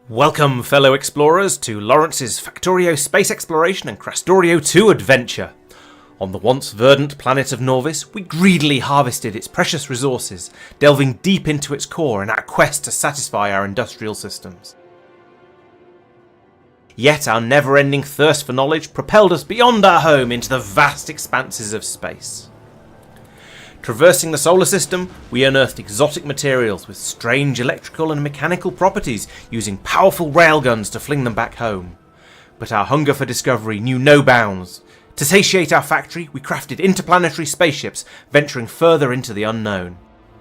Welcome, fellow explorers, to Laurence's Factorio space exploration and Krastorio² adventure. On the once verdant planet of Norvis, we greedily harvested its precious resources, delving deep into its core in our quest to satisfy our industrial systems. Yet our never-ending thirst for knowledge propelled us beyond our home into the vast expanses of space. Traversing the solar system, we unearthed exotic materials with strange electrical and mechanical properties, using powerful railguns to fling them back home. But our hunger for discovery knew no bounds. To satiate our factory, we crafted interplanetary spaceships, venturing further into the unknown.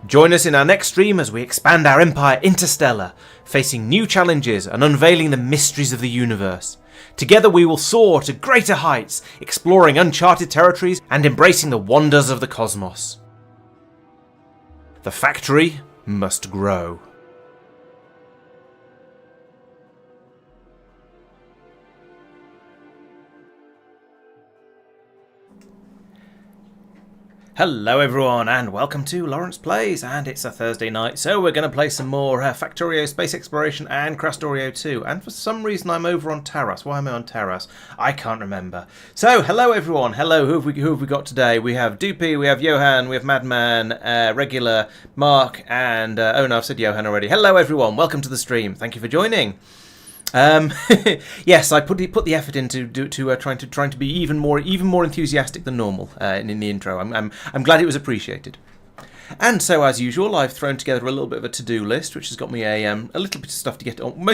Join us in our next stream as we expand our empire interstellar, facing new challenges and unveiling the mysteries of the universe. Together we will soar to greater heights, exploring uncharted territories and embracing the wonders of the cosmos. The factory must grow. Hello everyone and welcome to Laurence Plays, and it's a Thursday night, so we're going to play some more Factorio Space Exploration and Krastorio², and for some reason I'm over on Taras. Why am I on Taras? I can't remember. So, hello everyone, hello, who have we got today? We have Doopy, we have Johan, we have Madman, Regular, Marc, and, oh no, I've said Johan already. Hello everyone, welcome to the stream, thank you for joining. Yes, I put the effort into trying to be even more enthusiastic than normal in the intro. I'm glad it was appreciated. And so, as usual, I've thrown together a little bit of a to-do list, which has got me a little bit of stuff to get on.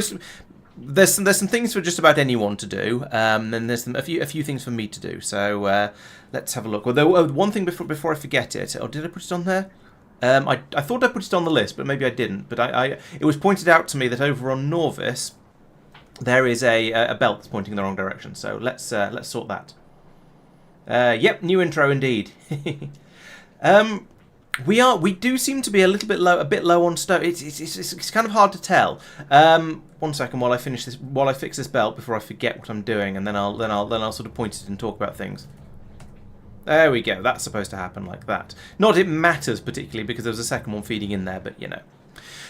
There's some things for just about anyone to do, and there's a few things for me to do. So let's have a look. Although one thing before I forget it, or did I put it on there? I thought I put it on the list, but maybe I didn't. But it was pointed out to me that over on Norvis there is a belt that's pointing in the wrong direction, so let's sort that. Yep, new intro indeed. We do seem to be a bit low on stone. It's kind of hard to tell. 1 second while I fix this belt before I forget what I'm doing, and then I'll sort of point it and talk about things. There we go. That's supposed to happen like that. Not it matters particularly because there was a second one feeding in there, but you know.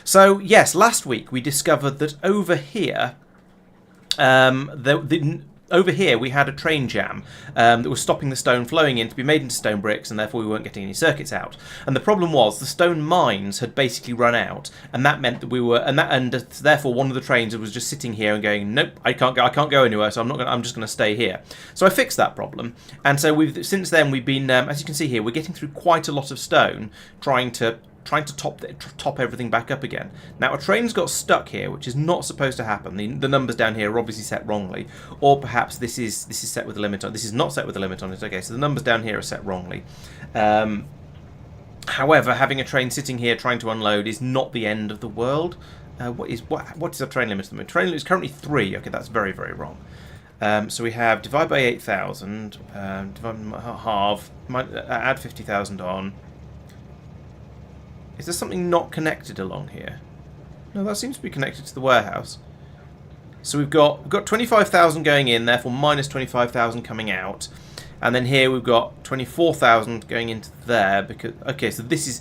So yes, last week we discovered that over here. Over here we had a train jam that was stopping the stone flowing in to be made into stone bricks, and therefore we weren't getting any circuits out. And the problem was the stone mines had basically run out, and that meant that therefore one of the trains was just sitting here and going, nope, I can't go anywhere, so I'm just going to stay here. So I fixed that problem, and so since then we've been, as you can see here, we're getting through quite a lot of stone trying to top everything back up again. Now a train's got stuck here, which is not supposed to happen. The numbers down here are obviously set wrongly, or perhaps this is set with a limit on. This is not set with a limit on it. Okay, so the numbers down here are set wrongly. However, having a train sitting here trying to unload is not the end of the world. What is a train limit at the moment? Train limit is currently 3. Okay, that's very, very wrong. So we have divide by 8,000, divide by half, add 50,000 on. Is there something not connected along here? No, that seems to be connected to the warehouse. So we've got 25,000 going in, therefore minus 25,000 coming out. And then here we've got 24,000 going into there because okay, so this is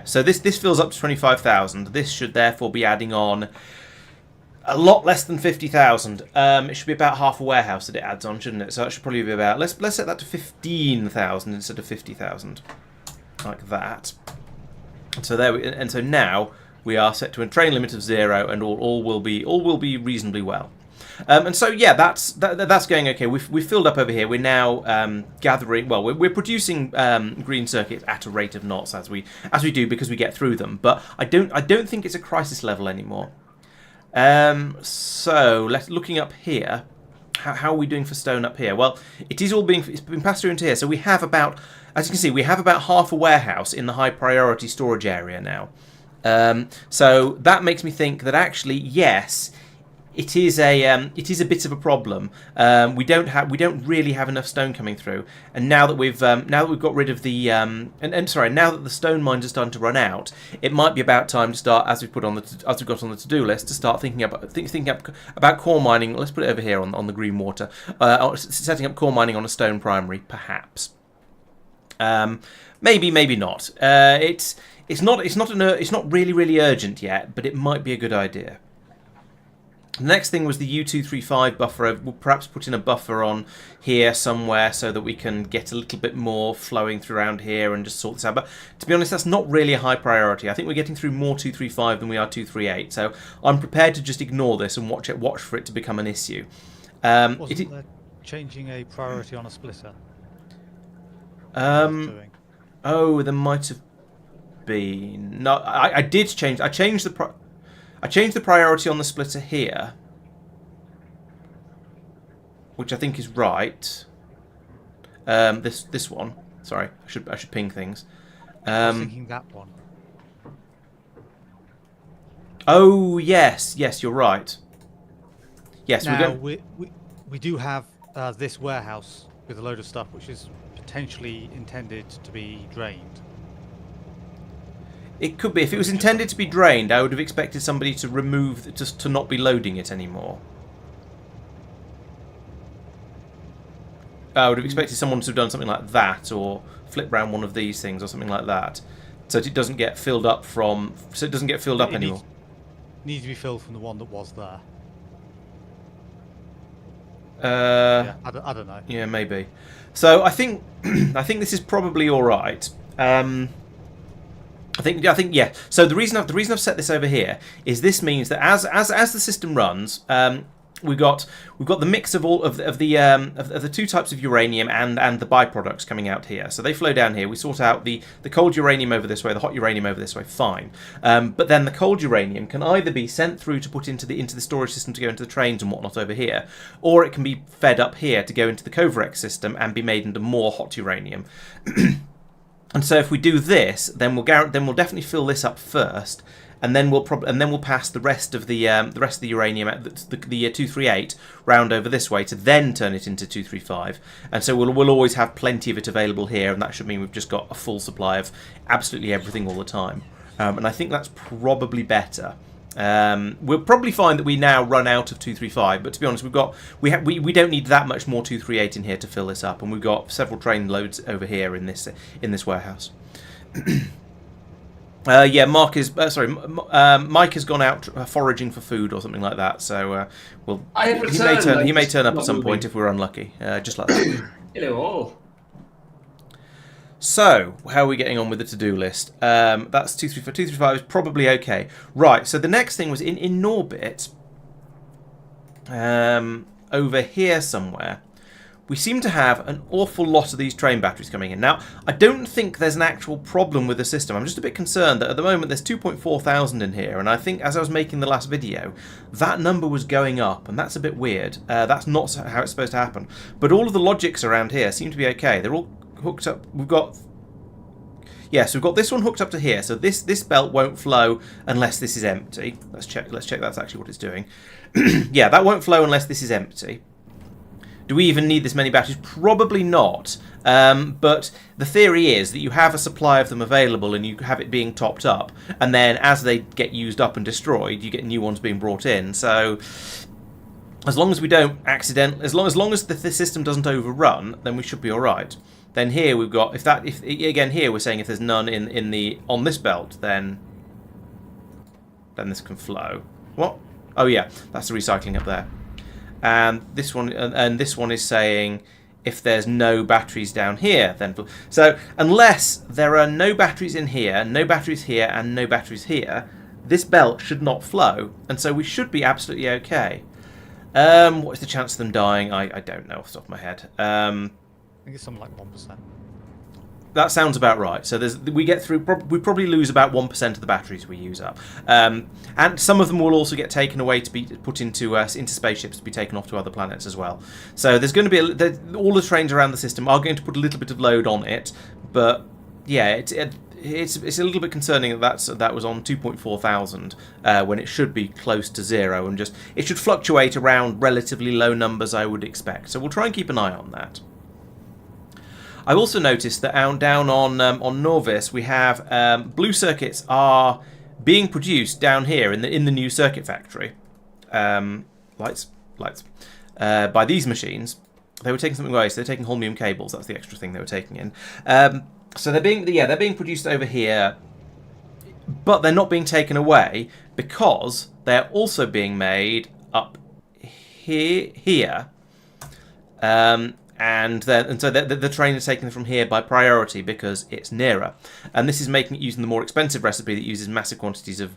so this fills up to 25,000. This should therefore be adding on a lot less than 50,000. It should be about half a warehouse that it adds on, shouldn't it? So that should probably be about let's set that to 15,000 instead of 50,000. Like that. So so now we are set to a train limit of 0, and all will be reasonably well. And so yeah, that's going okay. We've filled up over here. We're now gathering. Well, we're producing green circuits at a rate of knots as we do because we get through them. But I don't think it's a crisis level anymore. So looking up here. How are we doing for stone up here? Well, it's been passed through into here. So we have about, as you can see, we have about half a warehouse in the high priority storage area now. So that makes me think that actually, yes, it is a bit of a problem. We don't really have enough stone coming through, and now that we've got rid of the now that the stone mines are starting to run out, it might be about time to start, as we've got on the to-do list, to start thinking about core mining. Let's put it over here on the green water, setting up core mining on a stone primary, perhaps. Maybe not. It's not really urgent yet, but it might be a good idea. The next thing was the U235 buffer. We'll perhaps put in a buffer on here somewhere so that we can get a little bit more flowing through around here and just sort this out. But to be honest, that's not really a high priority. I think we're getting through more 235 than we are 238. So I'm prepared to just ignore this and watch for it to become an issue. Wasn't there changing a priority on a splitter? Oh, there might have been. No, I did change. I changed the priority on the splitter here, which I think is right. This one. Sorry, I should ping things. I was thinking that one. Oh yes, you're right. Yes, now, we do have this warehouse with a load of stuff which is potentially intended to be drained. It could be. If it was intended to be drained, I would have expected somebody to remove, just to not be loading it anymore. I would have expected someone to have done something like that, or flip round one of these things, or something like that, so that it doesn't get filled up anymore. Needs to be filled from the one that was there. Yeah, I don't know. Yeah, maybe. So I think this is probably all right. I think yeah. So the reason I've set this over here is this means that as the system runs, we've got the mix of all of the two types of uranium and the byproducts coming out here. So they flow down here. We sort out the cold uranium over this way, the hot uranium over this way. Fine. But then the cold uranium can either be sent through to put into the storage system to go into the trains and whatnot over here, or it can be fed up here to go into the Kovarex system and be made into more hot uranium. And so if we do this, then we'll definitely fill this up first, and then we'll pass the rest of the uranium at the 238 round over this way to then turn it into 235. And so we'll always have plenty of it available here, and that should mean we've just got a full supply of absolutely everything all the time. And I think that's probably better. We'll probably find that we now run out of 235, but to be honest, we don't need that much more 238 in here to fill this up, and we've got several train loads over here in this warehouse. Yeah, Mike has gone out foraging for food or something like that, so he may turn up at some point if we're unlucky, just like that. Hello all. So, how are we getting on with the to-do list? That's 235. 235 is probably okay. Right, so the next thing was in Norbit, over here somewhere, we seem to have an awful lot of these train batteries coming in. Now, I don't think there's an actual problem with the system. I'm just a bit concerned that at the moment there's 2,400 in here, and I think as I was making the last video, that number was going up, and that's a bit weird. That's not how it's supposed to happen. But all of the logics around here seem to be okay. They're all hooked up. We've got this one hooked up to here, so this belt won't flow unless this is empty. Let's check that's actually what it's doing. Yeah, that won't flow unless this is empty. Do we even need this many batteries? Probably not. But the theory is that you have a supply of them available and you have it being topped up, and then as they get used up and destroyed, you get new ones being brought in. So as long as we don't as long as the system doesn't overrun, then we should be all right. Then here we've got again here we're saying if there's none on this belt, then this can flow. What? Oh yeah, that's the recycling up there. And this one is saying if there's no batteries down here, then so unless there are no batteries in here, no batteries here, and no batteries here, this belt should not flow, and so we should be absolutely okay. What is the chance of them dying? I don't know off the top of my head. I think it's something like 1%. That sounds about right. So we probably lose about 1% of the batteries we use up, and some of them will also get taken away to be put into spaceships to be taken off to other planets as well. So there's going to be all the trains around the system are going to put a little bit of load on it, but yeah, it's a little bit concerning that was on 2,400 when it should be close to zero, and it should fluctuate around relatively low numbers, I would expect. So we'll try and keep an eye on that. I've also noticed that down on Norvis we have blue circuits are being produced down here in the new circuit factory. Lights. By these machines. They were taking something away, so they're taking holmium cables. That's the extra thing they were taking in. So they're being produced over here, but they're not being taken away because they're also being made up here. And so the train is taken from here by priority because it's nearer. And this is making it using the more expensive recipe that uses massive quantities of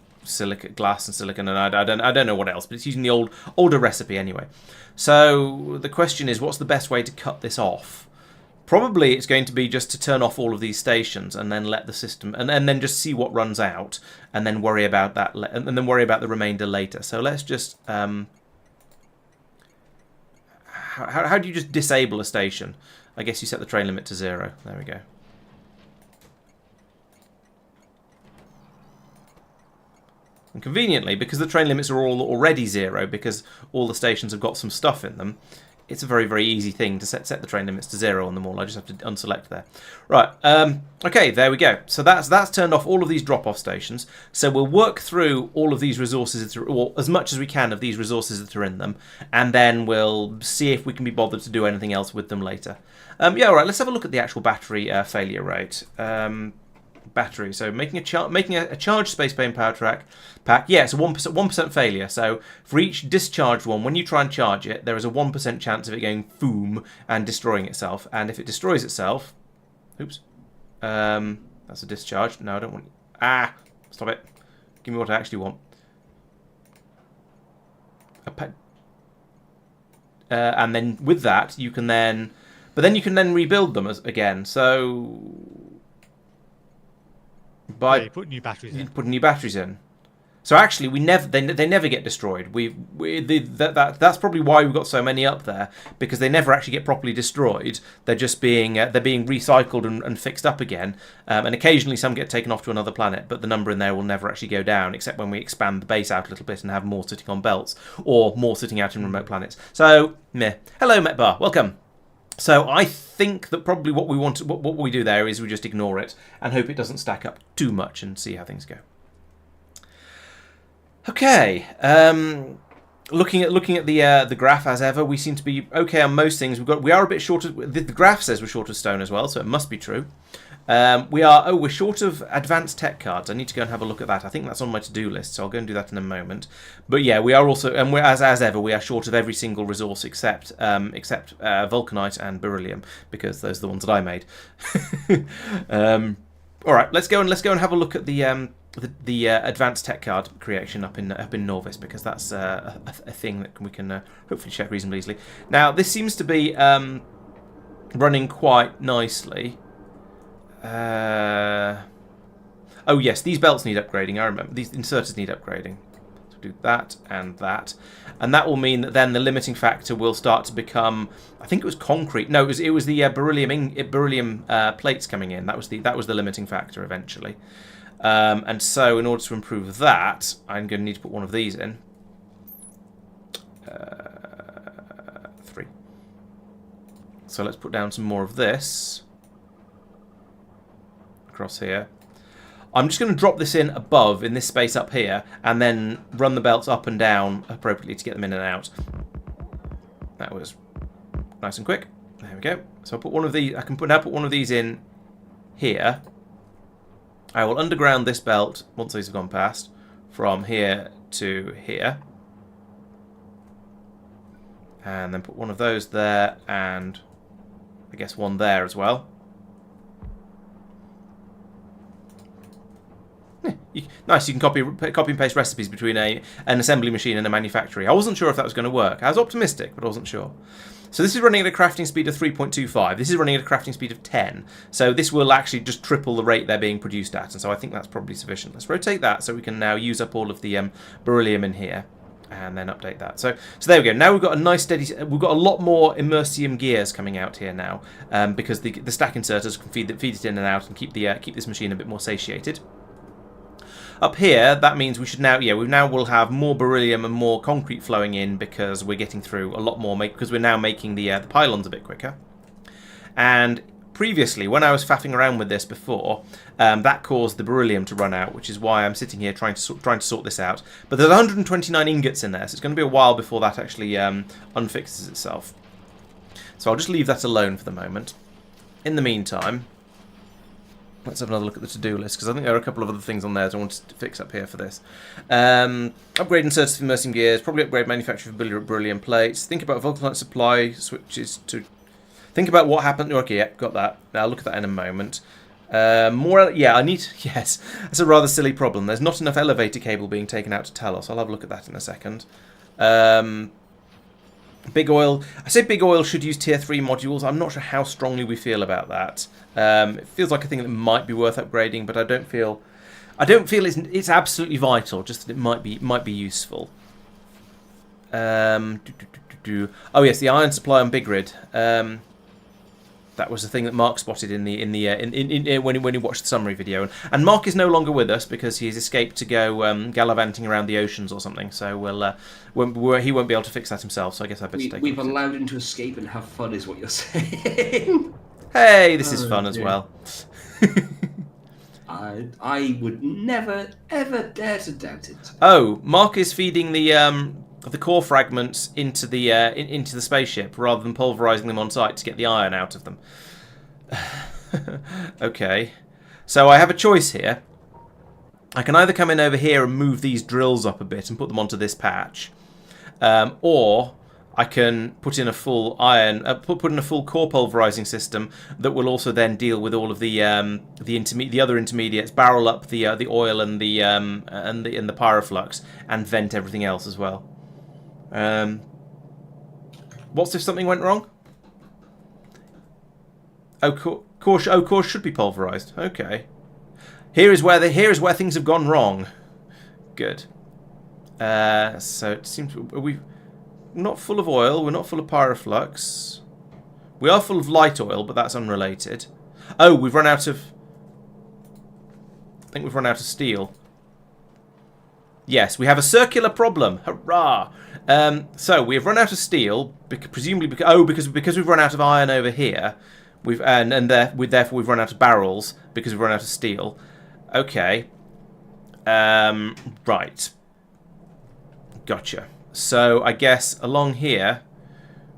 glass and silicon, and I don't know what else, but it's using the older recipe anyway. So the question is, what's the best way to cut this off? Probably it's going to be just to turn off all of these stations and then let the system, and then just see what runs out, and then worry about that, and then worry about the remainder later. So let's just how do you just disable a station? I guess you set the train limit to 0. There we go. And conveniently, because the train limits are all already 0, because all the stations have got some stuff in them, it's a very, very easy thing to set the train limits to 0 on them all. I just have to unselect there. Right, okay, there we go. So that's turned off all of these drop-off stations. So we'll work through all of these resources, or as much as we can of these resources that are in them, and then we'll see if we can be bothered to do anything else with them later. Yeah, all right, let's have a look at the actual battery failure rate. Battery, so making a charged space pane power pack, yeah, it's a 1% failure. So for each discharged one, when you try and charge it, there is a 1% chance of it going boom and destroying itself. And if it destroys itself, oops, that's a discharge. No, I don't want. Stop it. Give me what I actually want. And then with that, you can then, but then you can then rebuild them again. So. By you put new batteries in. Putting new batteries in. So actually, they never get destroyed. That's probably why we've got so many up there, because they never actually get properly destroyed. They're just being recycled and fixed up again. And occasionally some get taken off to another planet, but the number in there will never actually go down, except when we expand the base out a little bit and have more sitting on belts or more sitting out in remote planets. So, meh. Hello, Metbar. Welcome. So I think that probably what we do there is we just ignore it and hope it doesn't stack up too much and see how things go. Okay, looking at the graph as ever, we seem to be okay on most things. We are a bit short of the graph says we're short of stone as well, so it must be true. We're short of advanced tech cards. I need to go and have a look at that. I think that's on my to-do list, so I'll go and do that in a moment. But yeah, we are also, and we're as ever, we are short of every single resource except vulcanite and beryllium, because those are the ones that I made. All right, let's go and have a look at the advanced tech card creation up in Norvis, because that's a thing that we can hopefully check reasonably easily. Now this seems to be running quite nicely. Oh yes, these belts need upgrading. I remember these inserters need upgrading. So do that, and that will mean that then the limiting factor will start to become. I think it was concrete. No, it was the beryllium plates coming in. That was the limiting factor eventually. And so in order to improve that, I'm going to need to put one of these in. 3. So let's put down some more of this. Across here. I'm just going to drop this in above, in this space up here, and then run the belts up and down appropriately to get them in and out. That was nice and quick. There we go. So I'll put one of these. I can now put one of these in here. I will underground this belt once these have gone past, from here to here, and then put one of those there, and I guess one there as well. Nice, you can copy and paste recipes between an assembly machine and a manufactory. I wasn't sure if that was going to work. I was optimistic, but I wasn't sure. So this is running at a crafting speed of 3.25. This is running at a crafting speed of 10. So this will actually just triple the rate they're being produced at, and so I think that's probably sufficient. Let's rotate that so we can now use up all of the beryllium in here, and then update that. So there we go. Now we've got a nice steady. We've got a lot more immersium gears coming out here now, because the stack inserters can feed it in and out and keep this machine a bit more satiated. Up here, that means we should now, we'll have more beryllium and more concrete flowing in, because we're getting through a lot more, because we're now making the pylons a bit quicker. And previously, when I was faffing around with this before, that caused the beryllium to run out, which is why I'm sitting here trying to sort this out. But there's 129 ingots in there, so it's going to be a while before that actually unfixes itself. So I'll just leave that alone for the moment. In the meantime, Let's have another look at the to-do list, because I think there are a couple of other things on there that I wanted to fix up here for this. Upgrade inserters for immersing gears, probably upgrade manufacture for beryllium plates. Think about vulcanite supply switches to... Think about what happened... Okay, yeah, got that. I'll look at that in a moment. Yeah, I need... Yes, that's a rather silly problem. There's not enough elevator cable being taken out to Talos. I'll have a look at that in a second. Big Oil. I say Big Oil should use tier 3 modules. I'm not sure how strongly we feel about that. It feels like a thing that might be worth upgrading, but I don't feel it's absolutely vital. Just that it might be useful. Oh yes, the iron supply on Big Grid. That was the thing that Marc spotted when he watched the summary video. And Marc is no longer with us because he's escaped to go gallivanting around the oceans or something. So he won't be able to fix that himself. So I guess I better take. We've allowed him to escape and have fun, is what you're saying. Hey, this is fun as well. I would never ever dare to doubt it. Oh, Marc is feeding the core fragments into the spaceship rather than pulverizing them on site to get the iron out of them. Okay, so I have a choice here. I can either come in over here and move these drills up a bit and put them onto this patch, or I can put in a full iron, put in a full core pulverizing system that will also then deal with all of the other intermediates, barrel up the oil and the pyroflux, and vent everything else as well. What's if something went wrong? Core should be pulverized. Okay. Here is where things have gone wrong. Good. So it seems we're not full of oil. We're not full of pyroflux. We are full of light oil, but that's unrelated. Oh, we've run out of... I think we've run out of steel. Yes, we have a circular problem. Hurrah! So we have run out of steel, presumably because we've run out of iron over here. Therefore we've run out of barrels because we've run out of steel. Okay. Right. Gotcha. So I guess along here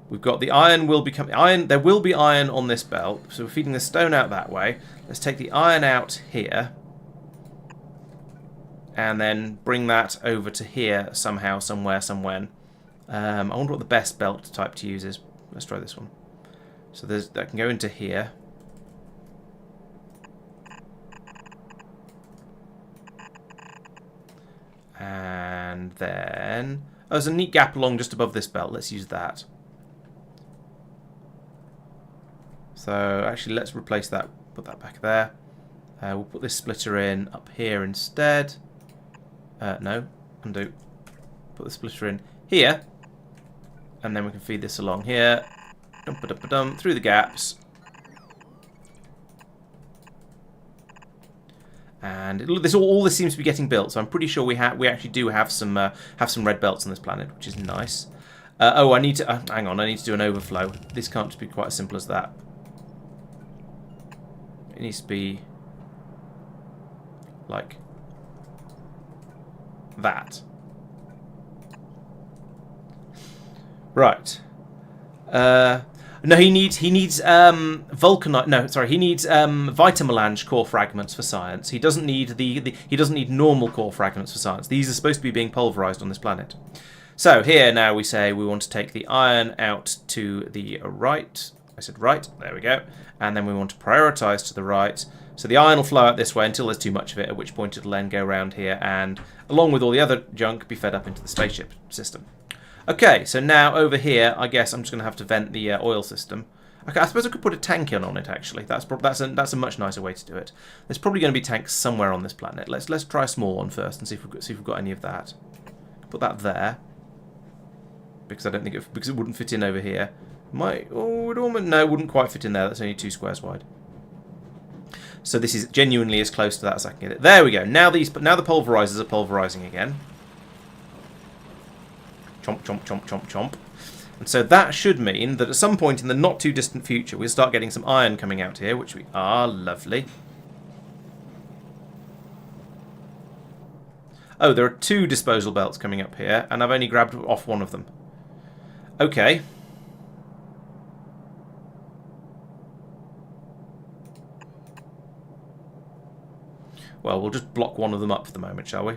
we've got the iron will become iron. There will be iron on this belt, so we're feeding the stone out that way. Let's take the iron out here. And then bring that over to here somehow, somewhere, somewhen. I wonder what the best belt type to use is. Let's try this one. So that can go into here. And then... Oh, there's a neat gap along just above this belt. Let's use that. So actually, let's replace that. Put that back there. We'll put this splitter in up here instead. No, undo. Put the splitter in here, and then we can feed this along here. Dum-ba-dum-ba-dum, through the gaps, and all this seems to be getting built. So I'm pretty sure we actually do have some red belts on this planet, which is nice. Oh, I need to hang on. I need to do an overflow. This can't just be quite as simple as that. It needs to be like that. Right. No, he needs vulcanite. No, sorry, he needs vitamelange core fragments for science. He doesn't need he doesn't need normal core fragments for science. These are supposed to be being pulverized on this planet. So here now we say we want to take the iron out to the right. I said right. There we go. And then we want to prioritize to the right. So the iron will flow out this way until there's too much of it, at which point it'll then go around here and, along with all the other junk, be fed up into the spaceship system. Okay, so now over here, I guess I'm just going to have to vent the oil system. Okay, I suppose I could put a tank in on it, actually. That's a much nicer way to do it. There's probably going to be tanks somewhere on this planet. Let's try a small one first and see if we've got any of that. Put that there, because I don't think because it wouldn't fit in over here. No, it wouldn't quite fit in there. That's only 2 squares wide. So this is genuinely as close to that as I can get it. There we go. Now the pulverizers are pulverizing again. Chomp, chomp, chomp, chomp, chomp. And so that should mean that at some point in the not too distant future, we'll start getting some iron coming out here, which we are. Lovely. Oh, there are 2 disposal belts coming up here, and I've only grabbed off one of them. Okay. Well, we'll just block one of them up for the moment, shall we?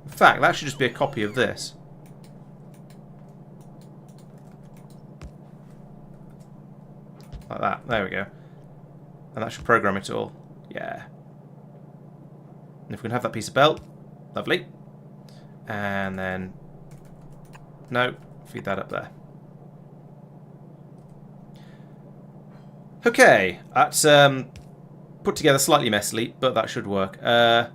In fact, that should just be a copy of this. Like that. There we go. And that should program it all. Yeah. And if we can have that piece of belt. Lovely. And then... No. Feed that up there. Okay. That's put together slightly messily, but that should work. I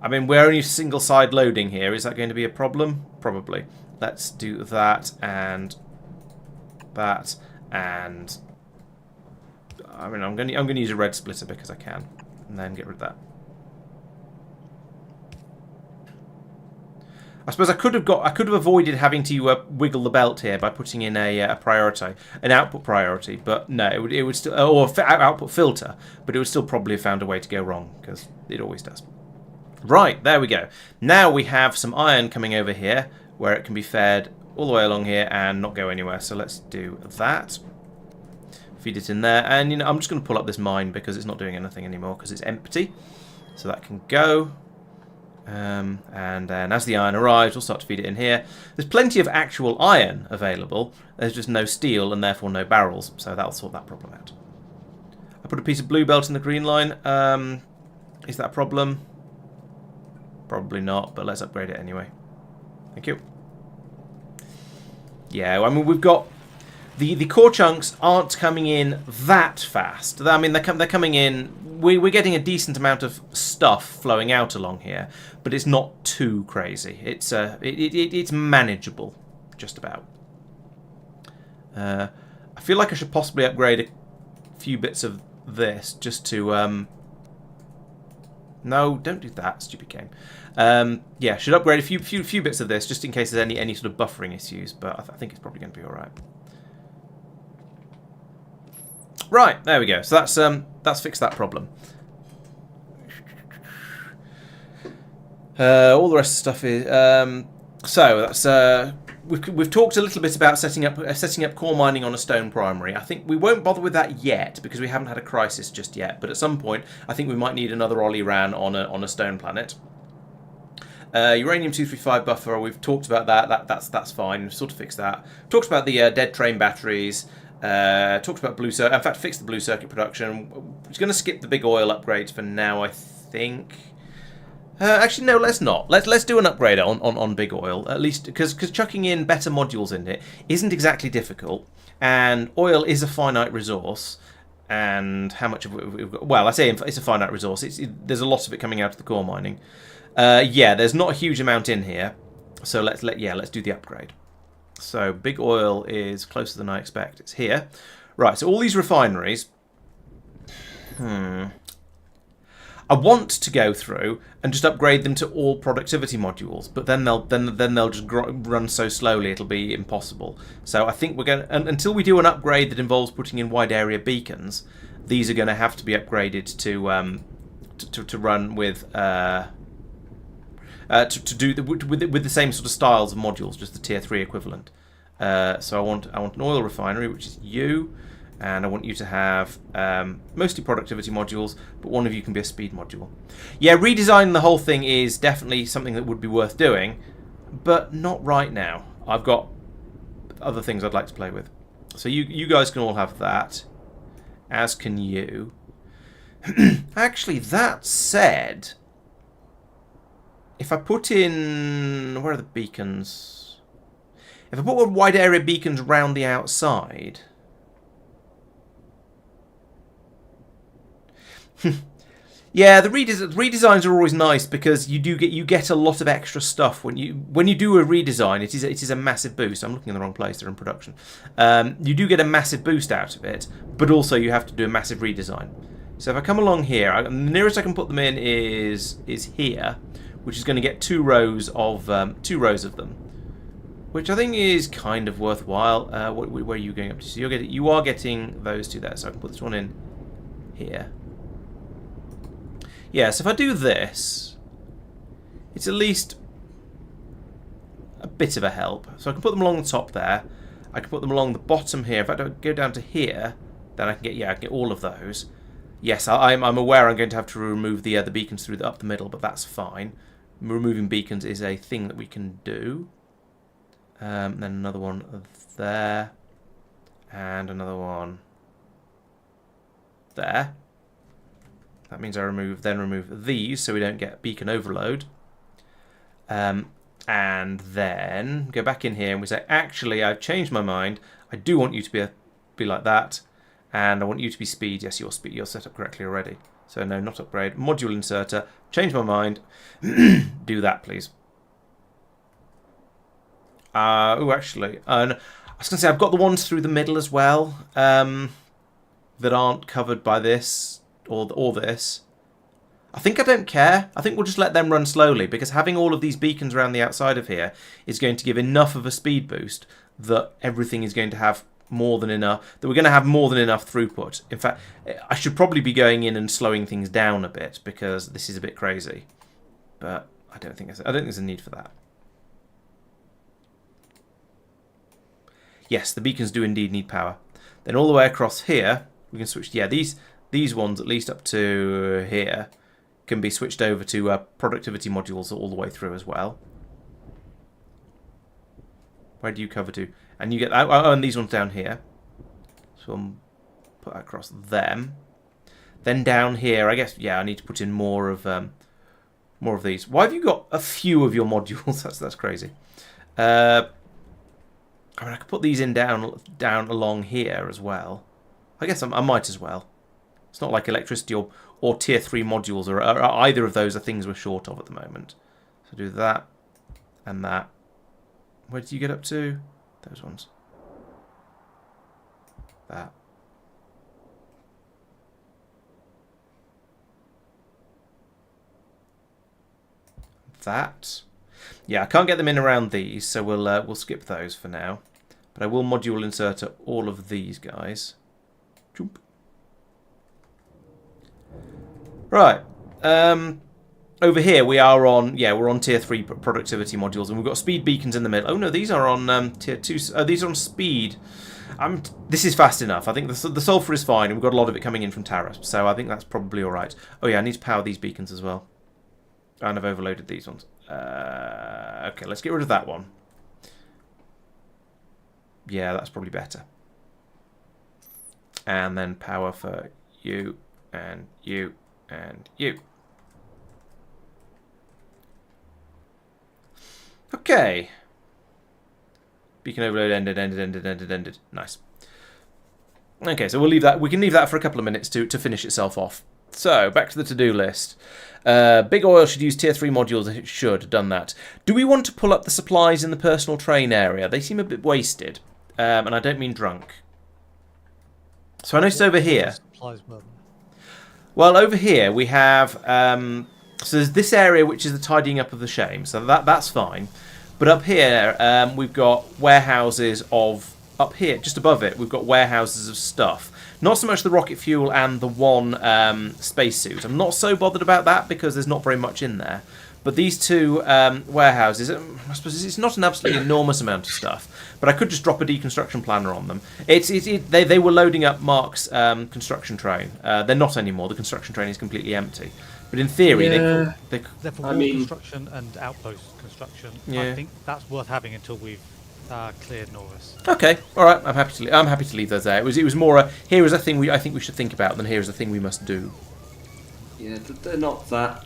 mean, we're only single side loading here. Is that going to be a problem? Probably. Let's do that and that and I mean, I'm going to use a red splitter because I can, and then get rid of that. I suppose I could have avoided having to wiggle the belt here by putting in a priority, an output priority, but no, it would still, or output filter, but it would still probably have found a way to go wrong because it always does. Right, there we go. Now we have some iron coming over here where it can be fed all the way along here and not go anywhere. So let's do that. Feed it in there, and you know, I'm just going to pull up this mine because it's not doing anything anymore because it's empty. So that can go. And then as the iron arrives, we'll start to feed it in here. There's plenty of actual iron available. There's just no steel and therefore no barrels. So that'll sort that problem out. I put a piece of blue belt in the green line. Is that a problem? Probably not, but let's upgrade it anyway. Thank you. Yeah, I mean, we've got... The core chunks aren't coming in that fast. I mean, they're coming in... We're getting a decent amount of stuff flowing out along here, but it's not too crazy. It's manageable, just about. I feel like I should possibly upgrade a few bits of this just to... No, don't do that, stupid game. Yeah, should upgrade a few bits of this just in case there's any sort of buffering issues, but I think it's probably going to be all right. Right, there we go. So that's fixed that problem. All the rest of the stuff is so that's we've talked a little bit about setting up core mining on a stone primary. I think we won't bother with that yet because we haven't had a crisis just yet. But at some point, I think we might need another Ollie ran on a stone planet. Uranium-235 buffer. We've talked about that. That's fine. We've sort of fixed that. Talked about the dead train batteries. Talked about blue circuit. In fact, fixed the blue circuit production. We're going to skip the big oil upgrades for now, I think. Actually, no, let's not. Let's do an upgrade on big oil, at least because chucking in better modules in it isn't exactly difficult, and oil is a finite resource. And how much of it we've got? Well, I say it's a finite resource. There's a lot of it coming out of the core mining. Yeah, there's not a huge amount in here, so let's do the upgrade. So big oil is closer than I expect. It's here. Right, so all these refineries. I want to go through and just upgrade them to all productivity modules, but then they'll just run so slowly it'll be impossible. So I think we're going to, until we do an upgrade that involves putting in wide area beacons, these are going to have to be upgraded to run with with the same sort of styles of modules, just the tier 3 equivalent. So I want an oil refinery, which is you, and I want you to have mostly productivity modules, but one of you can be a speed module. Yeah, redesigning the whole thing is definitely something that would be worth doing, but not right now. I've got other things I'd like to play with. So you guys can all have that, as can you. Actually, that said, if I put in... Where are the beacons? If I put wide area beacons round the outside... Yeah, the redesigns are always nice because you get a lot of extra stuff when you do a redesign. It is a massive boost. I'm looking in the wrong place. They're in production. You do get a massive boost out of it, but also you have to do a massive redesign. So if I come along here, the nearest I can put them in is here, which is going to get two rows of them, which I think is kind of worthwhile. Where are you going up to? So you are getting those two there. So I can put this one in here. Yeah, so if I do this, it's at least a bit of a help. So I can put them along the top there. I can put them along the bottom here. If I don't go down to here, Then I can get, yeah, I can get all of those. Yes, I'm aware I'm going to have to remove the beacons through up the middle, but that's fine. Removing beacons is a thing that we can do. Then another one there. And another one there. That means I remove these so we don't get beacon overload. And then go back in here and we say, actually, I've changed my mind. I do want you to be like that. And I want you to be speed. Yes, you're set up correctly already. So no, not upgrade. Module inserter. Change my mind. Do that, please. Oh, actually. I was going to say, I've got the ones through the middle as well. That aren't covered by this or this. I think I don't care. I think we'll just let them run slowly, because having all of these beacons around the outside of here is going to give enough of a speed boost that everything is going to have more than enough, that we're going to have more than enough throughput. In fact, I should probably be going in and slowing things down a bit, because this is a bit crazy. But I don't think there's a need for that. Yes, the beacons do indeed need power. Then all the way across here, we can switch. Yeah, these ones, at least up to here, can be switched over to productivity modules all the way through as well. Where do you cover to? And you get that. Oh, and these ones down here. So I'll put that across them. Then down here, I guess, yeah, I need to put in more of these. Why have you got a few of your modules? That's crazy. I mean, I could put these in down along here as well. I guess I might as well. It's not like electricity or tier 3 modules or either of those are things we're short of at the moment. So do that and that. Where did you get up to? Those ones. That. That. Yeah, I can't get them in around these, so we'll skip those for now. But I will module insert all of these guys. Jump. Right. Over here we are on, yeah, we're on tier 3 productivity modules, and we've got speed beacons in the middle. Oh no, these are on tier 2. These are on speed. This is fast enough. I think the sulfur is fine, and we've got a lot of it coming in from Tara, so I think that's probably all right. Oh yeah, I need to power these beacons as well. And I've overloaded these ones. Okay, let's get rid of that one. Yeah, that's probably better. And then power for you and you and you. Okay. Beacon overload ended. Nice. Okay, so we'll leave that. We can leave that for a couple of minutes to finish itself off. So, back to the to-do list. Big Oil should use tier 3 modules. It should have done that. Do we want to pull up the supplies in the personal train area? They seem a bit wasted. And I don't mean drunk. So I noticed over here. Well, over here we have. So there's this area which is the tidying up of the shame. So that's fine. But up here we've got warehouses of. Up here, just above it, we've got warehouses of stuff. Not so much the rocket fuel and the one spacesuit. I'm not so bothered about that because there's not very much in there. But these two warehouses, I suppose it's not an absolutely enormous amount of stuff. But I could just drop a deconstruction planner on them. They were loading up Marc's construction train. They're not anymore. The construction train is completely empty. But in theory, yeah. they're for wall construction and outpost construction. Yeah. I think that's worth having until we've cleared Norris. Okay, all right. I'm happy to leave those there. It was more here is a thing I think we should think about than here is a thing we must do. Yeah, they're not that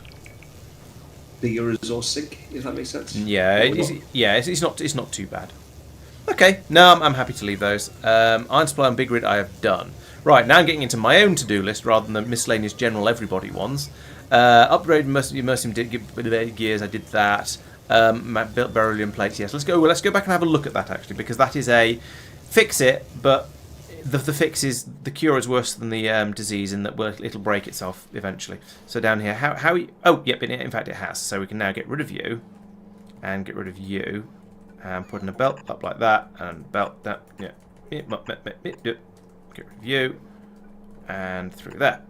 big a resource sink, if that makes sense. Yeah, it's not too bad. Okay, no, I'm happy to leave those. Iron Supply and Big Grid I have done. Right, now I'm getting into my own to-do list rather than the miscellaneous general everybody ones. Upgrade immersive gears, I did that. Built beryllium plates, yes. Let's go back and have a look at that actually, because that is a fix it, but the fix is the cure is worse than the disease in that it'll break itself eventually. So down here, oh yep, in fact it has. So we can now get rid of you and get rid of you and put in a belt up like that and belt that, yeah, get rid of you and through there.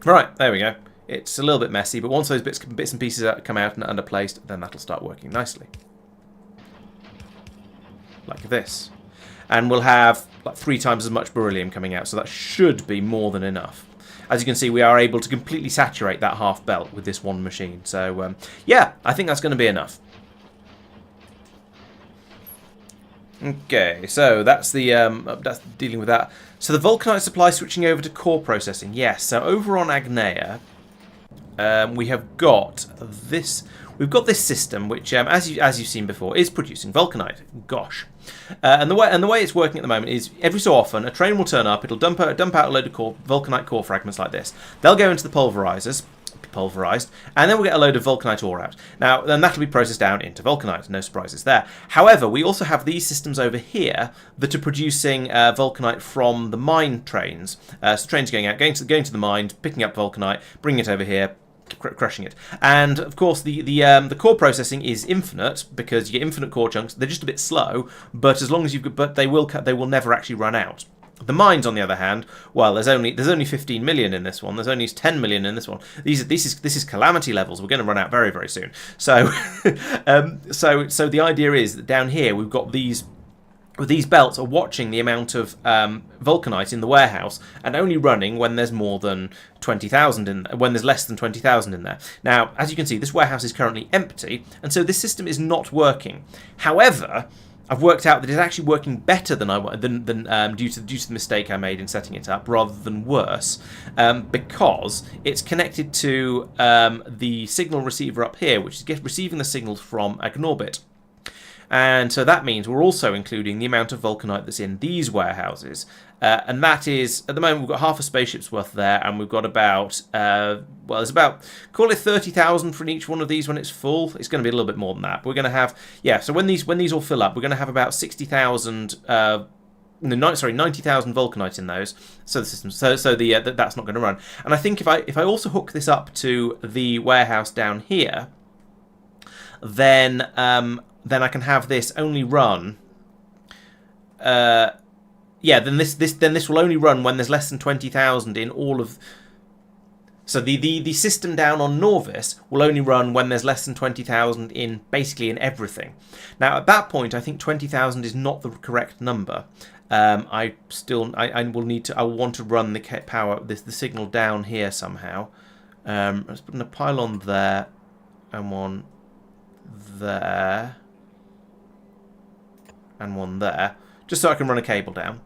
Right, there we go. It's a little bit messy, but once those bits and pieces come out and are underplaced, then that'll start working nicely. Like this. and we'll have like 3 times as much beryllium coming out, so that should be more than enough. As you can see, we are able to completely saturate that half belt with this one machine. So, yeah, I think that's going to be enough. Okay, so that's dealing with that. So the vulcanite supply switching over to core processing. Yes, so over on Agnea, we have got this. We've got this system, which, as you've seen before, is producing vulcanite. Gosh, and the way it's working at the moment is every so often a train will turn up. It'll dump out a load of vulcanite core fragments like this. They'll go into the pulverizers, pulverized, and then we'll get a load of vulcanite ore out. Now, then that'll be processed down into vulcanite. No surprises there. However, we also have these systems over here that are producing vulcanite from the mine trains. So trains going out, going to the mine, picking up vulcanite, bringing it over here, crushing it. And of course the core processing is infinite because you get infinite core chunks. They're just a bit slow, but as long as they will never actually run out. The mines, on the other hand, well, there's only 15 million in this one. There's only 10 million in this one. This is calamity levels. We're going to run out very, very soon. So so the idea is that down here we've got these belts are watching the amount of vulcanite in the warehouse and only running when there's more than 20,000 when there's less than 20,000 in there. Now, as you can see, this warehouse is currently empty, and so this system is not working. However, I've worked out that it's actually working better than due to the mistake I made in setting it up, rather than worse, because it's connected to the signal receiver up here, which is receiving the signals from Agnorbit. And so that means we're also including the amount of vulcanite that's in these warehouses. And that is, at the moment, we've got half a spaceship's worth there, and we've got about, there's about, call it 30,000 for each one of these when it's full. It's going to be a little bit more than that. But we're going to have, so when these all fill up, we're going to have about 60,000, 90,000 vulcanite in those. So the system, that's not going to run. And I think if I also hook this up to the warehouse down here, then I can have this only run. Then this will only run when there's less than 20,000 in all of. So the system down on Norvis will only run when there's less than 20,000 in basically in everything. Now at that point, I think 20,000 is not the correct number. I will want to run the signal down here somehow. Let's put in a pylon there and one there. And one there, just so I can run a cable down.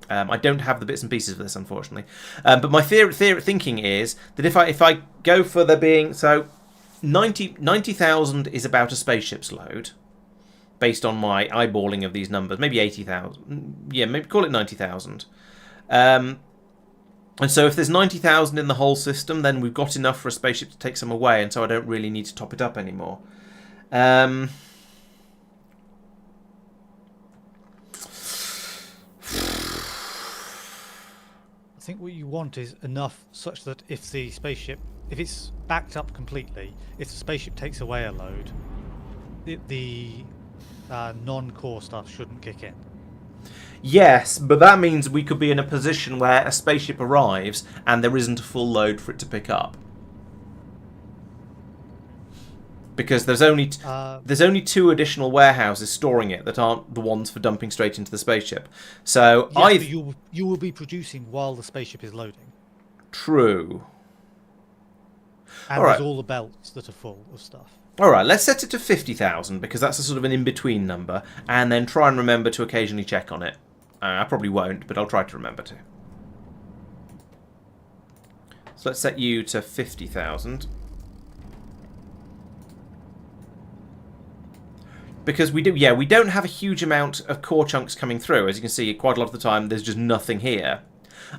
I don't have the bits and pieces of this, unfortunately. But my thinking is that if I go for there being 90,000 is about a spaceship's load, based on my eyeballing of these numbers, maybe 80,000. Yeah, maybe call it 90,000. And so if there's 90,000 in the whole system, then we've got enough for a spaceship to take some away, and so I don't really need to top it up anymore. I think what you want is enough such that if the spaceship, if it's backed up completely, if the spaceship takes away a load, the non-core stuff shouldn't kick in. Yes, but that means we could be in a position where a spaceship arrives and there isn't a full load for it to pick up. Because there's only 2 additional warehouses storing it that aren't the ones for dumping straight into the spaceship. So yes, you will be producing while the spaceship is loading. True. And there's all the belts that are full of stuff. All right, let's set it to 50,000 because that's a sort of an in-between number, and then try and remember to occasionally check on it. I probably won't, but I'll try to remember to. So let's set you to 50,000. Because we don't have a huge amount of core chunks coming through. As you can see, quite a lot of the time there's just nothing here.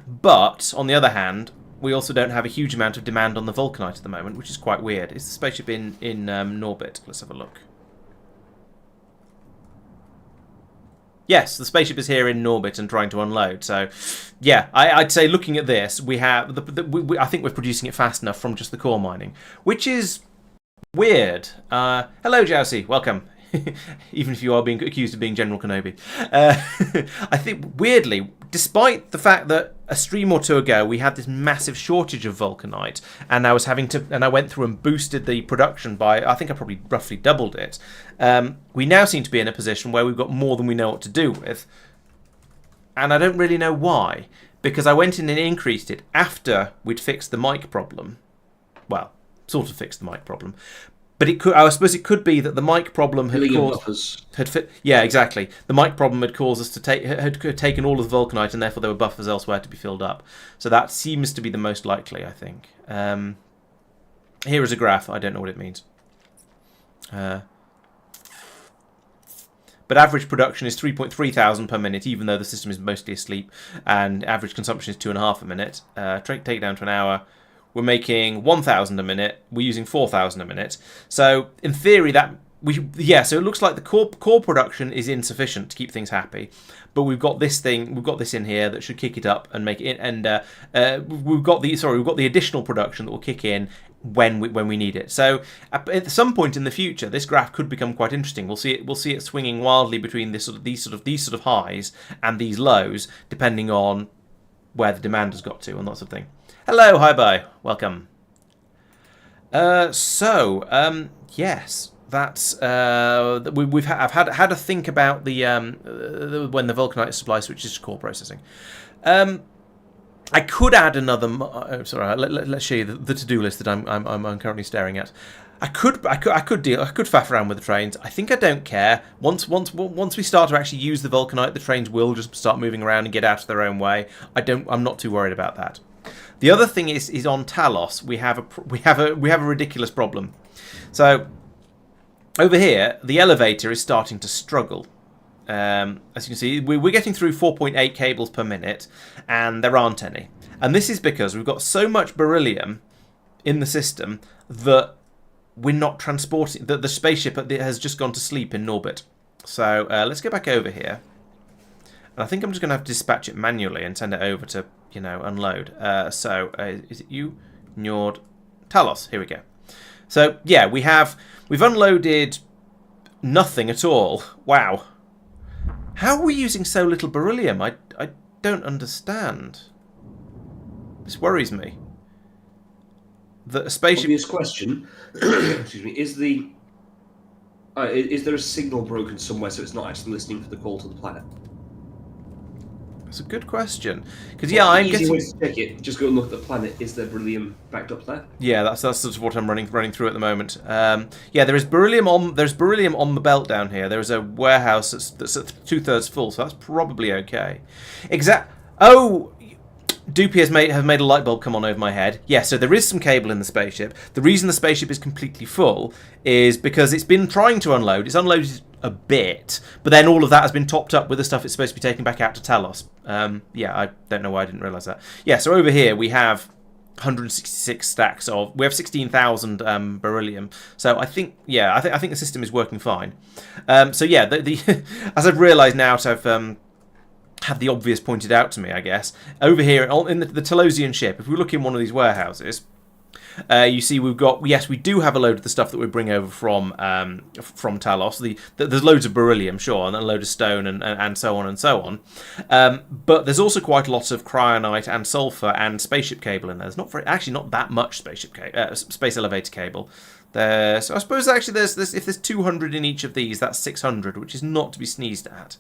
But, on the other hand, we also don't have a huge amount of demand on the vulcanite at the moment, which is quite weird. Is the spaceship in Norbit? Let's have a look. Yes, the spaceship is here in Norbit and trying to unload. So, yeah, I'd say looking at this, we have I think we're producing it fast enough from just the core mining, which is weird. Hello, Jousy. Welcome. Even if you are being accused of being General Kenobi. I think, weirdly, despite the fact that a stream or two ago we had this massive shortage of vulcanite, and I went through and boosted the production by, I think I probably roughly doubled it, we now seem to be in a position where we've got more than we know what to do with. and I don't really know why, because I went in and increased it after we'd fixed the mic problem. Well, sort of fixed the mic problem. But it could, I suppose it could be that the mic problem had caused... Yeah, exactly. The mic problem had caused us to had taken all of the vulcanite, and therefore there were buffers elsewhere to be filled up. So that seems to be the most likely, I think. Here is a graph. I don't know what it means. But average production is 3.3 thousand per minute, even though the system is mostly asleep, and average consumption is 2.5 a minute. Take down to an hour. We're making 1,000 a minute. We're using 4,000 a minute. So in theory, so it looks like the core production is insufficient to keep things happy, but we've got this in here that should kick it up and make it. And we've got the additional production that will kick in when we need it. So at some point in the future, this graph could become quite interesting. We'll see it swinging wildly between these sort of highs and these lows, depending on where the demand has got to and that sort of thing. Hello, hi, bye, welcome. Yes, that's I've had a think about the when the vulcanite supply switches to core processing. I could add another. Let's show you the to-do list that I'm currently staring at. I could faff around with the trains. I think I don't care. Once we start to actually use the vulcanite, the trains will just start moving around and get out of their own way. I'm not too worried about that. The other thing is on Talos. We have a ridiculous problem. So over here, the elevator is starting to struggle. As you can see, we're getting through 4.8 cables per minute, and there aren't any. And this is because we've got so much beryllium in the system that we're not transporting. That the spaceship has just gone to sleep in orbit. So let's go back over here. And I think I'm just going to have to dispatch it manually and send it over to, unload. Is it you? Njord Talos. Here we go. So, yeah, we've unloaded nothing at all. Wow. How are we using so little beryllium? I don't understand. This worries me. That a spaceship... Obvious question. Excuse me. Is there a signal broken somewhere so it's not actually listening for the call to the planet? That's a good question. Because I'm easy way to check it. Just go and look at the planet. Is there beryllium backed up there? Yeah, that's sort of what I'm running through at the moment. There is beryllium on. There's beryllium on the belt down here. There is a warehouse that's at 2/3 full, so that's probably okay. Oh, Doopy has made a light bulb come on over my head. Yeah, so there is some cable in the spaceship. The reason the spaceship is completely full is because it's been trying to unload. It's unloaded a bit, but then all of that has been topped up with the stuff it's supposed to be taken back out to Talos. I don't know why I didn't realise that. Yeah, so over here we have 166 stacks of. We have 16,000 beryllium. So I think the system is working fine. As I've realised now, so I've had the obvious pointed out to me, I guess. Over here in the Talosian ship, if we look in one of these warehouses, you see we do have a load of the stuff that we bring over from Talos. There's loads of beryllium, sure, and a load of stone and so on and so on. But there's also quite a lot of cryonite and sulfur and spaceship cable in there. There's not that much space elevator cable. So I suppose actually if there's 200 in each of these, that's 600, which is not to be sneezed at.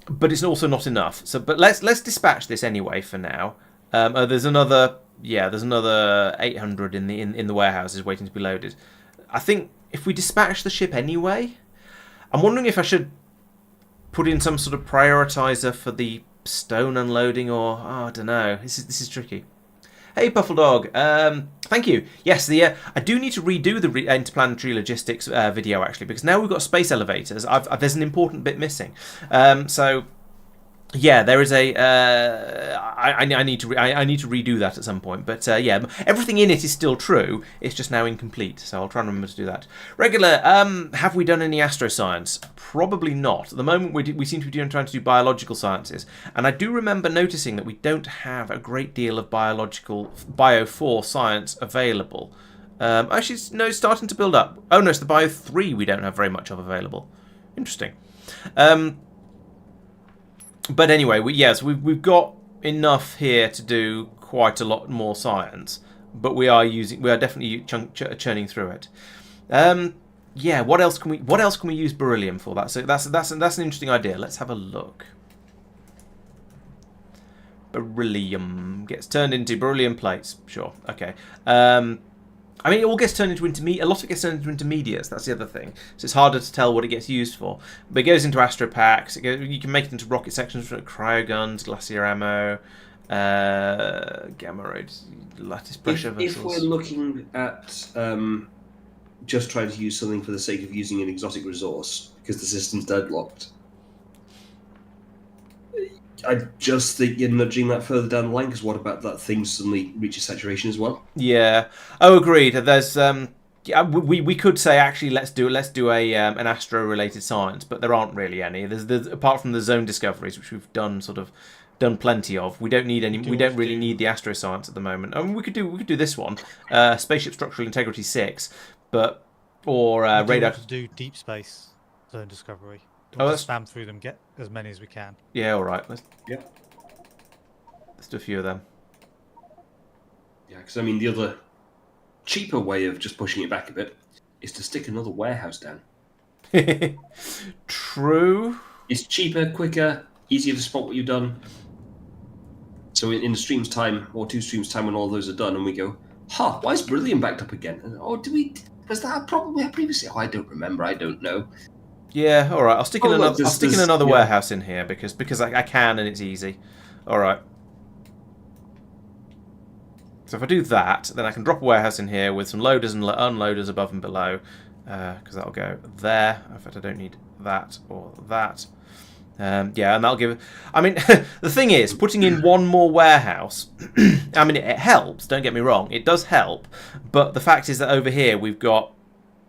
But it's also not enough. But let's dispatch this anyway for now. There's another 800 in the warehouses waiting to be loaded. I think if we dispatch the ship anyway, I'm wondering if I should put in some sort of prioritizer for the stone unloading, or I don't know. This is tricky. Hey, Puffledog. Thank you. Yes, I do need to redo the interplanetary logistics video, actually, because now we've got space elevators. There's an important bit missing. Yeah, there is a. I need to redo that at some point, but everything in it is still true. It's just now incomplete, so I'll try and remember to do that. Regular. Have we done any astroscience? Probably not. At the moment, we seem to be trying to do biological sciences, and I do remember noticing that we don't have a great deal of Bio 4 science available. Actually, no, it's starting to build up. Oh no, it's the Bio 3 we don't have very much of available. Interesting. But anyway, we've got enough here to do quite a lot more science, but we are definitely churning through it. What else can we use beryllium for? That's an interesting idea. Let's have a look. Beryllium gets turned into beryllium plates. Sure. Okay. I mean, it all gets turned into intermediate. A lot of it gets turned into intermediates. That's the other thing. So it's harder to tell what it gets used for. But it goes into astro packs. You can make it into rocket sections for cryoguns, glacier ammo, gamma rays, lattice pressure vessels. If we're looking at just trying to use something for the sake of using an exotic resource because the system's deadlocked, I just think you're nudging that further down the line, because what about that thing suddenly reaches saturation as well? Yeah. Oh, agreed. There's yeah, we could say actually let's do a an astro related science, but there aren't really any. There's apart from the zone discoveries, which we've done plenty of. We don't need any. We don't really need the astro science at the moment. I mean, we could do this one, spaceship structural integrity 6, but or radar. To do deep space zone discovery. Oh, Let's spam through them, get as many as we can. Yeah, all right. Let's do a few of them. Yeah, because I mean, the other cheaper way of just pushing it back a bit is to stick another warehouse down. True. It's cheaper, quicker, easier to spot what you've done. So in a stream's time, or 2 streams' time, when all those are done, and we go, why is beryllium backed up again? And, was that a problem we had previously? I don't remember, I don't know. Yeah, all right. I'll stick in another yeah. warehouse in here because I can and it's easy. All right. So if I do that, then I can drop a warehouse in here with some loaders and unloaders above and below, because that'll go there. In fact, I don't need that or that. Yeah, and that'll give. I mean, the thing is, putting in one more warehouse. I mean, it helps. Don't get me wrong, it does help. But the fact is that over here we've got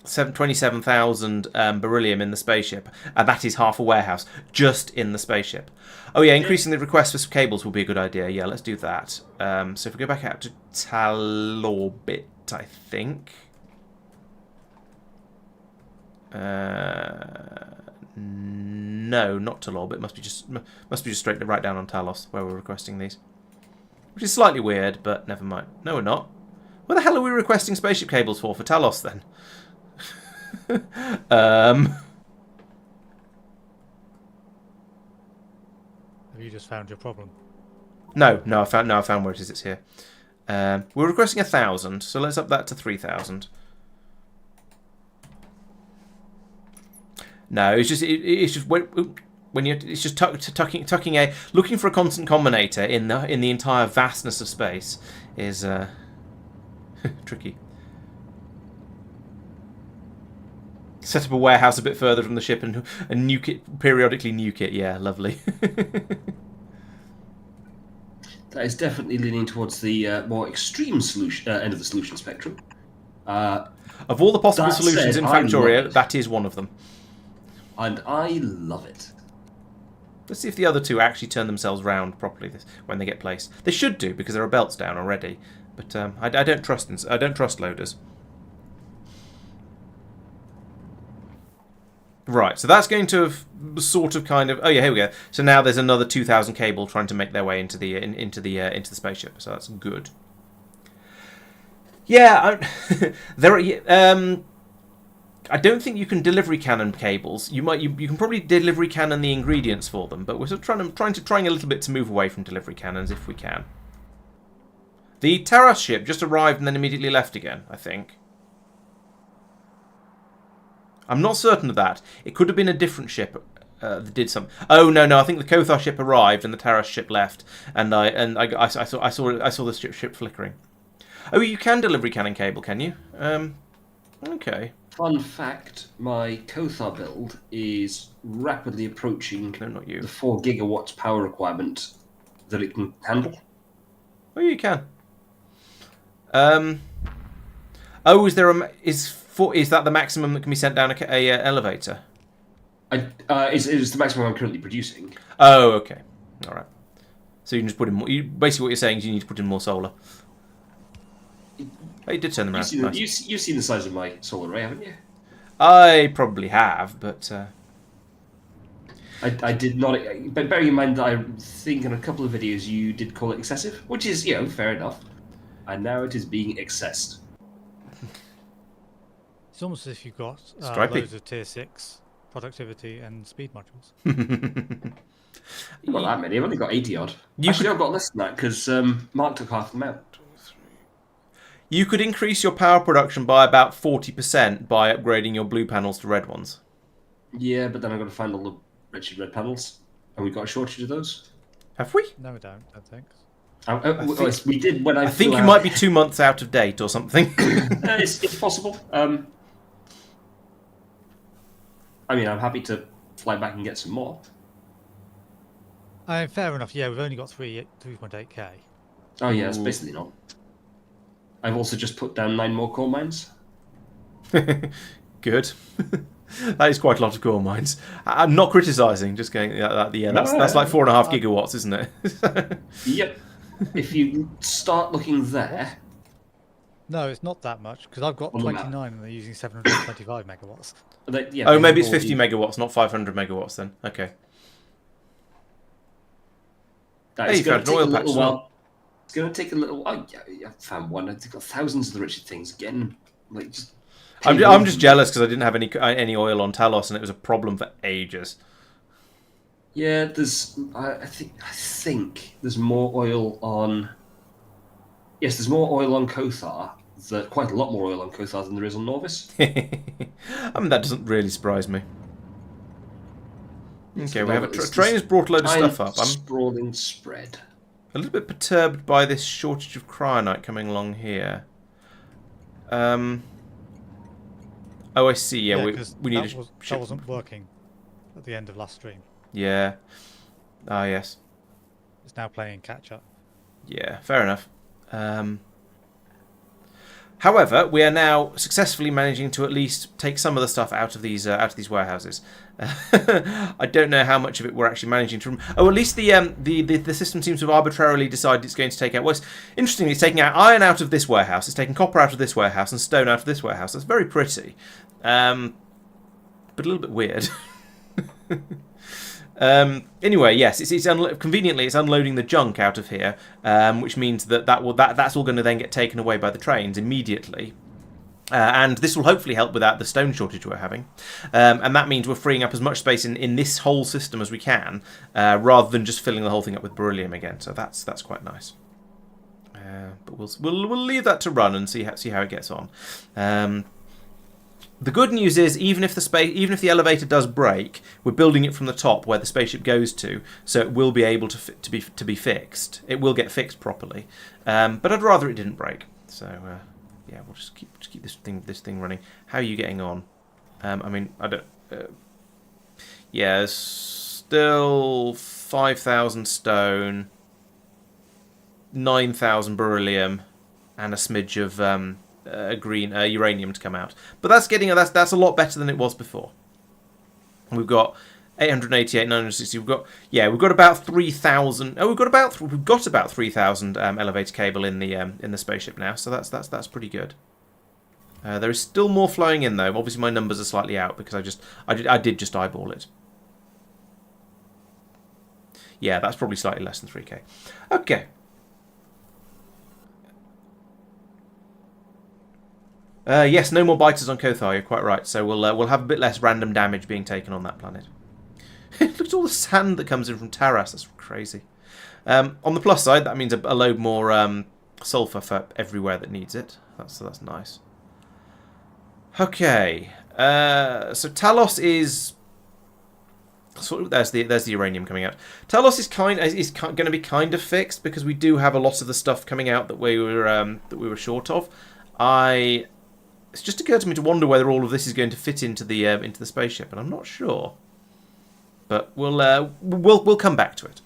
27,000 beryllium in the spaceship, and that is half a warehouse just in the spaceship. Oh yeah, increasing the request for some cables will be a good idea. Yeah, let's do that. So if we go back out to Talorbit, I think. No, not Talorbit. Must be just straight right down on Talos where we're requesting these, which is slightly weird, but never mind. No, we're not. What the hell are we requesting spaceship cables for Talos then? Have you just found your problem? No, I found where it is. It's here. We're requesting 1,000, so let's up that to 3,000. No, it's just when you're it's just tucking a looking for a constant combinator in the entire vastness of space is tricky. Set up a warehouse a bit further from the ship and nuke it, periodically nuke it. Yeah, lovely. That is definitely leaning towards the more extreme solution end of the solution spectrum. Of all the possible solutions in Factorio, that is one of them. And I love it. Let's see if the other two actually turn themselves round properly when they get placed. They should do, because there are belts down already. But I don't trust loaders. Right, so that's going to have sort of kind of. Oh yeah, here we go. So now there's another 2,000 cable trying to make their way into the spaceship. So that's good. Yeah, there are. I don't think you can delivery cannon cables. You can probably delivery cannon the ingredients for them, but we're sort of trying a little bit to move away from delivery cannons if we can. The Taras ship just arrived and then immediately left again, I think. I'm not certain of that. It could have been a different ship that did some. Oh no, I think the Kothar ship arrived and the Taras ship left, and I saw the ship flickering. Oh, you can delivery cannon cable, can you? Okay. Fun fact: my Kothar build is rapidly approaching No, not you. the 4 gigawatts power requirement that it can handle. Oh, you can. Oh, is that the maximum that can be sent down a elevator? It's the maximum I'm currently producing. Oh, okay. All right. So you can just put in more. Basically, what you're saying is you need to put in more solar. Oh, you did turn them around. You've seen the size of my solar array, haven't you? I probably have, but I did not. But bearing in mind that I think in a couple of videos you did call it excessive, which is fair enough. And now it is being excessed. It's almost as if you've got Stripey. loads of tier 6 productivity and speed modules. I've got that many. I've only got 80 odd. You Actually, could- I've got less than that because Marc took half of them out. You could increase your power production by about 40% by upgrading your blue panels to red ones. Yeah, but then I've got to find all the wretched red panels. And we've got a shortage of those. Have we? No, we don't. I think. We did when I I think flew you out. might be 2 months out of date or something. It's possible. I mean, I'm happy to fly back and get some more. Fair enough. Yeah, we've only got 3.8k. Oh yeah, it's Ooh. basically not. I've also just put down 9 more coal mines. Good. That is quite a lot of coal mines. I'm not criticising, just going, that's like 4.5 gigawatts, isn't it? Yep. If you start looking there, No, it's not that much because I've got On the map. 29 and they're using 725 megawatts. Oh, maybe it's they've 50 already- megawatts, not 500 megawatts then. Okay. That Hey, is you going found to an take a oil patch little as well. while. It's going to take a little. Oh yeah, I found one. I've got thousands of the wretched things again. Like just. I'm just jealous because I didn't have any oil on Talos and it was a problem for ages. Yeah, there's. I think there's more oil on. Yes, there's more oil on Kothar. Quite a lot more oil on Kothar than there is on Norvis. I mean, that doesn't really surprise me. Okay, we have a It's train has brought a load of giant stuff up. I'm sprawling spread. a little bit perturbed by this shortage of cryonite coming along here. Oh, I see. Yeah, 'cause we need that a ship. wasn't working at the end of last stream. Yeah. Ah, yes. It's now playing catch up. Yeah, fair enough. However, we are now successfully managing to at least take some of the stuff out of these warehouses. I don't know how much of it we're actually managing to. Oh, at least the system seems to have arbitrarily decided it's going to take out. Well, interestingly, it's taking out iron out of this warehouse. It's taking copper out of this warehouse and stone out of this warehouse. That's very pretty, but a little bit weird. Anyway, yes, conveniently it's unloading the junk out of here, which means that's all going to then get taken away by the trains immediately. And this will hopefully help without the stone shortage we're having. And that means we're freeing up as much space in this whole system as we can, rather than just filling the whole thing up with beryllium again. So that's quite nice. But we'll leave that to run and see how it gets on. The good news is, even if the elevator does break, we're building it from the top where the spaceship goes to, so it will be able to be fixed. It will get fixed properly, but I'd rather it didn't break. So yeah, we'll just keep this thing running. How are you getting on? I mean, I don't. Yeah, still 5,000 stone, 9,000 beryllium, and a smidge of green uranium to come out, but that's a lot better than it was before. We've got 888, 960. We've got about 3,000. Oh, we've got about 3,000 elevator cable in the spaceship now. So that's pretty good. There is still more flowing in though. Obviously, my numbers are slightly out because I did just eyeball it. Yeah, that's probably slightly less than 3K. Okay. Yes, no more biters on Kothar, you're quite right. So we'll have a bit less random damage being taken on that planet. Look at all the sand that comes in from Taras. That's crazy. On the plus side, that means a load more sulfur for everywhere that needs it. That's nice. Okay, so Talos is sort of there's the uranium coming out. Talos is going to be kind of fixed because we do have a lot of the stuff coming out that we were short of. It's just occurred to me to wonder whether all of this is going to fit into the spaceship, and I'm not sure. But we'll come back to it.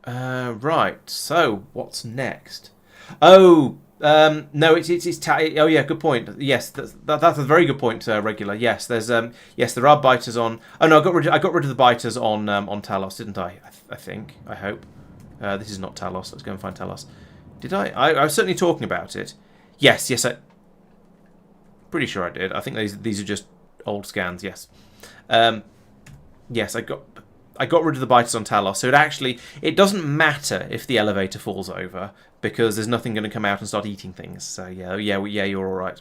Right. So what's next? Oh, no. Oh yeah. Good point. Yes, that's a very good point. Regular. Yes. There are biters on. Oh no, I got rid of the biters on Talos, didn't I? I think. I hope. This is not Talos. Let's go and find Talos. Did I? I was certainly talking about it. Yes, pretty sure I did. I think these are just old scans. Yes. Yes, I got rid of the biters on Talos, so it doesn't matter if the elevator falls over because there's nothing going to come out and start eating things. So yeah, you're all right.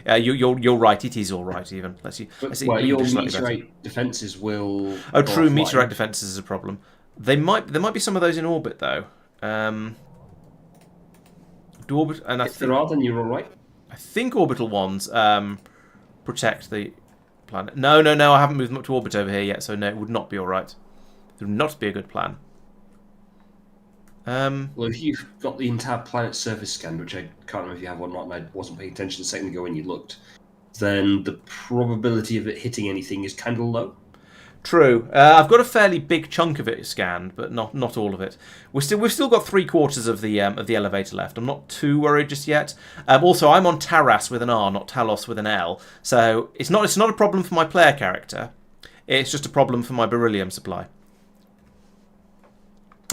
You're right. It is all right. Even let's see. But, Let's see. well, Let me your do slightly better. meteorite defences will. Oh, go true. offline. Meteorite defences is a problem. There might be some of those in orbit though. Do orbit and If there are, then you're all right. I think orbital ones protect the planet. No. I haven't moved them up to orbit over here yet, so no, it would not be all right. It would not be a good plan. Well, if you've got the entire planet surface scanned, which I can't remember if you have or not, and I wasn't paying attention a second ago when you looked, then the probability of it hitting anything is kind of low. True. I've got a fairly big chunk of it scanned, but not all of it. We've still got 3/4 of the elevator left. I'm not too worried just yet. Also, I'm on Taras with an R, not Talos with an L. So it's not a problem for my player character. It's just a problem for my beryllium supply.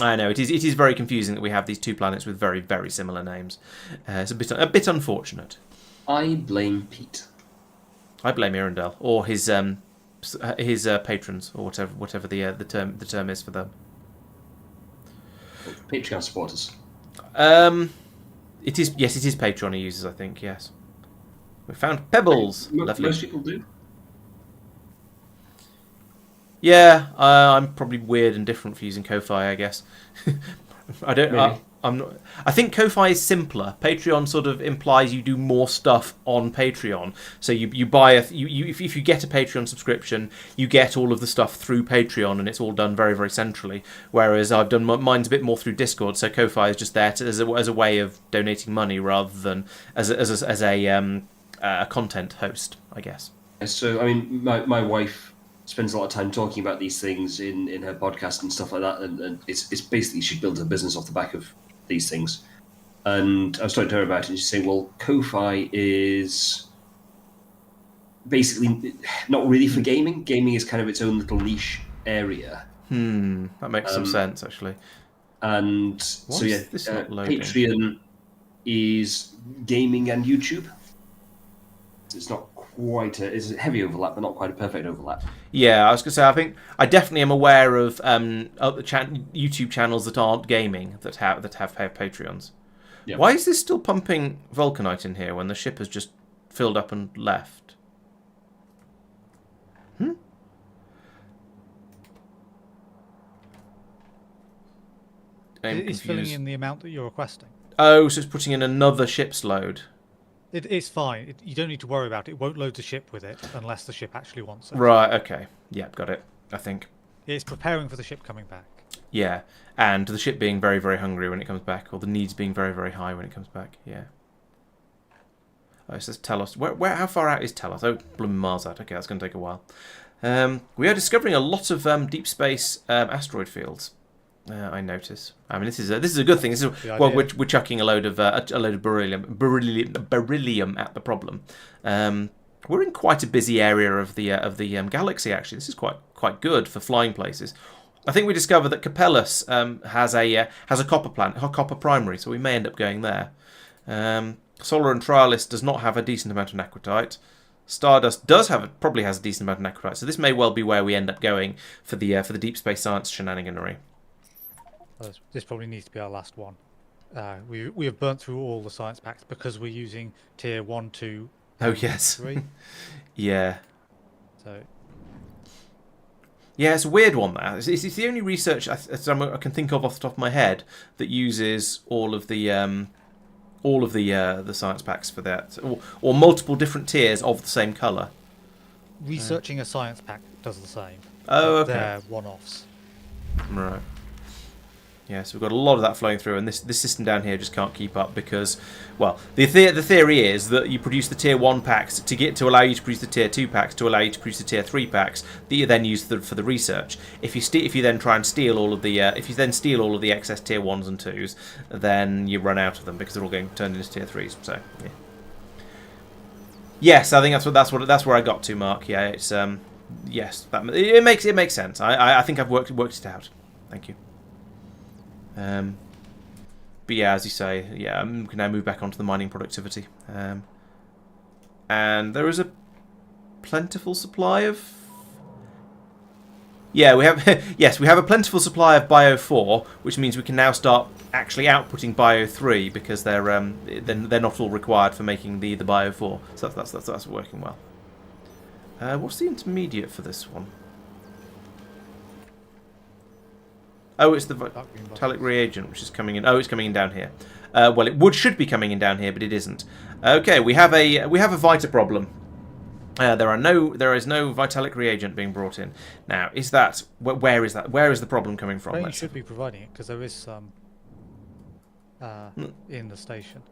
I know it is very confusing that we have these two planets with very, very similar names. It's a bit unfortunate. I blame Pete. I blame Irondale or his patrons or whatever the term is for them. Patreon supporters. It is Patreon he uses, I think. Yes, we found pebbles. Lovely. Most people do. Yeah, I'm probably weird and different for using Ko-Fi, I guess. I don't. I'm not. I think Ko-Fi is simpler. Patreon sort of implies you do more stuff on Patreon. So you buy if you get a Patreon subscription, you get all of the stuff through Patreon, and it's all done very, very centrally. Whereas I've done mine's a bit more through Discord. So Ko-Fi is just there as a way of donating money rather than as a content host, I guess. So I mean, my wife spends a lot of time talking about these things in her podcast and stuff like that, and it's basically she builds a business off the back of these things. And I was talking to her about it, and she's saying, well, Ko-Fi is basically not really for gaming. Gaming is kind of its own little niche area. That makes some sense, actually. And so yeah, Patreon is gaming and YouTube. It's not quite it's a heavy overlap, but not quite a perfect overlap. Yeah, I was going to say, I think I definitely am aware of other YouTube channels that aren't gaming that have Patreons. Yeah. Why is this still pumping vulcanite in here when the ship has just filled up and left? It's filling in the amount that you're requesting. Oh, so it's putting in another ship's load. It's fine. You don't need to worry about it. It won't load the ship with it unless the ship actually wants it. Right, okay. Yeah, got it, I think. It's preparing for the ship coming back. Yeah, and the ship being very, very hungry when it comes back, or the needs being very, very high when it comes back, yeah. Oh, it says Telos. How far out is Telos? Oh, blooming miles out. Okay, that's going to take a while. We are discovering a lot of deep space asteroid fields. I notice. I mean, this is a good thing. This is we're chucking a load of beryllium at the problem. We're in quite a busy area of the galaxy. Actually, this is quite good for flying places. I think we discovered that Capellus has a copper primary, so we may end up going there. Solar and Trialis does not have a decent amount of naquitite. Stardust probably has a decent amount of naquitite, so this may well be where we end up going for the deep space science shenaniganery. This probably needs to be our last one. We have burnt through all the science packs because we're using tier 1, 2, oh yes, 3. Yeah. So. Yeah, it's a weird one. That it's the only research I can think of off the top of my head that uses all of the science packs for that, or multiple different tiers of the same colour. Researching a science pack does the same. Oh, okay. They're one-offs. Right. Yeah, so we've got a lot of that flowing through, and this system down here just can't keep up because, well, the theory is that you produce the tier 1 packs to allow you to produce the tier 2 packs to allow you to produce the tier 3 packs that you then use for the research. If you then try and steal all of the excess tier 1s and 2s, then you run out of them because they're all going turned into tier 3s. So yeah. Yes, I think that's where I got to, Mark. Yeah, it's yes, it makes sense. I think I've worked it out. Thank you. But yeah, as you say, yeah, we can now move back onto the mining productivity. And there is a plentiful supply of Yeah, we have. Yes, we have a plentiful supply of Bio 4, which means we can now start actually outputting Bio 3 because they're not all required for making the Bio 4. So that's working well. What's the intermediate for this one? Oh, it's the vitalic reagent, which is coming in. Oh, it's coming in down here. Well, should be coming in down here, but it isn't. Okay, we have a Vita problem. There is no vitalic reagent being brought in. Now, is that where is that? Where is the problem coming from? You should be providing it because there is some in the station.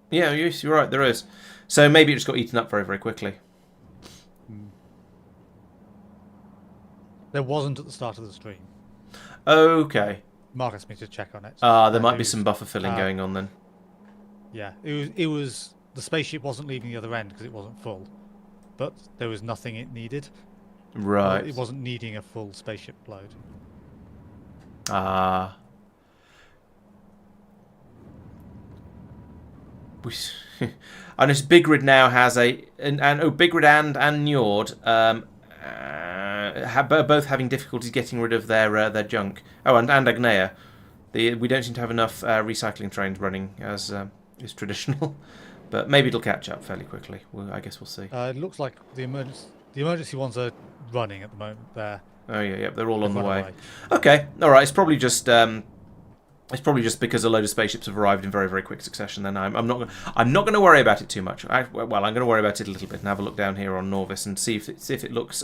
Yeah, you're right. There is. So maybe it just got eaten up very, very quickly. There wasn't at the start of the stream. Okay. Marc asked me to check on it. There might be some buffer filling going on then. Yeah, it was the spaceship wasn't leaving the other end because it wasn't full, but there was nothing it needed. Right. It wasn't needing a full spaceship load. Ah. I know Bigrid now has Bigrid and Njord both having difficulties getting rid of their junk. Oh, and Agnea. We don't seem to have enough recycling trains running as is traditional, but maybe it'll catch up fairly quickly. I guess we'll see. It looks like the emergency ones are running at the moment. There. Oh yeah, they're all on the way. Okay, all right. It's probably just because a load of spaceships have arrived in very, very quick succession. Then I'm not going to worry about it too much. I'm going to worry about it a little bit and have a look down here on Norvis and see if it looks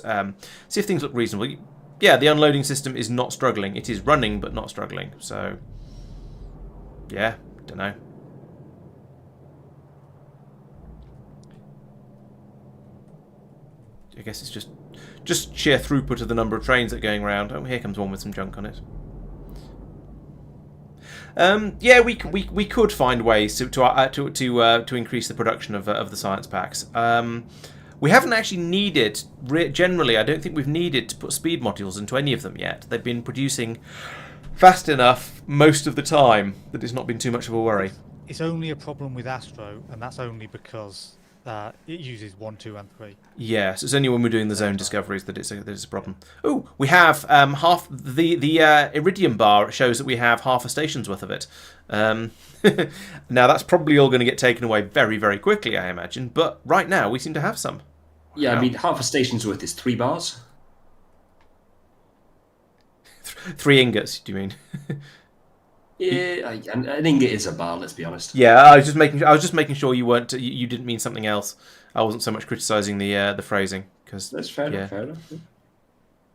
see if things look reasonable. Yeah, the unloading system is not struggling. It is running, but not struggling. So yeah, don't know. I guess it's just sheer throughput of the number of trains that are going around. Oh, here comes one with some junk on it. Yeah, we could find ways to increase the production of the science packs. We haven't actually needed, generally, I don't think we've needed to put speed modules into any of them yet. They've been producing fast enough most of the time that it's not been too much of a worry. It's only a problem with Astro, and that's only because it uses 1, 2, and 3. Yes, it's only when we're doing the zone discoveries that it's a problem. Oh, we have half the iridium bar shows that we have half a station's worth of it. Now that's probably all going to get taken away very, very quickly, I imagine. But right now we seem to have some. Yeah, I mean half a station's worth is 3 bars. 3 ingots, do you mean? Yeah, an ingot is a bar. Let's be honest. Yeah, I was just making sure you weren't. You didn't mean something else. I wasn't so much criticising the phrasing because that's fair enough. Fair enough.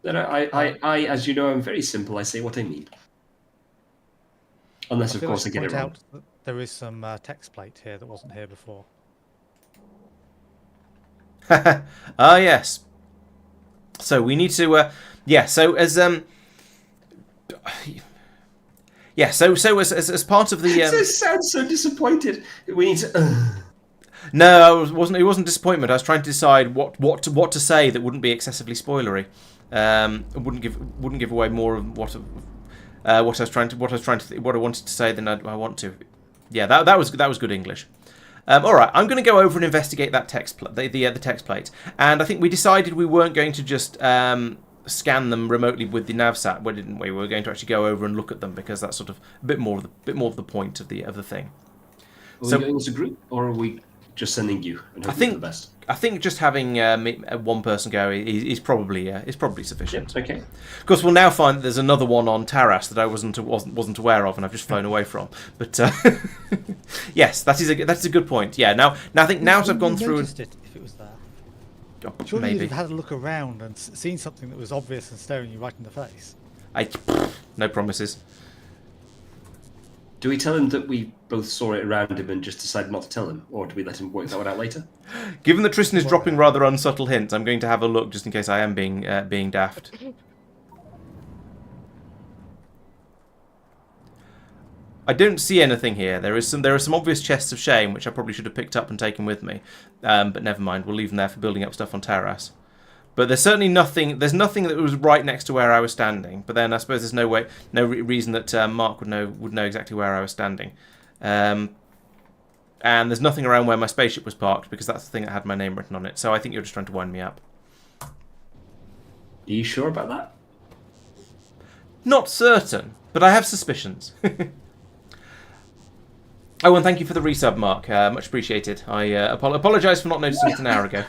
Then I, as you know, I'm very simple. I say what I mean. Unless, of course, I get it wrong. There is some text plate here that wasn't here before. Ah, yes. So we need to. Yeah. So as Yeah, so as part of the It sounds so disappointed. We need to No, it wasn't disappointment. I was trying to decide what to say that wouldn't be excessively spoilery. Wouldn't give away more of what I wanted to say than I want to. Yeah, that was good English. All right, I'm going to go over and investigate that the text plate, and I think we decided we weren't going to just scan them remotely with the navsat, didn't we? We were going to actually go over and look at them because that's sort of a bit more of the point of the thing. Are we going as a group, or are we just sending you? And I think the best. I think just having one person go is probably sufficient. Yep, okay. Of course, we'll now find that there's another one on Taras that I wasn't aware of, and I've just flown away from. But yes, that's a good point. Yeah. Now I think now I've gone through. If it was there. Oh, Surely maybe. you'd have had a look around and seen something that was obvious and staring you right in the face. No promises. Do we tell him that we both saw it around him and just decided not to tell him, or do we let him work that one out later? Given that Tristan is dropping rather unsubtle hints, I'm going to have a look just in case I am being daft. I don't see anything here. There are some obvious chests of shame which I probably should have picked up and taken with me, but never mind. We'll leave them there for building up stuff on Taras. But there's certainly nothing. There's nothing that was right next to where I was standing. But then I suppose there's no reason that Marc would know exactly where I was standing. And there's nothing around where my spaceship was parked because that's the thing that had my name written on it. So I think you're just trying to wind me up. Are you sure about that? Not certain, but I have suspicions. Oh, and thank you for the resub, Mark. Much appreciated. I apologise for not noticing it an hour ago.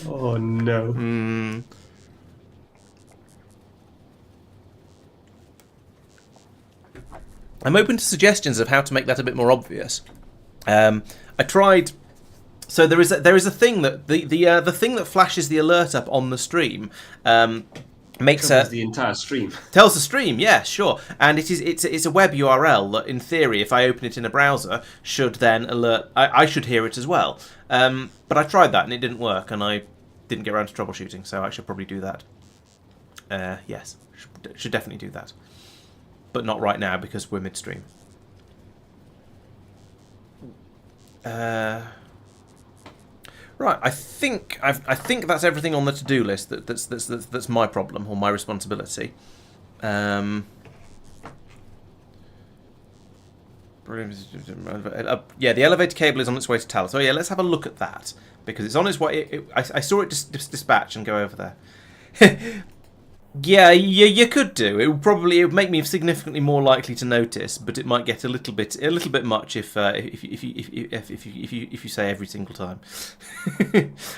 Oh, no. I'm open to suggestions of how to make that a bit more obvious. I tried. So there is a thing that the thing that flashes the alert up on the stream makes The entire stream. tells the stream. Yeah, sure. And it's a web URL that, in theory, if I open it in a browser, should then alert. I should hear it as well. But I tried that and it didn't work, and I didn't get around to troubleshooting. So I should probably do that. Yes, should definitely do that. But not right now because we're midstream. Right, I think that's everything on the to-do list. That's my problem or my responsibility. Yeah, the elevator cable is on its way to Talos. So yeah, let's have a look at that because it's on its way. I saw it dispatch and go over there. Yeah, you could do. It would make me significantly more likely to notice, but it might get a little bit much if you say every single time.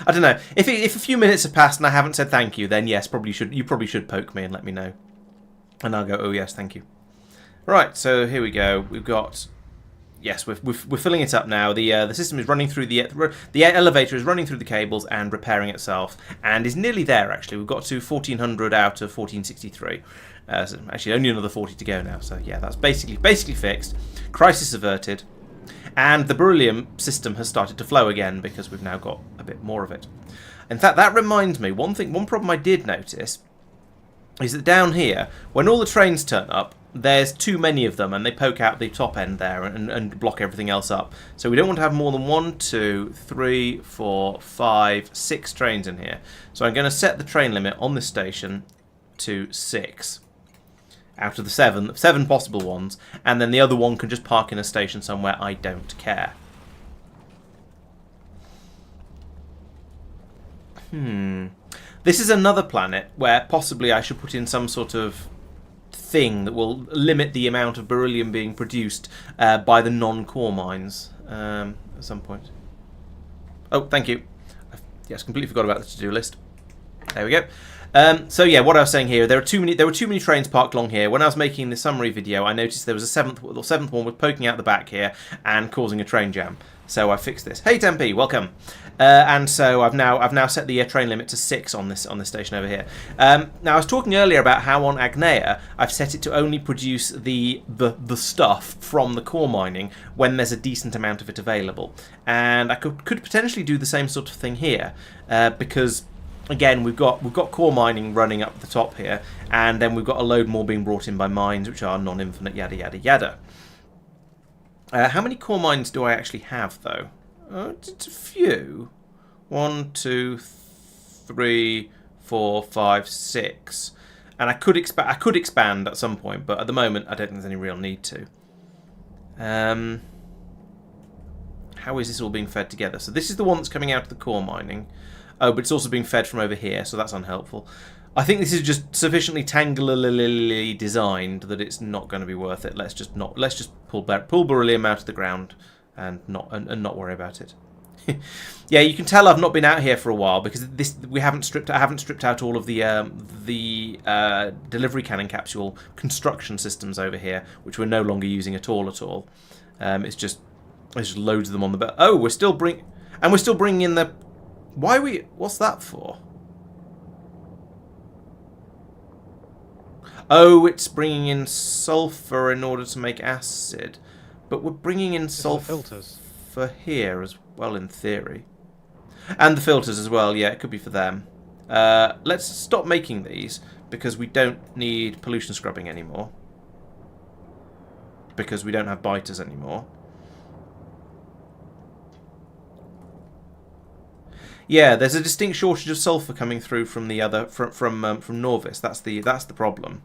I don't know. If a few minutes have passed and I haven't said thank you, then yes, you probably should poke me and let me know, and I'll go, oh yes, thank you. Right, so here we go. We've got. Yes, we're filling it up now. The system is running through the elevator is running through the cables and repairing itself, and is nearly there. Actually, we've got to 1400 out of 1463. So actually, only another 40 to go now. So yeah, that's basically fixed. Crisis averted, and the beryllium system has started to flow again because we've now got a bit more of it. In fact, that reminds me one problem I did notice is that down here, when all the trains turn up, there's too many of them and they poke out the top end there and block everything else up. So we don't want to have more than 1, 2, 3, 4, 5, 6 trains in here. So I'm going to set the train limit on this station to 6 out of the 7 possible ones, and then the other one can just park in a station somewhere. I don't care. This is another planet where possibly I should put in some sort of thing that will limit the amount of beryllium being produced by the non-core mines at some point. Oh, thank you. Yes, completely forgot about the to-do list. There we go. So yeah, what I was saying here, there were too many trains parked along here. When I was making the summary video, I noticed there was a seventh one was poking out the back here and causing a train jam. So I fixed this. Hey Tempe, welcome. And so I've now set the train limit to 6 on this station over here. Now I was talking earlier about how on Agnea I've set it to only produce the stuff from the core mining when there's a decent amount of it available, and I could potentially do the same sort of thing here because again we've got core mining running up the top here, and then we've got a load more being brought in by mines which are non-infinite, yada yada yada. How many core mines do I actually have, though? It's a few. 1, 2, 3, 4, 5, 6. And I could expand at some point, but at the moment I don't think there's any real need to. How is this all being fed together? So this is the one that's coming out of the core mining. Oh, but it's also being fed from over here, so that's unhelpful. I think this is just sufficiently tangularly designed that it's not going to be worth it. Let's just pull beryllium out of the ground and not worry about it. Yeah, you can tell I've not been out here for a while because I haven't stripped out all of the delivery cannon capsule construction systems over here, which we're no longer using at all. It's just loads of them on the belt. Oh, we're still bringing in the. What's that for? Oh, it's bringing in sulfur in order to make acid. But we're bringing in sulfur filters for here as well, in theory. And the filters as well, yeah, it could be for them. Let's stop making these, because we don't need pollution scrubbing anymore. Because we don't have biters anymore. Yeah, there's a distinct shortage of sulfur coming through from the other from Norvis. That's the problem.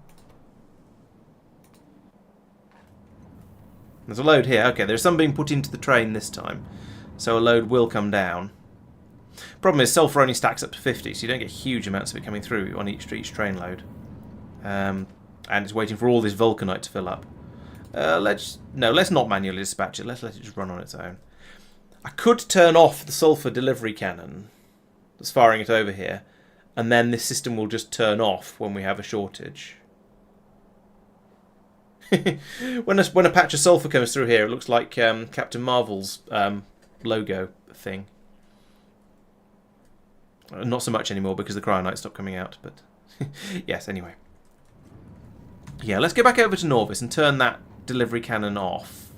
There's a load here. Okay, there's some being put into the train this time. So a load will come down. Problem is, sulfur only stacks up to 50, so you don't get huge amounts of it coming through on each train load. And it's waiting for all this vulcanite to fill up. Let's not manually dispatch it. Let's let it just run on its own. I could turn off the sulfur delivery cannon that's firing it over here, and then this system will just turn off when we have a shortage. when a patch of sulfur comes through here, it looks like Captain Marvel's logo thing. Not so much anymore because the cryonite stopped coming out, but yes, anyway. Yeah, let's go back over to Norvis and turn that delivery cannon off.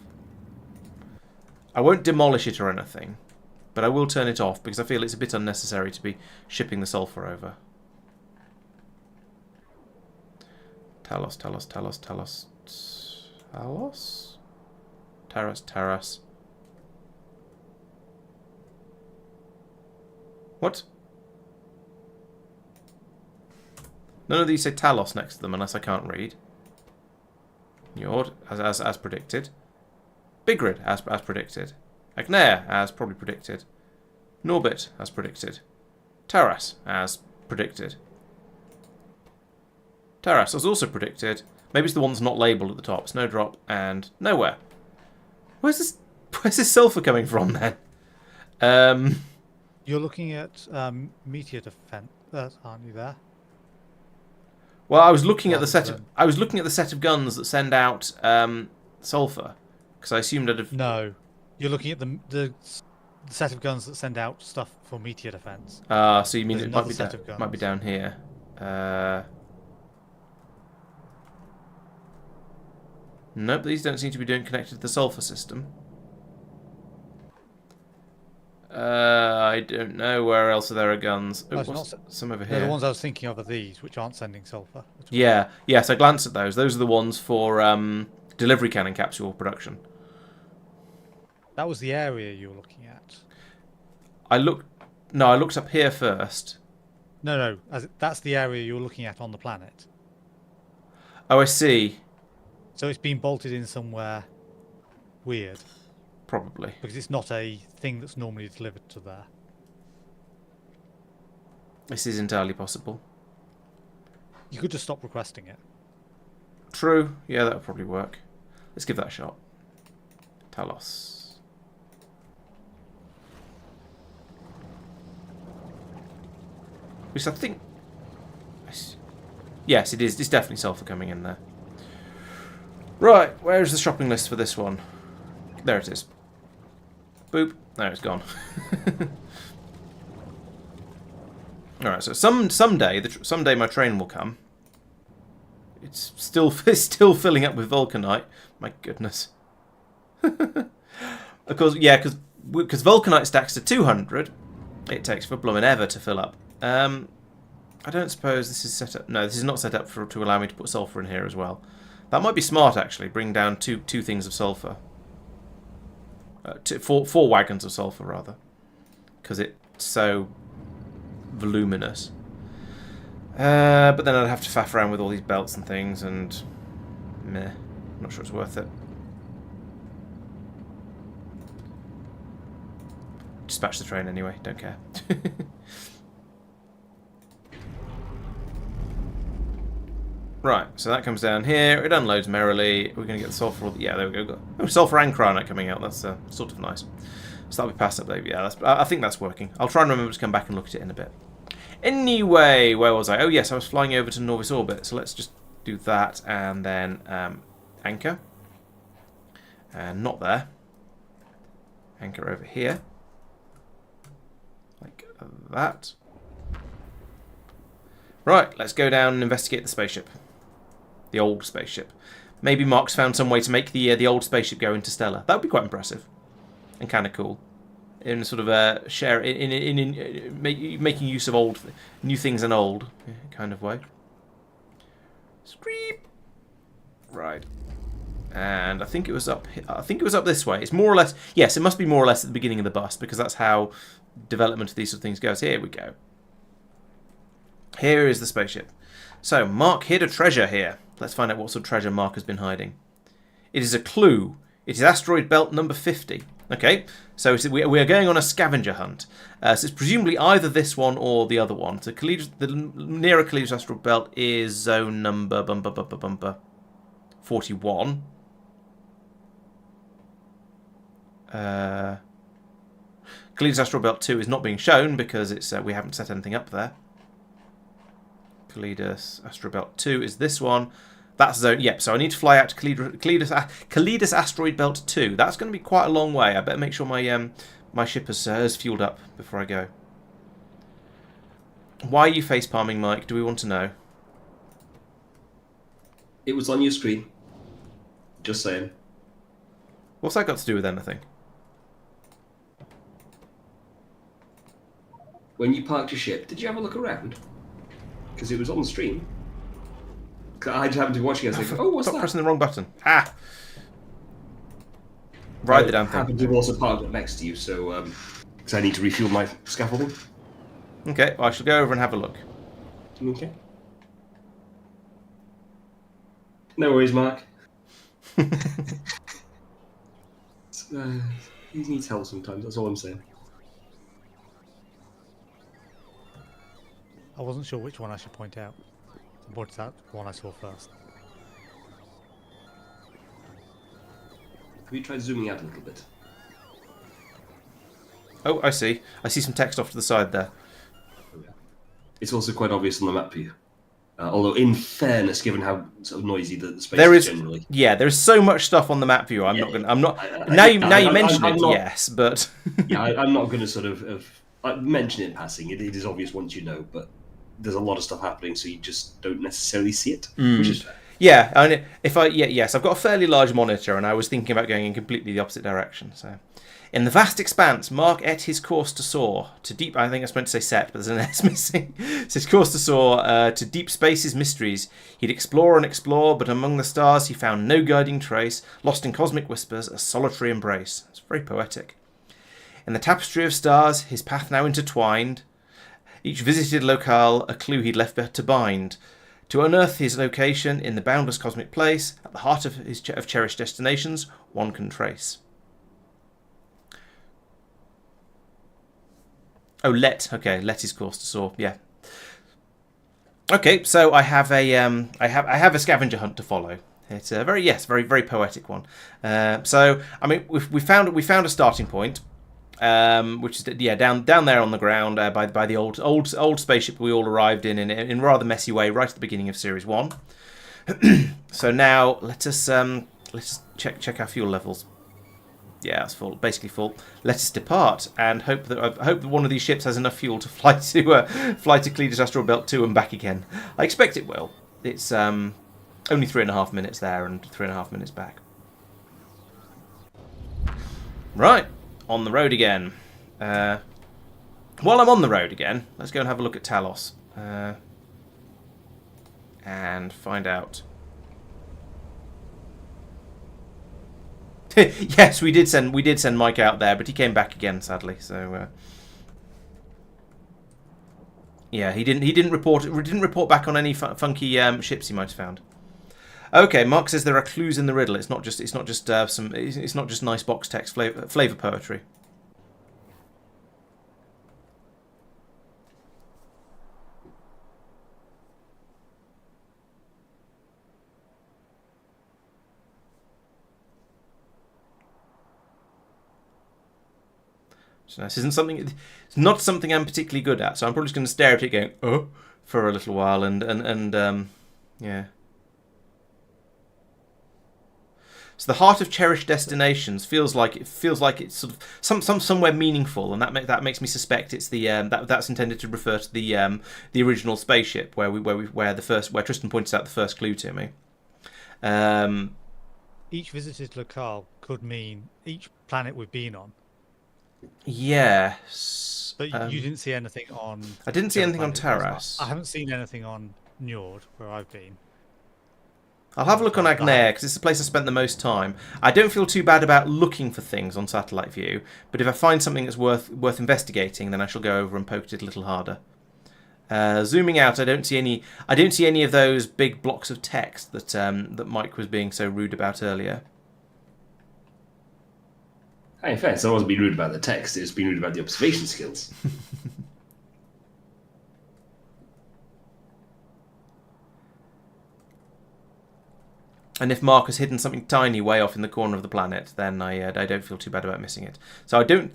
I won't demolish it or anything, but I will turn it off because I feel it's a bit unnecessary to be shipping the sulfur over. Talos. Taras. What? None of these say Talos next to them unless I can't read. Njord, as predicted. Bigrid, as predicted. Agnair, as probably predicted. Norbit, as predicted. Taras, as predicted. Taras, as also predicted. Maybe it's the one that's not labelled at the top. Snowdrop and nowhere. Where's this sulfur coming from then? You're looking at meteor defense, aren't you there? Well, I was looking at the set of guns that send out sulfur, because I assumed I'd have. No, you're looking at the set of guns that send out stuff for meteor defense. So you mean There's it might another be down here? Nope, these don't seem to be connected to the sulfur system. I don't know where else there are guns. Oh, some over here. The ones I was thinking of are these, which aren't sending sulfur. Yeah, yes, I glanced at those. Those are the ones for delivery cannon capsule production. That was the area you were looking at. I looked up here first. No, that's the area you were looking at on the planet. Oh, I see. So it's been bolted in somewhere weird. Probably. Because it's not a thing that's normally delivered to there. This is entirely possible. You could just stop requesting it. True. Yeah, that would probably work. Let's give that a shot. Talos. Which I think... Yes, it is. It's definitely sulfur coming in there. Right, where's the shopping list for this one? There it is. Boop. There, it's gone. Alright, so someday my train will come. It's still filling up with vulcanite. My goodness. Of course, yeah, because vulcanite stacks to 200. It takes for blooming ever to fill up. I don't suppose this is set up. No, this is not set up to allow me to put sulfur in here as well. That might be smart, actually. Bring down two things of sulfur. Four wagons of sulfur, rather. Because it's so voluminous. But then I'd have to faff around with all these belts and things, and... meh. Not sure it's worth it. Dispatch the train anyway. Don't care. Right, so that comes down here. It unloads merrily. We're going to get the sulfur. Yeah, there we go. Oh, sulfur and cryonite coming out. That's sort of nice. So that'll be passed up there. Yeah, I think that's working. I'll try and remember to come back and look at it in a bit. Anyway, where was I? Oh, yes, I was flying over to Norvis orbit. So let's just do that and then anchor. And not there. Anchor over here. Like that. Right, let's go down and investigate the spaceship. The old spaceship. Maybe Marc's found some way to make the old spaceship go interstellar. That would be quite impressive. And kind of cool. In sort of a making use of new things and old kind of way. Screep. Right. And I think it was up. I think it was up this way. It's more or less. Yes, it must be more or less at the beginning of the bus because that's how development of these sort of things goes. Here we go. Here is the spaceship. So Marc hid a treasure here. Let's find out what sort of treasure Marc has been hiding. It is a clue. It is asteroid belt number 50. Okay, so we are going on a scavenger hunt. So it's presumably either this one or the other one. So the nearer Calidus asteroid belt is zone number 41. Calidus asteroid belt 2 is not being shown because it's we haven't set anything up there. Calidus asteroid belt 2 is this one. That's zone. Yep. So I need to fly out to Calidus asteroid belt 2. That's going to be quite a long way. I better make sure my my ship has fueled up before I go. Why are you face palming, Mike? Do we want to know? It was on your screen. Just saying. What's that got to do with anything? When you parked your ship, did you have a look around? Because it was on the stream. I just happened to be watching it. I was like, oh, what's Stop that? pressing the wrong button. Ah! Ride the damn I happened to thing. have also parked it next to you, so because I need to refuel my scaffolding. Okay, well, I shall go over and have a look. Okay. No worries, Mark. He needs help sometimes. That's all I'm saying. I wasn't sure which one I should point out. I pointed out the one I saw first. Have you tried zooming out a little bit? Oh, I see. I see some text off to the side there. Oh, yeah. It's also quite obvious on the map view. Although, in fairness, given how sort of noisy the space There is is, generally. yeah, there's so much stuff on the map view. I'm not going. I'm not. Now you mention it, not, yes, but yeah, I'm not going to sort of mention it in passing. It is obvious once you know, but there's a lot of stuff happening, so you just don't necessarily see it, which is fair. yeah. And yes, I've got a fairly large monitor, and I was thinking about going in completely the opposite direction. So, in the vast expanse, Mark ate his course to soar to deep. I think I was meant to say set, but there's an S missing. It's his course to soar to deep space's mysteries. He'd explore and explore, but among the stars he found no guiding trace. Lost in cosmic whispers, a solitary embrace. It's very poetic. In the tapestry of stars, his path now intertwined. Each visited locale, a clue he'd left to bind. To unearth his location in the boundless cosmic place, at the heart of his of cherished destinations, one can trace. Oh, let his course to soar. Yeah. Okay, so I have a scavenger hunt to follow. It's a very poetic one. So I mean, we found a starting point, which is down there on the ground by the old spaceship we all arrived in a rather messy way right at the beginning of Series 1. So now let us check our fuel levels. Yeah, it's full, basically full. Let us depart and hope that one of these ships has enough fuel to fly to Calidus asteroid belt 2 and back again. I expect it will. It's only 3.5 minutes there and 3.5 minutes back. Right, on the road again. While I'm on the road again, let's go and have a look at Talos and find out. Yes, we did send Mike out there, but he came back again, sadly. So yeah, he didn't report back on any funky ships he might have found. Okay, Mark says there are clues in the riddle. It's not just nice box text flavor poetry. So this isn't something. It's not something I'm particularly good at. So I'm probably just going to stare at it, going "oh" for a little while, and yeah. So the heart of cherished destinations feels like it's sort of somewhere meaningful, and that makes me suspect it's the that's intended to refer to the original spaceship where Tristan pointed out the first clue to me. Each visited locale could mean each planet we've been on. Yes. But you didn't see anything on... I didn't see anything on Taras. I haven't seen anything on Njord, where I've been. I'll have a look on Agnair, because it's the place I spent the most time. I don't feel too bad about looking for things on satellite view, but if I find something that's worth investigating, then I shall go over and poke it a little harder. Zooming out, I don't see any of those big blocks of text that Mike was being so rude about earlier. Hey, in fact, I wasn't being rude about the text. It's being rude about the observation skills. And if Marc has hidden something tiny way off in the corner of the planet, then I don't feel too bad about missing it. So I don't...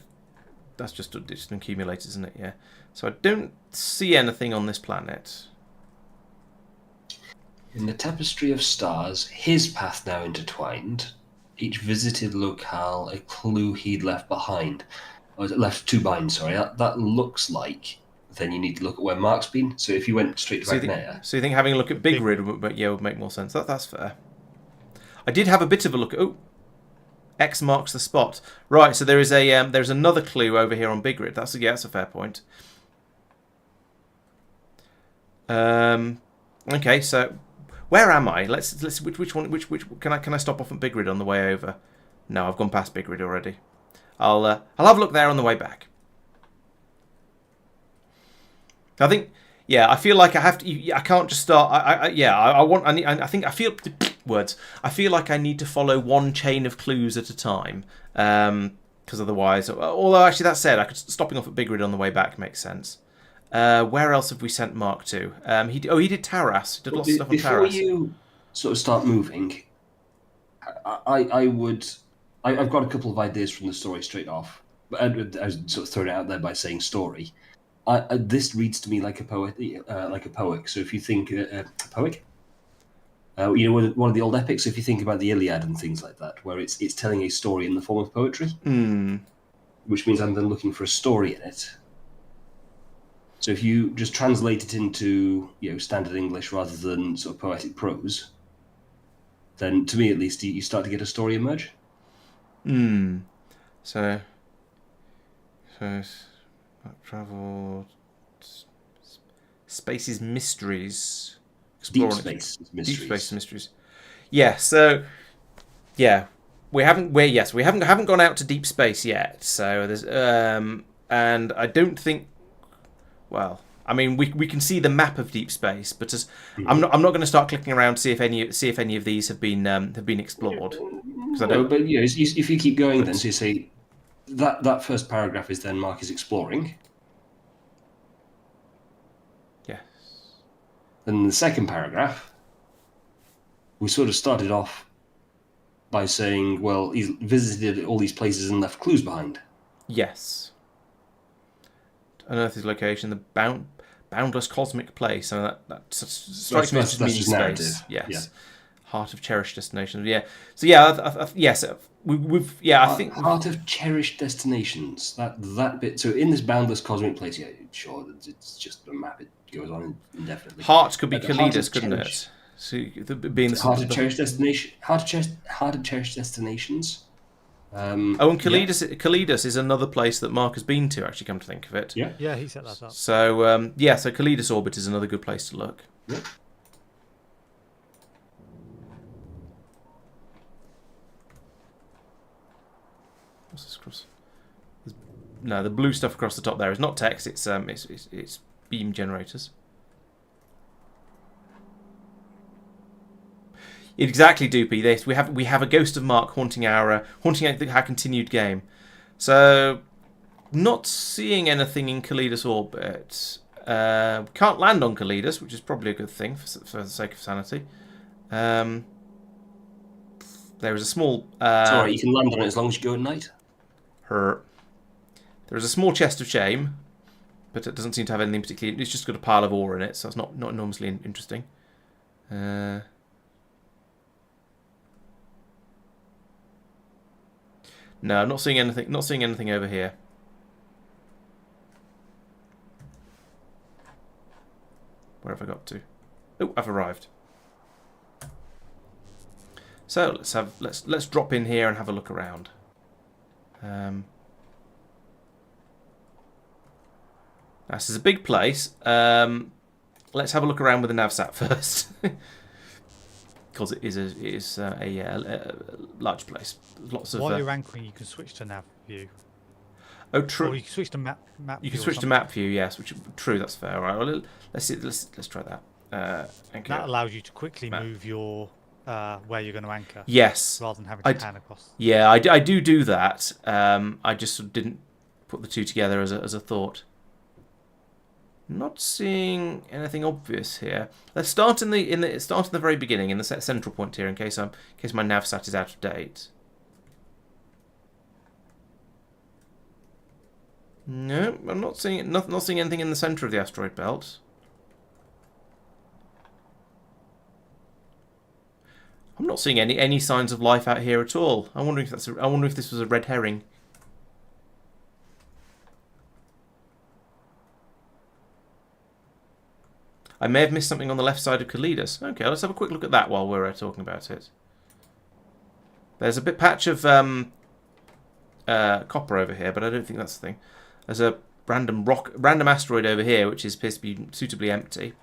That's just an accumulator, isn't it? Yeah. So I don't see anything on this planet. In the tapestry of stars, his path now intertwined, each visited locale a clue he'd left behind. Or left to bind, sorry. That looks like... Then you need to look at where Marc's been. So if you went straight to Agnaia... So you think having a look at Big Rid would make more sense? That's fair. I did have a bit of a look at... Oh, X marks the spot. Right, so there is a there's another clue over here on Big Rid. That's a fair point. Okay, so where am I? Let's which can I stop off at Big Rid on the way over? No, I've gone past Big Rid already. I'll have a look there on the way back. I think, yeah, I feel like I have to. I can't just start. I feel like I need to follow one chain of clues at a time, because otherwise. Although actually, that said, stopping off at Big Rid on the way back makes sense. Where else have we sent Marc to? He did Taras. He did lots of stuff on Taras. Before you sort of start moving, I've got a couple of ideas from the story straight off. But I was sort of throwing it out there by saying story. This reads to me like a poet, like a poet. So if you think a poet, one of the old epics. If you think about the Iliad and things like that, where it's telling a story in the form of poetry, which means I'm then looking for a story in it. So if you just translate it into standard English rather than sort of poetic prose, then to me at least you start to get a story emerge. So travel, spaces, mysteries, Deep space mysteries. Deep space mysteries. Yeah. So yeah, we haven't gone out to deep space yet. So there's and I don't think. Well, I mean, we can see the map of deep space, but I'm not going to start clicking around to see if any of these have been explored. I don't. But if you keep going, then so you say that first paragraph is then Marc is exploring. Yes. And the second paragraph, we sort of started off by saying, well, he's visited all these places and left clues behind. Yes. Unearth his location, the boundless cosmic place. So that strikes me as meaning space. Yes. Yeah. Heart of cherished destinations. Yeah. So yeah, yes. I think heart of cherished destinations. That bit. So in this boundless cosmic place, yeah, sure, it's just a map. It goes on indefinitely. Heart could be Kalidas, couldn't it? So being the heart of cherished destination. Heart of cherished destinations. And Kalidas is another place that Marc has been to. Actually, come to think of it. Yeah, he set that up. So so Kalidas orbit is another good place to look. Yeah. What's this across? No, the blue stuff across the top there is not text. It's beam generators. Exactly, Doopy. This we have a ghost of Marc haunting our continued game. So, not seeing anything in Kalidas orbit. Can't land on Kalidas, which is probably a good thing for the sake of sanity. There is a small. Sorry, you can land on it as long as you go at night. There is a small chest of shame, but it doesn't seem to have anything particularly. It's just got a pile of ore in it, so it's not enormously interesting. No, I'm not seeing anything. Not seeing anything over here. Where have I got to? Oh, I've arrived. So let's drop in here and have a look around. This is a big place. Let's have a look around with the navsat first, because it is a large place. Lots of. While you're anchoring, you can switch to nav view. Oh, true. Or you can switch to map. You can switch to map view, yes. Which true. That's fair. All right. Well, let's try that. That allows you to quickly move your where you're going to anchor. Yes. Rather than having to pan across. Yeah, I do that. I just sort of didn't put the two together as a thought. Not seeing anything obvious here. Let's start in the very beginning, in the central point here, in case my navsat is out of date. No, I'm not seeing not seeing anything in the center of the asteroid belt. I'm not seeing any signs of life out here at all. I wonder if this was a red herring. I may have missed something on the left side of Kalidas. Okay, let's have a quick look at that while we're talking about it. There's a patch of copper over here, but I don't think that's the thing. There's a random asteroid over here, which appears to be suitably empty.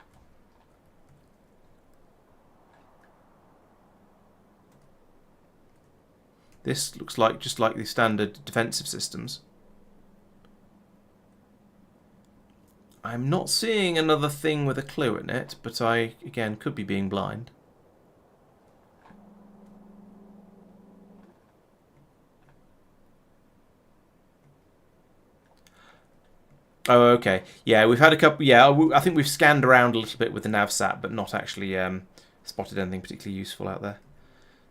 This looks like just like the standard defensive systems. I'm not seeing another thing with a clue in it, but I, again, could be being blind. Oh, okay. Yeah, we've had a couple... Yeah, I think we've scanned around a little bit with the navsat, but not actually spotted anything particularly useful out there.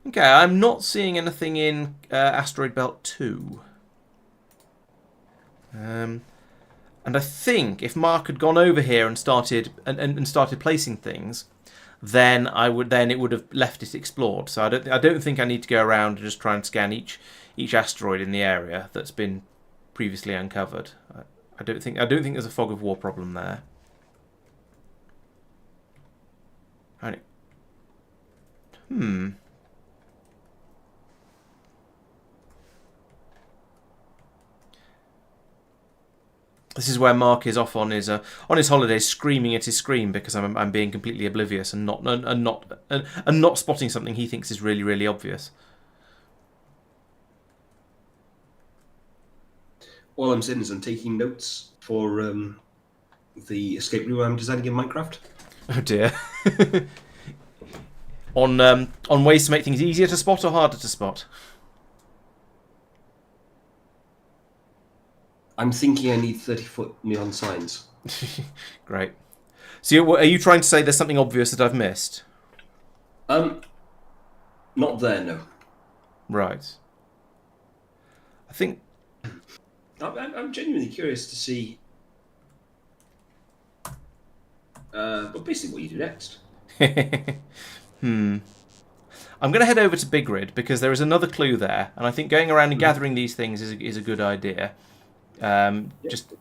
Okay, I'm not seeing anything in Asteroid Belt 2. And I think if Marc had gone over here and started placing things, then it would have left it explored. So I don't think I need to go around and just try and scan each asteroid in the area that's been previously uncovered. I don't think there's a fog of war problem there. This is where Marc is off on his holidays, screaming at his screen because I'm being completely oblivious and not spotting something he thinks is really, really obvious. All I'm saying is I'm taking notes for the escape room I'm designing in Minecraft. Oh dear. On ways to make things easier to spot or harder to spot. I'm thinking I need 30-foot neon signs. Great. So are you trying to say there's something obvious that I've missed? Not there, no. Right. I think... I'm genuinely curious to see... but basically what you do next. I'm going to head over to Big Rid because there is another clue there, and I think going around and gathering these things is a good idea. Just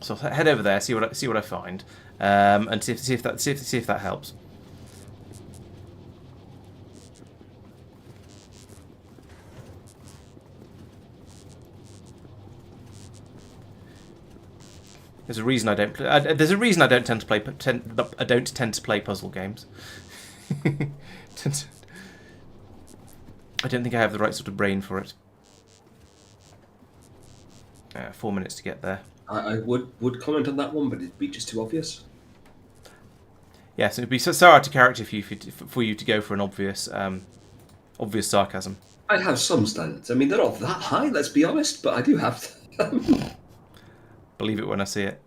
so I'll head over there, see what I find, and see if that helps. There's a reason I don't tend to play. I don't tend to play puzzle games. I don't think I have the right sort of brain for it. 4 minutes to get there. I would comment on that one, but it'd be just too obvious. Yes, it'd be so out of character for you to go for an obvious sarcasm. I have some standards. I mean, they're not that high, let's be honest, but I do have them. Believe it when I see it.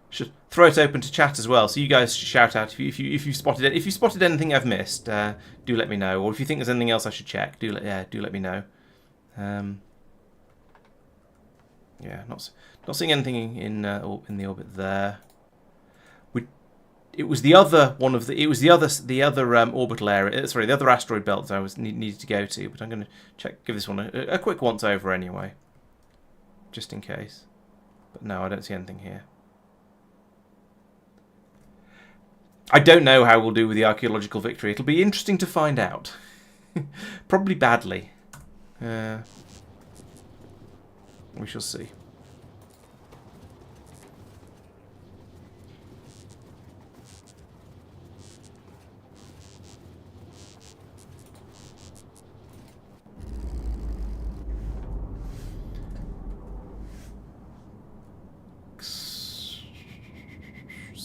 Should throw it open to chat as well, so you guys shout out if you spotted anything I've missed. Do let me know, or if you think there's anything else I should check, do let me know. Yeah, not seeing anything in the orbit there. It was the other orbital area. Sorry, the other asteroid belt that I needed to go to, but I'm going to give this one a quick once over anyway, just in case. But no, I don't see anything here. I don't know how we'll do with the archaeological victory. It'll be interesting to find out. Probably badly. We shall see.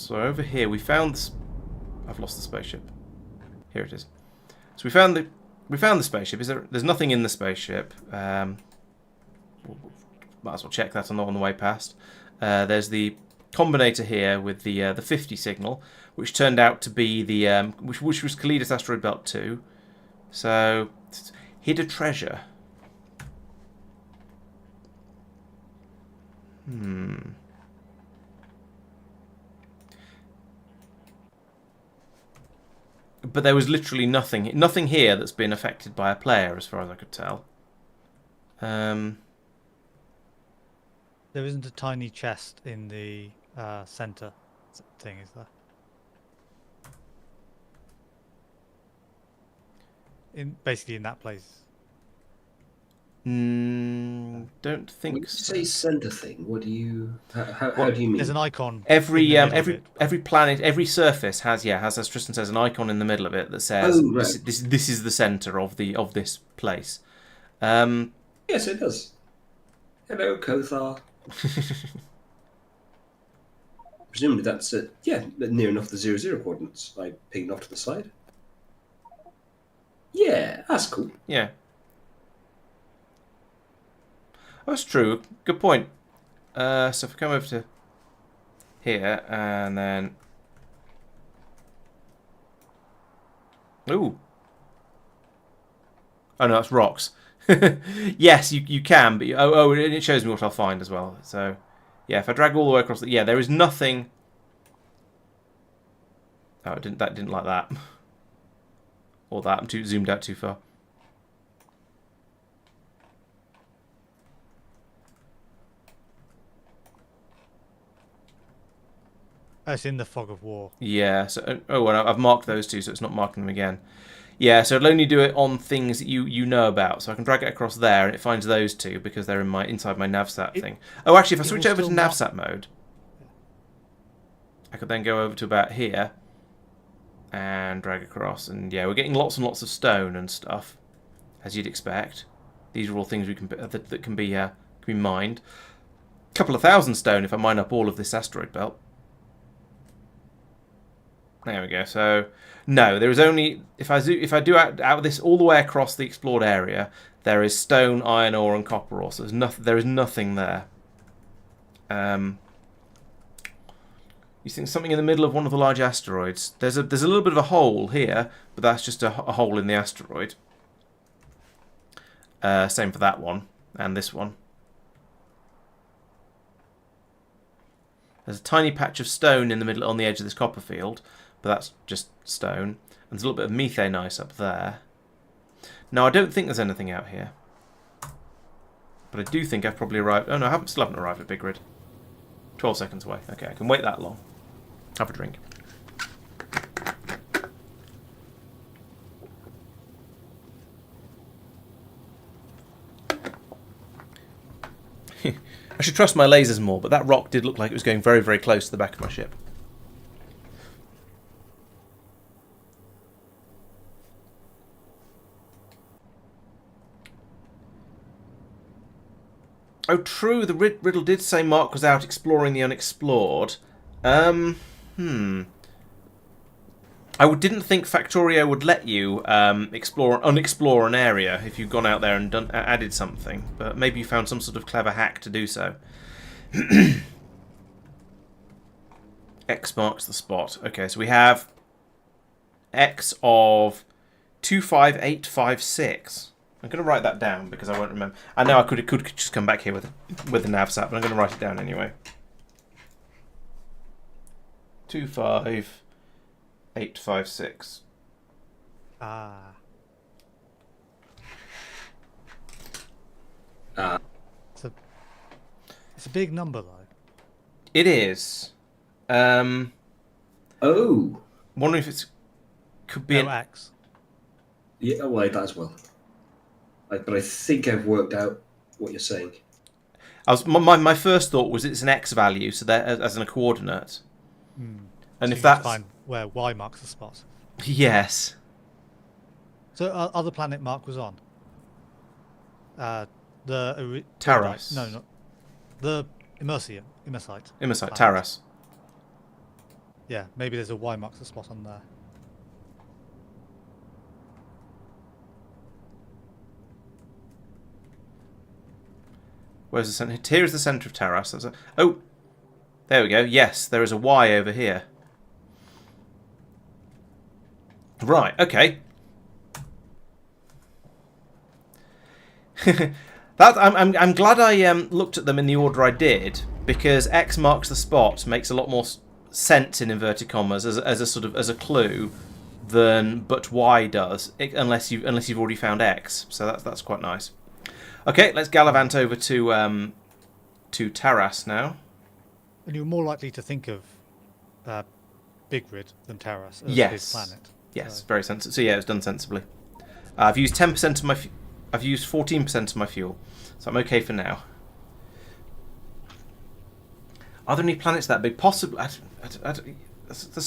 So over here we found this. I've lost the spaceship. Here it is. So we found the spaceship. There's nothing in the spaceship. Might as well check that on the way past. There's the combinator here with the 50 signal, which turned out to be the which was Kalidas asteroid belt 2. So hid a treasure. But there was literally nothing here that's been affected by a player, as far as I could tell. There isn't a tiny chest in the center thing, is there? Basically in that place. Don't think When you so. say center thing, what do you? How do you mean? There's an icon. Every in the middle of it. every planet, every surface has, as Tristan says, an icon in the middle of it that says Oh, right. this is the center of this place. Yes, it does. Hello, Kothar. Presumably that's near enough the 0, coordinates. I pinged off to the side. Yeah, that's cool. Yeah. That's true. Good point. So if we come over to here and then... Ooh. Oh no, that's rocks. Yes, you can, but... and it shows me what I'll find as well. So, yeah, if I drag all the way across... Yeah, there is nothing... Oh, that didn't like that. Or that. I'm zoomed out too far. Oh, it's in the fog of war. Yeah. So and I've marked those two, so it's not marking them again. Yeah. So it'll only do it on things that you know about. So I can drag it across there, and it finds those two because they're inside my navsat thing. Oh, actually, if I switch over to navsat mode, I could then go over to about here and drag across, and yeah, we're getting lots and lots of stone and stuff, as you'd expect. These are all things that can be mined. A couple of thousand stone if I mine up all of this asteroid belt. There we go. So no, there is only if I do out this all the way across the explored area, there is stone, iron ore, and copper ore. So there is nothing there. You think something in the middle of one of the large asteroids? There's a little bit of a hole here, but that's just a hole in the asteroid. Same for that one and this one. There's a tiny patch of stone in the middle on the edge of this copper field, but that's just stone. And there's a little bit of methane ice up there. Now, I don't think there's anything out here. But I do think I've probably arrived... Oh, no, I still haven't arrived at Big Rid. 12 seconds away. Okay, I can wait that long. Have a drink. I should trust my lasers more, but that rock did look like it was going very, very close to the back of my ship. Oh, true. The riddle did say Marc was out exploring the unexplored. Didn't think Factorio would let you unexplore an area if you'd gone out there and added something. But maybe you found some sort of clever hack to do so. X marks the spot. Okay, so we have X of 25856. I'm going to write that down because I won't remember. I know I could just come back here with the navsat, but I'm going to write it down anyway. 25856. Ah. It's a big number though. It is. Oh. Wondering if it could be No X. Yeah, well, that as well. But I think I've worked out what you're saying. My first thought was it's an X value, so that as in a coordinate. And So if you that's find where Y marks the spot. yes, So other planet Marc was on. The Taras. No, not the Immersite. Immersite, Taras. Yeah, maybe there's a Y marks the spot on there. Where's the centre? Here's the centre of Taras. Oh, there we go. Yes, there is a Y over here. Right, okay. I'm glad I looked at them in the order I did, because X marks the spot makes a lot more sense in inverted commas as a sort of as a clue than but Y does, unless you've already found X. So that's quite nice. Okay, let's gallivant over to Taras now. And you're more likely to think of Big Rid than Taras as Yes. his planet. Yes, So, very sensible. So yeah, it was done sensibly. I've used 10% of my. I've used 14% of my fuel, so I'm okay for now. Are there any planets that big? Possibly. That's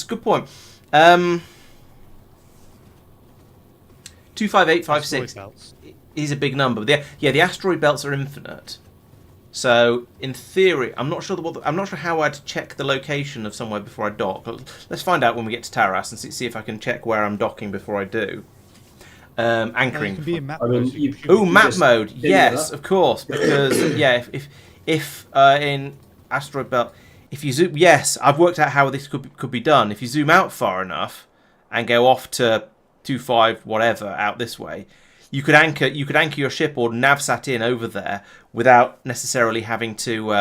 a good point. 25856 asteroid belts. is a big number. But the asteroid belts are infinite. So in theory, I'm not sure how I'd check the location of somewhere before I dock. Let's find out when we get to Taras and see if I can check where I'm docking before I do. Anchoring. You can be in map I mean, mode. you- Oh, map just mode. did Yes, that. of course. Because yeah, if in asteroid belt, if you zoom, yes, I've worked out how this could be done. If you zoom out far enough and go off to 25 whatever out this way, you could anchor your ship or navsat in over there without necessarily having to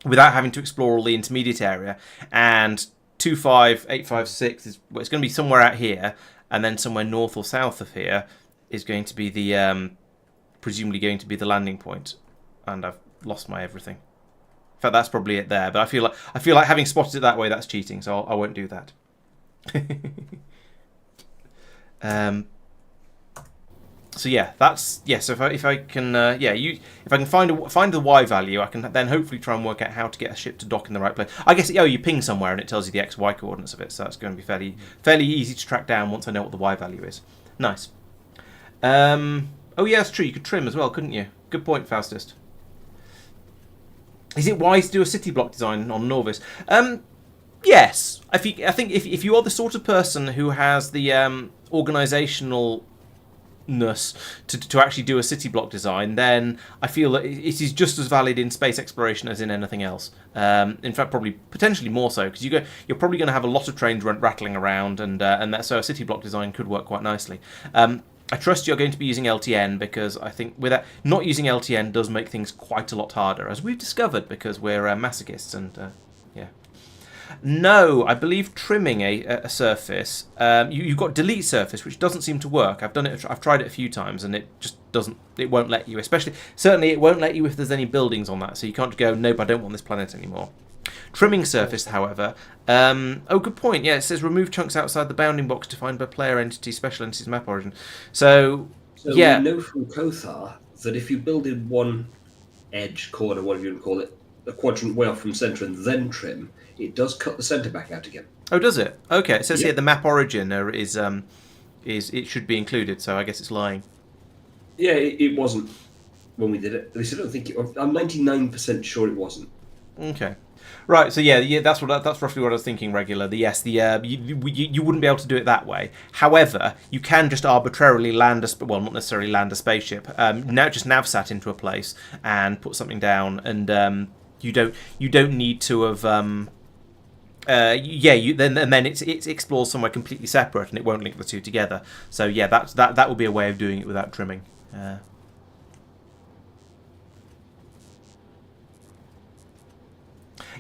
explore all the intermediate area. And 25856 is it's going to be somewhere out here. And then somewhere north or south of here is going to be the presumably going to be the landing point, and I've lost my everything. In fact, that's probably it there. But I feel like having spotted it that way, that's cheating, so I won't do that. So yeah, that's So if I can if I can find the Y value, I can then hopefully try and work out how to get a ship to dock in the right place. I guess you ping somewhere and it tells you the XY coordinates of it, so that's going to be fairly easy to track down once I know what the Y value is. Nice. Oh yeah, that's true. You could trim as well, couldn't you? Good point, Faustist. Is it wise to do a city block design on Norvis? Yes. I think if you are the sort of person who has the organisational to actually do a city block design, then I feel that it is just as valid in space exploration as in anything else. In fact, probably potentially more so, because you're probably going to have a lot of trains rattling around, and so a city block design could work quite nicely. I trust you're going to be using LTN, because I think not using LTN does make things quite a lot harder, as we've discovered, because we're masochists and yeah. No, I believe trimming a surface. You've got delete surface, which doesn't seem to work. I've tried it a few times, and it just doesn't. It won't let you. Certainly, it won't let you if there's any buildings on that. So you can't go. Nope, I don't want this planet anymore. Trimming surface, however. Oh, good point. Yeah, it says remove chunks outside the bounding box defined by player entity, special entities, map origin. So yeah, we know from Kothar that if you build in one edge, corner, whatever you want to call it, a quadrant way off from centre and then trim, it does cut the centre back out again. Oh, does it? Okay, it says Yeah. here the map origin is it should be included, so I guess it's lying. Yeah, it wasn't when we did it. At least I don't think I'm 99% sure it wasn't. Okay, right. So yeah, that's roughly what I was thinking. Regular. You wouldn't be able to do it that way. However, you can just arbitrarily land not necessarily land a spaceship. Now just navsat into a place and put something down, and you don't need to have. Then it explores somewhere completely separate, and it won't link the two together. So yeah, that would be a way of doing it without trimming.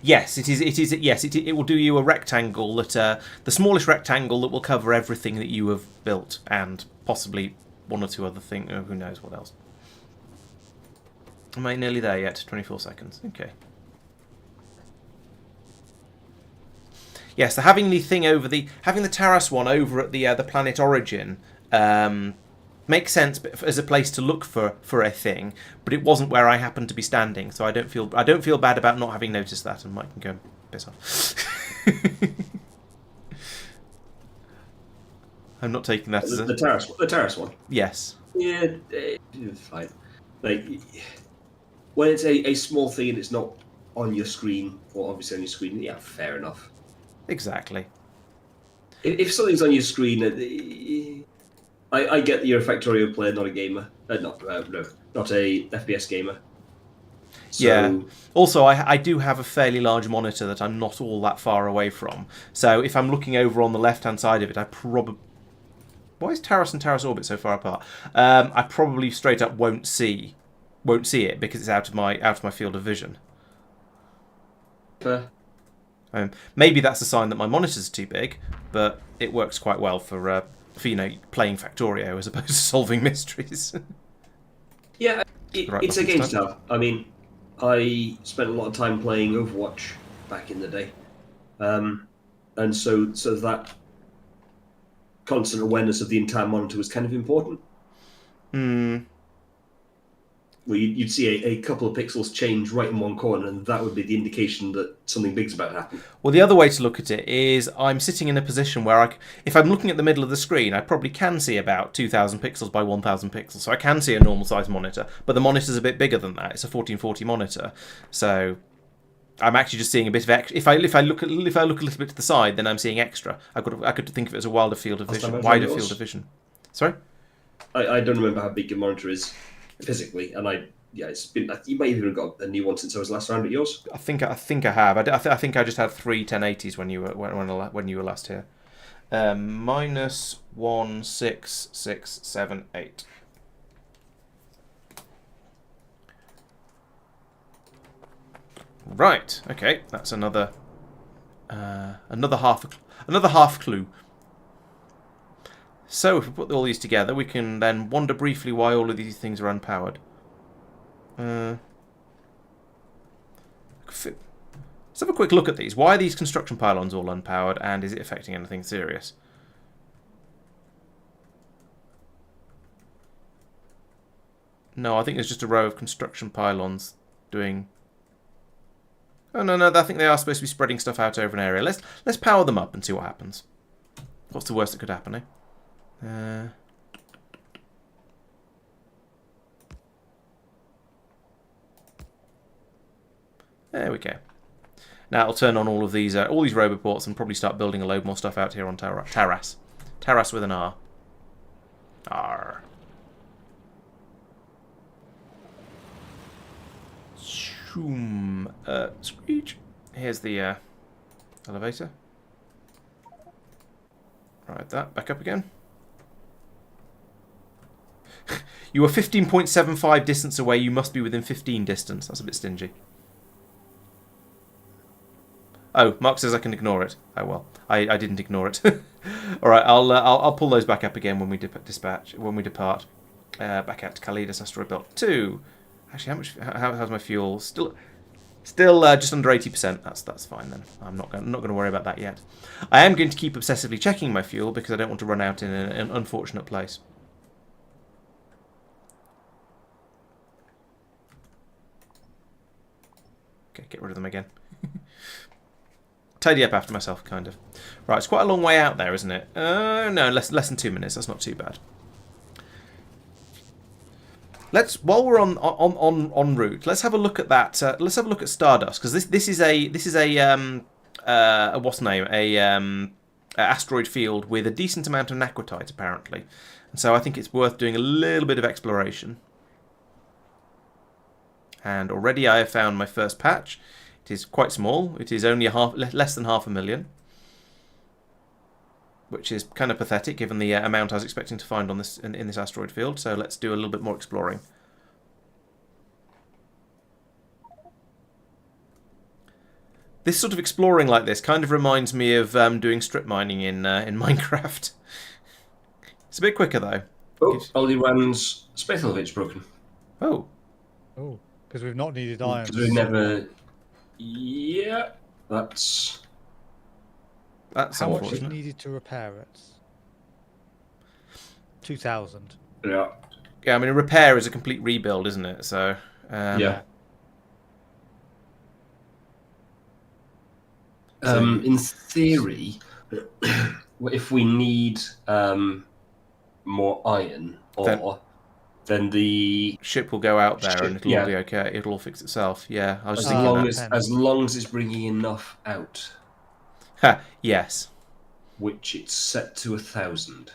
Yes, it is. Yes, it will do you a rectangle the smallest rectangle that will cover everything that you have built, and possibly one or two other things. Who knows what else? Am I nearly there yet? 24 seconds. Okay. Yes, so having the Taras one over at the planet origin makes sense as a place to look for a thing, but it wasn't where I happened to be standing, so I don't feel bad about not having noticed that, and Mike can go and piss off. I'm not taking that as The Taras one. Yes. Yeah, it's fine. Like when it's a small thing and it's not on your screen, or obviously on your screen, yeah, fair enough. Exactly. If something's on your screen, I get that you're a Factorio player, not a gamer. Not a FPS gamer. Yeah. So Also, I do have a fairly large monitor that I'm not all that far away from. So if I'm looking over on the left-hand side of it, I probably... Why is Taras and Taras Orbit so far apart? I probably straight up won't see it because it's out of my field of vision. Maybe that's a sign that my monitor's too big, but it works quite well for playing Factorio as opposed to solving mysteries. yeah, Right it's a button game start. style. I mean, I spent a lot of time playing Overwatch back in the day, and so that constant awareness of the entire monitor was kind of important. Where you'd see a couple of pixels change right in one corner, and that would be the indication that something big's about to happen. Well, the other way to look at it is I'm sitting in a position where if I'm looking at the middle of the screen, I probably can see about 2,000 pixels by 1,000 pixels. So I can see a normal size monitor, but the monitor's a bit bigger than that. It's a 1440 monitor. So I'm actually just seeing a bit of extra. If I look a little bit to the side, then I'm seeing extra. I could think of it as a wider field of vision. Sorry? I don't remember how big your monitor is physically, and it's been. You might have even got a new one since I was last around at yours. I think I have. I think I just had three 1080s when you were last here. Minus 1, 6, 6, 7, 8. Right. Okay. That's another half clue. So if we put all these together, we can then wonder briefly why all of these things are unpowered. Let's have a quick look at these. Why are these construction pylons all unpowered, and is it affecting anything serious? No, I think there's just a row of construction pylons doing... Oh, no, I think they are supposed to be spreading stuff out over an area. Let's power them up and see what happens. What's the worst that could happen, eh? There we go. Now I'll turn on all these roboports and probably start building a load more stuff out here on Taras. Taras with an R. R. Screech. Here's the elevator. Right, that back up again. You are 15.75 distance away. You must be within 15 distance. That's a bit stingy. Oh, Marc says I can ignore it. Oh well, I didn't ignore it. All right, I'll pull those back up again when we depart. Back out to Kalidas Asteroid Belt 2. Actually, how's my fuel? Still just under 80%. That's fine then. I'm not going to worry about that yet. I am going to keep obsessively checking my fuel because I don't want to run out in an unfortunate place. Okay, get rid of them again. Tidy up after myself, kind of. Right, it's quite a long way out there, isn't it? No, less than 2 minutes. That's not too bad. While we're en route, let's have a look at that. Let's have a look at Stardust, because this is a what's the name? A asteroid field with a decent amount of naquitite apparently, and so I think it's worth doing a little bit of exploration. And already I have found my first patch. It is quite small. It is only less than 500,000, which is kind of pathetic given the amount I was expecting to find on this in this asteroid field. So let's do a little bit more exploring. This sort of exploring like this kind of reminds me of doing strip mining in Minecraft. It's a bit quicker though. Oh, Olliran's space elevator's broken. Oh. Oh, because we've not needed iron. Because we've never... Yeah, that's How much is unfortunate. needed to repair it? 2,000. Yeah. Yeah, I mean, a repair is a complete rebuild, isn't it? So, Yeah. In theory, if we need more iron, then the ship will go out there and it'll all Yeah. be okay. It'll all fix itself. Yeah, I was as just thinking long that. as long as it's bringing enough out. Ha, yes. which it's set to 1,000.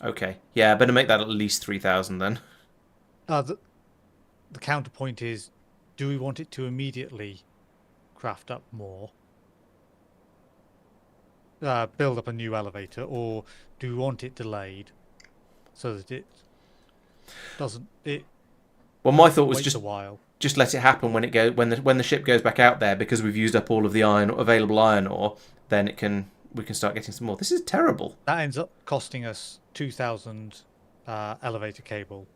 Okay. Yeah, better make that at least 3,000 then. The counterpoint is, do we want it to immediately craft up more, build up a new elevator, or do we want it delayed so that it doesn't Well, my thought was waits a while? just let it happen when when the ship goes back out there, because we've used up all of the available iron ore. Then we can start getting some more. This is terrible. That ends up costing us 2,000 elevator cable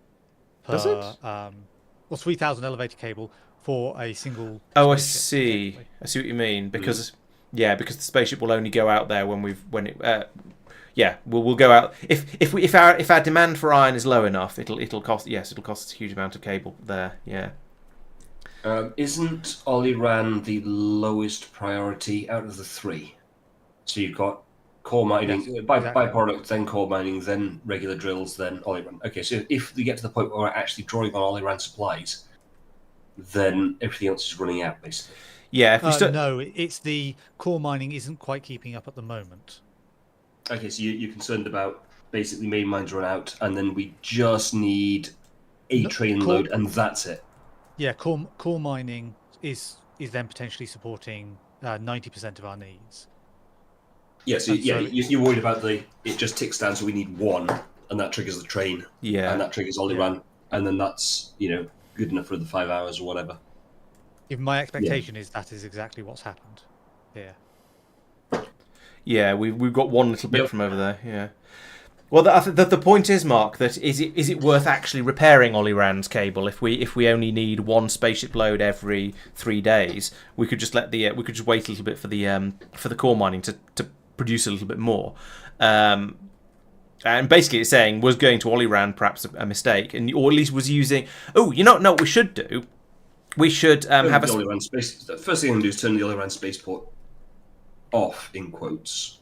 per Does it? or 3,000 elevator cable for a single Oh, I spaceship, see. effectively. I see what you mean. Because because the spaceship will only go out there when it. Yeah, we'll go out if our demand for iron is low enough. It'll cost us a huge amount of cable there. Yeah. Isn't Oliran the lowest priority out of the three? So you've got core mining, Yes, byproduct, then core mining, then regular drills, then Oliran. Okay, so if we get to the point where we're actually drawing on Oliran supplies, then everything else is running out, basically. Yeah. If we start... No, it's the core mining isn't quite keeping up at the moment. Okay, so you're concerned about basically main mines run out, and then we just need a train load, and that's it. Yeah, core mining is then potentially supporting 90% of our needs. Yeah, so you're worried about it just ticks down, so we need one, and that triggers the train. Yeah. And that triggers Oliran, and then that's, good enough for the 5 hours or whatever. If my expectation is that is exactly what's happened. Yeah. Yeah, we've got one little bit from over there. Yeah. Well, the point is, Mark, that is it worth actually repairing Oliran's cable if we only need one spaceship load every 3 days? We could just wait a little bit for the core mining to produce a little bit more. And basically, it's saying was going to Oliran perhaps a mistake, or at least was using. Oh, what we should do? We should have the Oliran space. The first thing I'm going to do is turn the Oliran spaceport off, in quotes,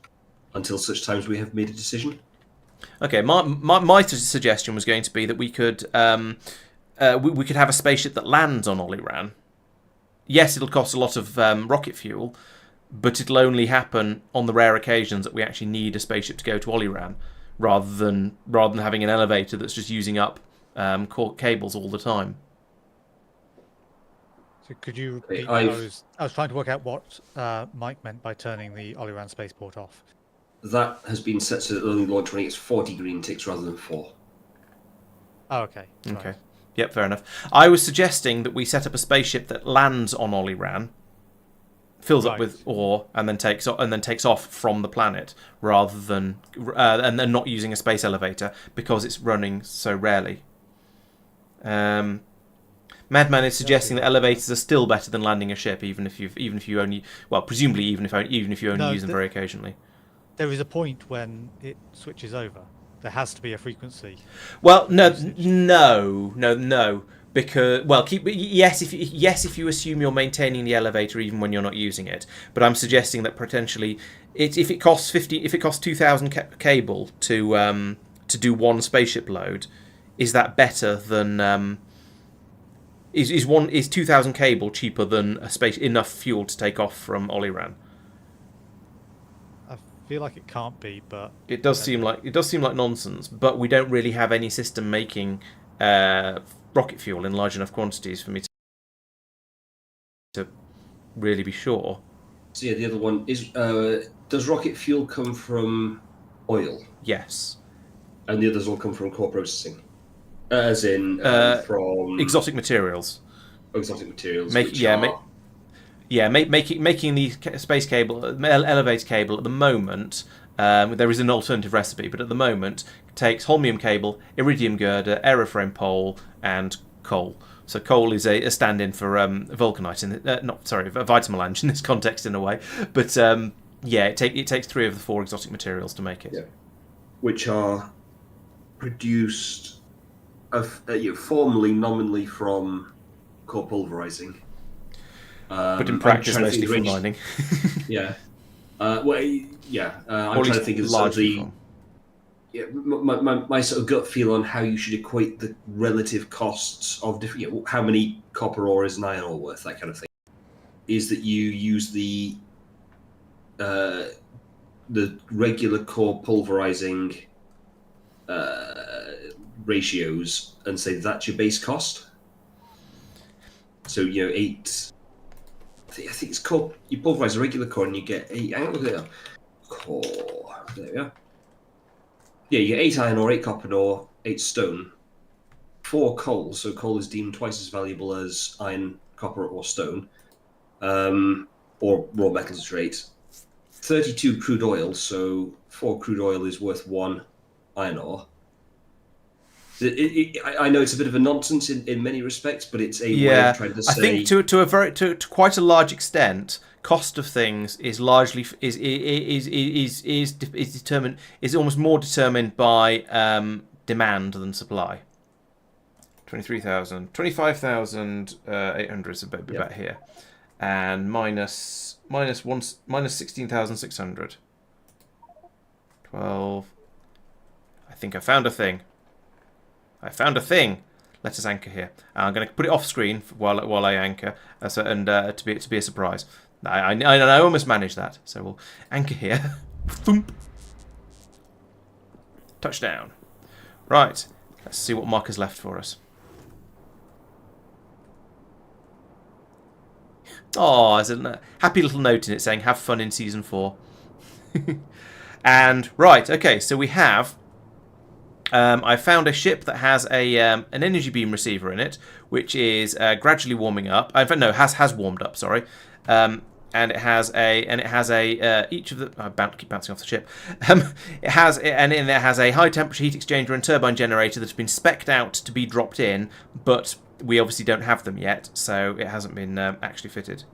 until such times we have made a decision. Okay, my suggestion was going to be that we could we could have a spaceship that lands on Oliran. Yes, it'll cost a lot of rocket fuel, but it'll only happen on the rare occasions that we actually need a spaceship to go to Oliran, rather than having an elevator that's just using up core cables all the time. So could you repeat? I was trying to work out what Mike meant by turning the Oliran spaceport off. That has been set so that only launch when it gets 40 green ticks rather than 4. Oh, okay. Okay. Right. Yep, fair enough. I was suggesting that we set up a spaceship that lands on Oliran, fills up with ore, and then takes off from the planet, rather than and then not using a space elevator because it's running so rarely. Madman is suggesting that elevators are still better than landing a ship, even if you only presumably even if you only use them very occasionally. There is a point when it switches over. There has to be a frequency. Well, no, because if you assume you're maintaining the elevator even when you're not using it. But I'm suggesting that potentially, if it costs 2,000 cable to do one spaceship load, is that better than is 2,000 cable cheaper than enough fuel to take off from Oliran? I feel like it can't be, but it does seem like nonsense. But we don't really have any system making rocket fuel in large enough quantities for me to really be sure. So yeah, the other one is: does rocket fuel come from oil? Yes. And the others all come from core processing, as in from exotic materials. Exotic materials. Making the space cable, elevator cable at the moment, there is an alternative recipe, but at the moment it takes holmium cable, iridium girder, aeroframe pole, and coal. So coal is a stand-in for vulcanite, vitamelange in this context in a way. But it takes 3 of the 4 exotic materials to make it. Yeah. Which are produced formally, nominally from core pulverizing. But in practice, mostly from mining. Yeah. I'm trying to think of the. Yeah, my sort of gut feel on how you should equate the relative costs of different. How many copper ore is an iron ore worth? That kind of thing. Is that you use the the regular core pulverizing ratios and say that's your base cost. So 8. I think it's called. You pulverize a regular core and you get 8. Hang on, look at that. Core. There we are. Yeah, you get 8 iron ore, 8 copper ore, 8 stone, 4 coal. So coal is deemed twice as valuable as iron, copper, or stone, or raw metals trade. 32 crude oil. So 4 crude oil is worth 1 iron ore. I know it's a bit of a nonsense in many respects, but it's a way of trying to say. I think to quite a large extent, cost of things is largely is determined is almost more determined by demand than supply. 25,800 is a bit about here, and minus 16,600. 12. I think I found a thing. Let us anchor here. I'm going to put it off screen while I anchor, to be a surprise. I almost managed that, so we'll anchor here. Thump. Touchdown. Right, let's see what Marc has left for us. Oh, there's a happy little note in it saying "Have fun in season 4." And right, okay, so we have. I found a ship that has an energy beam receiver in it, which is gradually warming up. In fact, no, has warmed up. Sorry, and it has each of the. I keep bouncing off the ship. It has a high temperature heat exchanger and turbine generator that's been spec'd out to be dropped in, but we obviously don't have them yet, so it hasn't been actually fitted.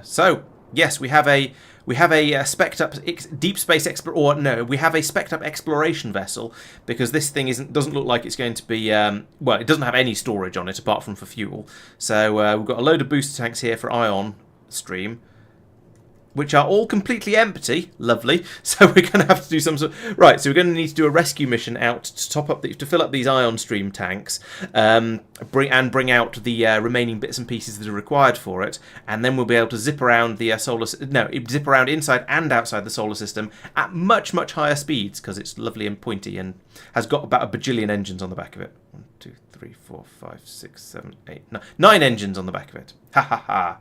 So yes, we have a spec'd up deep space we have a spec'd up exploration vessel, because this thing doesn't look like it's going to be well, it doesn't have any storage on it apart from for fuel. So we've got a load of booster tanks here for ion stream, which are all completely empty. Lovely. So we're going to have to do some sort. Right. So we're going to need to do a rescue mission out to fill up these ion stream tanks, bring out the remaining bits and pieces that are required for it, and then we'll be able to zip around the zip around inside and outside the solar system at much higher speeds, because it's lovely and pointy and has got about a bajillion engines on the back of it. 1, 2, 3, 4, 5, 6, 7, 8, 9 engines on the back of it. Ha ha ha.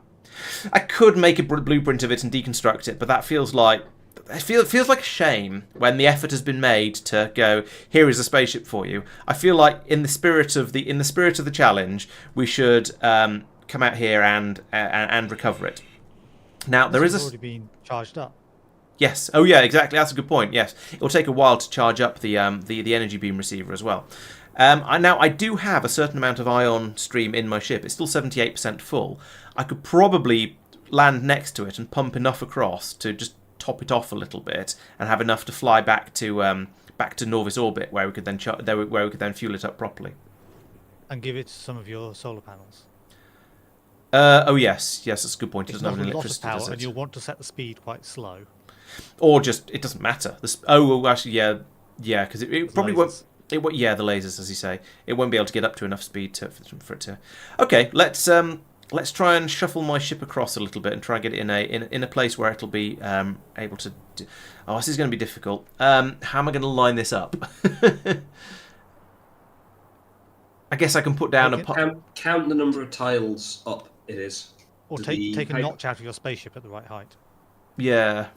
I could make a blueprint of it and deconstruct it, but that feels like a shame when the effort has been made to go, here is a spaceship for you. I feel like in the spirit of the challenge, we should come out here and recover it. Now there is already been charged up. Yes. Oh yeah, exactly. That's a good point. Yes, it will take a while to charge up the energy beam receiver as well. I do have a certain amount of ion stream in my ship. It's still 78% full. I could probably land next to it and pump enough across to just top it off a little bit and have enough to fly back to Norvis orbit, where we could then fuel it up properly. And give it some of your solar panels. Oh yes, that's a good point. It doesn't have any electricity, power, does it? And you'll want to set the speed quite slow. Or just it doesn't matter. Actually, yeah, because it probably won't. The lasers, as you say, it won't be able to get up to enough speed for it to. Okay, let's try and shuffle my ship across a little bit and try and get it in a place where it'll be able to. Oh, this is going to be difficult. How am I going to line this up? I guess I can put down count the number of tiles up it is. Or take a notch out of your spaceship at the right height. Yeah.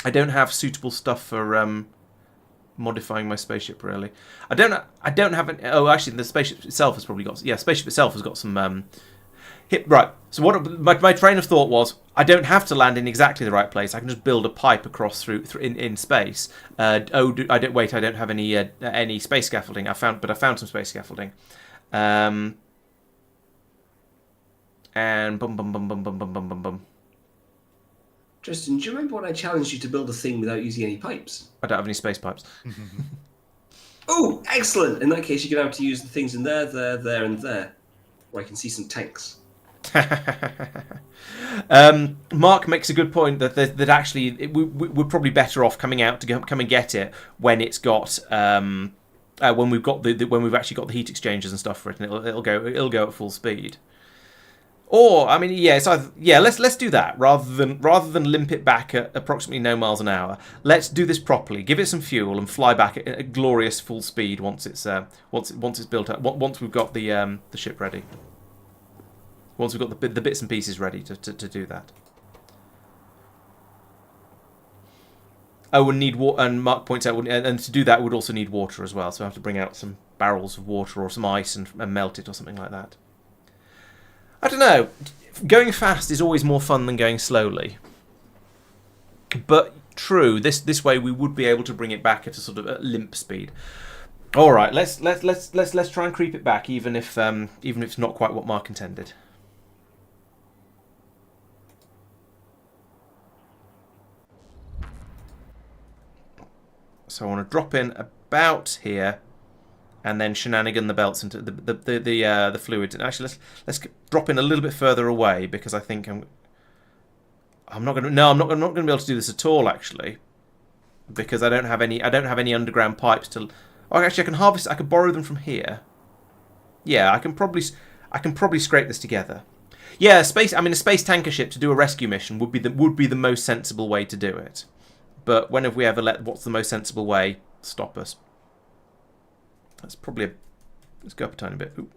I don't have suitable stuff for modifying my spaceship, really. I don't have an. Oh, actually, the spaceship itself has probably got. Yeah, spaceship itself has got some. Right. So what my train of thought was, I don't have to land in exactly the right place. I can just build a pipe across through in space. I don't have any space scaffolding. I found some space scaffolding. And bum. Tristan, do you remember when I challenged you to build a thing without using any pipes? I don't have any space pipes. Oh, excellent! In that case, you're going to have to use the things in there, and there, where I can see some tanks. Marc makes a good point that actually we're probably better off coming out to come and get it when it's got when we've actually got the heat exchangers and stuff for it, and it'll go at full speed. Or, I mean, yeah, it's either, yeah. Let's do that rather than limp it back at approximately no miles an hour. Let's do this properly. Give it some fuel and fly back at a glorious full speed once it's built up. Once we've got the ship ready. Once we've got the bits and pieces ready to do that. Oh, and need water. And Mark points out, and to do that, we'd also need water as well. So I have to bring out some barrels of water or some ice and melt it or something like that. I don't know. Going fast is always more fun than going slowly. But true, this way we would be able to bring it back at a sort of limp speed. All right, let's try and creep it back, even if it's not quite what Mark intended. So I want to drop in about here. And then shenanigan the belts into the fluid. And actually, let's drop in a little bit further away because I think I'm not going to be able to do this at all actually, because I don't have any underground pipes to. Oh, actually, I can borrow them from here. Yeah, I can probably scrape this together. Yeah, a space tanker ship to do a rescue mission would be the most sensible way to do it. But when have we ever let what's the most sensible way stop us? That's probably let's go up a tiny bit. Ooh.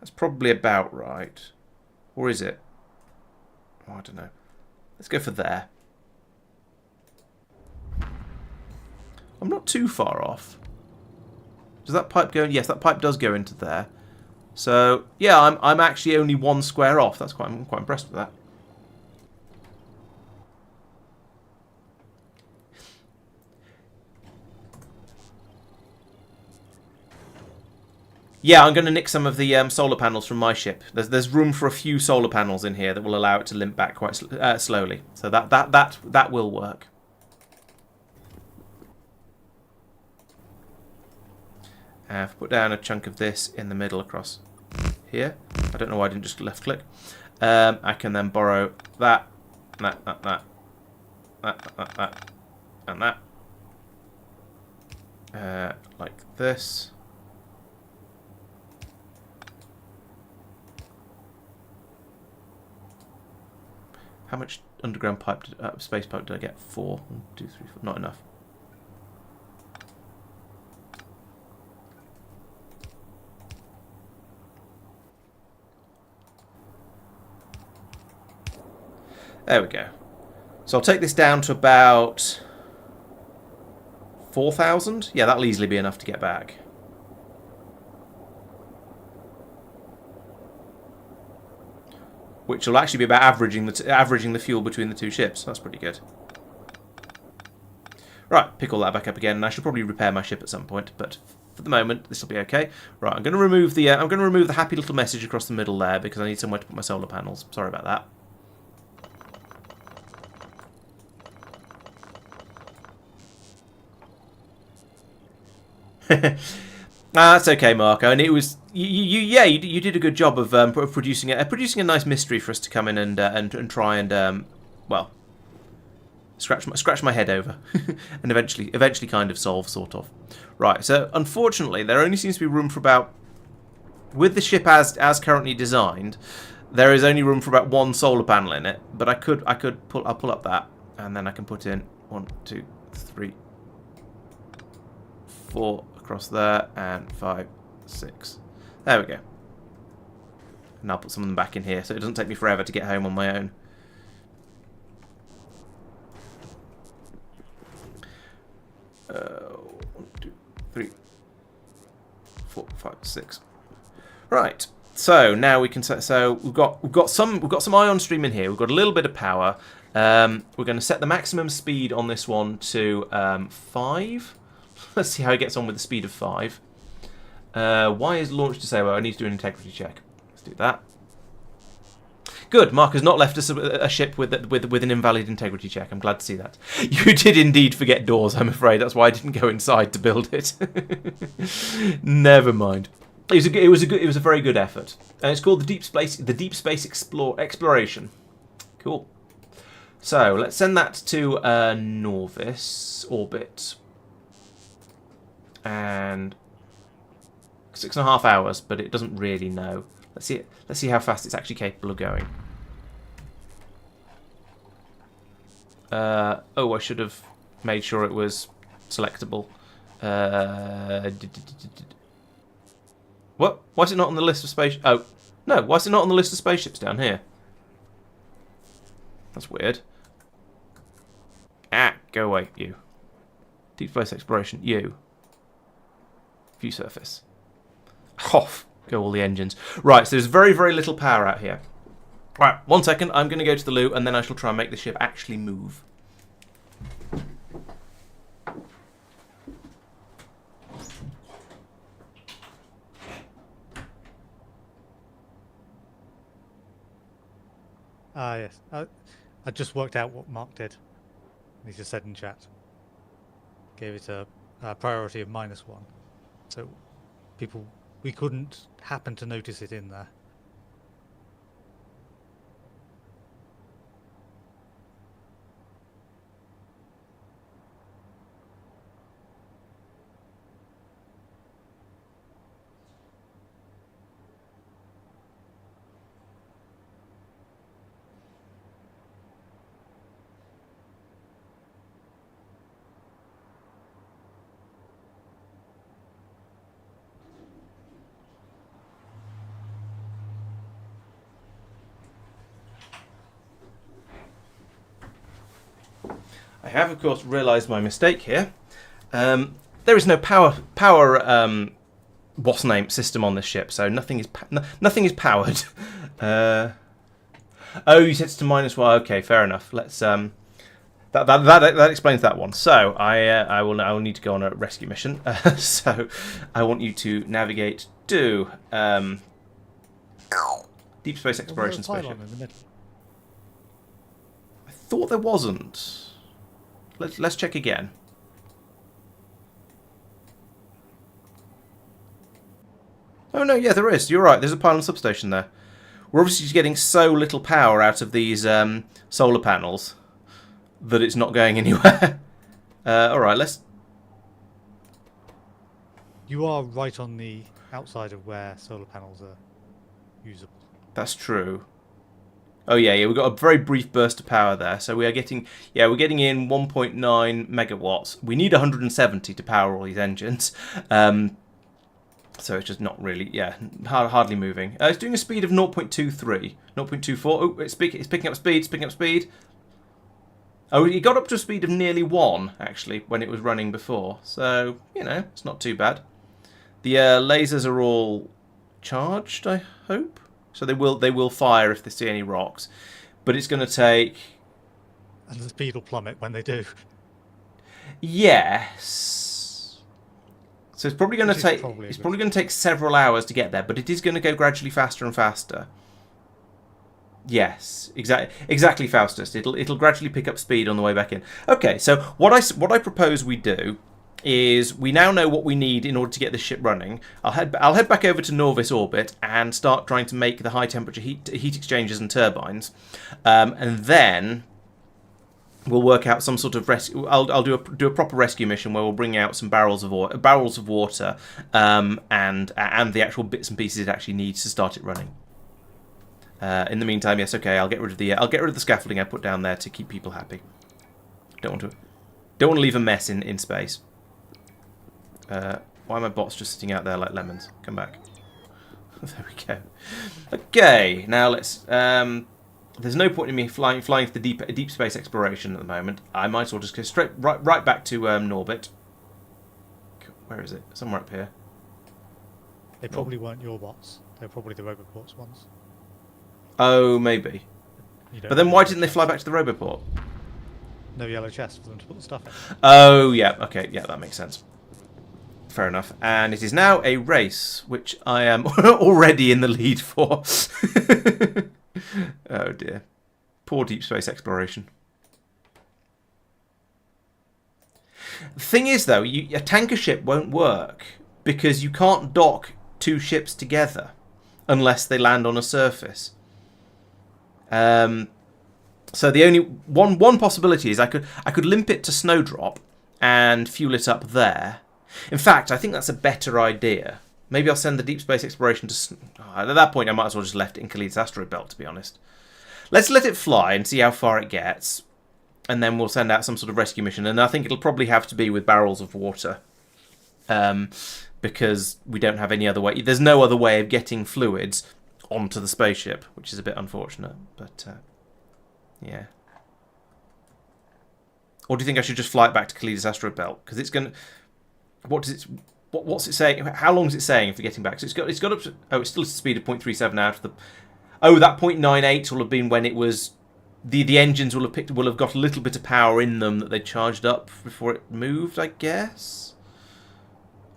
That's probably about right. Or is it? Oh, I don't know. Let's go for there. I'm not too far off. Does that pipe go in? Yes, that pipe does go into there. So, yeah, I'm actually only 1 square off. I'm quite impressed with that. Yeah, I'm going to nick some of the solar panels from my ship. There's room for a few solar panels in here that will allow it to limp back quite slowly. So that will work. I've put down a chunk of this in the middle across here. I don't know why I didn't just left click. I can then borrow that, and that, like this. How much underground pipe, space pipe did I get? 4. 1, 2, 3, 4. Not enough. There we go. So I'll take this down to about 4,000. Yeah, that'll easily be enough to get back. Which will actually be about averaging the fuel between the 2 ships. That's pretty good. Right, pick all that back up again, and I should probably repair my ship at some point. But for the moment, this will be okay. Right, I'm going to remove the happy little message across the middle there because I need somewhere to put my solar panels. Sorry about that. That's okay, Marco. And it was you did a good job of producing a nice mystery for us to come in and try and well, scratch my head over and eventually kind of solve, sort of. Right. So unfortunately, there only seems to be room for about, with the ship as currently designed, there is only room for about 1 solar panel in it. But I'll pull up that, and then I can put in 1, 2, 3, 4 across there, and 5, 6. There we go. And I'll put some of them back in here, so it doesn't take me forever to get home on my own. One, 2, 3, 4, 5, 6. Right. So now we can. So we've got some ion stream in here. We've got a little bit of power. We're going to set the maximum speed on this one to 5. Let's see how it gets on with the speed of 5. Why is launch disabled? I need to do an integrity check. Let's do that. Good. Mark has not left us a ship with an invalid integrity check. I'm glad to see that. You did indeed forget doors, I'm afraid. That's why I didn't go inside to build it. Never mind. It was a very good effort, and it's called the Deep Space Exploration. Cool. So let's send that to Norvis orbit, and 6.5 hours, but it doesn't really know. Let's see how fast it's actually capable of going. Oh, I should have made sure it was selectable. What? Why is it not on the list of space? Oh, no. Why is it not on the list of spaceships down here? That's weird. Ah, go away, you. Deep space exploration, you. View surface. Off go all the engines. Right, so there's very, very little power out here. Right, 1 second. I'm going to go to the loo, and then I shall try and make the ship actually move. Ah, yes. I just worked out what Marc did. He just said in chat. Gave it a priority of -1. So we couldn't happen to notice it in there. I have, of course, realised my mistake here. There is no power what's name system on this ship, so nothing is powered. Oh, you set it to -1. Okay, fair enough. Let's that explains that one. So I will need to go on a rescue mission. So I want you to navigate to deep space exploration spaceship. I thought there wasn't. Let's check again. Oh no, yeah, there is. You're right. There's a pylon substation there. We're obviously getting so little power out of these solar panels that it's not going anywhere. All right, let's. You are right on the outside of where solar panels are usable. That's true. Oh yeah, we've got a very brief burst of power there. So we're getting in 1.9 megawatts. We need 170 to power all these engines. So it's just not really, hardly moving. It's doing a speed of 0.23, 0.24. Oh, it's picking up speed. Oh, it got up to a speed of nearly 1 actually when it was running before. So it's not too bad. The lasers are all charged, I hope. So they will fire if they see any rocks, but it's going to take. And the speed will plummet when they do. Yes. So it's probably going to take. It's probably going to take several hours to get there, but it is going to go gradually faster and faster. Yes, exactly, Faustus. It'll gradually pick up speed on the way back in. Okay, so what I propose we do is we now know what we need in order to get this ship running. I'll head back over to Norvis orbit and start trying to make the high temperature heat exchangers and turbines, and then we'll work out some sort of rescue. I'll do a proper rescue mission where we'll bring out some barrels of water, and the actual bits and pieces it actually needs to start it running. In the meantime, yes, okay, I'll get rid of the scaffolding I put down there to keep people happy. Don't want to leave a mess in space. Why are my bots just sitting out there like lemons? Come back. There we go. Okay, now let's. There's no point in me flying for the deep space exploration at the moment. I might as well just go right back to Norbit. Where is it? Somewhere up here. They probably weren't your bots. They're probably the Roboport's ones. Oh, maybe. But then why didn't they fly back to the Roboport? No yellow chest for them to put the stuff in. Oh, yeah. Okay, yeah, that makes sense. Fair enough. And it is now a race, which I am already in the lead for. Oh, dear. Poor deep space exploration. The thing is, though, a tanker ship won't work because you can't dock two ships together unless they land on a surface. So the only one possibility is I could limp it to Snowdrop and fuel it up there. In fact, I think that's a better idea. Maybe I'll send the deep space exploration to... at that point, I might as well just left it in Khalid's asteroid belt, to be honest. Let's let it fly and see how far it gets. And then we'll send out some sort of rescue mission. And I think it'll probably have to be with barrels of water. Because we don't have any other way. There's no other way of getting fluids onto the spaceship, which is a bit unfortunate. But, yeah. Or do you think I should just fly it back to Khalid's asteroid belt? Because it's going to... What's it saying? How long is it saying if we're getting back? So it's got up to... Oh, it's still at a speed of 0.37 out of the... Oh, that 0.98 will have been when it was... The engines will have got a little bit of power in them that they charged up before it moved, I guess.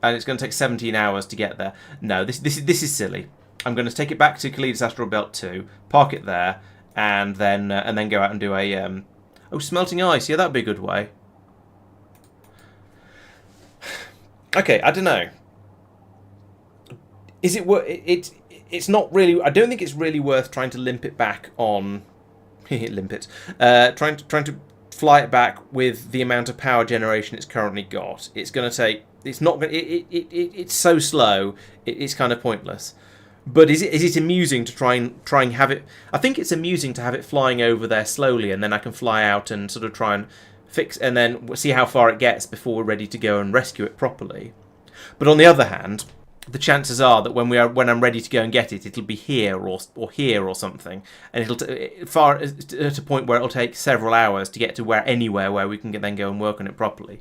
And it's going to take 17 hours to get there. No, this is silly. I'm going to take it back to Khalid's asteroid belt 2, park it there, and then go out and do a... Oh, smelting ice. Yeah, that'd be a good way. Okay, I don't know. Is it worth it's not really... I don't think it's really worth trying to limp it back on... limp it. Trying to fly it back with the amount of power generation it's currently got. It's going to take... It's not going... It's so slow, it's kind of pointless. But is it amusing to try and have it... I think it's amusing to have it flying over there slowly, and then I can fly out and sort of try and fix... And then see how far it gets before we're ready to go and rescue it properly. But on the other hand, the chances are that when I'm ready to go and get it, it'll be here or here or something, and it'll far at a point where it'll take several hours to get to anywhere where we can then go and work on it properly.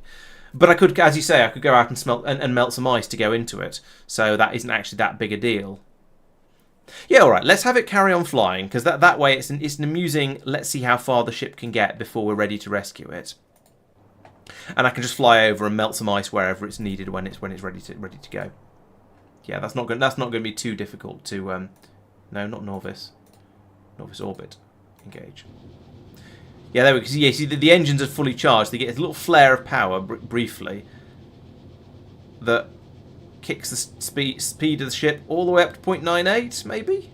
But I could, as you say, I could go out and melt some ice to go into it, so that isn't actually that big a deal. Yeah, all right. Let's have it carry on flying, because that way it's an amusing. Let's see how far the ship can get before we're ready to rescue it. And I can just fly over and melt some ice wherever it's needed when it's ready to go. Yeah, that's not going to be too difficult to. No, not Novice. Novice orbit. Engage. Yeah, there we go. Yeah, see, the engines are fully charged. They get a little flare of power briefly that kicks the speed of the ship all the way up to 0.98, maybe.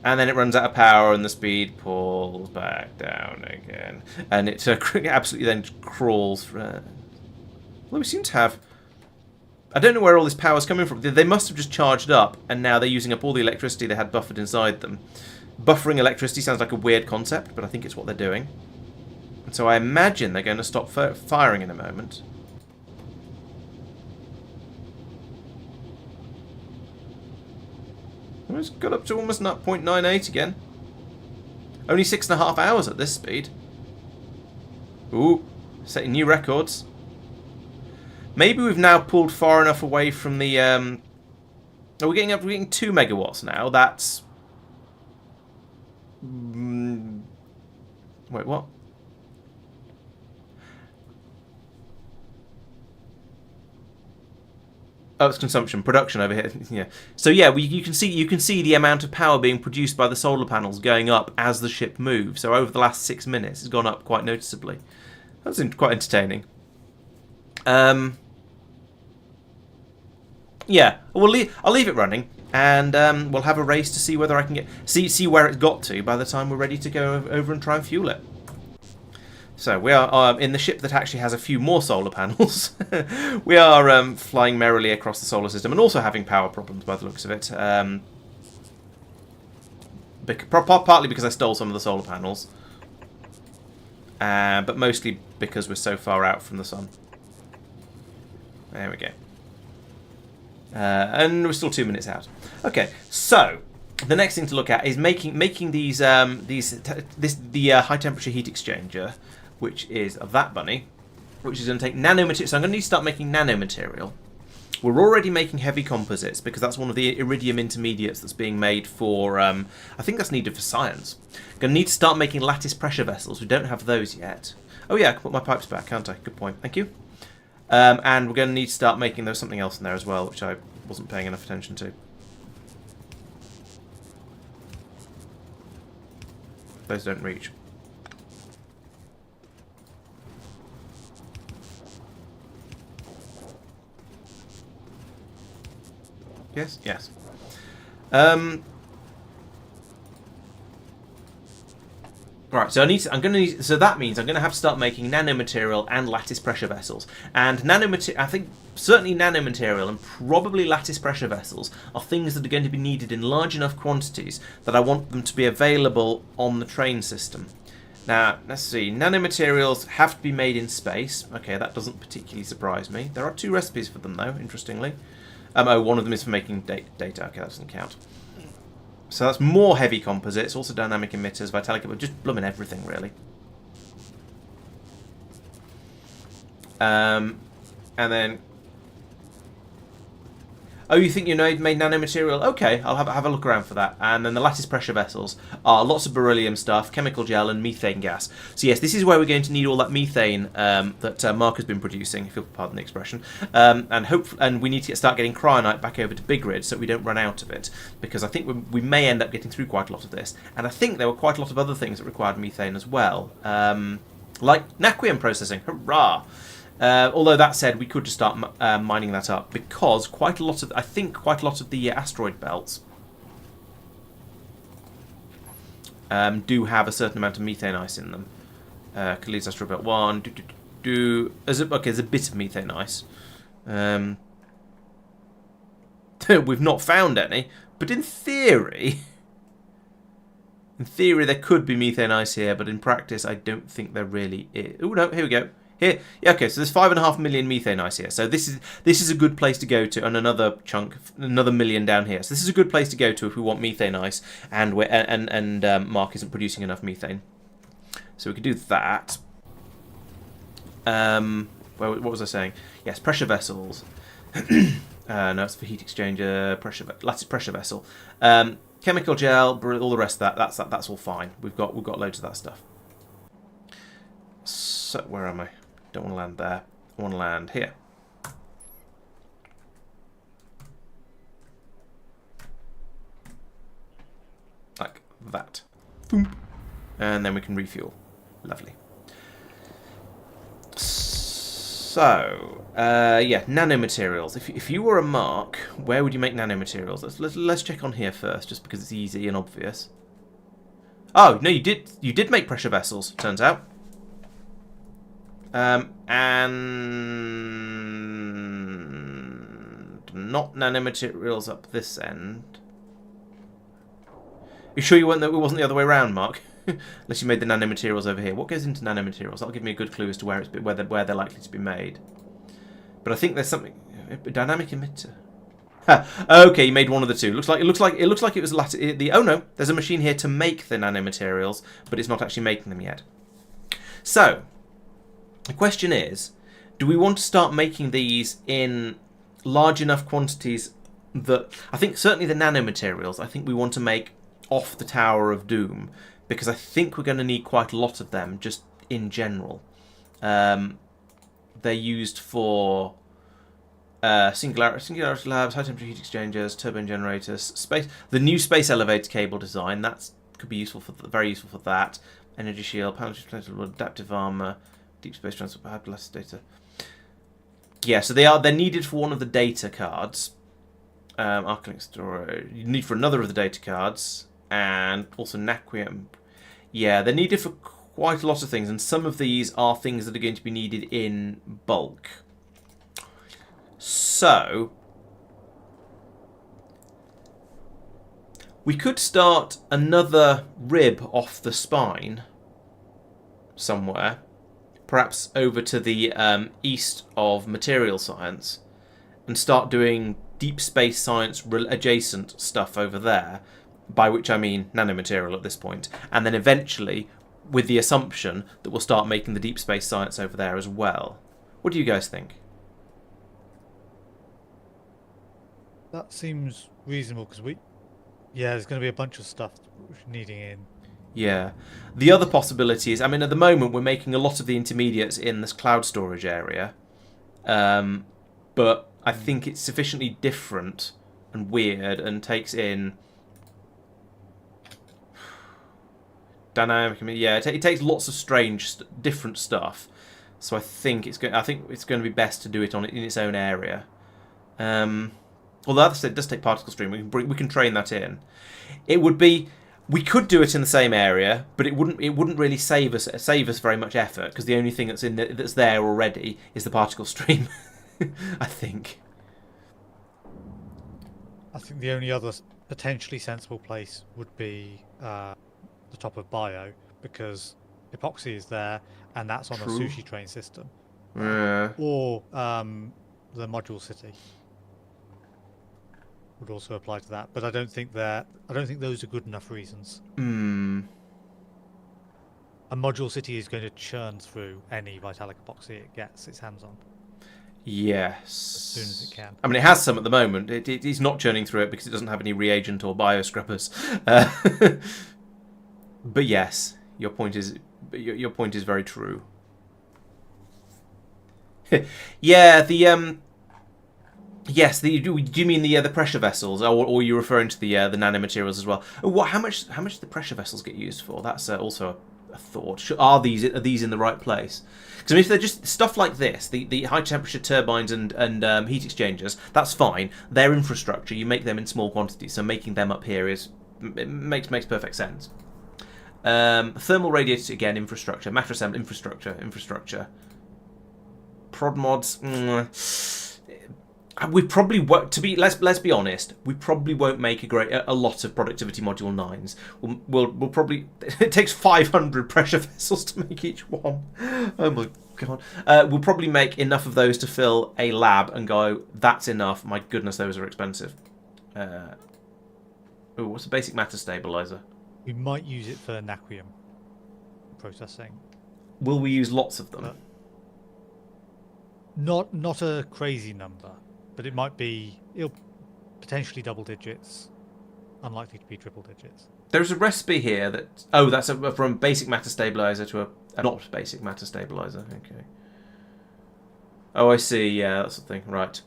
And then it runs out of power and the speed pulls back down again. And it absolutely then crawls. Well, we seem to have... I don't know where all this power is coming from. They must have just charged up, and now they're using up all the electricity they had buffered inside them. Buffering electricity sounds like a weird concept, but I think it's what they're doing. And so I imagine they're going to stop firing in a moment. It's got up to almost 0.98 again. Only 6.5 hours at this speed. Ooh, setting new records. Maybe we've now pulled far enough away from the... we're getting 2 megawatts now. That's... wait, what? Oh, it's consumption, production over here. Yeah. So yeah, you can see the amount of power being produced by the solar panels going up as the ship moves. So over the last 6 minutes, it's gone up quite noticeably. That's quite entertaining. Yeah, I'll leave it running, and we'll have a race to see whether I can see where it's got to by the time we're ready to go over and try and fuel it. So we are in the ship that actually has a few more solar panels. We are flying merrily across the solar system and also having power problems by the looks of it. Partly because I stole some of the solar panels, but mostly because we're so far out from the sun. There we go. And we're still 2 minutes out. Okay, so the next thing to look at is making the high temperature heat exchanger, which is that bunny, which is going to take nanomaterial. So I'm going to need to start making nanomaterial. We're already making heavy composites because that's one of the iridium intermediates that's being made for. I think that's needed for science. Going to need to start making lattice pressure vessels. We don't have those yet. Oh yeah, I can put my pipes back, can't I? Good point. Thank you. And we're going to need to start making there's something else in there as well, which I wasn't paying enough attention to. Those don't reach. Yes? Yes. Right, so so that means I'm going to have to start making nanomaterial and lattice pressure vessels. And I think certainly nanomaterial and probably lattice pressure vessels are things that are going to be needed in large enough quantities that I want them to be available on the train system. Now, let's see. Nanomaterials have to be made in space. Okay, that doesn't particularly surprise me. There are 2 recipes for them, though, interestingly. One of them is for making data. Okay, that doesn't count. So that's more heavy composites, also dynamic emitters, vitalic, but just blooming everything, really. And then... Oh, you think you made nanomaterial? Okay, I'll have a look around for that. And then the lattice pressure vessels are lots of beryllium stuff, chemical gel, and methane gas. So yes, this is where we're going to need all that methane that Marc has been producing, if you'll pardon the expression. And we need to start getting cryonite back over to Big Grid so we don't run out of it. Because I think we may end up getting through quite a lot of this. And I think there were quite a lot of other things that required methane as well. Like naquium processing. Hurrah! Although that said, we could just start mining that up because quite a lot of the asteroid belts do have a certain amount of methane ice in them. Khalid's asteroid belt 1. There's a bit of methane ice. We've not found any, but in theory there could be methane ice here, but in practice, I don't think there really is. Oh no, here we go. Here, yeah, okay, so there's 5.5 million methane ice here. So this is a good place to go to, and another chunk, another million down here. So this is a good place to go to if we want methane ice, and Marc isn't producing enough methane. So we could do that. Well, what was I saying? Yes, pressure vessels. No, it's for heat exchanger, lattice pressure vessel, chemical gel, all the rest of that. That's all fine. We've got loads of that stuff. So where am I? Don't want to land there. I want to land here. Like that. Boom. And then we can refuel. Lovely. So, yeah, nanomaterials. If you were a Marc, where would you make nanomaterials? Let's check on here first, just because it's easy and obvious. Oh no, you did make pressure vessels. Turns out. And not nanomaterials up this end. You sure it wasn't the other way around, Marc? Unless you made the nanomaterials over here. What goes into nanomaterials? That'll give me a good clue as to where they're likely to be made. But I think there's something. Dynamic emitter. Okay, you made one of the two. It looks like it was oh no, there's a machine here to make the nanomaterials, but it's not actually making them yet. So. The question is, do we want to start making these in large enough quantities that... I think certainly the nanomaterials, I think we want to make off the Tower of Doom, because I think we're going to need quite a lot of them, just in general. They're used for singularity labs, high-temperature heat exchangers, turbine generators, the new space elevator cable design, that could be very useful for that. Energy shield, adaptive armor... Deep space transport, hyperless data. Yeah, so they're needed for one of the data cards. Arc-link storage. You need for another of the data cards, and also naquium. Yeah, they're needed for quite a lot of things, and some of these are things that are going to be needed in bulk. So we could start another rib off the spine somewhere. Perhaps over to the east of material science and start doing deep space science adjacent stuff over there, by which I mean nanomaterial at this point, and then eventually with the assumption that we'll start making the deep space science over there as well. What do you guys think? That seems reasonable because there's going to be a bunch of stuff needing in. Yeah. The other possibility is, I mean, at the moment we're making a lot of the intermediates in this cloud storage area. But I think it's sufficiently different and weird and takes in dynamic. Yeah, it takes lots of strange, different stuff. So I think it's going to be best to do it in its own area. Although that said, it does take particle stream. We can train that in. It would be. We could do it in the same area, but it wouldn't really save us very much effort, because the only thing that's there already is the particle stream. I think. I think the only other potentially sensible place would be the top of Bio, because epoxy is there, and that's on True. a sushi train system. Yeah. Or the module city would also apply to that, but I don't think those are good enough reasons. A module city is going to churn through any vitalic epoxy it gets its hands on. Yes. As soon as it can. I mean, it has some at the moment. It's not churning through it because it doesn't have any reagent or bioscrubbers. But yes, your point is very true. Yeah, yes. Do you mean the pressure vessels, or are you referring to the nanomaterials as well? How much do the pressure vessels get used for? That's also a thought. Are these in the right place? Because I mean, if they're just stuff like this, the high temperature turbines and heat exchangers, that's fine. They're infrastructure. You make them in small quantities, so making them up here makes perfect sense. Thermal radiators, again, infrastructure. Matter assembly, infrastructure. Prod mods. We probably won't. Let's be honest. We probably won't make a lot of productivity module 9s. We'll probably. It takes 500 pressure vessels to make each one. Oh my god. We'll probably make enough of those to fill a lab and go. That's enough. My goodness, those are expensive. What's a basic matter stabilizer? We might use it for natrium processing. Will we use lots of them? Not a crazy number, but it'll potentially double digits, unlikely to be triple digits. There's a recipe here that that's from basic matter stabilizer to a not basic matter stabilizer. Okay. Oh, I see. Yeah, that's the thing. Right.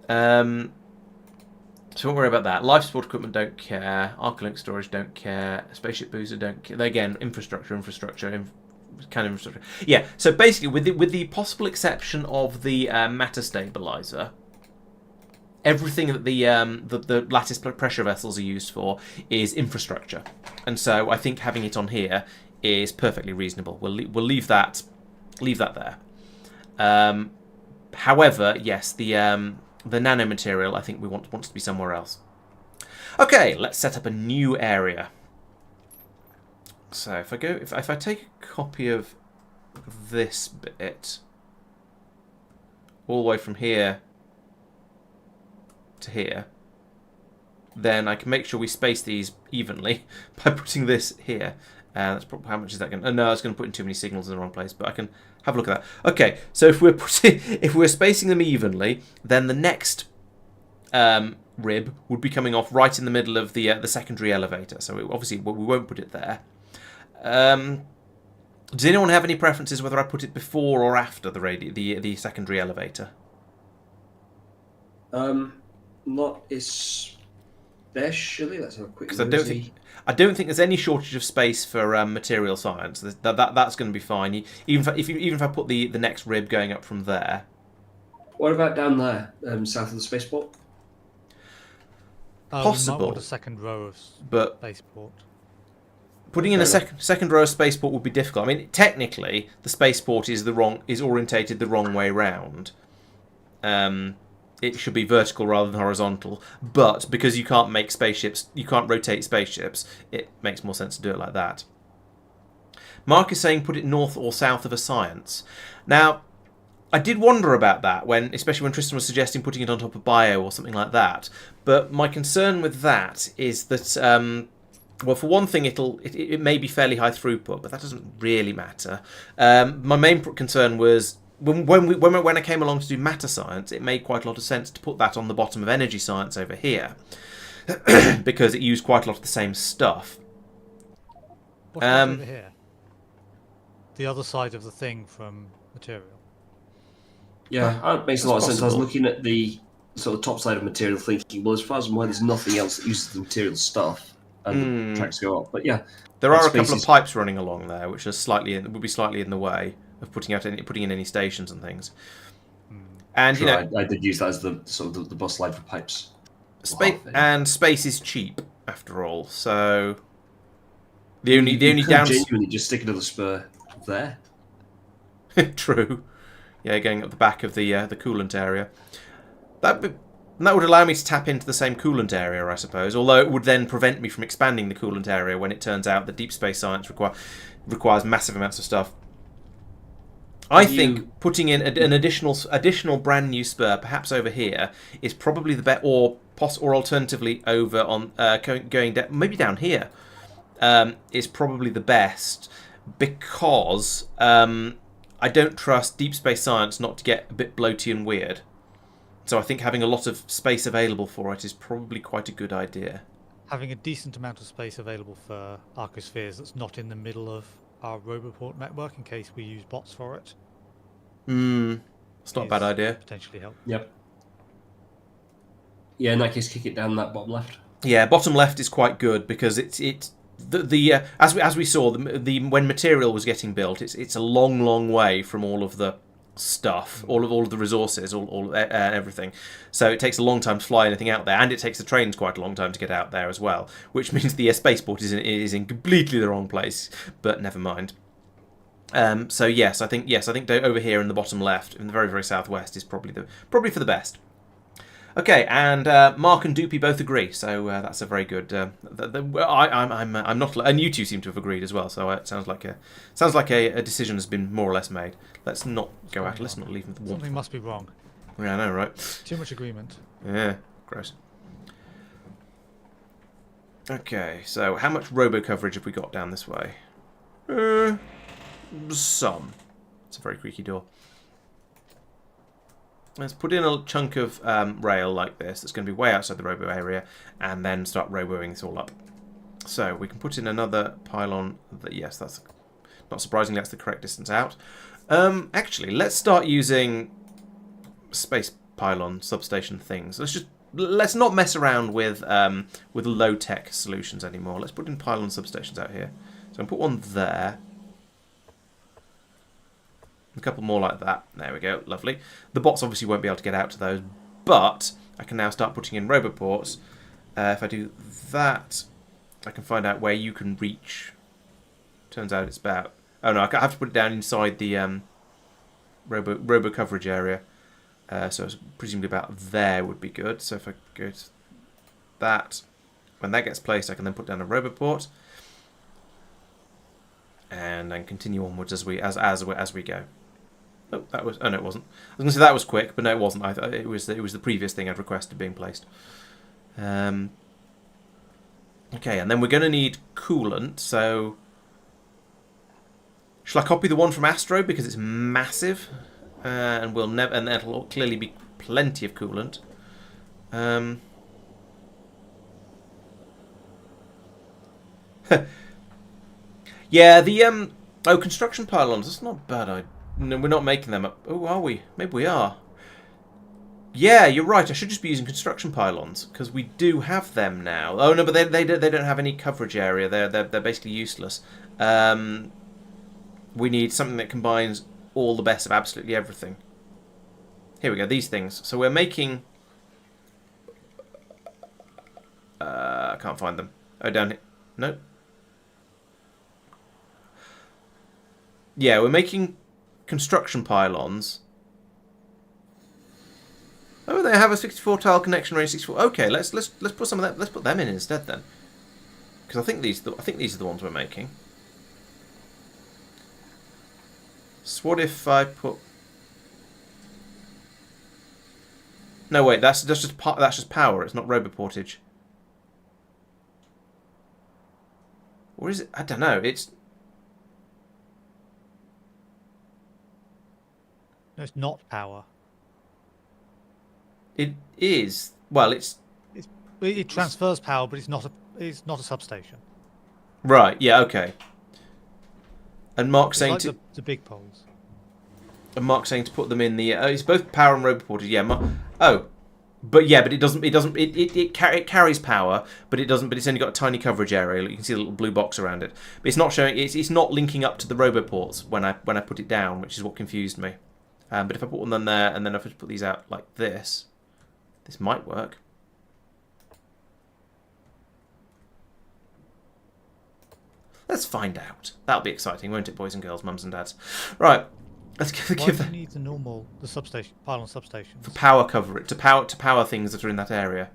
So don't worry about that. Life support equipment don't care. Arc-link storage don't care. Spaceship booster don't care. Again, infrastructure. Kind of infrastructure. Yeah. So basically, with the possible exception of the matter stabilizer, everything that the lattice pressure vessels are used for is infrastructure, and so I think having it on here is perfectly reasonable. We'll leave that there. However, yes, the nanomaterial I think wants to be somewhere else. Okay, let's set up a new area. So if I take a copy of this bit all the way from here to here, then I can make sure we space these evenly by putting this here. That's probably, how much is that going to... No, it's going to put in too many signals in the wrong place, but I can have a look at that. Okay, so if we're spacing them evenly, then the next rib would be coming off right in the middle of the secondary elevator. So obviously we won't put it there. Does anyone have any preferences whether I put it before or after the secondary elevator? Not especially. Let's have a quick. Because I don't think there's any shortage of space for material science. That's going to be fine. Even if I put the next rib going up from there. What about down there, south of the spaceport? Possible. We might want a second row of spaceport. Putting in a second row of spaceport would be difficult. I mean, technically, the spaceport is orientated the wrong way round. It should be vertical rather than horizontal. But because you can't rotate spaceships, it makes more sense to do it like that. Marc is saying put it north or south of a science. Now, I did wonder about that especially when Tristan was suggesting putting it on top of Bio or something like that. But my concern with that is that. Well, for one thing, it may be fairly high throughput, but that doesn't really matter. My main concern was when I came along to do matter science, it made quite a lot of sense to put that on the bottom of energy science over here because it used quite a lot of the same stuff. What's over here? The other side of the thing from material. Yeah, that makes a lot of sense. I was looking at the sort of top side of material, thinking, well, as far as I'm aware, there's nothing else that uses the material stuff. And the tracks go up, but yeah, there are a couple of pipes running along there, which would be slightly in the way of putting in any stations and things. And sure, I did use that as the sort of the bus slide for pipes. Space is cheap after all. So the only You could downside. genuinely just stick another spur there. True. Yeah, going up the back of the coolant area. That would allow me to tap into the same coolant area, I suppose. Although it would then prevent me from expanding the coolant area when it turns out that deep space science requires massive amounts of stuff. I think putting in an additional brand new spur, perhaps over here, is probably the best, or alternatively over on going down, maybe down here, is probably the best, because I don't trust deep space science not to get a bit bloaty and weird. So I think having a lot of space available for it is probably quite a good idea. Having a decent amount of space available for arcospheres that's not in the middle of our Roboport network in case we use bots for it. It's not a bad idea. Potentially help. Yep. Yeah, in that case, kick it down that bottom left. Yeah, bottom left is quite good because as we saw when material was getting built, it's a long way from all of the stuff, all of the resources, everything. So it takes a long time to fly anything out there, and it takes the trains quite a long time to get out there as well, which means the spaceport is in completely the wrong place. But never mind. So yes, I think over here in the bottom left, in the very southwest, is probably for the best. Okay, and Marc and Doopy both agree, so that's a very good. I'm not, and you two seem to have agreed as well. So it sounds like a decision has been more or less made. Let's not go out. Let's not leave them. Something must be wrong. Yeah, I know, right? Too much agreement. Yeah, gross. Okay, so how much robo coverage have we got down this way? Some. It's a very creaky door. Let's put in a chunk of rail like this that's going to be way outside the robo area, and then start roboing this all up. So we can put in another pylon. Yes, that's not surprisingly that's the correct distance out. Actually, let's start using space pylon substation things. Let's not mess around with low tech solutions anymore. Let's put in pylon substations out here. So I'll put one there. A couple more like that. There we go. Lovely. The bots obviously won't be able to get out to those, but I can now start putting in roboports. If I do that, I can find out where you can reach. Turns out it's about... Oh no, I have to put it down inside the robo coverage area. So it's presumably about there would be good. So if I go to that, when that gets placed, I can then put down a roboport. And then continue onwards as we go. Oh, that was. Oh no, it wasn't. I was going to say that was quick, but no, it wasn't. It was the previous thing I'd requested being placed. Okay, and then we're going to need coolant. So, shall I copy the one from Astro because it's massive, and that'll clearly be plenty of coolant. Yeah, construction pylons. That's not bad. No, we're not making them up. Oh, are we? Maybe we are. Yeah, you're right. I should just be using construction pylons because we do have them now. Oh no, but they don't have any coverage area. They're basically useless. We need something that combines all the best of absolutely everything. Here we go. These things. So we're making. I can't find them. Oh, down here. No. Yeah, we're making construction pylons. Oh, they have a 64 tile connection range. 64. Okay, let's put some of that. Let's put them in instead then, because I think these are the ones we're making. So what if I put? No, wait. That's just power. It's not roboportage. Or is it? I don't know. It's. No, it's not power. It is. Well, it transfers power, but it's not a substation. Right. Yeah. Okay. And Mark's saying like the big poles. And Mark's saying to put them in the. It's both power and roboported. Yeah. But it doesn't. It carries power, but it doesn't. But it's only got a tiny coverage area. You can see the little blue box around it. But it's not showing. It's not linking up to the roboports when I put it down, which is what confused me. But if I put one on there and then if I put these out like this might work. Let's find out. That'll be exciting, won't it, boys and girls, mums and dads? Right. Let's Why give do you that need the substation, pylon substations? for power cover to power things that are in that area.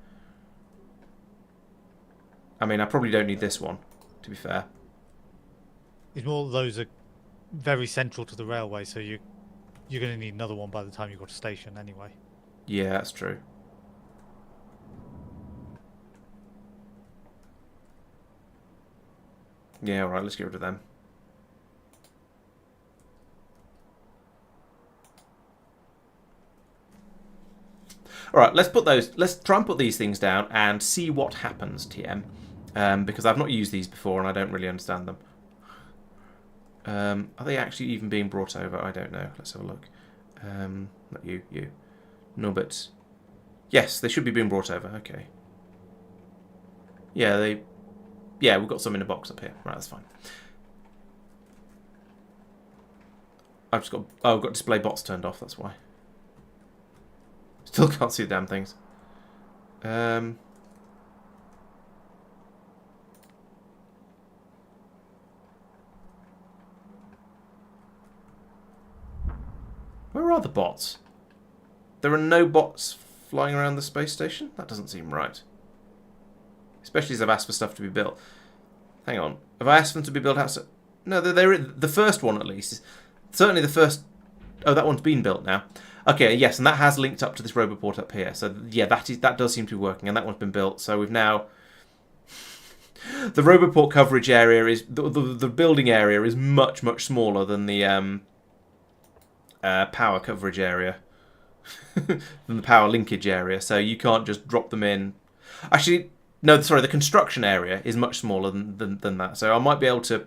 I mean, I probably don't need this one, to be fair. It's more those are very central to the railway, so you're going to need another one by the time you've got a station anyway. Yeah, that's true. Yeah, alright, let's get rid of them. Alright, let's try and put these things down and see what happens, TM. Because I've not used these before and I don't really understand them. Are they actually even being brought over? I don't know. Let's have a look. Not you. No, but... Yes, they should be being brought over. Okay. Yeah, we've got some in a box up here. Right, that's fine. I've got display bots turned off, that's why. Still can't see the damn things. Where are the bots? There are no bots flying around the space station? That doesn't seem right. Especially as I've asked for stuff to be built. Hang on. Have I asked them to be built outside? No, they're the first one at least. Certainly the first... Oh, that one's been built now. Okay, yes, and that has linked up to this roboport up here. So, yeah, that does seem to be working, and that one's been built. So we've now... The roboport coverage area is... The building area is much, much smaller than the power coverage area. Than the power linkage area. So you can't just drop them in... Actually... No, sorry, the construction area is much smaller than that. So I might be able to...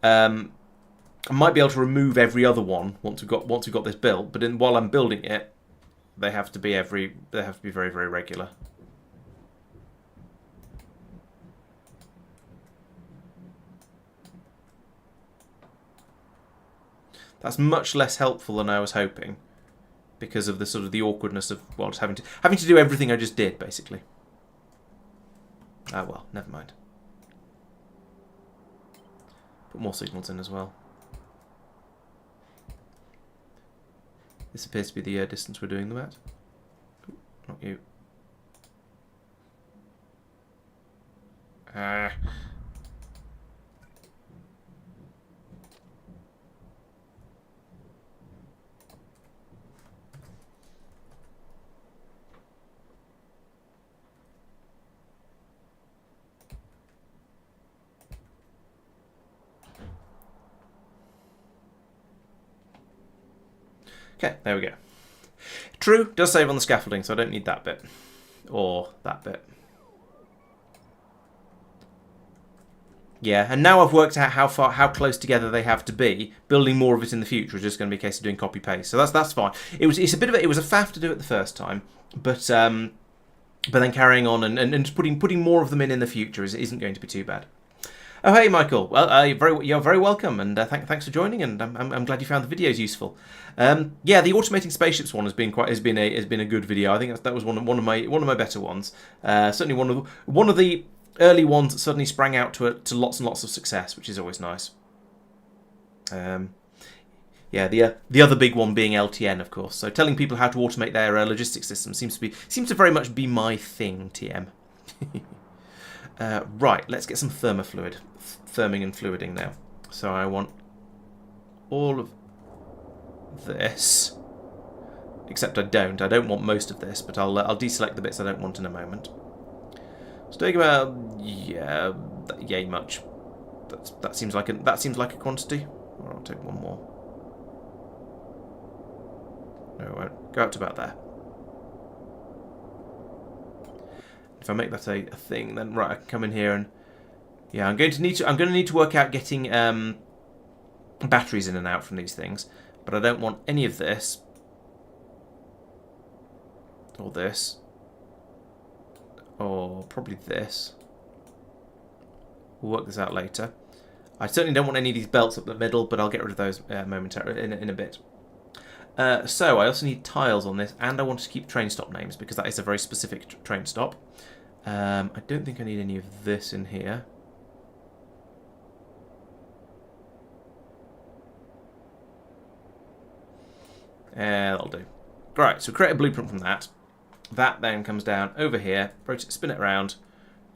I might be able to remove every other one once we've got this built. But while I'm building it, they have to be very, very regular. That's much less helpful than I was hoping, because of the sort of the awkwardness of just having to do everything I just did, basically. Ah well, never mind. Put more signals in as well. This appears to be the distance we're doing them at. Ooh, not you. Ah. Okay, there we go. True, does save on the scaffolding, so I don't need that bit. Or that bit. Yeah, and now I've worked out how close together they have to be. Building more of it in the future is just going to be a case of doing copy paste. So that's fine. It was a faff to do it the first time, but then carrying on and just putting more of them in the future isn't going to be too bad. Oh hey Michael, well you're very welcome, and thanks for joining, and I'm glad you found the videos useful. Yeah, the automating spaceships one has been a good video. I think that was one of my better ones. Certainly one of the early ones that suddenly sprang out to lots and lots of success, which is always nice. Yeah, the other big one being LTN, of course. So telling people how to automate their logistics system seems to very much be my thing, TM. Right, let's get some therming and fluiding now. So I want all of this, except I don't want most of this, but I'll deselect the bits I don't want in a moment. It's taking about yay much. That seems like a quantity. Or I'll take one more. No, it won't. Go up to about there. If I make that a thing, then right, I can come in here and yeah, I'm going to need to work out getting batteries in and out from these things, but I don't want any of this or this or probably this. We'll work this out later. I certainly don't want any of these belts up the middle, but I'll get rid of those momentarily in a bit. So I also need tiles on this, and I want to keep train stop names because that is a very specific train stop. I don't think I need any of this in here. That'll do. Right, so create a blueprint from that. That then comes down over here, spin it around.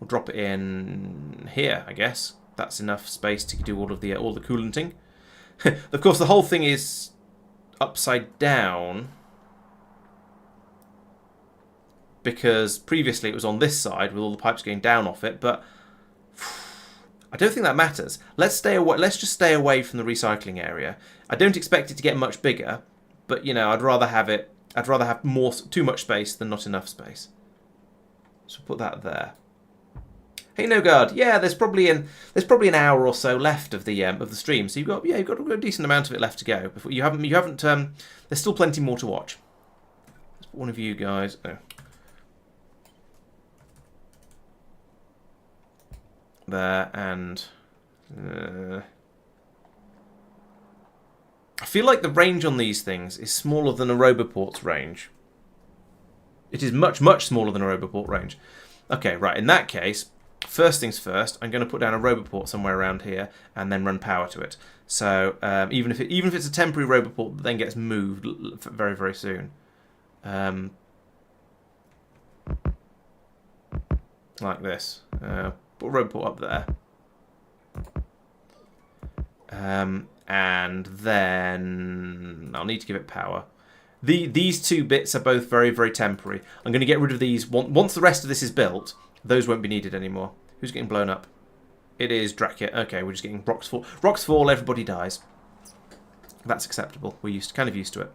We'll drop it in here, I guess. That's enough space to do all the coolanting. Of course, the whole thing is upside down because previously it was on this side with all the pipes going down off it, but I don't think that matters. Let's stay away. Let's just stay away from the recycling area. I don't expect it to get much bigger, but you know, I'd rather have too much space than not enough space. So put that there. Hey, no guard. Yeah, there's probably an hour or so left of the stream. So you've got a decent amount of it left to go. Before you haven't. There's still plenty more to watch. Let's put one of you guys. Oh. There and. I feel like the range on these things is smaller than a Roboport's range. It is much, much smaller than a Roboport range. Okay, right. In that case, first things first, I'm going to put down a Roboport somewhere around here and then run power to it. So even if it's a temporary Roboport that then gets moved very, very soon. Like this. Put a Roboport up there. And then I'll need to give it power. These two bits are both very, very temporary. I'm going to get rid of these. Once the rest of this is built, those won't be needed anymore. Who's getting blown up? It is Drakkit. Okay, we're just getting rocks fall. Rocks fall, everybody dies. That's acceptable. We're kind of used to it.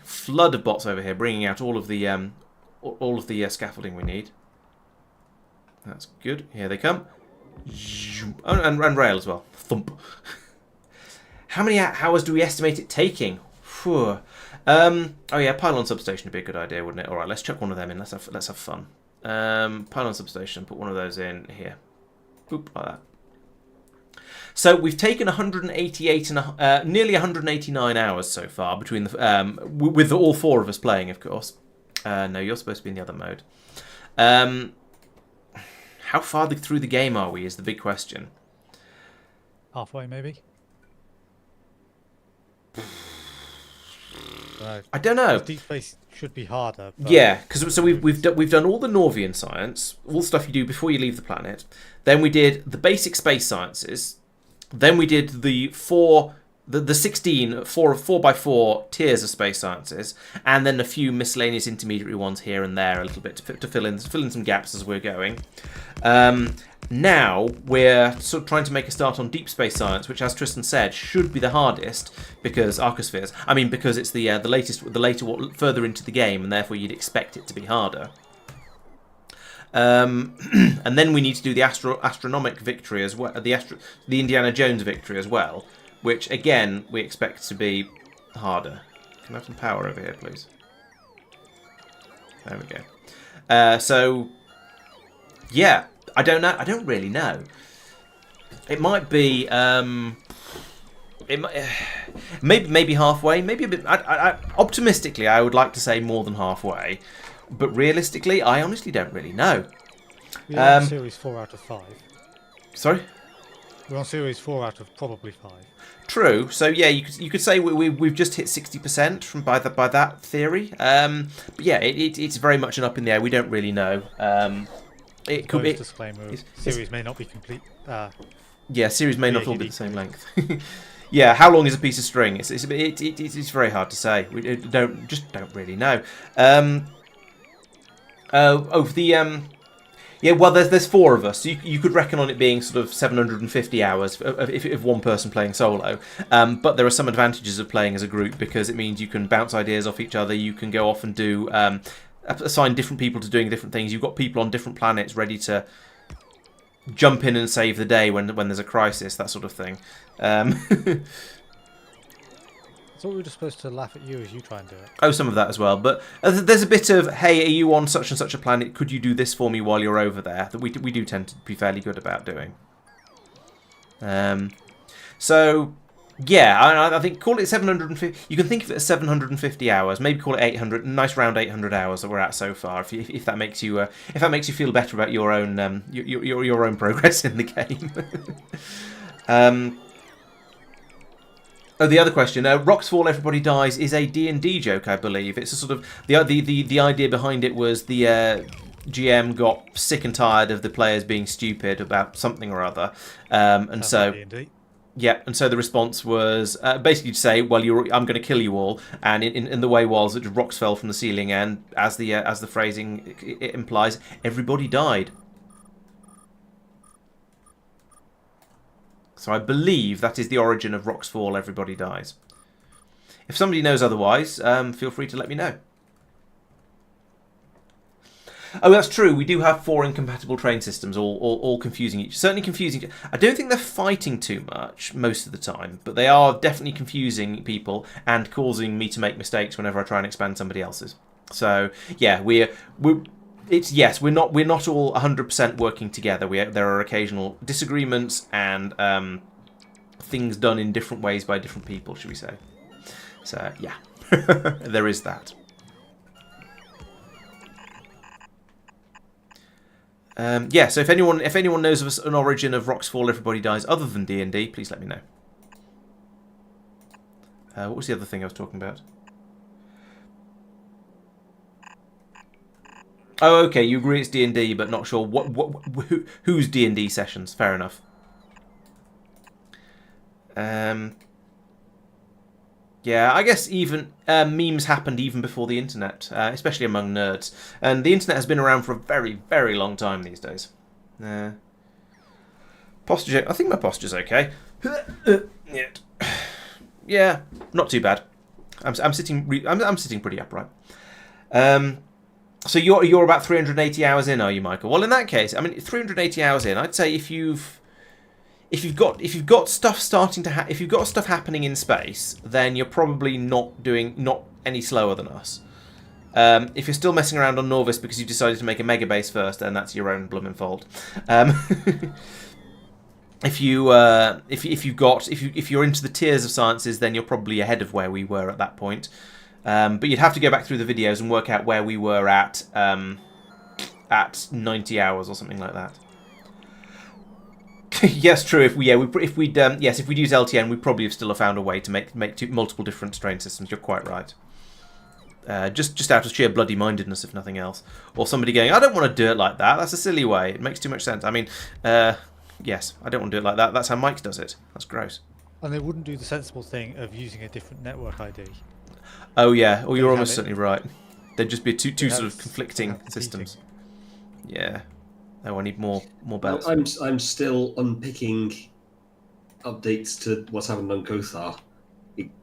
Flood of bots over here, bringing out all of the scaffolding we need. That's good. Here they come. And rail as well. Thump. How many hours do we estimate it taking? Oh yeah, pylon substation would be a good idea, wouldn't it? All right, let's chuck one of them in. Let's have fun. Pylon substation. Put one of those in here. Boop, like that. So we've taken 188 and nearly 189 hours so far between the with all four of us playing, of course. No, you're supposed to be in the other mode. How far through the game are we is the big question. Halfway, maybe? Right. I don't know. Deep space should be harder. But... Yeah, because we've done all the Norvian science, all the stuff you do before you leave the planet. Then we did the basic space sciences. Then we did the 16 4x4 tiers of space sciences, and then a few miscellaneous intermediary ones here and there, a little bit to fill in some gaps as we're going. Now we're sort of trying to make a start on deep space science, which, as Tristan said, should be the hardest because arcospheres. I mean, because it's the further into the game, and therefore you'd expect it to be harder. And then we need to do the astronomic victory as well, the Indiana Jones victory as well, which again we expect to be harder. Can I have some power over here, please? There we go. So yeah, I don't know. I don't really know. It might be. Maybe halfway. Maybe a bit. Optimistically, I would like to say more than halfway, but realistically, I honestly don't really know. We're on series 4 out of 5. Sorry. We're on series 4 out of probably 5. True. So yeah, you could say we've just hit 60% from by that theory. But yeah, it's very much an up in the air. We don't really know. It could be. Disclaimer: series may not be complete. Yeah, series may not all be the same length. Yeah, how long is a piece of string? It's very hard to say. We don't really know. Yeah, well, there's 4 of us. So you could reckon on it being sort of 750 hours if one person playing solo. But there are some advantages of playing as a group because it means you can bounce ideas off each other. You can go off and do assign different people to doing different things. You've got people on different planets ready to jump in and save the day when there's a crisis, that sort of thing. I thought we were just supposed to laugh at you as you try and do it. Oh, some of that as well. But there's a bit of, hey, are you on such and such a planet? Could you do this for me while you're over there? That we do tend to be fairly good about doing. So, Yeah, I think call it 750. You can think of it as 750 hours. Maybe call it 800. Nice round 800 hours that we're at so far. If that makes you feel better about your own your own progress in the game. Oh, the other question. Rocks fall, everybody dies is a D&D joke, I believe. It's a sort of the idea behind it was the GM got sick and tired of the players being stupid about something or other, and Sounds so. like D&D. Yeah, and so the response was basically to say, "Well, I'm going to kill you all," and in the way was that rocks fell from the ceiling, and as the phrasing it implies, everybody died. So I believe that is the origin of rocks fall, everybody dies. If somebody knows otherwise, feel free to let me know. Oh, that's true. We do have 4 incompatible train systems, all confusing certainly confusing. I don't think they're fighting too much most of the time, but they are definitely confusing people and causing me to make mistakes whenever I try and expand somebody else's. So yeah, we're not all 100% working together. There are occasional disagreements and things done in different ways by different people, should we say? So yeah, there is that. Yeah, so if anyone knows of an origin of Rocks Fall, Everybody Dies other than D&D, please let me know. What was the other thing I was talking about? Oh, okay, you agree it's D&D, but not sure whose D&D sessions. Fair enough. Yeah, I guess even memes happened even before the internet, especially among nerds. And the internet has been around for a very, very long time these days. Posture, I think my posture's okay. Yeah, not too bad. I'm sitting. I'm sitting pretty upright. So you're about 380 hours in, are you, Michael? Well, in that case, I mean, 380 hours in, I'd say if you've got stuff if you've got stuff happening in space, then you're probably not any slower than us. If you're still messing around on Norvis because you decided to make a mega base first, then that's your own blooming fault. If you're into the tiers of sciences, then you're probably ahead of where we were at that point. But you'd have to go back through the videos and work out where we were at 90 hours or something like that. Yes, true. If we'd used LTN, we'd probably have still found a way to make multiple different strain systems. You're quite right. Just out of sheer bloody mindedness, if nothing else, or somebody going, I don't want to do it like that. That's a silly way. It makes too much sense. I mean, yes, I don't want to do it like that. That's how Mike does it. That's gross. And they wouldn't do the sensible thing of using a different network ID. Oh yeah. Oh, you're almost certainly right. There'd just be two sort of conflicting systems. Yeah. Oh, I need more belts. I'm still unpicking updates to what's happened on Gothar.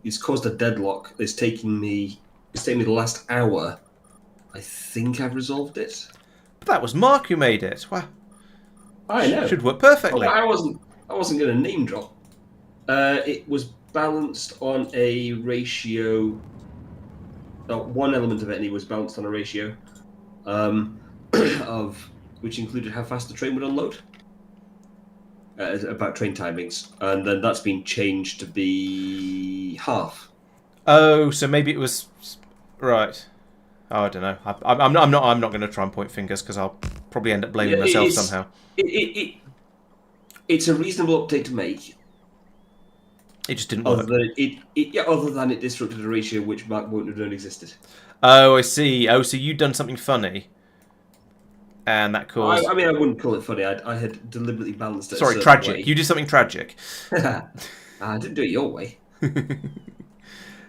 It's caused a deadlock. It's taking me the last hour. I think I've resolved it. But that was Marc who made it. Wow. I know. Should work perfectly. Oh, I wasn't going to name drop. It was balanced on a ratio. One element of it was balanced on a ratio of which included how fast the train would unload. About train timings, and then that's been changed to be half. Oh, so maybe it was right. Oh, I don't know. I'm not going to try and point fingers because I'll probably end up blaming myself somehow. It's a reasonable update to make. It just didn't work. Other than it disrupted a ratio which Marc wouldn't have known existed. Oh, I see. Oh, so you'd done something funny. And that caused... I mean, I wouldn't call it funny. I had deliberately balanced it. Sorry, tragic. Way. You did something tragic. I didn't do it your way.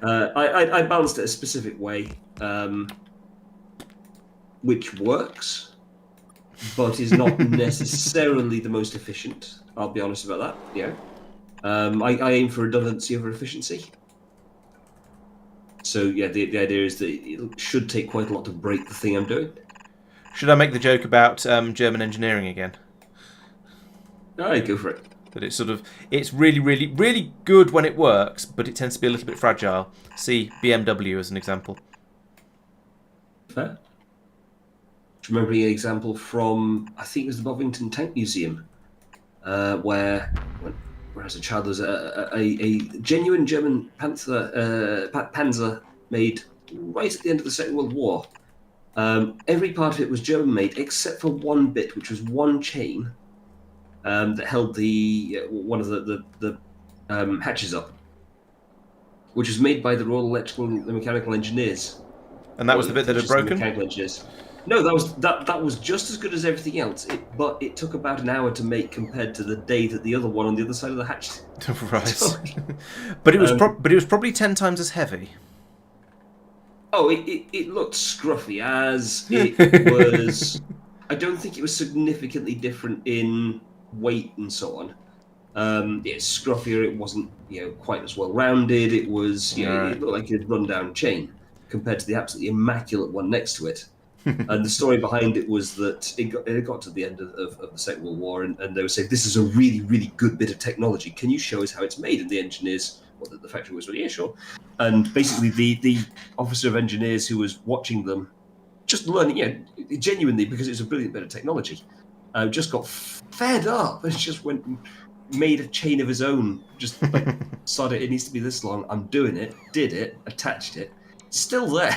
I balanced it a specific way, which works, but is not necessarily the most efficient. I'll be honest about that. Yeah. I aim for redundancy over efficiency. So yeah, the idea is that it should take quite a lot to break the thing I'm doing. Should I make the joke about German engineering again? No, go for it. That it's really, really, really good when it works, but it tends to be a little bit fragile. See BMW as an example. Fair. Do you remember an example from, I think it was the Bovington Tank Museum, where when I was a child, there was a genuine German Panzer made right at the end of the Second World War. Every part of it was German made except for one bit, which was one chain that held one of the hatches up, which was made by the Royal Electrical and Mechanical Engineers. And that was the bit that had broken? Mechanical engineers. No, that was just as good as everything else. But it took about an hour to make compared to the day that the other one on the other side of the hatch. Right. But it was probably 10 times as heavy. Oh, it looked scruffy as it was. I don't think it was significantly different in weight and so on. It's scruffier. It wasn't quite as well rounded. It was it looked like a run-down chain compared to the absolutely immaculate one next to it. And the story behind it was that it got to the end of the Second World War, and they would say, "This is a really, really good bit of technology. Can you show us how it's made?" And the engineers, the factory was, "Yeah, sure." And basically, the officer of engineers who was watching them, just learning, genuinely, because it's a brilliant bit of technology, just got fed up and just went and made a chain of his own. Just like, started, it needs to be this long. I'm doing it. Did it. Attached it. Still there.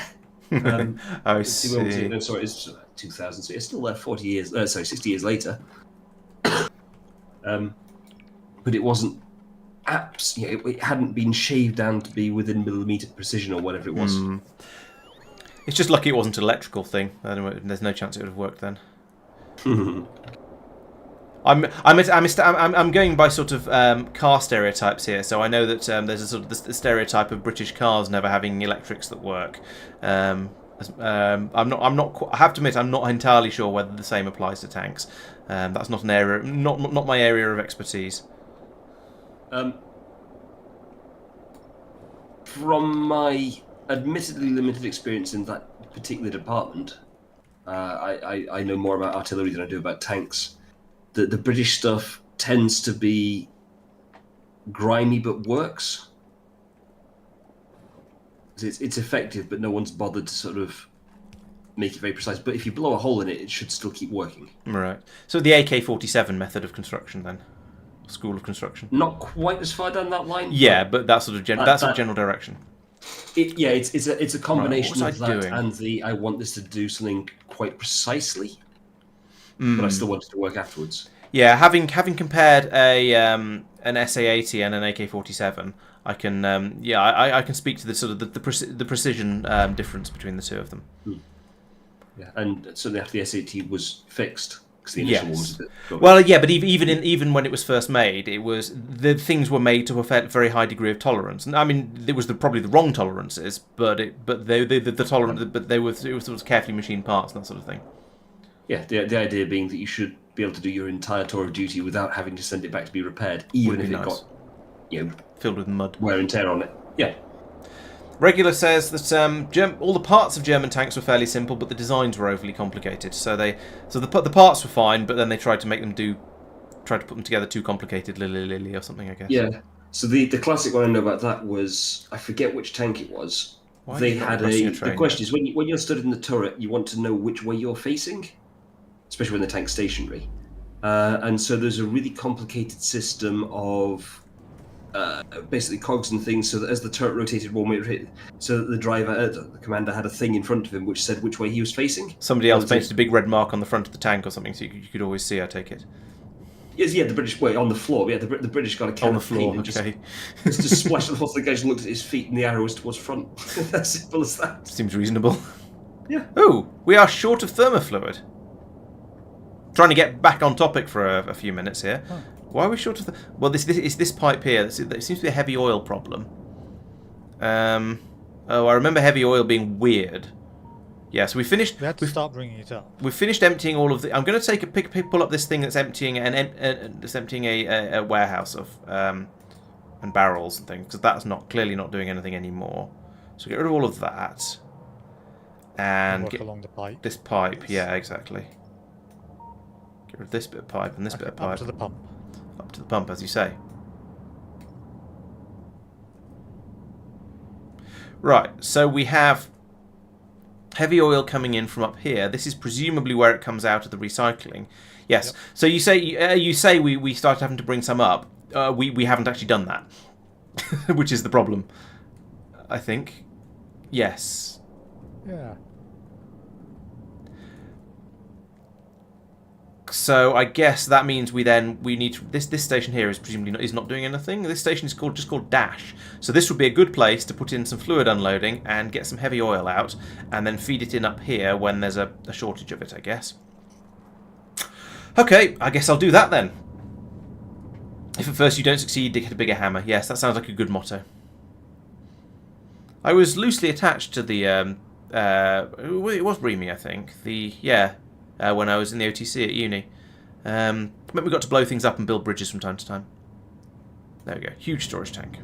I see. No, sorry, it's 2000. So it's still there 60 years later. But it wasn't. It hadn't been shaved down to be within millimeter precision or whatever it was. It's just lucky it wasn't an electrical thing. There's no chance it would have worked then. I'm going by sort of car stereotypes here, so I know that there's a sort of the stereotype of British cars never having electrics that work. I have to admit, I'm not entirely sure whether the same applies to tanks. That's not an area, not my area of expertise. From my admittedly limited experience in that particular department, I know more about artillery than I do about tanks. The British stuff tends to be grimy but works. It's effective, but no one's bothered to sort of make it very precise. But if you blow a hole in it, it should still keep working. Right. So the AK-47 method of construction, then, school of construction. Not quite as far down that line. Yeah, but that sort of general direction. It's a combination right, of that and I want this to do something quite precisely. But I still wanted to work afterwards. Yeah, having compared an SA-80 and an AK-47, I can I can speak to the sort of the precision difference between the two of them. Yeah, and certainly after the SA-80 was fixed, because the initial one was a bit. Well, yeah, but even when it was first made, the things were made to a very high degree of tolerance. And I mean, it was probably the wrong tolerances, but they were sort of carefully machined parts and that sort of thing. Yeah, the idea being that you should be able to do your entire tour of duty without having to send it back to be repaired, even if it got filled with mud, wear and tear on it. Yeah. Regular says that all the parts of German tanks were fairly simple, but the designs were overly complicated. So the parts were fine, but then they tried to put them together too complicated, or something, I guess. Yeah. So the classic one I know about that was, I forget which tank it was. They had the question is when you're stood in the turret, you want to know which way you're facing, especially when the tank's stationary. And so there's a really complicated system of basically cogs and things, so that as the turret rotated one way, so that the commander had a thing in front of him which said which way he was facing. Somebody else painted a big red mark on the front of the tank or something, so you could always see, I take it. Yes, the British on the floor. Yeah, the British got a can of paint and just splashed the whole thing. The guy looked at his feet and the arrow was towards front. As simple as that. Seems reasonable. Yeah. Oh, we are short of thermofluid. Trying to get back on topic for a few minutes here. Oh. Why are we short of well, this pipe here. It seems to be a heavy oil problem. I remember heavy oil being weird. Yeah, so we finished. We had to start bringing it up. We finished emptying all of the. I'm going to pull up this thing that's emptying a warehouse of and barrels and things, because that's clearly not doing anything anymore. So get rid of all of that and get along the pipe. This pipe, yeah, exactly. Get rid of this bit of pipe and this bit of pipe. Up to the pump. Up to the pump, as you say. Right, so we have heavy oil coming in from up here. This is presumably where it comes out of the recycling. Yes. Yep. So you say we started having to bring some up. we haven't actually done that, which is the problem, I think. Yes. Yeah. So I guess that means we need to, this station here is presumably not doing anything. This station is just called Dash. So this would be a good place to put in some fluid unloading and get some heavy oil out, and then feed it in up here when there's a shortage of it, I guess. Okay, I guess I'll do that then. If at first you don't succeed, get a bigger hammer. Yes, that sounds like a good motto. I was loosely attached to the it was Breamy, I think. When I was in the OTC at uni. We got to blow things up and build bridges from time to time. There we go. Huge storage tank.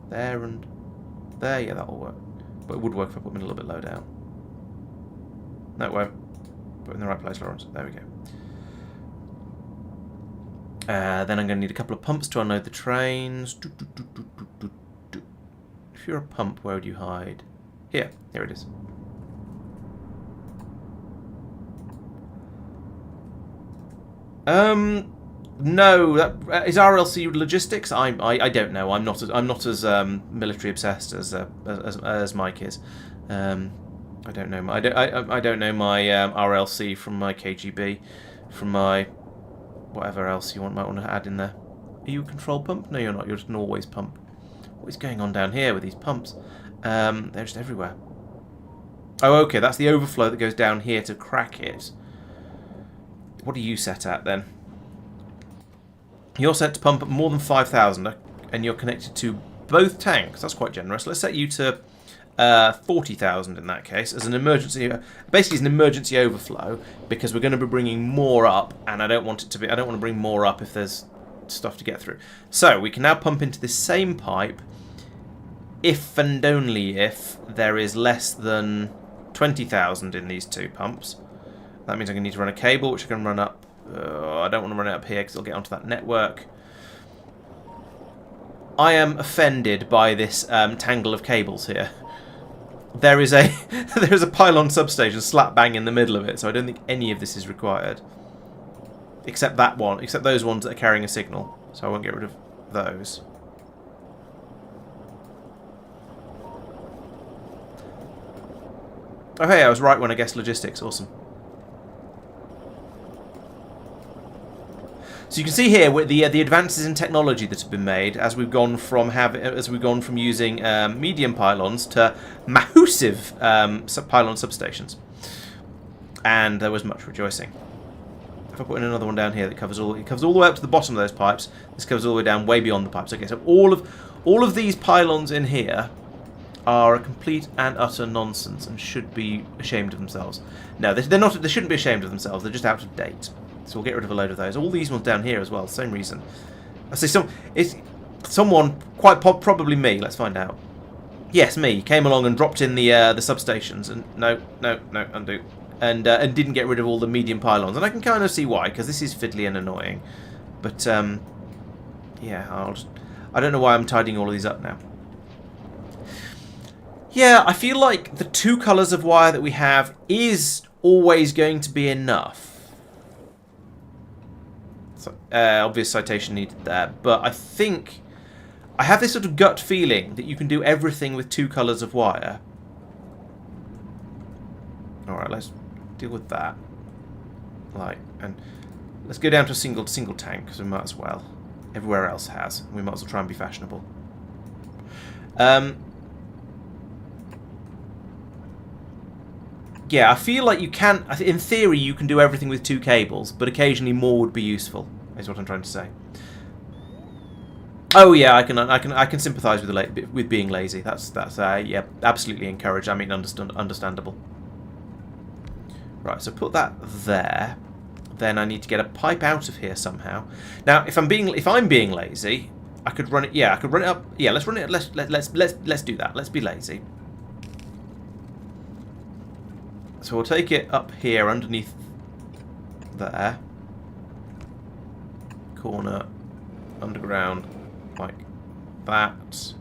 There and there. Yeah, that'll work. But it would work if I put them in a little bit low down. No, it won't. Put it in the right place, Laurence. There we go. Then I'm going to need a couple of pumps to unload the trains. If you're a pump, where would you hide? Here it is. No, that is RLC logistics. I don't know. I'm not as military obsessed as Mike is. I don't know. I don't know my RLC from my KGB, from my whatever else you might want to add in there. Are you a control pump? No, you're not. You're just an always pump. What is going on down here with these pumps? They're just everywhere. Oh, okay. That's the overflow that goes down here to crack it. What are you set at then? You're set to pump more than 5,000, and you're connected to both tanks. That's quite generous. Let's set you to 40,000 in that case as an emergency. Basically, as an emergency overflow, because we're going to be bringing more up, and I don't want to bring more up if there's stuff to get through. So we can now pump into this same pipe, if and only if there is less than 20,000 in these two pumps. That means I'm going to need to run a cable, which I can run up. I don't want to run it up here because it'll get onto that network. I am offended by this tangle of cables here. There is a pylon substation slap bang in the middle of it, so I don't think any of this is required, except that one, except those ones that are carrying a signal. So I won't get rid of those. Oh hey, I was right when I guessed logistics. Awesome. So you can see here the advances in technology that have been made as we've gone from using medium pylons to massive pylon substations, and there was much rejoicing. If I put in another one down here that covers all the way up to the bottom of those pipes, this covers all the way down way beyond the pipes. Okay, so all of these pylons in here are a complete and utter nonsense and should be ashamed of themselves. No, they're not. They shouldn't be ashamed of themselves. They're just out of date. So we'll get rid of a load of those. All these ones down here as well, same reason. I say someone, quite probably me. Let's find out. Yes, me came along and dropped in the substations, and no, undo, and didn't get rid of all the medium pylons. And I can kind of see why, because this is fiddly and annoying. But yeah, I don't know why I'm tidying all of these up now. Yeah, I feel like the two colours of wire that we have is always going to be enough. Obvious citation needed there, but I think I have this sort of gut feeling that you can do everything with two colours of wire. Alright, let's deal with that. Right, and let's go down to a single tank, because we might as well. Everywhere else has. We might as well try and be fashionable. Yeah, I feel like you can. In theory, you can do everything with two cables, but occasionally more would be useful. Is what I'm trying to say. Oh yeah, I can sympathise with being lazy. That's yeah, absolutely encouraged. I mean, understandable. Right, so put that there. Then I need to get a pipe out of here somehow. Now, if I'm being lazy, I could run it. Yeah, I could run it up. Yeah, let's run it. Let's do that. Let's be lazy. So we'll take it up here underneath there. Corner, underground, like that.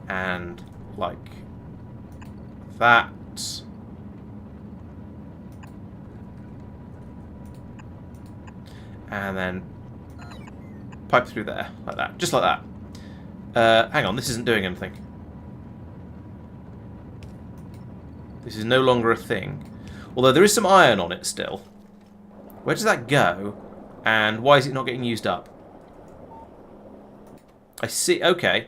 And like that. And then pipe through there, like that. Just like that. Hang on, this isn't doing anything. This is no longer a thing. Although there is some iron on it still. Where does that go? And why is it not getting used up? I see. Okay.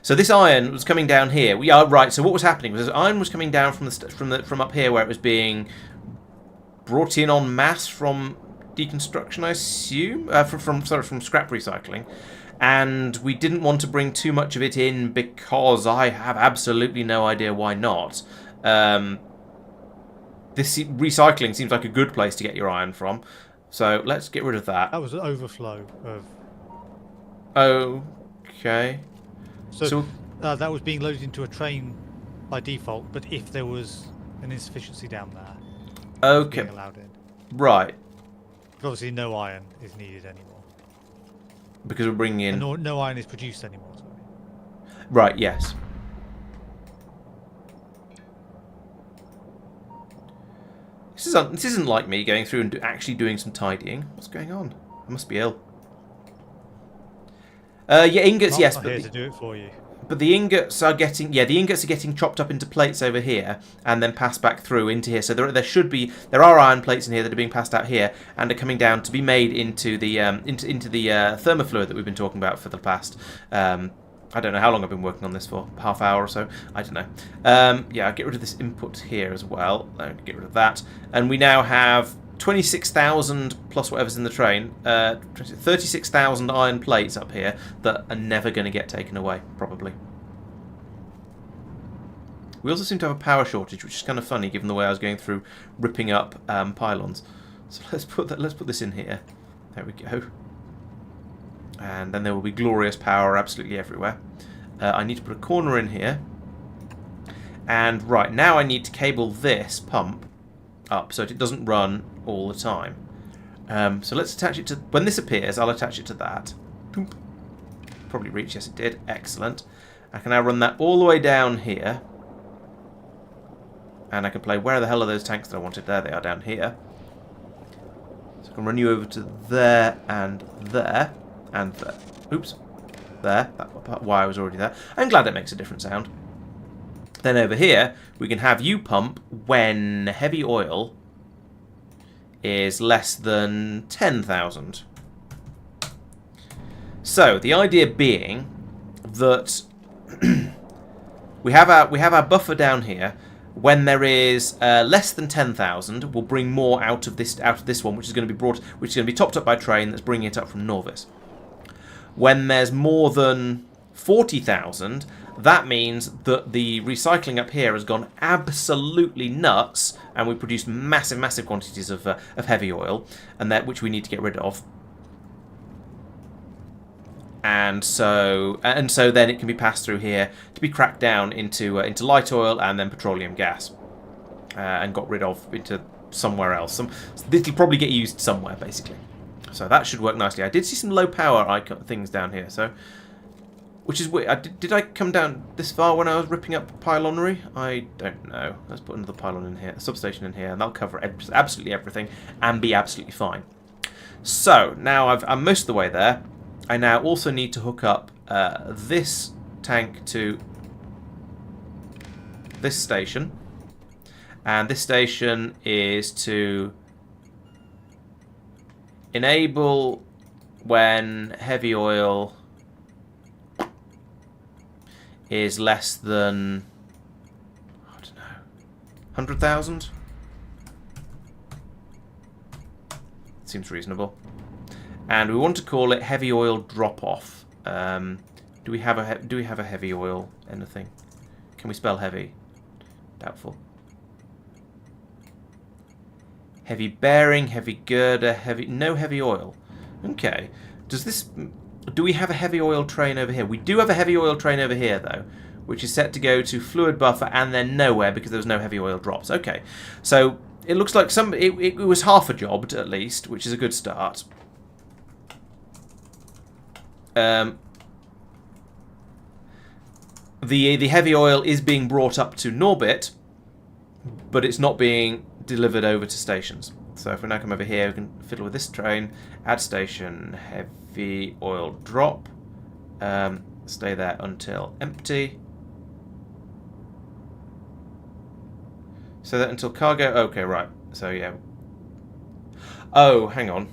So this iron was coming down here. We are right. So what was happening was iron was coming down from up here where it was being brought in en masse from deconstruction, I assume, from scrap recycling, and we didn't want to bring too much of it in because I have absolutely no idea why not. This recycling seems like a good place to get your iron from, so let's get rid of that. That was an overflow of. Okay. So that was being loaded into a train by default, but if there was an insufficiency down there, okay, being allowed in. Right. But obviously, no iron is needed anymore. Because we're bringing in. And no iron is produced anymore. Sorry. Right. Yes. This isn't like me going through and actually doing some tidying. What's going on? I must be ill. Yeah, ingots. Yes, I'm but here to do it for you. But the ingots are getting the ingots are getting chopped up into plates over here and then passed back through into here. So there are iron plates in here that are being passed out here and are coming down to be made into the into the thermofluid that we've been talking about for the past. I don't know how long I've been working on this for, half hour or so. I don't know. Yeah, I'll get rid of this input here as well. Get rid of that, and we now have 26,000 plus whatever's in the train, 36,000 iron plates up here that are never going to get taken away, probably. We also seem to have a power shortage, which is kind of funny given the way I was going through ripping up pylons. So let's put this in here. There we go. And then there will be glorious power absolutely everywhere. I need to put a corner in here. And right, now I need to cable this pump up so that it doesn't run all the time. So let's attach it to... When this appears, I'll attach it to that. Boop. Probably reach. Yes, it did. Excellent. I can now run that all the way down here. And I can play... Where the hell are those tanks that I wanted? There they are, down here. So I can run you over to there and there. And there. Oops. There. That wire was already there. I'm glad it makes a different sound. Then over here, we can have you pump when heavy oil is less than 10,000. So the idea being that we have our buffer down here. When there is less than 10,000, we'll bring more out of this one, which is going to be topped up by a train that's bringing it up from Norvis. When there's more than 40,000, that means that the recycling up here has gone absolutely nuts, and we produce massive quantities of heavy oil, and which we need to get rid of. And so then it can be passed through here to be cracked down into light oil and then petroleum gas, and got rid of into somewhere else. It'll probably get used somewhere, basically. So that should work nicely. I did see some low power things down here, so which is weird. Did I come down this far when I was ripping up pylonry? I don't know. Let's put another pylon in here, a substation in here, and that'll cover absolutely everything and be absolutely fine. So now I'm most of the way there. I now also need to hook up this tank to this station, and this station is to enable when heavy oil is less than, I don't know, 100,000? Seems reasonable. And we want to call it heavy oil drop off. Do we have a heavy oil anything? Can we spell heavy? Doubtful. Heavy bearing, heavy girder, no heavy oil. Okay. Do we have a heavy oil train over here? We do have a heavy oil train over here though, which is set to go to fluid buffer and then nowhere because there was no heavy oil drops. Okay. So it looks like it was half a job at least, which is a good start. The heavy oil is being brought up to Norbit, but it's not being delivered over to stations. So if we now come over here, we can fiddle with this train. Add station, heavy oil drop. Stay there until empty. So that until cargo. Okay, right. So yeah. Oh, hang on.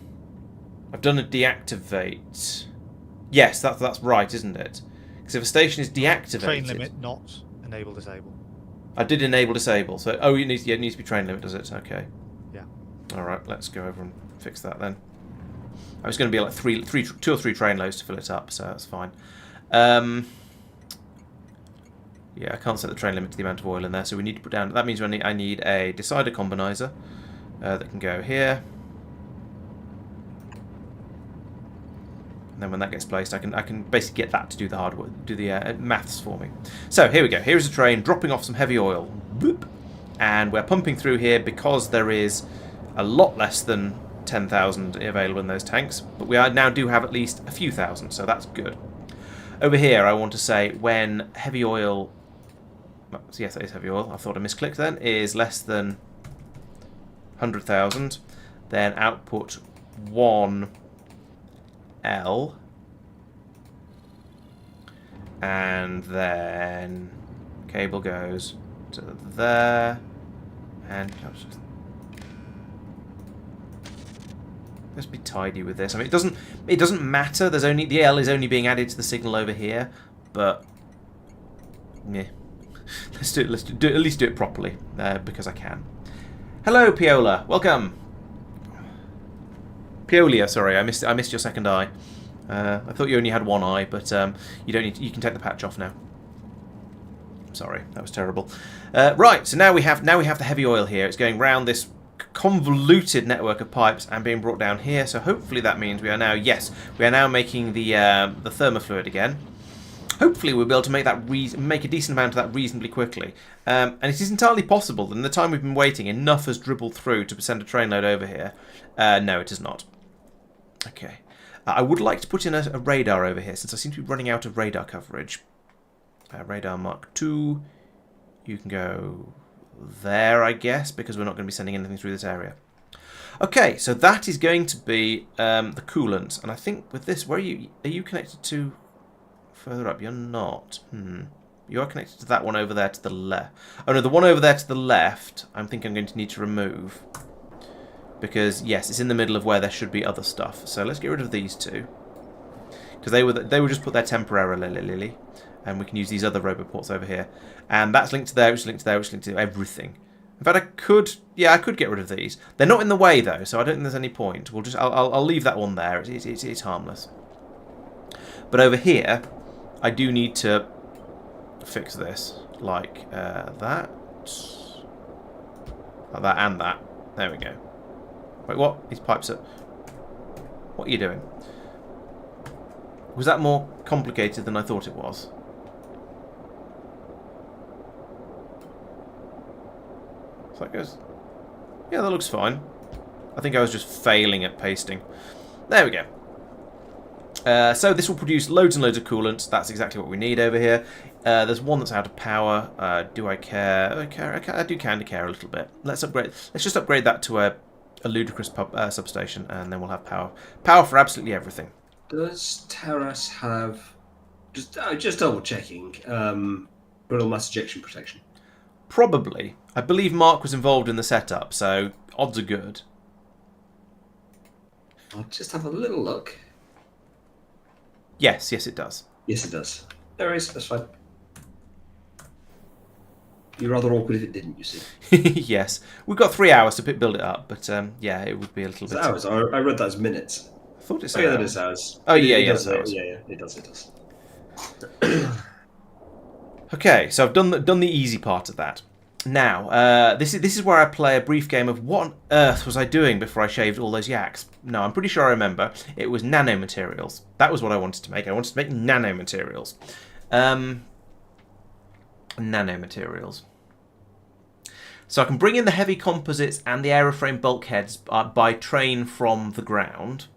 I've done a deactivate. Yes, that's right, isn't it? Because if a station is deactivated, Train limit not enable disable. I did enable disable. So it needs to be train limit, does it? Okay. Yeah. All right, let's go over and fix that then. I was going to be like two or three train loads to fill it up, so that's fine. Yeah, I can't set the train limit to the amount of oil in there, so we need to put down. That means I need a decider combinizer that can go here. And then when that gets placed, I can basically get that to do the hard work, do the maths for me. So here we go. Here's a train dropping off some heavy oil, boop, and we're pumping through here because there is a lot less than 10,000 available in those tanks, but we now do have at least a few thousand, so that's good. Over here, I want to say when heavy oil. Yes, that is heavy oil. I thought I misclicked then. Is less than 100,000, then output 1L, and then cable goes to there, and let's be tidy with this. I mean, it doesn't matter. There's only the L is only being added to the signal over here, but yeah. Let's at least do it properly, because I can. Hello, Piola. Welcome. Piolia, sorry, I missed your second eye. I thought you only had one eye, but you don't need. You can take the patch off now. Sorry, that was terrible. Right, so now we have the heavy oil here. It's going round this convoluted network of pipes and being brought down here. So hopefully that means we are now making the thermofluid again. Hopefully we'll be able to make a decent amount of that reasonably quickly. And it is entirely possible that in the time we've been waiting, enough has dribbled through to send a train load over here. No, it is not. Okay. I would like to put in a radar over here, since I seem to be running out of radar coverage. Radar Mark II. You can go there, I guess, because we're not going to be sending anything through this area. Okay, so that is going to be the coolant. And I think with this, are you connected to... Further up, you're not. You are connected to that one over there to the left. Oh no, the one over there to the left, I think I'm going to need to remove. Because, yes, it's in the middle of where there should be other stuff. So let's get rid of these two. Because they were just put there temporarily. And we can use these other roboports over here. And that's linked to there, which is linked to there, which is linked to everything. In fact, I could get rid of these. They're not in the way, though, so I don't think there's any point. I'll leave that one there. It's harmless. But over here... I do need to fix this, like that, and that. There we go. Wait, what? These pipes are... What are you doing? Was that more complicated than I thought it was? So that goes... Yeah, that looks fine. I think I was just failing at pasting. There we go. So this will produce loads and loads of coolant. That's exactly what we need over here. There's one that's out of power. Do I care? I do kind of care a little bit. Let's just upgrade that to a ludicrous substation, and then we'll have power. Power for absolutely everything. Does Terrace have... Just double checking. Brittle mass ejection protection. Probably. I believe Marc was involved in the setup, so odds are good. I'll just have a little look. Yes, it does. Yes, it does. There is. That's fine. It'd be rather awkward if it didn't, you see. Yes. We've got 3 hours to build it up, but yeah, it would be a little bit... Hours? I read that as minutes. I thought it said yeah, that is hours. Oh, yeah, it does, hours. Yeah, it does. Okay, so I've done the easy part of that. Now, this is where I play a brief game of what on earth was I doing before I shaved all those yaks. No, I'm pretty sure I remember. It was nanomaterials. That was what I wanted to make. I wanted to make nanomaterials. Nanomaterials. So I can bring in the heavy composites and the aeroframe bulkheads by train from the ground.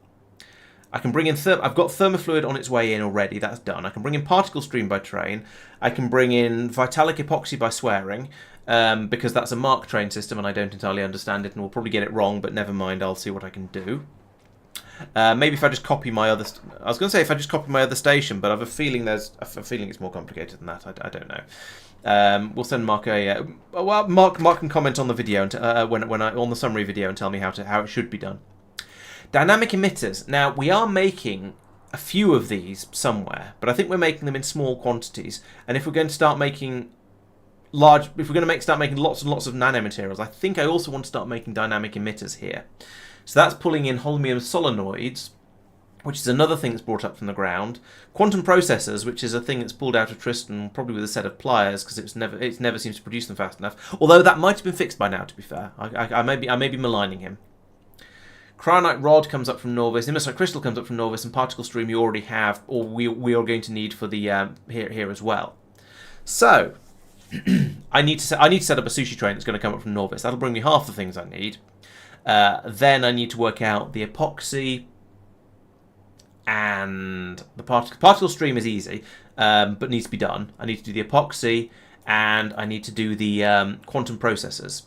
I can bring in... I've got thermofluid on its way in already. That's done. I can bring in particle stream by train. I can bring in vitalic epoxy by swearing. because that's a Marc train system and I don't entirely understand it, and we'll probably get it wrong, but never mind, I'll see what I can do. Maybe if I just copy my other... I was going to say if I just copy my other station, but I have a feeling it's more complicated than that. I don't know. We'll send Marc a... well, Marc can comment on the video and on the summary video and tell me how it should be done. Dynamic emitters. Now, we are making a few of these somewhere, but I think we're making them in small quantities. And if we're going to start making start making lots and lots of nanomaterials, I think I also want to start making dynamic emitters here. So that's pulling in holmium solenoids, which is another thing that's brought up from the ground. Quantum processors, which is a thing that's pulled out of Tristan, probably with a set of pliers, because it never seems to produce them fast enough. Although that might have been fixed by now, to be fair. I may be maligning him. Cryonite rod comes up from Norvis. Immosite crystal comes up from Norvis, and particle stream you already have, or we are going to need for the here as well. So I need to set up a sushi train that's going to come up from Norvis. That'll bring me half the things I need. Then I need to work out the epoxy and the particle stream is easy, but needs to be done. I need to do the epoxy and I need to do the quantum processors.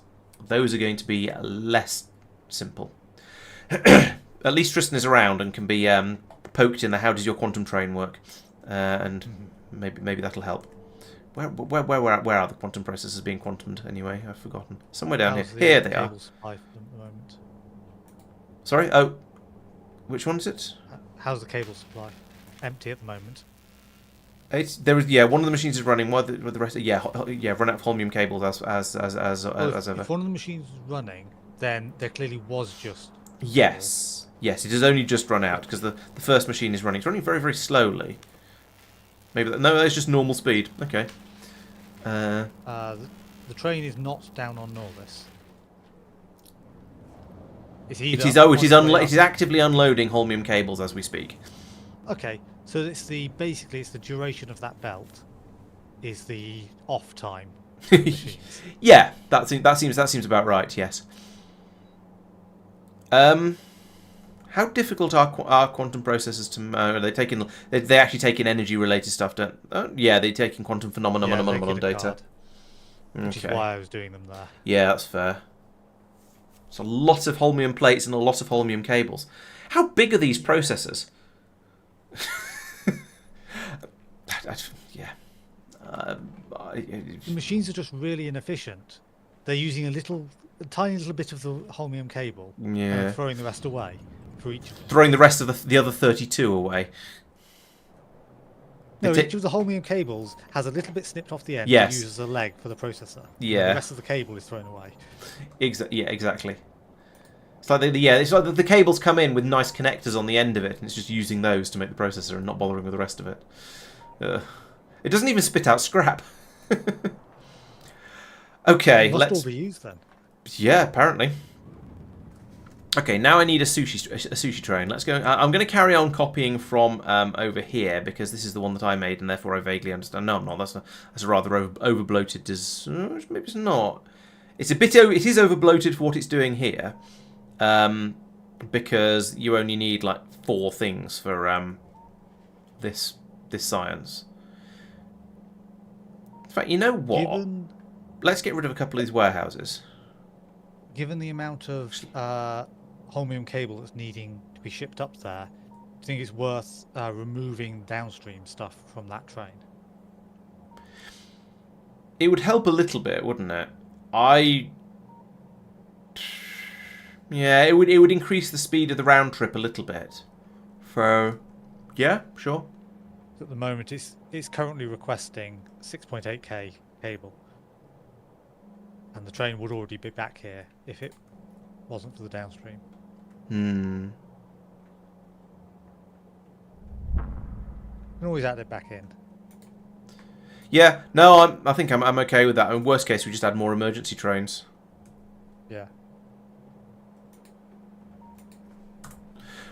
Those are going to be less simple. At least Tristan is around and can be poked in the how does your quantum train work, and maybe that'll help. Where are the quantum processors being quantumed anyway? I've forgotten. Somewhere down here. Here they are. Sorry? Oh, which one is it? How's the cable supply? Empty at the moment. One of the machines is running. While the rest, run out of holmium cables as ever. If one of the machines was running, then there clearly was just. Yes, it has only just run out because the first machine is running. It's running very, very slowly. Maybe that's just normal speed. Okay. The train is not down on Norvis. It is actively unloading holmium cables as we speak. Okay, so basically it's the duration of that belt is the off time. Yeah, that seems about right. Yes. How difficult are quantum processors to? Are they taking? They actually take in energy related stuff, don't? Yeah, they take in quantum phenomena data. Which is why I was doing them there. Yeah, that's fair. It's a lot of holmium plates and a lot of holmium cables. How big are these processors? The machines are just really inefficient. They're using a tiny little bit of the holmium cable and throwing the rest away for each. Throwing the rest of the other 32 away. No, each of the holmium cables has a little bit snipped off the end yes. to use as a leg for the processor. Yeah. And the rest of the cable is thrown away. Exactly. It's like the cables come in with nice connectors on the end of it, and it's just using those to make the processor and not bothering with the rest of it. It doesn't even spit out scrap. Okay, must all be used then. Yeah, apparently. Okay, now I need a sushi train. Let's go. I'm going to carry on copying from over here because this is the one that I made, and therefore I vaguely understand. No, I'm not. That's a rather over bloated. Maybe it's not. It's a bit. It is over bloated for what it's doing here, because you only need like 4 things for this science. In fact, you know what? Let's get rid of a couple of these warehouses. Given the amount of holmium cable that's needing to be shipped up there, do you think it's worth removing downstream stuff from that train? It would help a little bit, wouldn't it? It would increase the speed of the round trip a little bit. So, yeah, sure. At the moment, it's currently requesting 6.8k cable. And the train would already be back here if it wasn't for the downstream. Hmm. You can always add it back in. Yeah, no, I think I'm okay with that. In worst case, we just add more emergency trains. Yeah.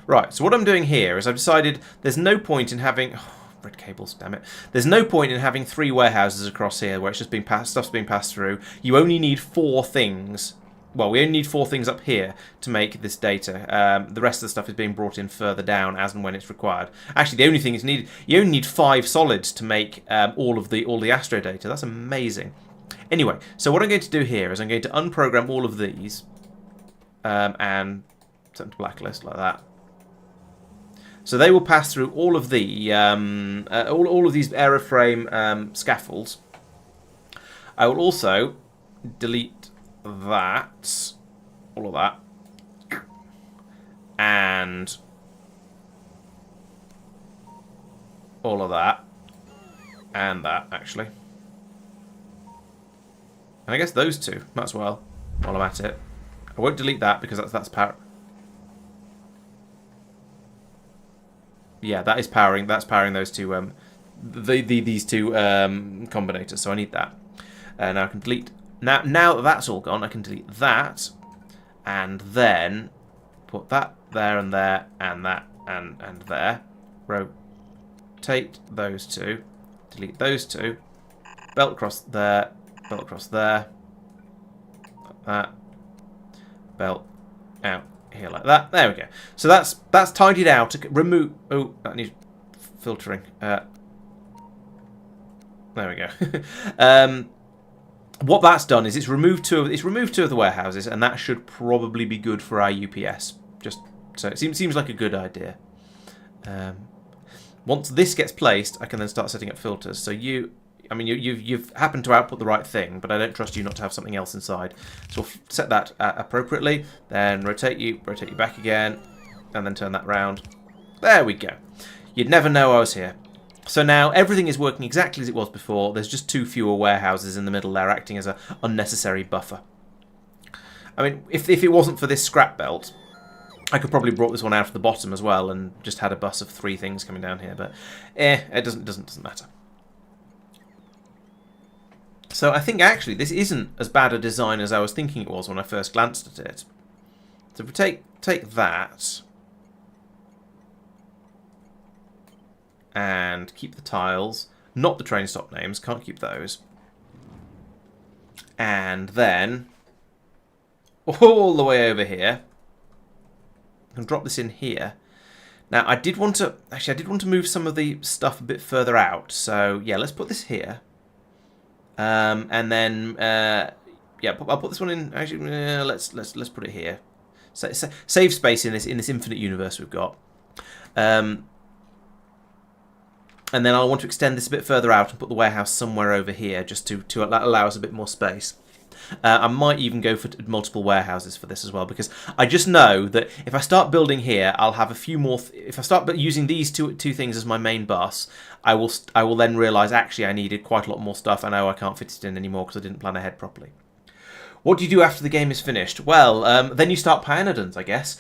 Right, so what I'm doing here is I've decided there's no point in having... red cables, damn it. There's no point in having 3 warehouses across here where it's just stuff's being passed through. You only need 4 things. Well, we only need 4 things up here to make this data. The rest of the stuff is being brought in further down as and when it's required. Actually, the only thing is needed. You only need 5 solids to make all the astro data. That's amazing. Anyway, so what I'm going to do here is I'm going to unprogram all of these and set them to blacklist like that. So they will pass through all of the all of these aeroframe scaffolds. I will also delete that, all of that, and all of that, and that actually. And I guess those two, might as well, while I'm at it. I won't delete that because that's power. Yeah, that is powering. That's powering those two. These two combinators. So I need that. Now I can delete. Now that that's all gone, I can delete that, and then put that there and there and that and there. Rotate those two. Delete those two. Belt across there. Belt across there. Like that. Belt out here like that. There we go. So that's tidied out. Remove. Oh, that needs filtering. There we go. What that's done is it's removed two of the warehouses, and that should probably be good for our UPS. Just so it seems like a good idea. Once this gets placed, I can then start setting up filters. So you've happened to output the right thing, but I don't trust you not to have something else inside. So we'll set that appropriately. Then rotate you back again, and then turn that round. There we go. You'd never know I was here. So now everything is working exactly as it was before. There's just 2 fewer warehouses in the middle there, acting as an unnecessary buffer. I mean, if it wasn't for this scrap belt, I could probably brought this one out of the bottom as well and just had a bus of 3 things coming down here. But it doesn't matter. So I think actually this isn't as bad a design as I was thinking it was when I first glanced at it. So if we take that and keep the tiles, not the train stop names, can't keep those. And then all the way over here, I can drop this in here. Now I did want to move some of the stuff a bit further out. So yeah, let's put this here. And then yeah, I'll put this one in. Actually, let's put it here. Save space in this infinite universe we've got. And then I'll want to extend this a bit further out and put the warehouse somewhere over here, just to allow us a bit more space. I might even go for multiple warehouses for this as well, because I just know that if I start building here, I'll have a few more. If I start using these two things as my main bus, I will then realise actually I needed quite a lot more stuff. I know I can't fit it in anymore because I didn't plan ahead properly. What do you do after the game is finished? Well, then you start Pyanodons, I guess.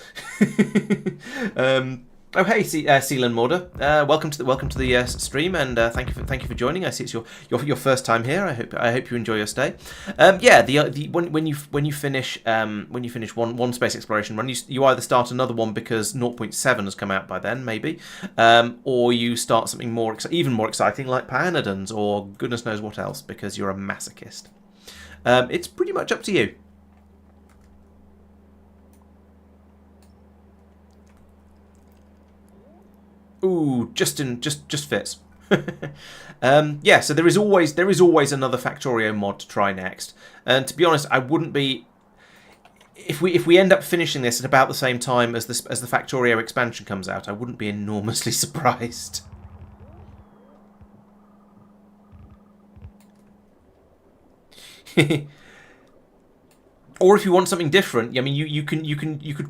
Oh hey, Sealand Morder. Welcome to the stream, and thank you for joining. I see it's your first time here. I hope you enjoy your stay. Yeah, when you finish one space exploration run, you either start another one because 0.7 has come out by then, maybe, or you start something even more exciting like Pyanodons or goodness knows what else because you're a masochist. It's pretty much up to you. Ooh, just fits. Yeah, so there is always another Factorio mod to try next. And to be honest, I wouldn't be if we end up finishing this at about the same time as the Factorio expansion comes out, I wouldn't be enormously surprised. Or if you want something different, I mean, you could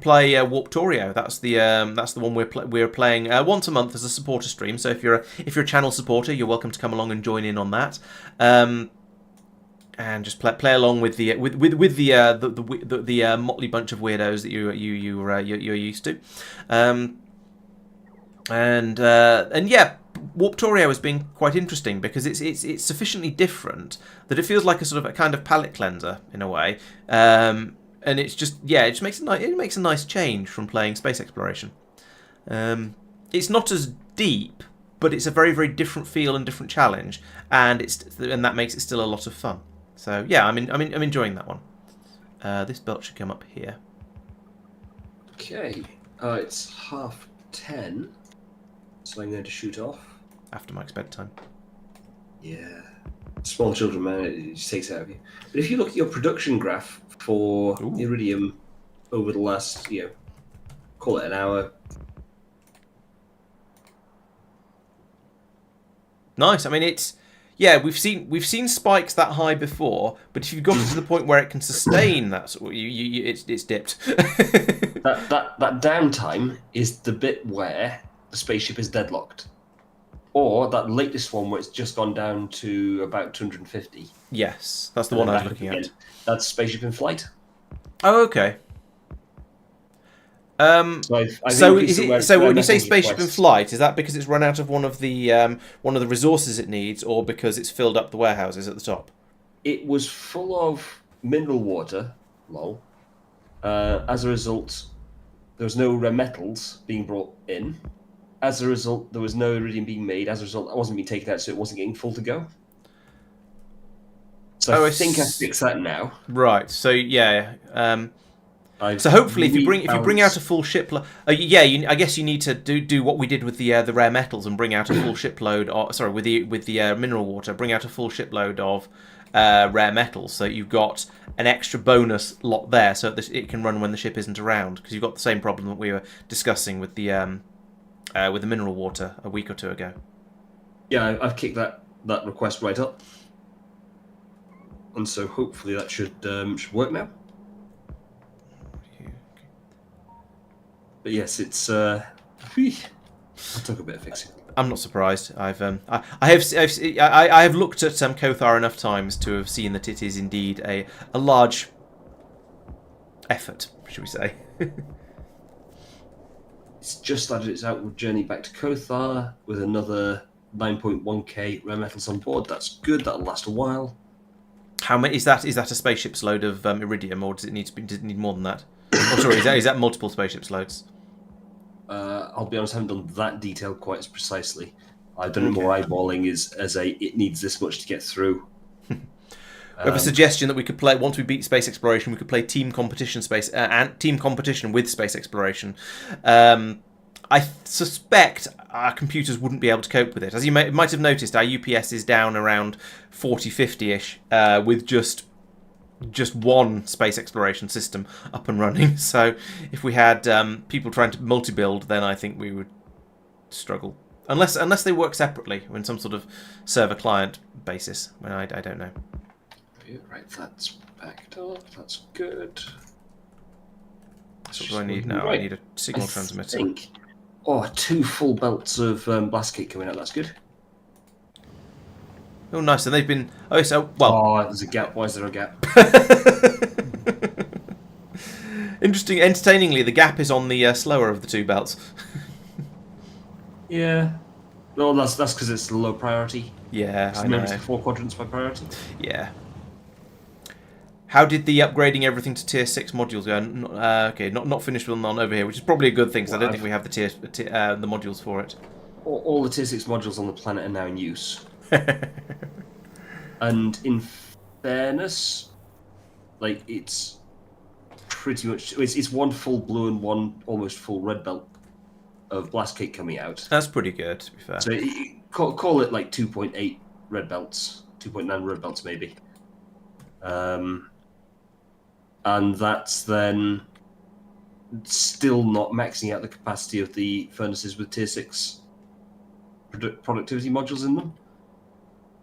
play Warptorio. That's the one we're playing once a month as a supporter stream. So if you're a channel supporter, you're welcome to come along and join in on that, and just play along with the motley bunch of weirdos that you're used to, and yeah. Warptorio has been quite interesting because it's sufficiently different that it feels like a sort of a kind of palate cleanser in a way, and it's just it just makes a nice change from playing space exploration. It's not as deep, but it's a very very different feel and different challenge, and that makes it still a lot of fun. So yeah, I'm enjoying that one. This belt should come up here. Okay, it's 10:30, so I'm going to shoot off. After Mike's bedtime. Yeah. Small children, man, it just takes it out of you. But if you look at your production graph for Ooh. iridium over the last, call it an hour. Nice. I mean, it's we've seen spikes that high before, but if you've got it to the point where it can sustain that, it's dipped. That downtime is the bit where the spaceship is deadlocked, or that latest one where it's just gone down to about 250. Yes, that's the one I was looking at. That's spaceship in flight. Oh, okay. So when you say spaceship in flight, is that because it's run out of one of the resources it needs, or because it's filled up the warehouses at the top? It was full of mineral water, lol. As a result, there was no rare metals being brought in. As a result, there was no iridium being made. As a result, it wasn't being taken out, so it wasn't getting full to go. So I think I fixed that now. Right. So yeah. So hopefully, if you bring out a full shipload, I guess you need to do what we did with the rare metals and bring out a full shipload. With the mineral water, bring out a full shipload of rare metals, so you've got an extra bonus lot there, so that it can run when the ship isn't around. Because you've got the same problem that we were discussing with the mineral water a week or two ago. Yeah, I've kicked that request right up, and so hopefully that should work now. But yes, it's it took a bit of fixing. I'm not surprised. I have looked at Kothar enough times to have seen that it is indeed a large effort, should we say? It's just started its outward journey back to Kothar with another 9.1k rare metals on board. That's good. That'll last a while. How many is that? Is that a spaceship's load of iridium, or does it need more than that? Oh, sorry, is that multiple spaceships loads? I'll be honest, I haven't done that detail quite as precisely. I've done it more eyeballing it needs this much to get through. We have a suggestion that we could play, once we beat space exploration, we could play team competition with space exploration. I suspect our computers wouldn't be able to cope with it. As you might have noticed, our UPS is down around 40, 50-ish with just one space exploration system up and running. So if we had people trying to multi-build, then I think we would struggle. Unless they work separately in some sort of server-client basis. I don't know. Right, that's backed up. That's good. So what do I need now? Right. I need a signal transmitter. Think, 2 full belts of blast cake coming out. That's good. Oh, nice. And they've been... there's a gap. Why is there a gap? Interesting. Entertainingly, the gap is on the slower of the 2 belts. Yeah. Well, that's because it's the low priority. Yeah, I know. It's the 4 quadrants by priority. Yeah. How did the upgrading everything to tier 6 modules go? Okay, not finished with on over here, which is probably a good thing, because I don't think we have the modules for it. All the tier 6 modules on the planet are now in use. And in fairness, it's pretty much it's 1 full blue and 1 almost full red belt of blast cake coming out. That's pretty good, to be fair. So call it 2.8 red belts, 2.9 red belts maybe. And that's then still not maxing out the capacity of the furnaces with tier 6 productivity modules in them.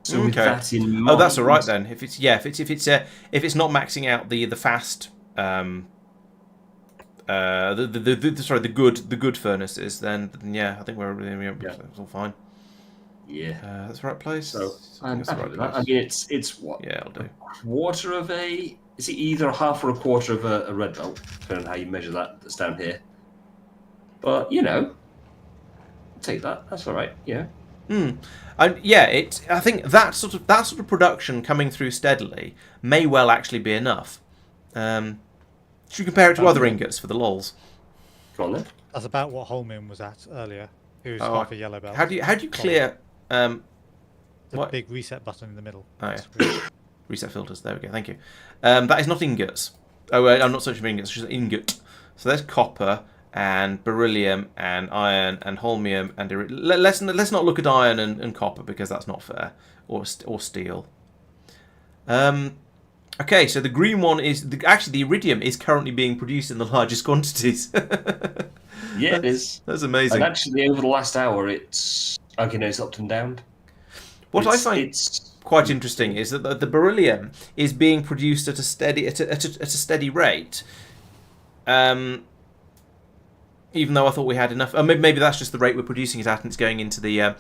So with that in mind, that's all right then. If it's not maxing out the fast the good furnaces, then yeah, I think we're it's all fine. Yeah, that's the right place. So that's the right place. I mean, it's what? Yeah, I'll do. A quarter of a. Is it either a half or a quarter of a red belt, depending on how you measure that? That's down here. But I'll take that. That's all right. Yeah. And I think that sort of production coming through steadily may well actually be enough. Should we compare it to other ingots for the lols? Go on then. That's about what Holman was at earlier. He was half a yellow belt. How do you clear? The big reset button in the middle. Oh yeah. Reset filters. There we go. Thank you. That is not ingots. Oh, I'm not searching for ingots. It's just ingot. So there's copper and beryllium and iron and holmium and let's not look at iron and copper because that's not fair, or steel. Okay, so the green one is actually the iridium is currently being produced in the largest quantities. Yeah, it is. That's And amazing. actually, over the last hour, it's okay. No, it's up and down. What I It's find it's quite interesting is that the beryllium is being produced at a steady rate. Even though I thought we had enough, maybe that's just the rate we're producing it at, and it's going into the, and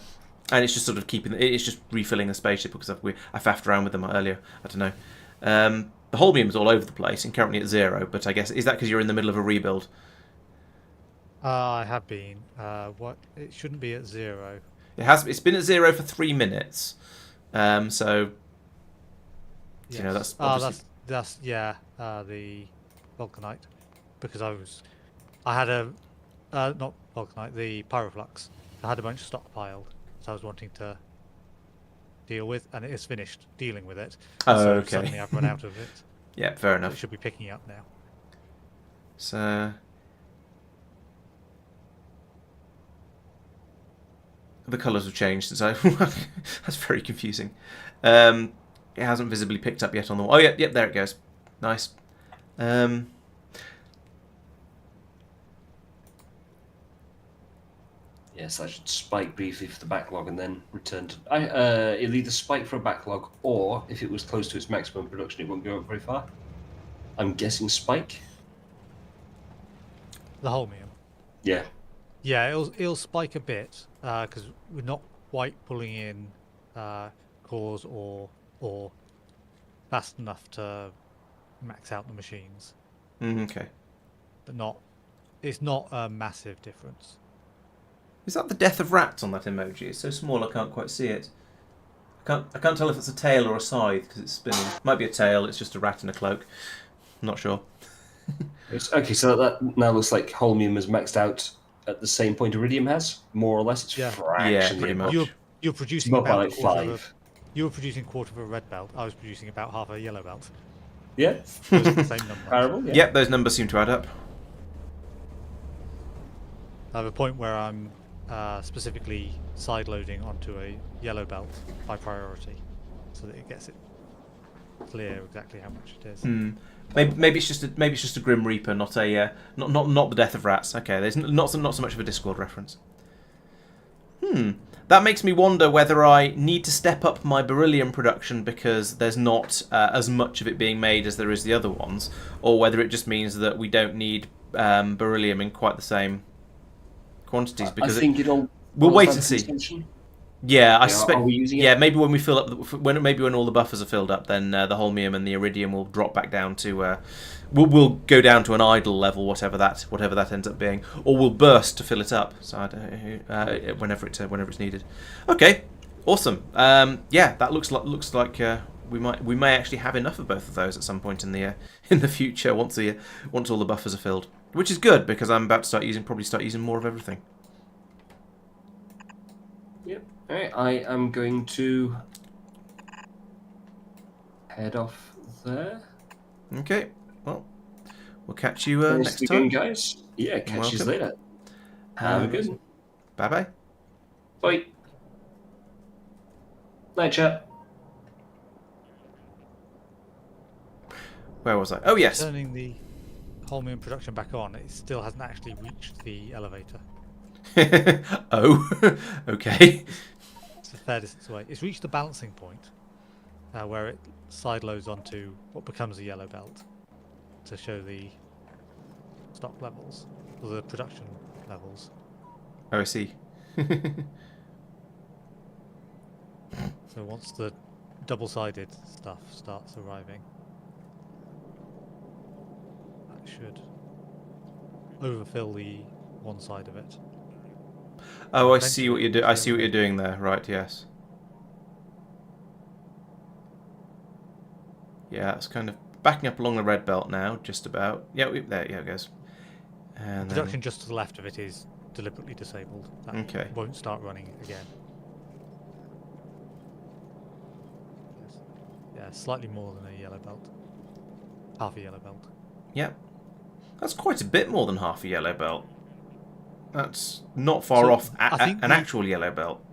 it's just sort of it's just refilling the spaceship because I faffed around with them earlier. I don't know. The holmium's all over the place and currently at 0, but I guess is that because you're in the middle of a rebuild? I have been. What? It shouldn't be at 0. It's been at 0 for 3 minutes. So Yes. you know that's obviously that's yeah. The vulcanite, because I had a not vulcanite, the pyroflux. I had a bunch stockpiled, so I was wanting to deal with, and it is finished dealing with it. Oh, so okay. suddenly I've run out of it. yeah, fair So enough. it should be picking up now. So the colours have changed since I. That's very confusing. It hasn't visibly picked up yet on the. Oh yeah, yep, there it goes. Nice. Yes, I should spike briefly for the backlog and then return to. It'll either spike for a backlog, or if it was close to its maximum production, it won't go up very far. I'm guessing spike. The holmium. Yeah. Yeah, it'll spike a bit because we're not quite pulling in cores or fast enough to max out the machines. Okay. But it's not a massive difference. Is that the death of rats on that emoji? It's so small I can't quite see it. I can't tell if it's a tail or a scythe because it's spinning. Might be a tail. It's just a rat in a cloak. I'm not sure. Okay, so that now looks like holmium is maxed out at the same point iridium has, more or less. It's Yeah. fractionally pretty above. much. You're producing Not by about like a quarter of a, 5. you were producing a quarter of a red belt. I was producing about half a yellow belt. Yeah, Those are the same number. comparable. Yeah. Yep, those numbers seem to add up. I have a point where I'm specifically side loading onto a yellow belt by priority, so that it gets it clear exactly how much it is. Maybe it's just a Grim Reaper, not a not the death of rats. Okay, there's not so much of a Discord reference. That makes me wonder whether I need to step up my beryllium production because there's not as much of it being made as there is the other ones, or whether it just means that we don't need beryllium in quite the same quantities. Because I think it'll. we'll wait have and see. consumption. Yeah, I Yeah, suspect. are we using it? Yeah, maybe when we fill up, when all the buffers are filled up, then the holmium and the iridium will drop back down to. We'll go down to an idle level, whatever that ends up being, or we'll burst to fill it up. So whenever it's needed. Okay, awesome. Yeah, that looks like we may actually have enough of both of those at some point in the future once all the buffers are filled, which is good because I'm about to probably start using more of everything. Yep. All right, I am going to head off there. Okay, well, we'll catch you Thanks next again, time. guys. Yeah, catch you Welcome. later. Have a good one. Bye bye. Bye. Night, chat. Where was I? Oh yes. Turning the holmium production back on, it still hasn't actually reached the elevator. Oh, okay. It's a fair distance away. It's reached the balancing point where it side loads onto what becomes a yellow belt to show the stock levels or the production levels. Oh, I see. So once the double-sided stuff starts arriving, that should overfill the one side of it. Oh, I see what you're doing. I see what you're doing there. Right? Yes. Yeah, it's kind of backing up along the red belt now, just about. Yeah, there. Yeah, it goes. And Production just to the left of it is deliberately disabled. That Okay. won't start running again. Yeah, slightly more than a yellow belt. Half a yellow belt. yeah, that's quite a bit more than half a yellow belt. That's not far So, off I think an the- actual yellow belt.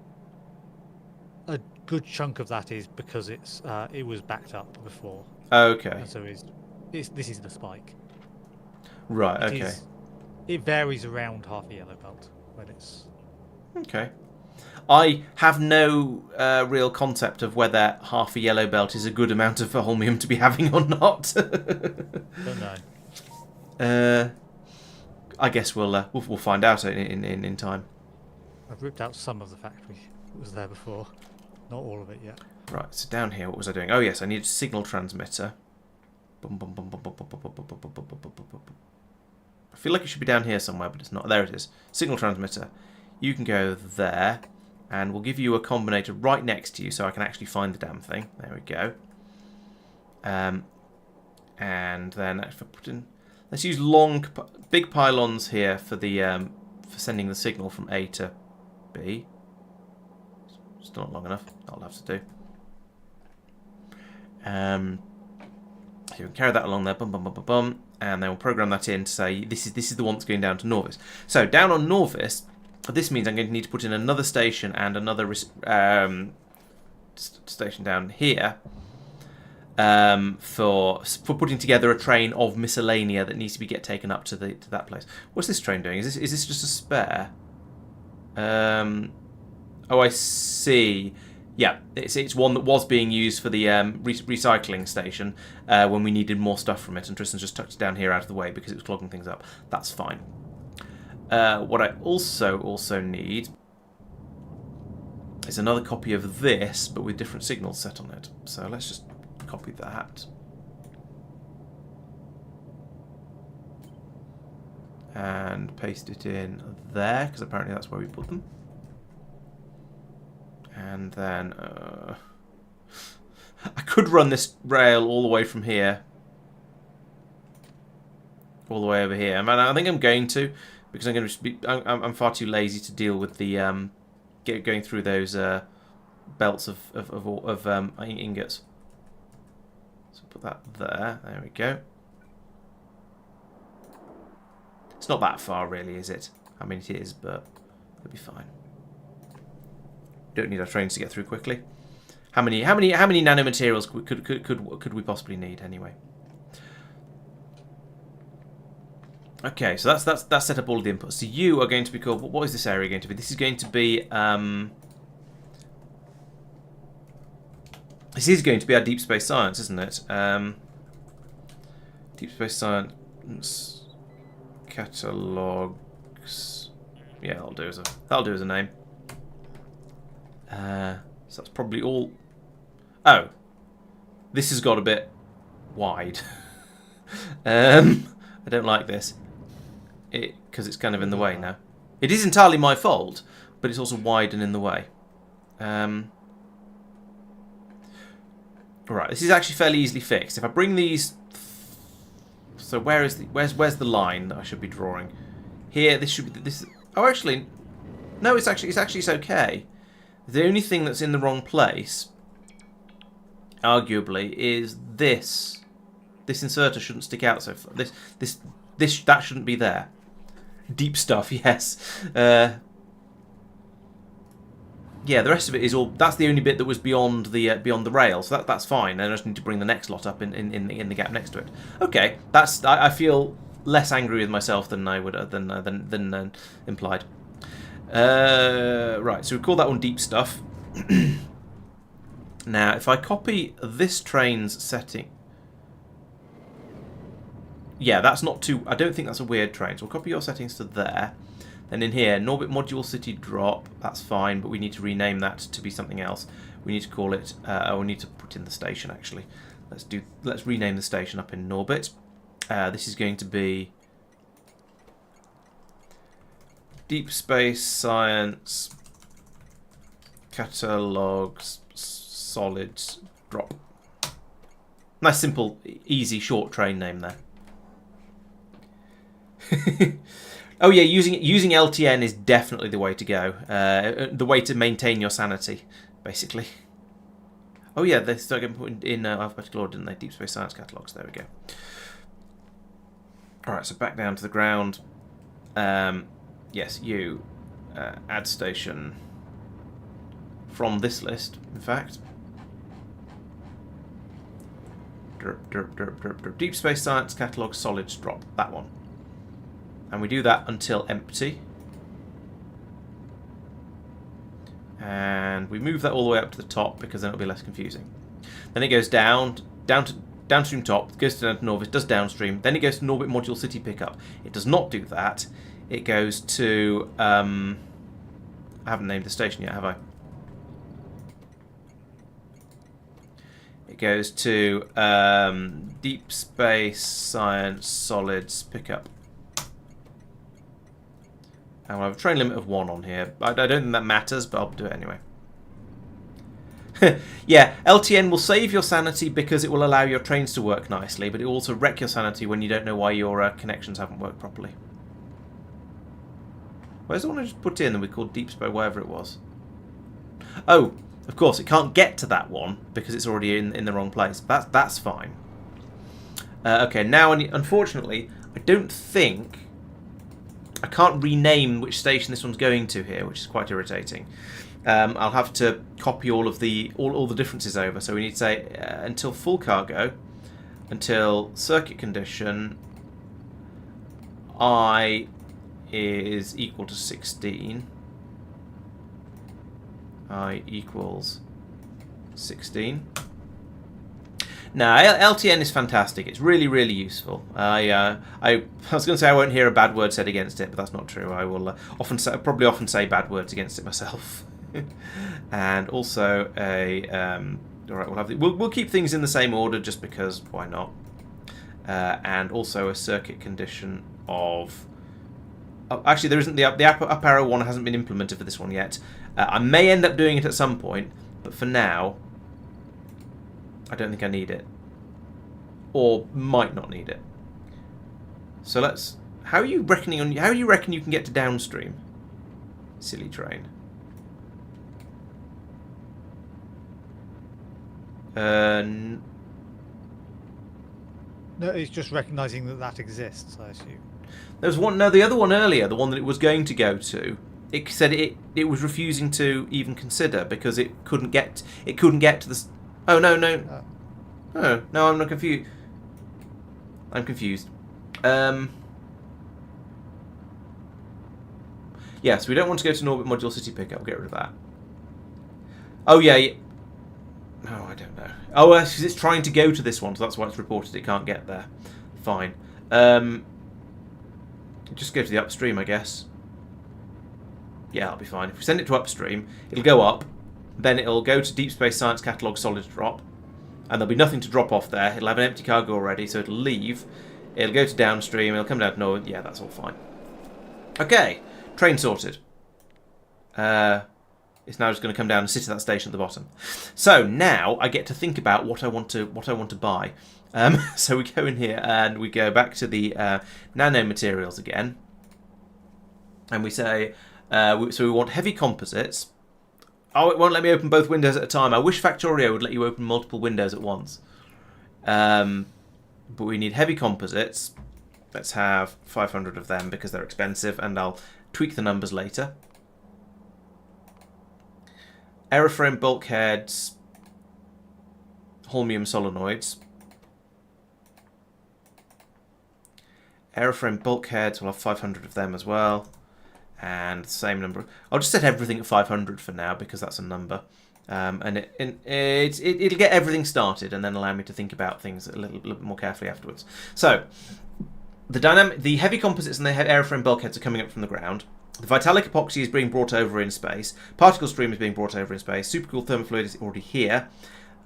good chunk of that is because it was backed up before, Okay. and so this is the spike. Right. It Okay. is. It varies around half a yellow belt when it's. Okay. I have no real concept of whether half a yellow belt is a good amount of holmium to be having or not. Don't know. I guess we'll find out in time. I've ripped out some of the factory that was there before, not all of it yet. Right. So down here, what was I doing? Oh yes, I need a signal transmitter. I feel like it should be down here somewhere, but it's not. There it is. Signal transmitter. You can go there, and we'll give you a combinator right next to you so I can actually find the damn thing. There we go. And then if I put in, let's use big pylons here for the for sending the signal from A to B. Still not long enough. That'll have to do. So you can carry that along there, bum bum bum bum bum, and then we'll program that in to say this is the one that's going down to Norvis. So down on Norvis, this means I'm going to need to put in another station and another station down here for putting together a train of miscellanea that needs to be taken up to that place. What's this train doing? Is this just a spare? Oh, I see. Yeah, it's one that was being used for the recycling station when we needed more stuff from it, and Tristan's just tucked it down here out of the way because it was clogging things up. That's fine. What I also need is another copy of this, but with different signals set on it. So let's just copy that. And paste it in there, because apparently that's where we put them. And then I could run this rail all the way from here, all the way over here. I think I'm going to, because I'm far too lazy to deal with the going through those belts of ingots. So put that there. There we go. It's not that far, really, is it? I mean, it is, but it'll be fine. Don't need our trains to get through quickly. How many nanomaterials could we possibly need anyway? Okay, so that's set up all of the inputs. So you are going to be called. What is this area going to be? This is going to be. This is going to be our deep space science, isn't it? Deep space science catalogs. Yeah, that'll do as a name. So that's probably all. Oh, this has got a bit wide. I don't like this. Because it's kind of in the way now. It is entirely my fault, but it's also wide and in the way. Right, this is actually fairly easily fixed. If I bring these, so where's the line that I should be drawing? Here, this should be this. Oh, actually, no. It's okay. The only thing that's in the wrong place, arguably, is this. This inserter shouldn't stick out so far. That shouldn't be there. Deep stuff, yes. Yeah, the rest of it is all. That's the only bit that was beyond the rail, so that's fine. And I just need to bring the next lot up in the gap next to it. Okay, that's. I feel less angry with myself than I would than implied. Right, so we call that one deep stuff. Now, if I copy this train's setting, yeah, that's not too. I don't think that's a weird train. So we'll copy your settings to there. Then in here, Norbit Module City Drop. That's fine, but we need to rename that to be something else. We need to call it. We need to put in the station actually. Let's rename the station up in Norbit. This is going to be Deep Space Science Catalogs Solids Drop. Nice, simple, easy, short train name there. Oh yeah, using LTN is definitely the way to go. The way to maintain your sanity, basically. Oh yeah, they started getting put in alphabetical order, didn't they? Deep Space Science Catalogs. There we go. All right, so back down to the ground. Yes, you add station from this list, in fact. Deep Space Science Catalog Solids drop. That one. And we do that until empty. And we move that all the way up to the top because then it'll be less confusing. Then it goes down to downstream top, goes to Norvis, does downstream, then it goes to Norbit Module City Pickup. It does not do that. It goes to I haven't named the station yet, have I? It goes to Deep Space Science Solids Pickup. And we'll have a train limit of 1 on here. I don't think that matters, but I'll do it anyway. Yeah, LTN will save your sanity because it will allow your trains to work nicely, but it will also wreck your sanity when you don't know why your connections haven't worked properly. Where's the one I just put in that we called Deep Space, whatever it was? Oh, of course, it can't get to that one because it's already in the wrong place. That's fine. Okay, now, unfortunately, I don't think... I can't rename which station this one's going to here, which is quite irritating. I'll have to copy all of the all the differences over. So we need to say until full cargo, until circuit condition, I is equal to 16. I equals 16. Now, LTN is fantastic. It's really, really useful. I was going to say I won't hear a bad word said against it, but that's not true. I will probably often say bad words against it myself. And also a all right, we'll keep things in the same order just because why not? And also a circuit condition of. Oh, actually, there isn't the up arrow one hasn't been implemented for this one yet. I may end up doing it at some point, but for now, I don't think I need it, or might not need it. So let's. How are you reckoning on? How do you reckon you can get to downstream? Silly train. No, it's just recognising that exists, I assume. There was one. No, the other one earlier, the one that it was going to go to. It said it was refusing to even consider because it couldn't get to the. Oh no. Oh no, I'm not confused. I'm confused. Yes, we don't want to go to Norbit Module City Pickup. We'll get rid of that. Oh yeah. Oh, I don't know. Oh, because it's trying to go to this one, so that's why it's reported it can't get there. Fine. Just go to the upstream, I guess. Yeah, that'll be fine. If we send it to upstream, it'll go up, then it'll go to Deep Space Science Catalog Solids Drop, and there'll be nothing to drop off there. It'll have an empty cargo already, so it'll leave. It'll go to downstream, it'll come down to north. Yeah, that's all fine. Okay, train sorted. It's now just going to come down and sit at that station at the bottom. So now I get to think about what I want to buy. So we go in here and we go back to the nanomaterials again, and we say so we want heavy composites. Oh, it won't let me open both windows at a time. I wish Factorio would let you open multiple windows at once. But we need heavy composites. Let's have 500 of them because they're expensive, and I'll tweak the numbers later. Aeroframe bulkheads, holmium solenoids. Aeroframe bulkheads, we'll have 500 of them as well. And the same number. I'll just set everything at 500 for now because that's a number. And it'll get everything started and then allow me to think about things a little bit more carefully afterwards. So, the heavy composites and the aeroframe bulkheads are coming up from the ground. The Vitalic epoxy is being brought over in space. Particle stream is being brought over in space. Supercooled thermofluid is already here.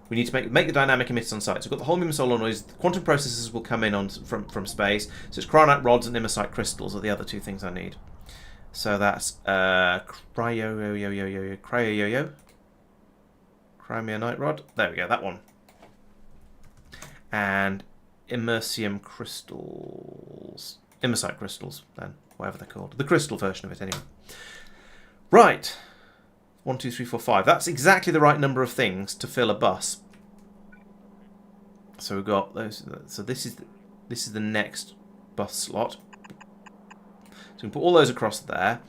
We need to make the dynamic emitters on site. So we've got the holmium solenoids. The quantum processors will come in from space. So it's cryonite rods and imersite crystals are the other two things I need. So that's cryomionite rod. There we go, that one. And immersium crystals. Imersite crystals, then. Whatever they're called. The crystal version of it, anyway. Right. 1, 2, 3, 4, 5. That's exactly the right number of things to fill a bus. So we've got those. So this is the next bus slot. So we can put all those across there.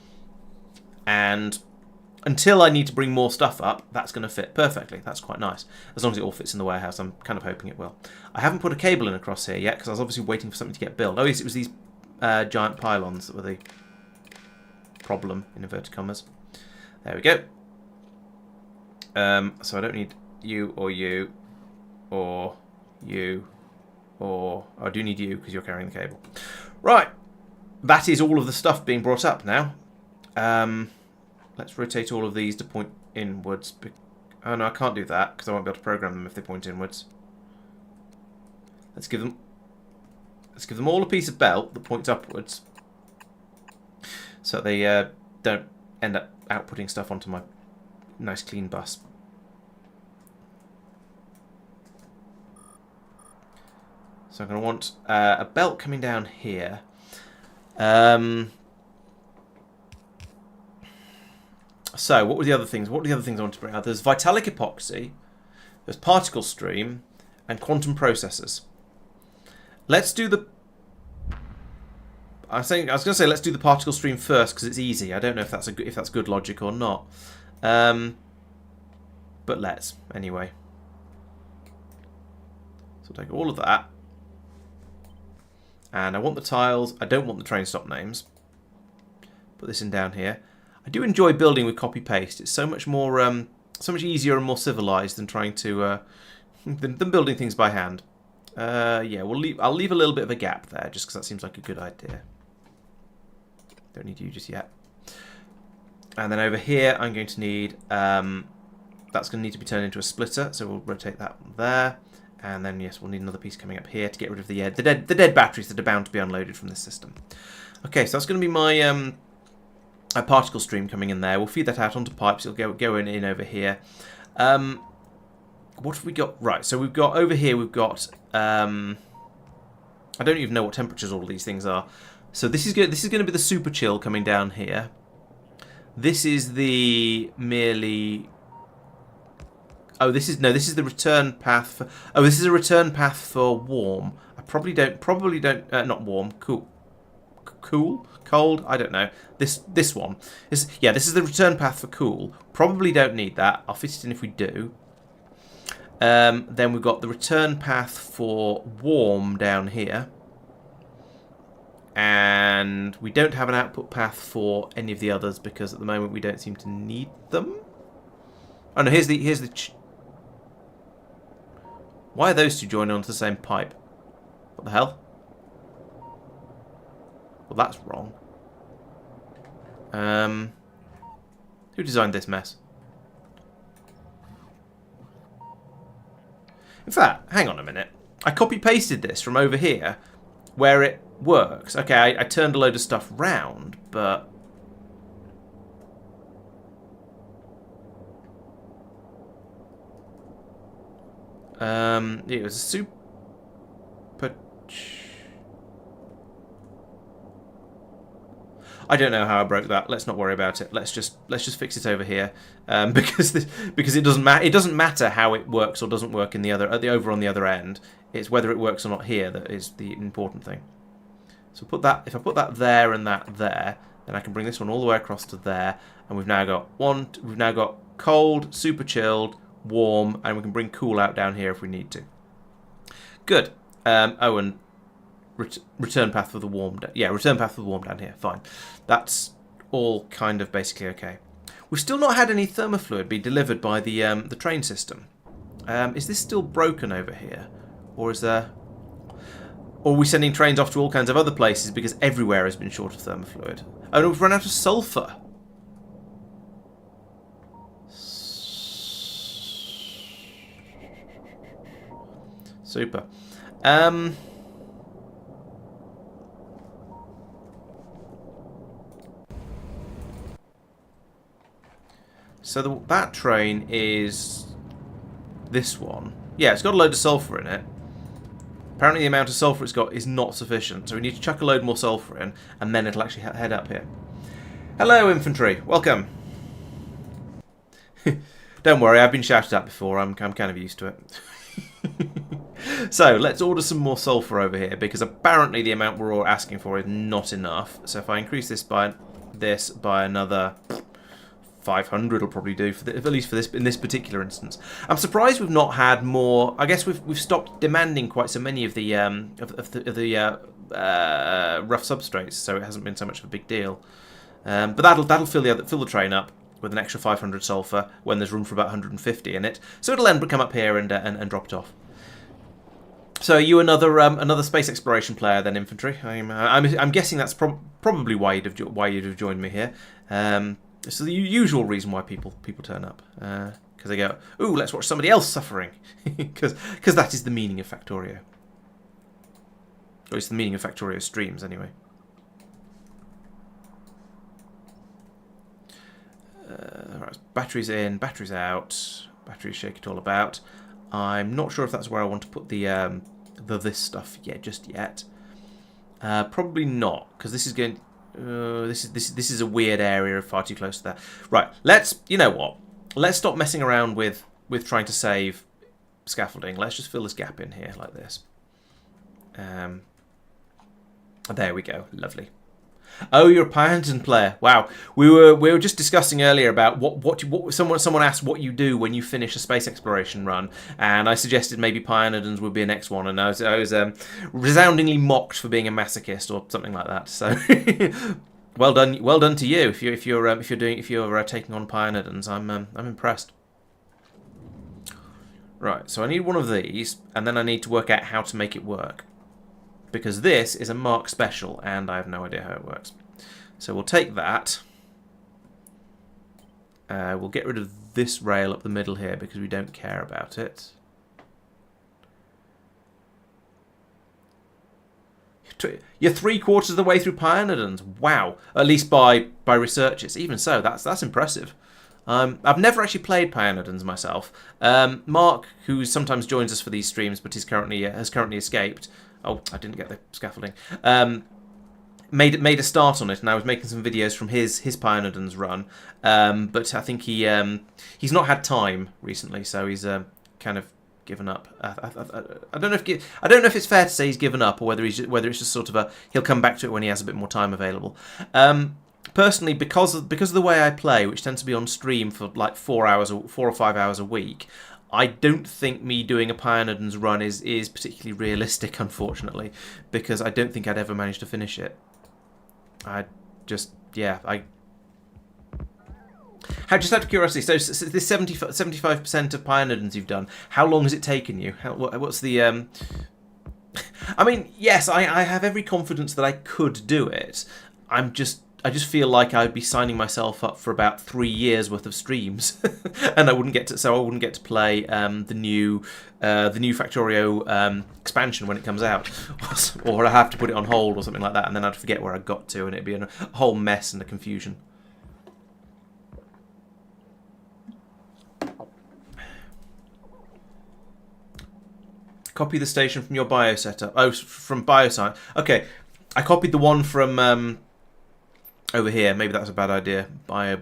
And until I need to bring more stuff up, that's going to fit perfectly. That's quite nice. As long as it all fits in the warehouse, I'm kind of hoping it will. I haven't put a cable in across here yet because I was obviously waiting for something to get built. Oh yes, it was these giant pylons that were the problem, in inverted commas. There we go. So I don't need you or you or you or... Oh, I do need you because you're carrying the cable. Right. That is all of the stuff being brought up now. Let's rotate all of these to point inwards. Oh no, I can't do that because I won't be able to program them if they point inwards. Let's give them all a piece of belt that points upwards, so they don't end up outputting stuff onto my nice clean bus. So I'm going to want a belt coming down here. So, what were the other things? What were the other things I wanted to bring out? There's vitalic epoxy, there's particle stream, and quantum processors. Let's do the... I was going to say let's do the particle stream first because it's easy. I don't know if that's good logic or not. But let's anyway. So I'll take all of that, and I want the tiles. I don't want the train stop names. Put this in down here. I do enjoy building with copy paste. It's so much more, so much easier and more civilized than trying to, than building things by hand. Yeah, I'll leave a little bit of a gap there just because that seems like a good idea. Don't need you just yet. And then over here, I'm going to need, that's going to need to be turned into a splitter. So we'll rotate that one there. And then yes, we'll need another piece coming up here to get rid of the dead batteries that are bound to be unloaded from this system. Okay, so that's going to be my a particle stream coming in there. We'll feed that out onto pipes. It'll go in over here. What have we got? Right, so we've got over here. We've got. I don't even know what temperatures all of these things are. So this is going to be the super chill coming down here. This is the merely. Oh, this is the return path for. Oh, this is a return path for warm. I probably don't. Not warm. Cool. Cold? I don't know. This one. This is the return path for cool. Probably don't need that. I'll fit it in if we do. Then we've got the return path for warm down here. And we don't have an output path for any of the others because at the moment we don't seem to need them. Oh no, here's the why are those two joining onto the same pipe? What the hell? Well, that's wrong. Who designed this mess? In fact, hang on a minute. I copy-pasted this from over here, where it works. Okay, I turned a load of stuff round, but... it was a super... I don't know how I broke that. Let's not worry about it. Let's just fix it over here, because it doesn't matter. It doesn't matter how it works or doesn't work in the over on the other end. It's whether it works or not here that is the important thing. So if I put that there and that there, then I can bring this one all the way across to there, and we've now got cold, super chilled, warm, and we can bring cool out down here if we need to. Good. Oh, and return path for the warm. Return path for the warm down here. Fine. That's all kind of basically okay. We've still not had any thermofluid be delivered by the train system. Is this still broken over here, or is there? Or are we sending trains off to all kinds of other places because everywhere has been short of thermofluid? Oh no, we've run out of sulfur. Super. So that train is this one. Yeah, it's got a load of sulfur in it. Apparently the amount of sulfur it's got is not sufficient, so we need to chuck a load more sulfur in, and then it'll actually head up here. Hello, infantry. Welcome. Don't worry, I've been shouted at before. I'm kind of used to it. So, let's order some more sulfur over here, because apparently the amount we're all asking for is not enough. So if I increase this by another 500 will probably do for at least for this in this particular instance. I'm surprised we've not had more. I guess we've stopped demanding quite so many of the rough substrates, so it hasn't been so much of a big deal. But that'll fill the train up with an extra 500 sulfur when there's room for about 150 in it. So it'll come up here and drop it off. So are you another space exploration player then, infantry? I'm guessing that's probably why you'd have joined me here. So the usual reason why people turn up, because they go, ooh, let's watch somebody else suffering, because that is the meaning of Factorio. Or it's the meaning of Factorio streams anyway. Right, batteries in, batteries out, batteries shake it all about. I'm not sure if that's where I want to put the this stuff just yet. Probably not, because this is going. This is a weird area, far too close to that. Right, you know what? Let's stop messing around with trying to save scaffolding. Let's just fill this gap in here like this. There we go. Lovely. Oh, you're a Pioneer player. Wow. We were just discussing earlier about what someone asked what you do when you finish a space exploration run, and I suggested maybe Pioneers would be a next one, and I was resoundingly mocked for being a masochist or something like that. So well done to you if you're taking on Pioneers. I'm impressed. Right. So I need one of these, and then I need to work out how to make it work, because this is a Marc special, and I have no idea how it works. So we'll take that. We'll get rid of this rail up the middle here, because we don't care about it. You're 3/4 of the way through Pioneers. Wow. At least by researchers. Even so, that's impressive. I've never actually played Pioneers myself. Marc, who sometimes joins us for these streams, but has currently escaped. Oh, I didn't get the scaffolding. Made a start on it, and I was making some videos from his Pioneers run. But I think he's not had time recently, so he's kind of given up. I don't know if it's fair to say he's given up, or whether it's just sort of he'll come back to it when he has a bit more time available. Personally, because of the way I play, which tends to be on stream for like 4 or 5 hours a week, I don't think me doing a Pioneers run is particularly realistic, unfortunately, because I don't think I'd ever manage to finish it. Just out of curiosity, so this 75% of Pioneers you've done, how long has it taken you? What's the... I mean, yes, I have every confidence that I could do it. I just feel like I'd be signing myself up for about 3 years worth of streams, and I wouldn't get to play the new Factorio expansion when it comes out, or I have to put it on hold or something like that, and then I'd forget where I got to, and it'd be a whole mess and a confusion. Copy the station from your bio setup. Oh, from bioscience. Okay, I copied the one from. Over here, maybe that's a bad idea. Bio.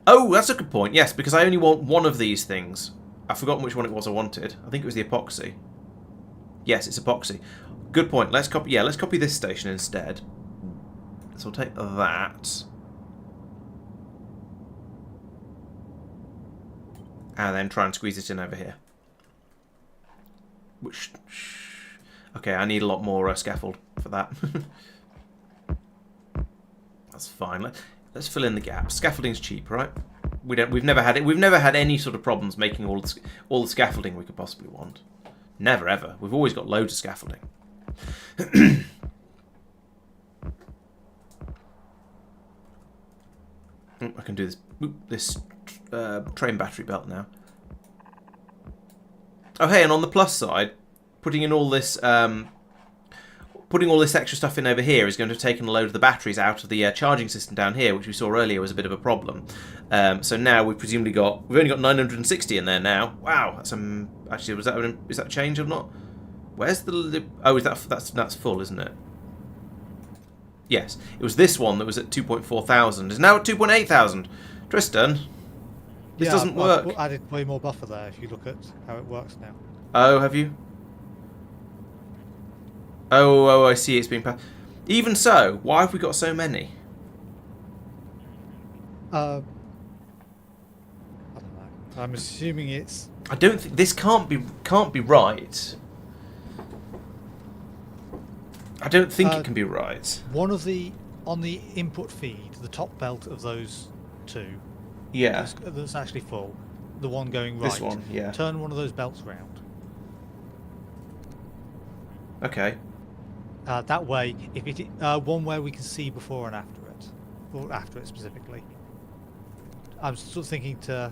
Oh, that's a good point. Yes, because I only want one of these things. I've forgotten which one it was I wanted. I think it was the epoxy. Yes, it's epoxy. Good point. Let's copy this station instead. So we'll take that. And then try and squeeze it in over here. Which... Okay, I need a lot more scaffold for that. That's fine. Let's fill in the gaps. Scaffolding's cheap, right? We've never had any sort of problems making all the scaffolding we could possibly want. Never ever. We've always got loads of scaffolding. I can do this train battery belt now. Oh hey, and on the plus side, putting all this extra stuff in over here is going to have taken a load of the batteries out of the charging system down here, which we saw earlier was a bit of a problem. So now we've only got 960 in there now. Wow, that's actually is that a change or not? Where's the oh, that's full, isn't it? Yes, it was this one that was at 2.4 thousand. Is now at 2.8 thousand. Tristan, this doesn't work. I've added way more buffer there. If you look at how it works now. Oh, have you? Oh, I see. It's being passed. Even so, why have we got so many? I don't know. I'm assuming it's... I don't think this can't be right. I don't think it can be right. One of the... On the input feed, the top belt of those two, Yeah. that's actually full. The one going right. This one, yeah. Turn one of those belts round. Okay. That way, if it one where we can see before and after it, or after it specifically. I'm sort of thinking to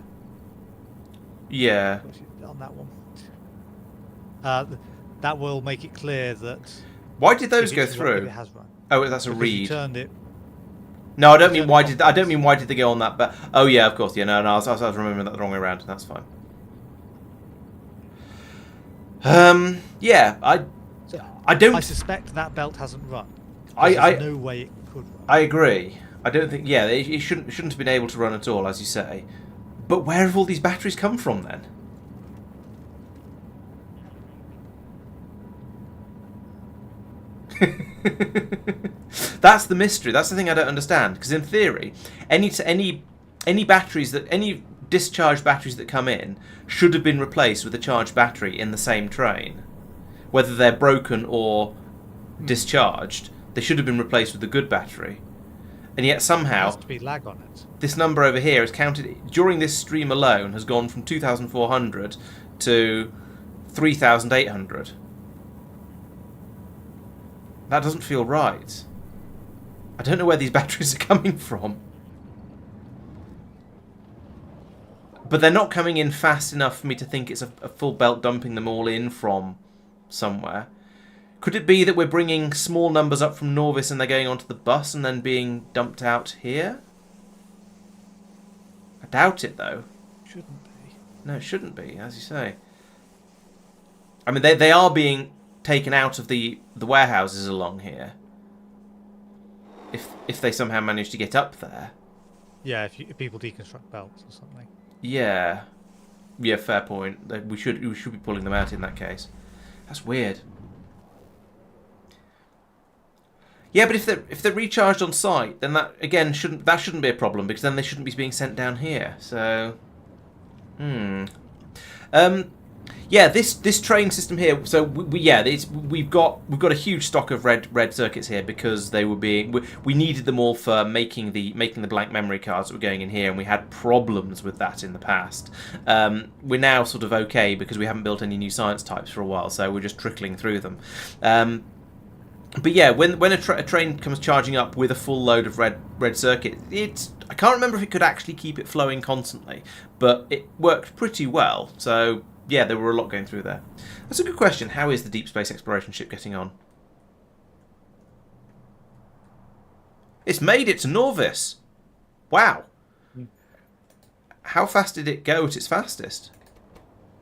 Yeah. on that one. That will make it clear that. Why did those if go it's run- through? If it has run. Oh, that's a Because you read. turned it. No, I don't mean turned why it did I don't mean clockwise. why did they go on that? But oh yeah, of course. Yeah, no, I was remembering that the wrong way around. That's fine. Yeah, So, I don't. I suspect that belt hasn't run. I There's no way it could run. I agree. I don't think. Yeah, it shouldn't have been able to run at all, as you say. But where have all these batteries come from then? That's the mystery. That's the thing I don't understand. Because in theory, any batteries that any discharged batteries that come in should have been replaced with a charged battery in the same train, whether they're broken or discharged. They should have been replaced with a good battery, and yet There somehow has to be lag on it. this number over here is counted during this stream alone has gone from 2,400 to 3,800. That doesn't feel right. I don't know where these batteries are coming from. But they're not coming in fast enough for me to think it's a full belt dumping them all in from somewhere. Could it be that we're bringing small numbers up from Norvis and they're going onto the bus and then being dumped out here? I doubt it, though. Shouldn't be. No, it shouldn't be, as you say. I mean, they are being taken out of the warehouses along here. If they somehow manage to get up there. Yeah, if people deconstruct belts or something. Yeah. Yeah, fair point. We should be pulling them out in that case. That's weird. Yeah, but if they're recharged on site, then that again shouldn't be a problem because then they shouldn't be being sent down here. So, yeah, this train system here. So we've got a huge stock of red circuits here because they were we needed them all for making the blank memory cards that were going in here, and we had problems with that in the past. We're now sort of okay because we haven't built any new science types for a while, so we're just trickling through them. But yeah, when a train comes charging up with a full load of red circuit, I can't remember if it could actually keep it flowing constantly, but it worked pretty well. So yeah, there were a lot going through there. That's a good question. How is the deep space exploration ship getting on? It's made it to Norvis. Wow. How fast did it go at its fastest?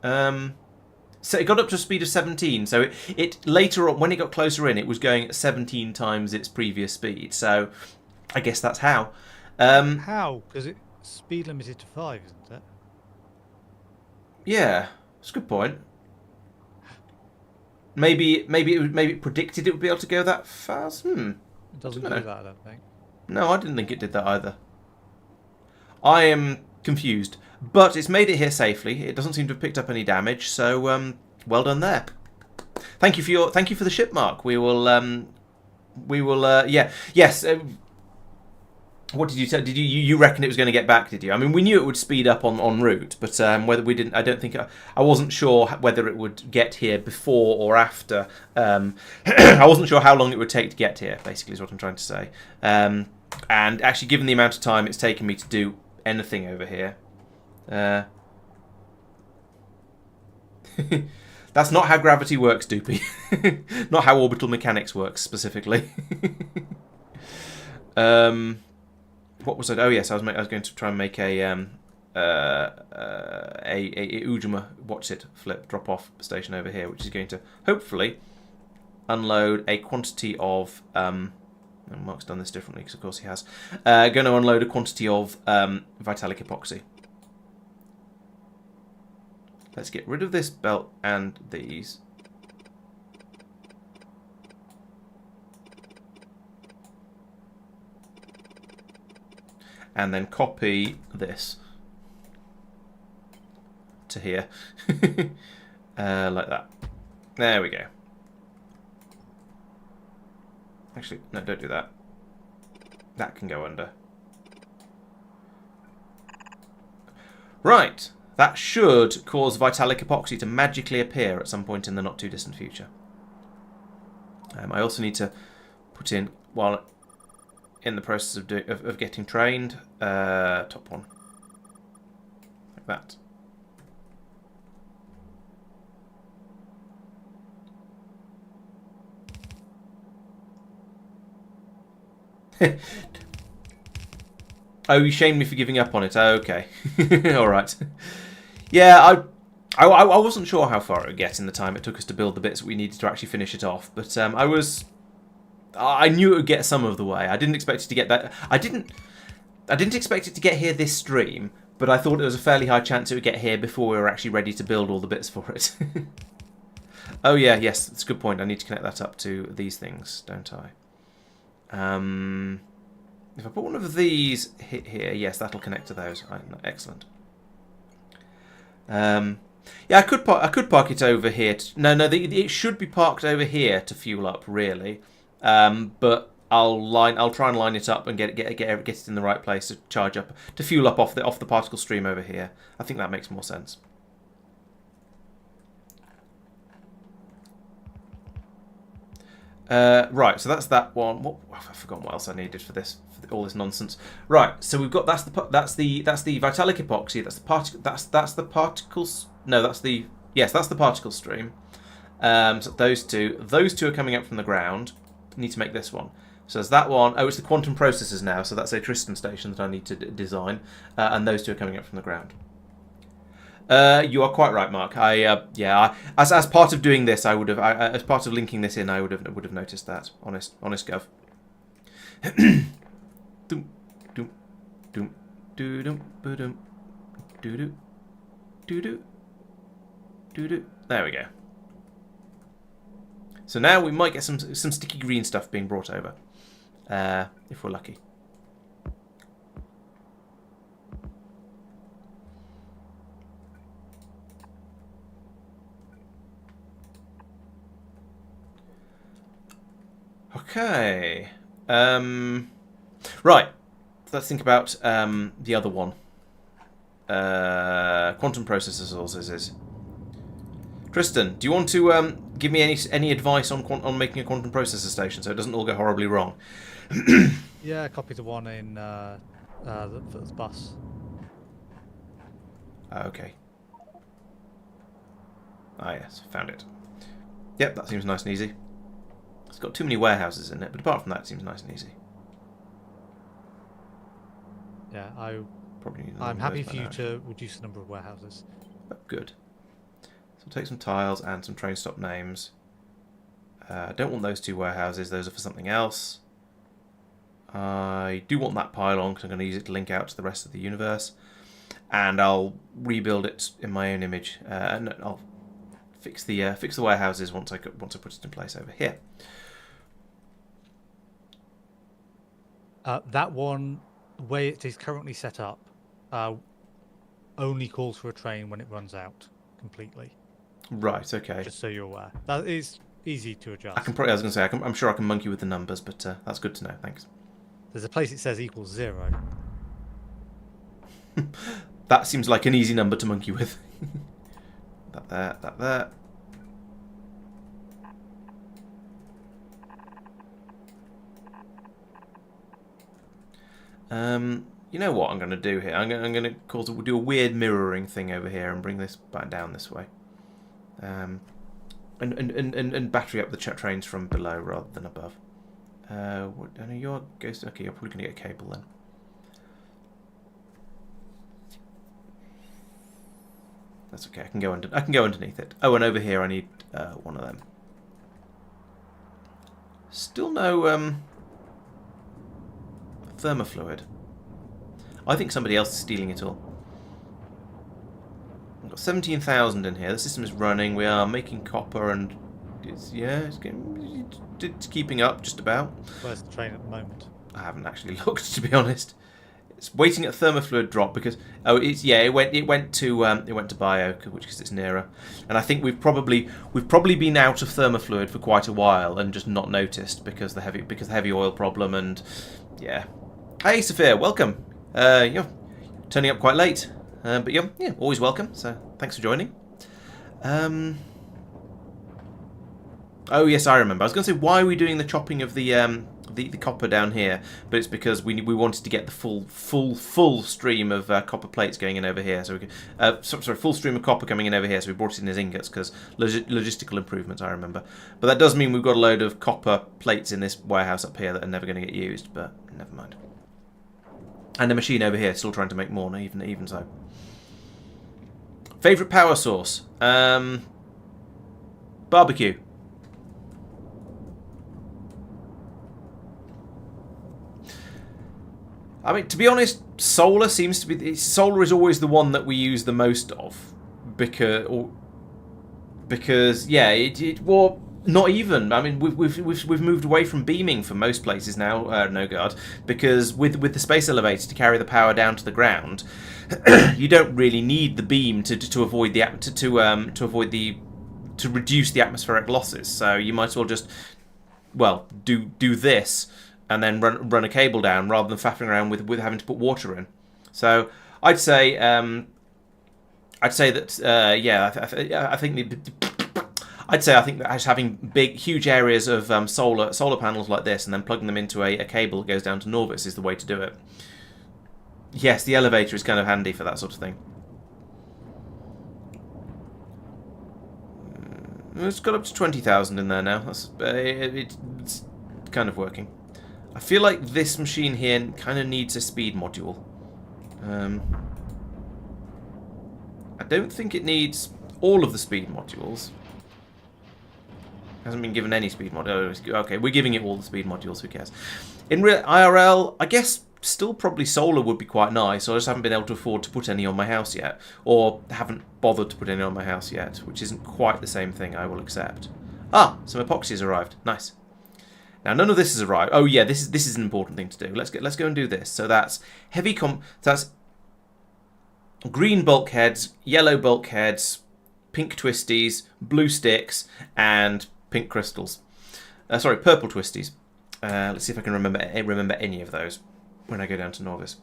So it got up to a speed of 17. So it later on, when it got closer in, it was going at 17 times its previous speed. So I guess that's how. How? Because it's speed limited to 5, isn't it? Yeah, that's a good point. Maybe it predicted it would be able to go that fast. It doesn't do know. that, I don't think. No, I didn't think it did that either. I am confused, but it's made it here safely. It doesn't seem to have picked up any damage, so well done there. Thank you for the ship, Marc. We will yeah, yes. What did you say? Did you reckon it was going to get back? Did you? I mean, we knew it would speed up on route, but whether we didn't, I don't think I wasn't sure whether it would get here before or after. I wasn't sure how long it would take to get here. Basically, is what I'm trying to say. And actually, given the amount of time it's taken me to do anything over here, that's not how gravity works, Doopy. Not how orbital mechanics works specifically. What was it? Oh yes, I was going to try and make a Ujima flip drop off station over here, which is going to hopefully unload a quantity of. Mark's done this differently because of course he has. Going to unload a quantity of vitalic epoxy. Let's get rid of this belt and these. and then copy this to here. Like that. There we go. Actually, no, don't do that. That can go under. Right. That should cause Vitalic Epoxy to magically appear at some point in the not too distant future. I also need to put in, while in the process of getting trained, top one. Like that. Oh, you shamed me for giving up on it. Oh, okay. All right. Yeah, I wasn't sure how far it would get in the time it took us to build the bits we needed to actually finish it off, but I knew it would get some of the way. I didn't expect it to get that. I didn't expect it to get here this stream, but I thought it was a fairly high chance it would get here before we were actually ready to build all the bits for it. Oh yeah, yes, that's a good point. I need to connect that up to these things, don't I? If I put one of these here, yes, that'll connect to those. Excellent. Yeah, I could park it over here. No, it should be parked over here to fuel up, really. But I'll try and line it up and get it in the right place to charge up, to fuel up off the particle stream over here. I think that makes more sense. Right, so that's that one. I've forgotten what else I needed for this, all this nonsense. Right, so we've got that's the Vitalic Epoxy. That's the particles. No, that's the particle stream. So those two are coming up from the ground. I need to make this one. So there's that one. Oh, it's the quantum processors now. So that's a Tristan station that I need to design, and those two are coming up from the ground. You are quite right, Mark. As part of doing this, I would have, as part of linking this in, I would have noticed that. Honest gov. Doom, doom, doom, doom, doom, doom, doom, doom. There we go. So now we might get some sticky green stuff being brought over, if we're lucky. Okay. Right. Let's think about the other one. Quantum processors also is. Tristan, do you want to give me any advice on making a quantum processor station so it doesn't all go horribly wrong? Yeah, copy the one in the bus. Okay. Ah yes, found it. Yep, that seems nice and easy. It's got too many warehouses in it, but apart from that, it seems nice and easy. Yeah, Probably need I'm happy for you to reduce the number of warehouses. Oh, good. So we'll take some tiles and some train stop names. I don't want those two warehouses. Those are for something else. I do want that pylon because I'm going to use it to link out to the rest of the universe. And I'll rebuild it in my own image. And I'll fix the warehouses once I put it in place over here. That one, the way it is currently set up, only calls for a train when it runs out completely. Right. Okay. Just so you're aware. That is easy to adjust. I'm sure I can monkey with the numbers, but that's good to know. Thanks. There's a place it says equals 0. That seems like an easy number to monkey with. That there. You know what I'm going to do here? I'm going to do a weird mirroring thing over here and bring this back down this way, and battery up the trains from below rather than above. I know you're ghost. Okay, you're probably going to get a cable then. That's okay. I can go underneath it. Oh, and over here I need one of them. Still no thermofluid. I think somebody else is stealing it all. I've got 17,000 in here. The system is running. We are making copper, and it's keeping up just about. Where's the train at the moment? I haven't actually looked, to be honest. It's waiting at thermofluid drop because it went to bio, which because it's nearer, and I think we've probably been out of thermofluid for quite a while and just not noticed because the heavy oil problem and yeah. Hey Sophia, welcome. You're turning up quite late, but yeah, always welcome. So thanks for joining. Oh yes, I remember. I was going to say, why are we doing the chopping of the copper down here? But it's because we wanted to get the full stream of copper plates going in over here. So we could, full stream of copper coming in over here. So we brought it in as ingots because logistical improvements. I remember. But that does mean we've got a load of copper plates in this warehouse up here that are never going to get used. But never mind. And the machine over here still trying to make more. Even so. Favorite power source? Barbecue. I mean, to be honest, solar seems to be... Solar is always the one that we use the most of. Because yeah, well, not even. I mean, we've moved away from beaming for most places now, no guard, because with the space elevator to carry the power down to the ground, you don't really need the beam to avoid the to reduce the atmospheric losses. So you might as well just, well, do this and then run a cable down rather than faffing around with having to put water in. So I'd say that I think that having huge areas of solar panels like this and then plugging them into a cable that goes down to Norvis is the way to do it. Yes, the elevator is kind of handy for that sort of thing. It's got up to 20,000 in there now. That's it's kind of working. I feel like this machine here kind of needs a speed module. I don't think it needs all of the speed modules. Hasn't been given any speed modules. Okay, we're giving it all the speed modules. Who cares? In real IRL, I guess still probably solar would be quite nice. I just haven't been able to afford to put any on my house yet, or haven't bothered to put any on my house yet, which isn't quite the same thing. I will accept. Ah, some epoxy has arrived. Nice. Now none of this has arrived. Oh yeah, this is an important thing to do. Let's go and do this. So that's that's green bulkheads, yellow bulkheads, pink twisties, blue sticks, and pink crystals. Sorry, purple twisties. Let's see if I can remember any of those when I go down to Norvis.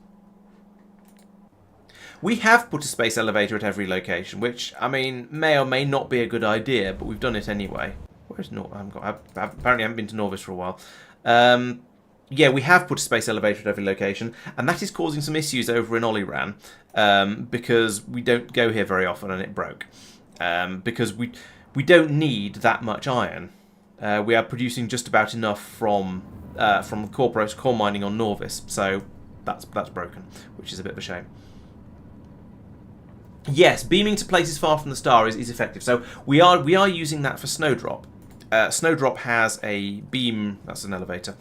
We have put a space elevator at every location, which, I mean, may or may not be a good idea, but we've done it anyway. Where's Norvis? I apparently haven't been to Norvis for a while. Yeah, we have put a space elevator at every location, and that is causing some issues over in Oliran, because we don't go here very often and it broke. Because we don't need that much iron. We are producing just about enough from core mining on Norvis, so that's broken, which is a bit of a shame. Yes, beaming to places far from the star is effective. So we are using that for Snowdrop. Snowdrop has a beam. That's an elevator.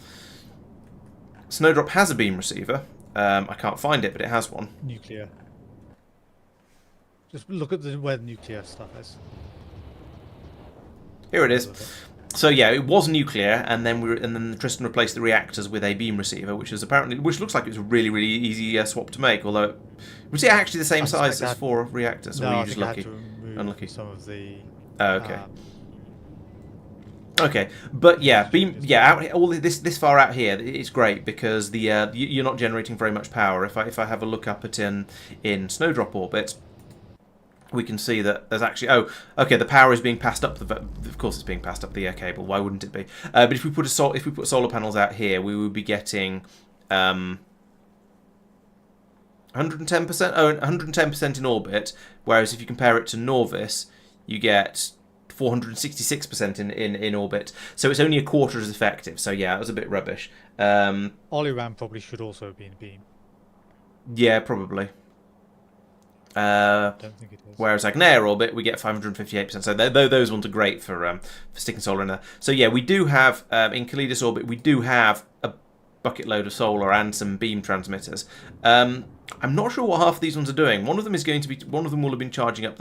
Snowdrop has a beam receiver. I can't find it, but it has one. Nuclear. Just look at where the nuclear stuff is. Here it is. So yeah, it was nuclear, and then Tristan replaced the reactors with a beam receiver, which looks like it was a really easy swap to make. Although, was it actually the same size as 4 reactors? Or No, were you I just think lucky? I had to remove Unlucky. some of the. Oh, okay. Okay, but yeah, beam. Yeah, all this far out here, it's great because the you're not generating very much power. If I have a look up at in Snowdrop orbit, we can see that there's actually... Oh, okay, the power is being passed up. Of course it's being passed up the air cable. Why wouldn't it be? But if we put solar panels out here, we would be getting 110%. Oh, 110% in orbit. Whereas if you compare it to Norvis, you get 466% in orbit. So it's only a quarter as effective. So yeah, it was a bit rubbish. Oliran probably should also have been beam. Yeah, probably. I don't think it is. Whereas Agnair orbit, we get 558%. So those ones are great for sticking solar in there. So yeah, we do have in Kalidus orbit, we do have a bucket load of solar and some beam transmitters. I'm not sure what half of these ones are doing. One of them will have been charging up.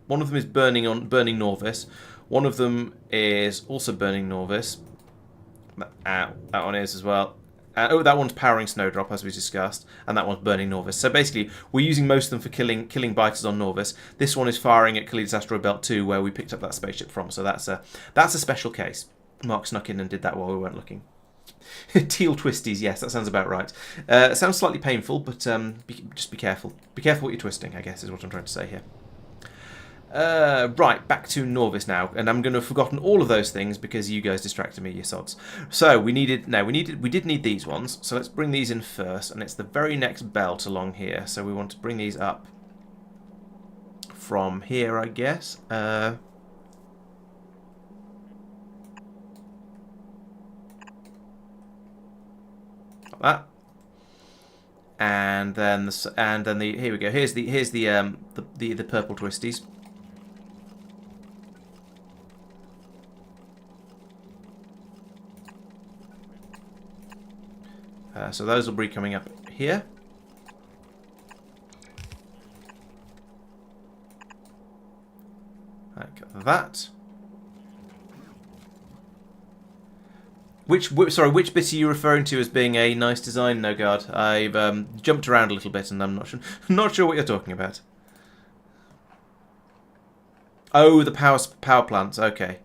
One of them is burning Norvis. One of them is also burning Norvis. That one is as well. Oh, that one's powering Snowdrop, as we discussed, and that one's burning Norvis. So basically, we're using most of them for killing biters on Norvis. This one is firing at Khalid's Asteroid Belt 2, where we picked up that spaceship from. So that's a special case. Mark snuck in and did that while we weren't looking. Teal twisties, yes, that sounds about right. It sounds slightly painful, but just be careful. Be careful what you're twisting, I guess, is what I'm trying to say here. Right, back to Norvis now, and I'm going to have forgotten all of those things because you guys distracted me, you sods. So we did need these ones. So let's bring these in first, and it's the very next belt along here. So we want to bring these up from here, I guess. Like that. And then here we go. Here's the purple twisties. So those will be coming up here. Like that. Which bit are you referring to as being a nice design, Nogard? I've jumped around a little bit and I'm not sure what you're talking about. Oh, the power plants. Okay.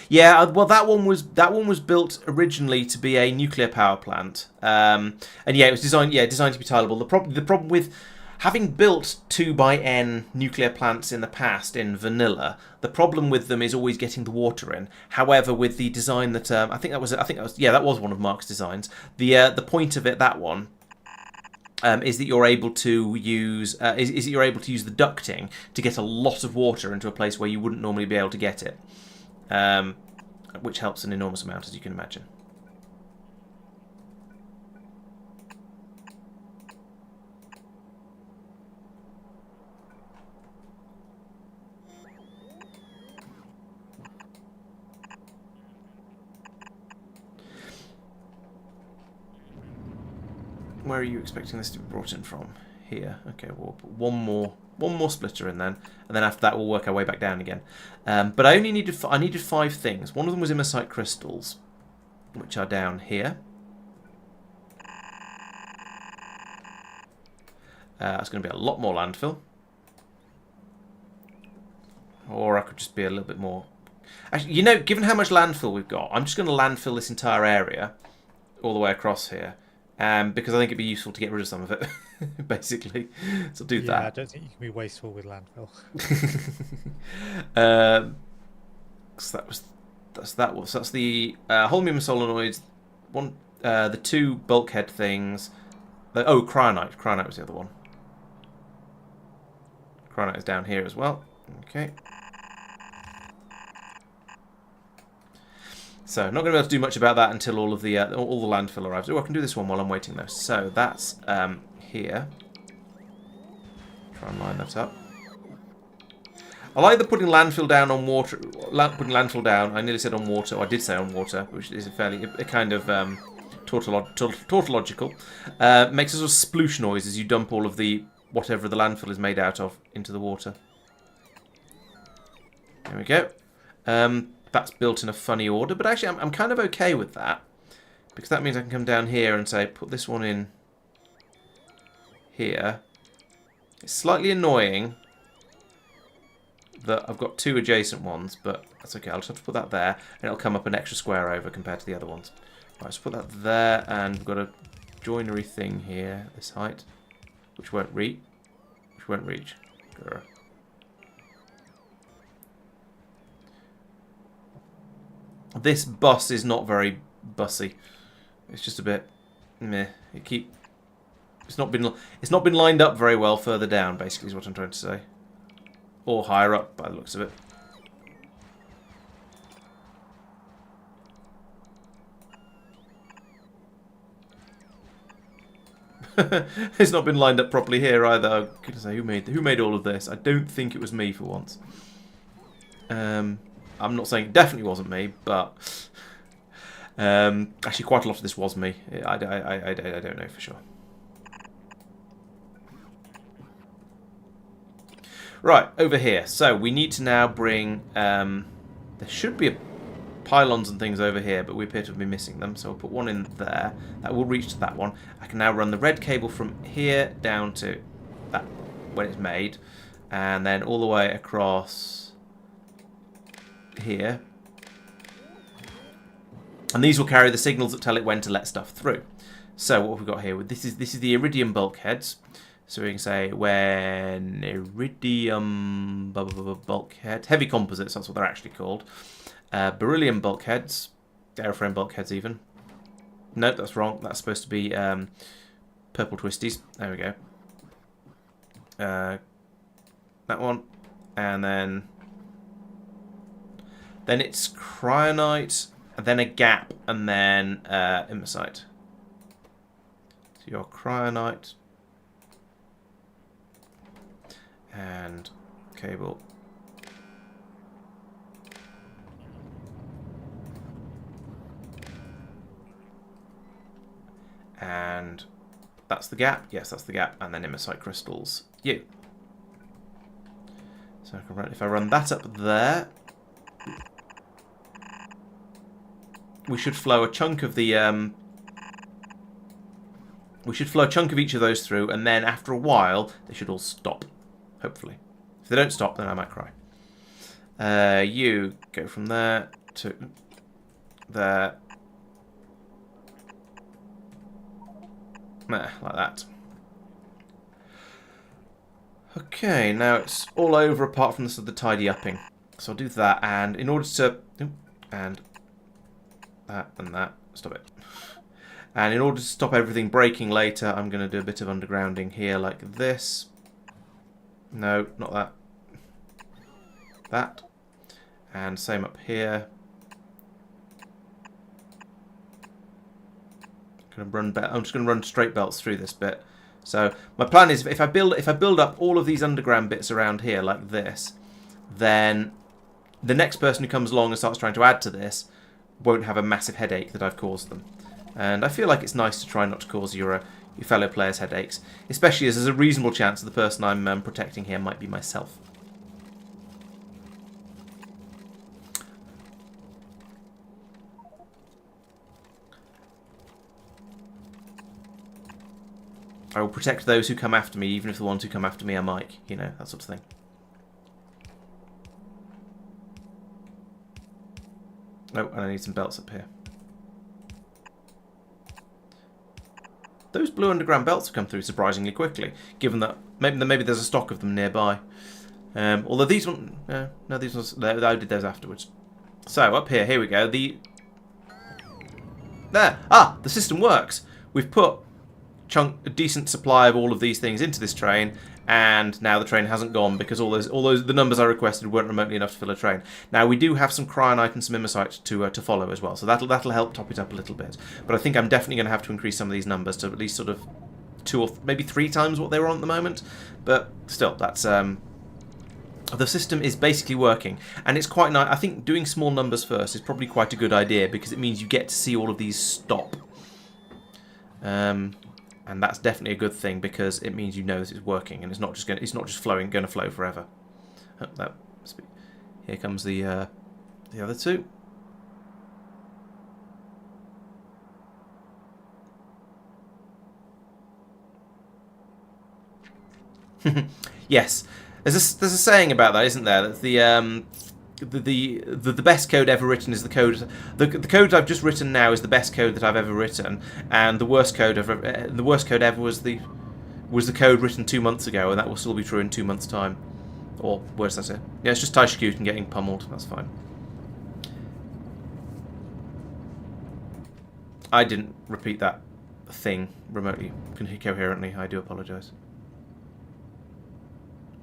Yeah, well, that one was built originally to be a nuclear power plant, and yeah, it was designed to be tileable. The problem with having built 2x(n) nuclear plants in the past in vanilla, the problem with them is always getting the water in. However, with the design that that was one of Marc's designs. The point of it, that one. Is that you're able to use the ducting to get a lot of water into a place where you wouldn't normally be able to get it. Which helps an enormous amount, as you can imagine. Where are you expecting this to be brought in from? Here. Okay, we'll put one more splitter in then, and then after that we'll work our way back down again. But I needed 5 things. One of them was imersite crystals, which are down here. That's going to be a lot more landfill. Or I could just be a little bit more... Actually, you know, given how much landfill we've got, I'm just going to landfill this entire area all the way across here. Because I think it'd be useful to get rid of some of it, basically. So do that. I don't think you can be wasteful with landfill. That's the holmium solenoids. The 2 bulkhead things. Cryonite. Cryonite was the other one. Cryonite is down here as well. Okay. So, not going to be able to do much about that until all the landfill arrives. Oh, I can do this one while I'm waiting though. So that's here. Try and line that up. I like the putting landfill down on water. Putting landfill down. I nearly said on water. Or I did say on water, which is a kind of tautological. Makes a sort of sploosh noise as you dump all of the whatever the landfill is made out of into the water. There we go. That's built in a funny order, but actually I'm kind of okay with that, because that means I can come down here and say put this one in here. It's slightly annoying that I've got 2 adjacent ones, but that's okay. I'll just have to put that there, and it'll come up an extra square over compared to the other ones. Right, so put that there, and we've got a joinery thing here, this height, which won't reach. Grr. This bus is not very bussy. It's just a bit meh. It's not been lined up very well further down, basically, is what I'm trying to say. Or higher up by the looks of it. It's not been lined up properly here either. I'm gonna say, who made all of this? I don't think it was me for once. I'm not saying it definitely wasn't me, but actually quite a lot of this was me. I don't know for sure. Right, over here. So we need to now bring... there should be a pylons and things over here, but we appear to have been missing them. So we'll put one in there. That will reach to that one. I can now run the red cable from here down to that when it's made, and then all the way across here. And these will carry the signals that tell it when to let stuff through. So what we've got here, this is the iridium bulkheads. So we can say when iridium bulkhead, heavy composites, that's what they're actually called. Beryllium bulkheads, airframe bulkheads even. Nope, that's wrong. That's supposed to be purple twisties. There we go. That one, and then it's cryonite, and then a gap, and then imersite. So your cryonite and cable. And that's the gap. Yes, that's the gap. And then imersite crystals. You. So I can run, if I run that up there, we should flow a chunk of the we should flow a chunk of each of those through, and then after a while they should all stop. Hopefully. If they don't stop, then I might cry. You go from there to there. There, like that. Okay, now it's all over apart from the tidy upping. So I'll do that, and in order to... and that and that. Stop it. And in order to stop everything breaking later, I'm going to do a bit of undergrounding here like this. No, not that. That. And same up here. I'm just going to run straight belts through this bit. So my plan is if I build up all of these underground bits around here like this, then the next person who comes along and starts trying to add to this won't have a massive headache that I've caused them. And I feel like it's nice to try not to cause your fellow players headaches, especially as there's a reasonable chance that the person I'm protecting here might be myself. I will protect those who come after me, even if the ones who come after me are Mike. You know, that sort of thing. Oh, and I need some belts up here. Those blue underground belts have come through surprisingly quickly, given that maybe there's a stock of them nearby. Although these ones... no, these ones... I did those afterwards. So, up here we go. There! Ah! The system works! We've put a decent supply of all of these things into this train, and now the train hasn't gone because the numbers I requested weren't remotely enough to fill a train. Now we do have some cryonite and some imersite to follow as well, so that'll help top it up a little bit. But I think I'm definitely going to have to increase some of these numbers to at least sort of 2 or maybe 3 times what they were on at the moment. But still, that's the system is basically working, and it's quite nice. I think doing small numbers first is probably quite a good idea because it means you get to see all of these stop. And that's definitely a good thing because it means you know that it's working and it's not just going to flow forever. Oh, here comes the other two. Yes, there's a saying about that, isn't there? That the best code ever written is the code I've just written now is the best code that I've ever written, and the worst code ever was the code written 2 months ago, and that will still be true in 2 months' time, or worse. That's it. Yeah, it's just Taishkut and getting pummeled. That's fine. I didn't repeat that thing remotely coherently. I do apologise.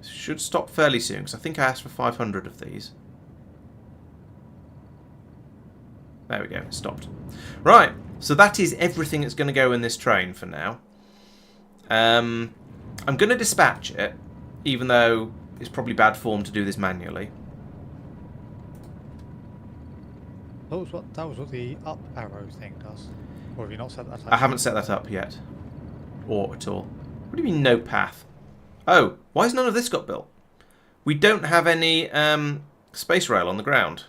Should stop fairly soon because I think I asked for 500 of these. There we go, it stopped. Right, so that is everything that's going to go in this train for now. I'm going to dispatch it, even though it's probably bad form to do this manually. That was what the up arrow thing does. Or have you not set that up? I haven't set that up yet. Or at all. What do you mean no path? Oh, why has none of this got built? We don't have any space rail on the ground.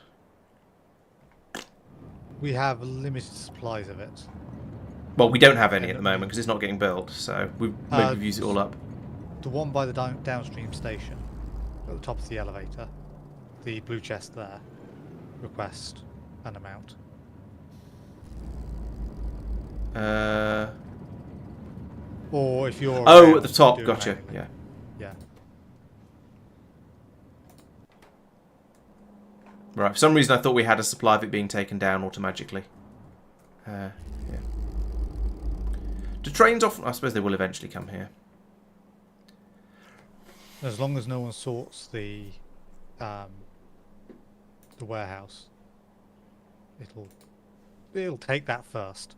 We have limited supplies of it. Well, we don't have any at the moment because it's not getting built, so maybe we've used it all up. The one by the downstream station, at the top of the elevator, the blue chest there. Request an amount. Or if you're Oh, at the top. do it Gotcha. manually. Yeah. Yeah. Right. For some reason, I thought we had a supply of it being taken down automatically. Yeah. Do trains often? I suppose they will eventually come here. As long as no one sorts the warehouse, it'll take that first.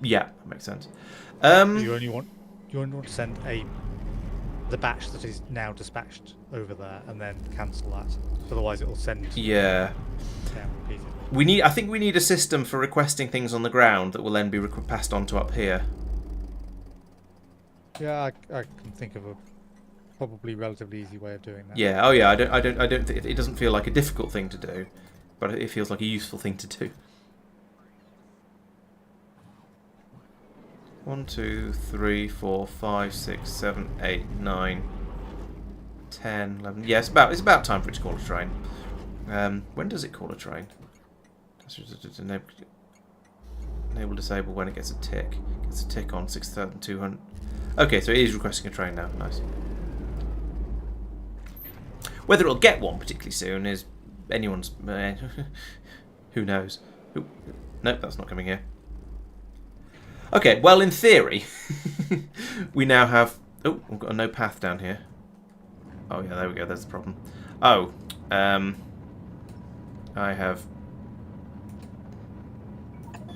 Yeah, that makes sense. You only want to send the batch that is now dispatched over there, and then cancel that. Otherwise, it will send Yeah. down repeatedly. I think we need a system for requesting things on the ground that will then be passed on to up here. Yeah, I can think of a probably relatively easy way of doing that. Yeah. Oh, yeah. I don't. It doesn't feel like a difficult thing to do, but it feels like a useful thing to do. 1, 2, 3, 4, 5, 6, 7, 8, 9, 10, 11. Yeah, it's about time for it to call a train. When does it call a train? Enable disable when it gets a tick. Gets a tick on 6,200. Okay, so it is requesting a train now. Nice. Whether it'll get one particularly soon is anyone's. Who knows? Nope, that's not coming here. Okay, well, in theory, we now have... Oh, we've got a no path down here. Oh, yeah, there we go. There's the problem. Oh, I have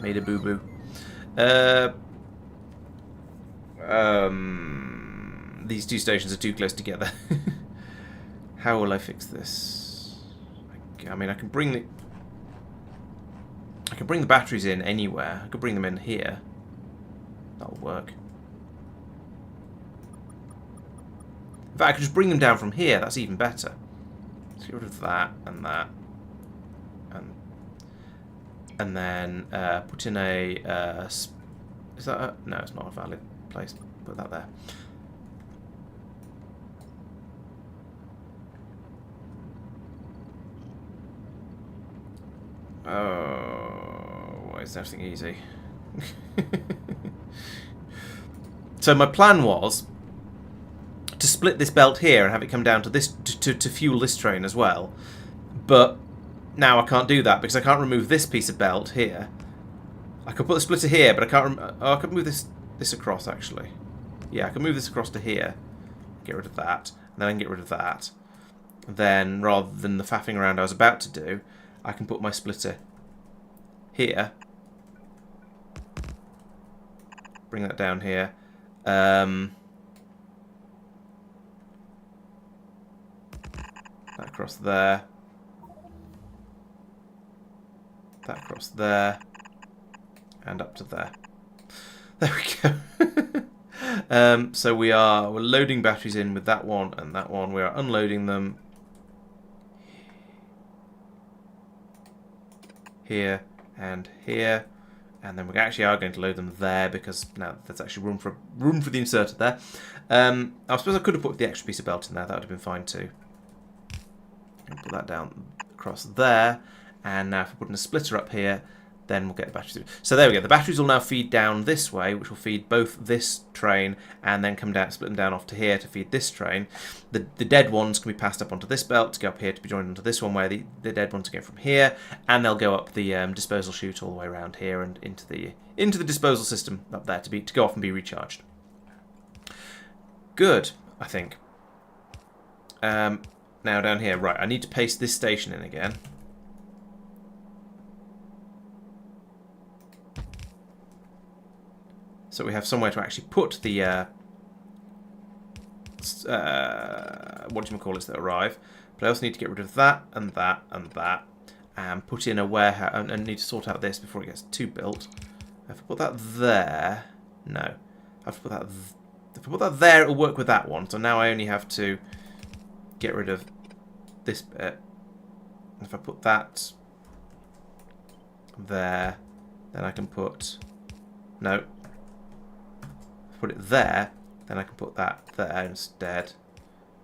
made a boo-boo. These two stations are too close together. How will I fix this? I mean, I can bring the batteries in anywhere. I could bring them in here. That'll work. In fact, I could just bring them down from here. That's even better. Let's get rid of that and that. And then put in a... is that a... No, it's not a valid place. Put that there. Oh, why is everything easy? So my plan was to split this belt here and have it come down to this to fuel this train as well, but now I can't do that because I can't remove this piece of belt here. I could put the splitter here, but I can't. Oh, I could move this across actually. Yeah, I can move this across to here. Get rid of that, and then I can get rid of that. Then, rather than the faffing around I was about to do, I can put my splitter here. Bring that down here. That across there. That across there. And up to there. There we go. So we're loading batteries in with that one and that one. We are unloading them here and here. And then we actually are going to load them there because now there's actually room for the inserter there. I suppose I could have put the extra piece of belt in there. That would have been fine too. And put that down across there. And now if we're putting a splitter up here, then we'll get the batteries through. So there we go. The batteries will now feed down this way, which will feed both this train and then come down, split them down off to here to feed this train. The dead ones can be passed up onto this belt to go up here to be joined onto this one, where the dead ones go from here, and they'll go up the disposal chute all the way around here and into the disposal system up there to go off and be recharged. Good, I think. Now down here, right? I need to paste this station in again. So we have somewhere to actually put the whatchamacallits that arrive. But I also need to get rid of that and that and that, and put in a warehouse. And need to sort out this before it gets too built. If I put that there, no. I have to put that. If I put that there, it'll work with that one. So now I only have to get rid of this bit If I put that there, then I can put... No. Put it there, then I can put that there instead.